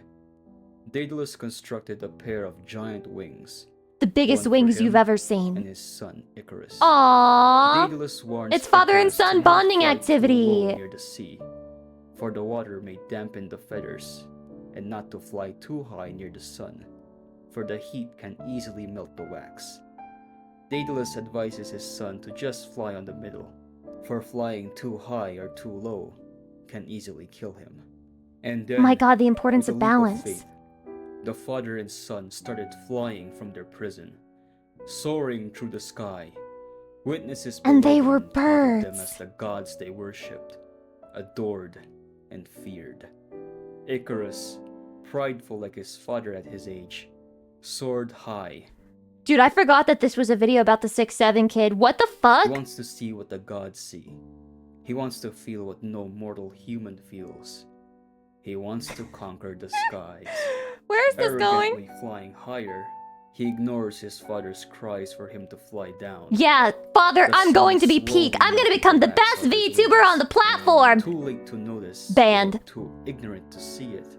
Daedalus constructed a pair of giant wings. The biggest one for wings him you've ever and seen. his son Icarus. Aww. Daedalus warns It's father and Icarus to son not bonding fly too low activity. near the sea, for the water may dampen the feathers, and not to fly too high near the sun, for the heat can easily melt the wax. Daedalus advises his son to just fly on the middle, for flying too high or too low can easily kill him. And then, Oh my god, the importance with of a leap balance. faith, the father and son started flying from their prison, soaring through the sky. Witnesses And below they them were thought of them birds. as the gods they worshipped, adored, and feared. Icarus, prideful like his father at his age, soared high. Dude, I forgot that this was a video about the 6-7 kid. What the fuck? He wants to see what the gods see. He wants to feel what no mortal human feels. He wants to conquer the skies. Where's this going? Arrogantly flying higher, he ignores his father's cries for him to fly down. Yeah, father, The I'm sun going to be slowly peak. I'm gonna become the melted best wax off his VTuber on the platform. Too late to notice, Banned. too ignorant to see it.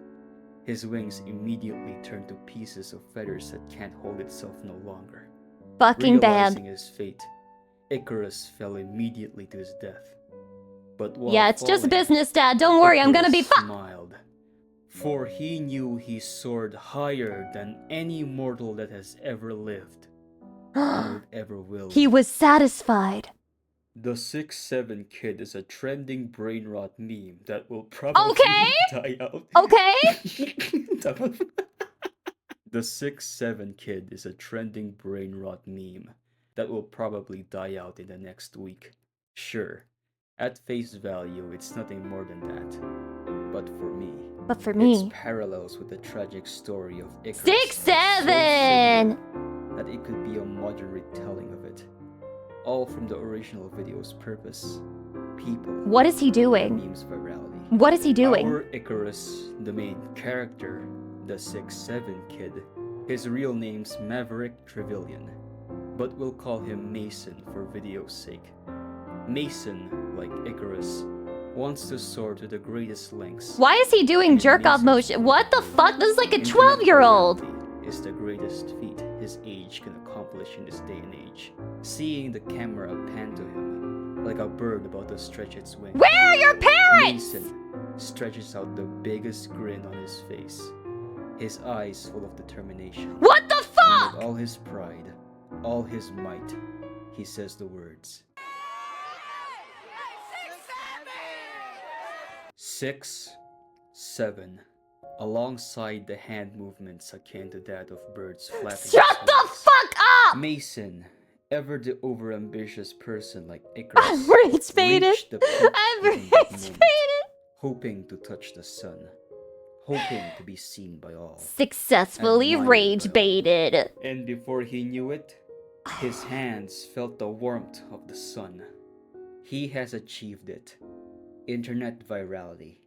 His wings immediately turn to pieces of feathers that can't hold itself no longer. Fucking banned. Realizing his fate, Icarus fell immediately to his death. But while Yeah, it's just falling, business, Dad. Don't worry, I'm gonna be Icarus fine. smiled, for he knew he soared higher than any mortal that has ever lived, or ever will. He was satisfied. The 6-7 kid is a trending brain rot meme that will probably Okay. die out. Okay. The 6-7 kid is a trending brain rot meme that will probably die out in the next week. Sure, at face value, it's nothing more than that. But for me, me, its parallels with the tragic story of Icarus. 6-7. That it could be a modern retelling of it. All from the original video's purpose. People. What is he doing? Memes virality. What is he doing? Our Icarus, the main character, the 6-7 kid, his real name's Maverick Trevelyan, but we'll call him Mason for video's sake. Mason, like Icarus, wants to soar to the greatest lengths. Why is he doing jerk-off motion? What the fuck? This is like a 12-year-old. Is the greatest feat his age can accomplish in this day and age. Seeing the camera pan to him, like a bird about to stretch its wings. Where are your parents? Mason stretches out the biggest grin on his face, his eyes full of determination. What the fuck? And with all his pride, all his might, he says the words. 6, 7, alongside the hand movements akin to that of birds flapping. Shut the fuck up! Mason, ever the overambitious person like Icarus, I've rage baited. reached the peak I've within that rage moment, baited. hoping to touch the sun, hoping to be seen by all. Successfully admired rage by all. baited. And before he knew it, his hands felt the warmth of the sun. He has achieved it. Internet virality,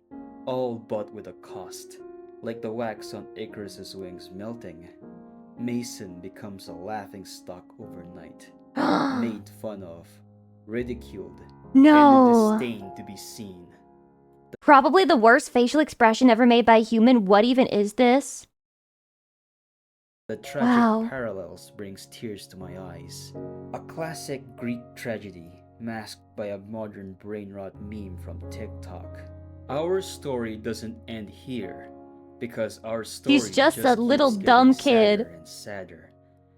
all but with a cost. Like the wax on Icarus's wings melting, Mason becomes a laughingstock overnight, made fun of, ridiculed, No. and disdained to be seen. Probably the worst facial expression ever made by a human. What even is this? The tragic Wow. parallels brings tears to my eyes. A classic Greek tragedy masked by a modern brain rot meme from TikTok. Our story doesn't end here, because our story He's just a little keeps dumb getting kid. sadder and sadder.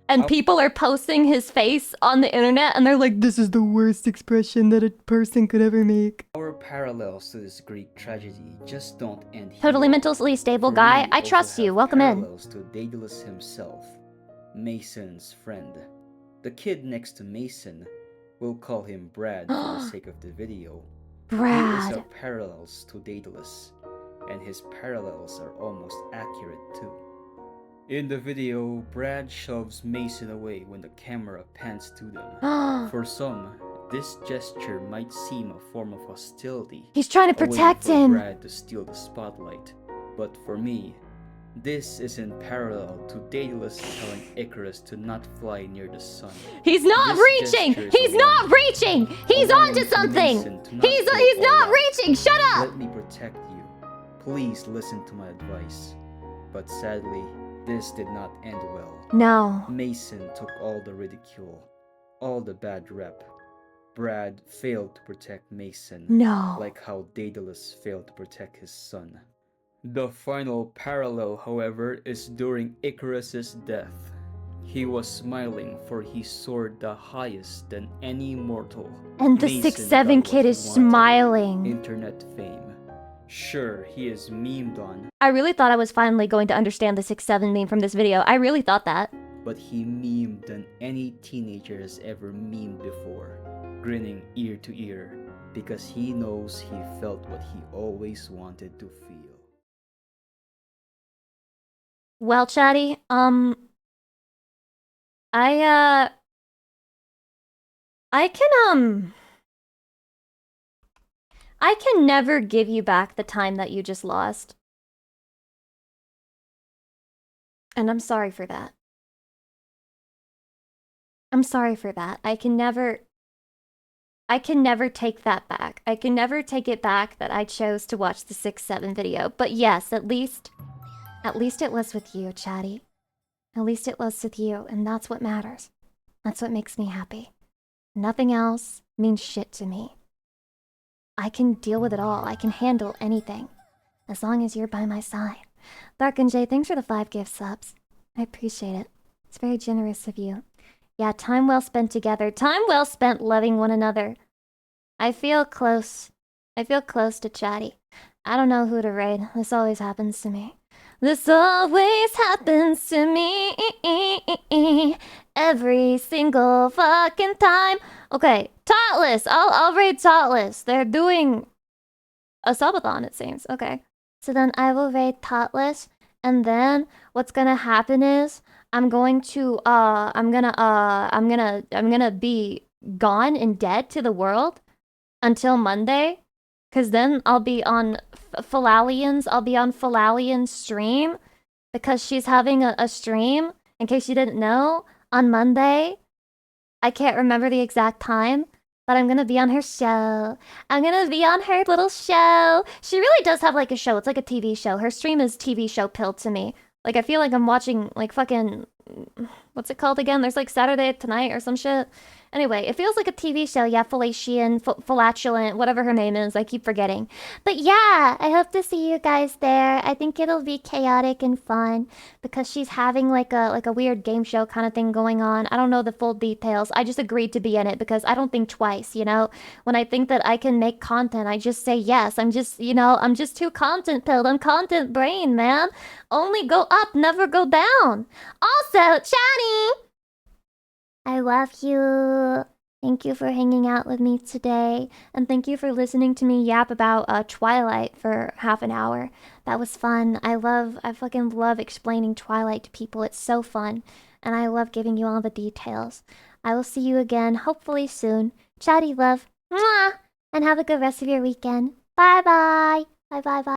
And people are posting his face on the internet and they're like, this is the worst expression that a person could ever make. Our parallels to this Greek tragedy just don't end here. Totally mentally stable For guy. we I also trust have you. Welcome in. parallels to Daedalus himself, Mason's friend. The kid next to Mason, we'll call him Brad for the sake of the video. He is Brad. a parallels to Daedalus, and his parallels are almost accurate too. In the video, Brad shoves Mason away when the camera pans to them. For some, this gesture might seem a form of hostility. He's trying to a way protect for him. Brad to steal the spotlight. But for me, this is in parallel to Daedalus telling Icarus to not fly near the sun. He's not This reaching. gesture is He's a not warning. reaching. He's A warning onto to something. Mason to not He's go he's all not out. reaching. Shut up. Let me protect you. Please listen to my advice. But sadly, this did not end well. No. Mason took all the ridicule, all the bad rep. Brad failed to protect Mason. No. Like how Daedalus failed to protect his son. The final parallel, however, is during Icarus's death. He was smiling for he soared the highest than any mortal. And the Mason 6'7" got what kid he is wanted. smiling. Internet fame. Sure, he is memed on, I really thought I was finally going to understand the 6'7" meme from this video. I really thought that. but he memed than any teenager has ever memed before, grinning ear to ear, because he knows he felt what he always wanted to feel. Well, Chatty, I can never give you back the time that you just lost. And I'm sorry for that. I'm sorry for that. I can never take that back. I can never take it back that I chose to watch the 6-7 video. But yes, at least it was with you, Chatty. At least it was with you, and that's what matters. That's what makes me happy. Nothing else means shit to me. I can deal with it all. I can handle anything. As long as you're by my side. Dark and Jay, thanks for the 5 gift subs. I appreciate it. It's very generous of you. Yeah, time well spent together. Time well spent loving one another. I feel close. I feel close to Chatty. I don't know who to raid. This always happens to me. This always happens to me. Every single fucking time. Okay, Totless. I'll raid Totless. They're doing a subathon, it seems. Okay. So then I will raid Totless, and then what's gonna happen is I'm gonna be gone and dead to the world until Monday, cause then I'll be on Falalian's stream, because she's having a stream, in case you didn't know, on Monday. I can't remember the exact time, but I'm gonna be on her show. I'm gonna be on her little show. She really does have like a show. It's like a TV show. Her stream is TV show pilled to me. Like, I feel like I'm watching like fucking, what's it called again? There's like Saturday Tonight or some shit. Anyway, it feels like a TV show. Yeah, Fallacian, Fallatulent, whatever her name is. I keep forgetting. But yeah, I hope to see you guys there. I think it'll be chaotic and fun because she's having like a weird game show kind of thing going on. I don't know the full details. I just agreed to be in it because I don't think twice, you know? When I think that I can make content, I just say yes. I'm just, you know, I'm just too content pilled. I'm content brain, man. Only go up, never go down. Also, Chatty! I love you. Thank you for hanging out with me today. And thank you for listening to me yap about Twilight for half an hour. That was fun. I fucking love explaining Twilight to people. It's so fun. And I love giving you all the details. I will see you again, hopefully soon. Chatty love. Mwah! And have a good rest of your weekend. Bye bye. Bye bye bye.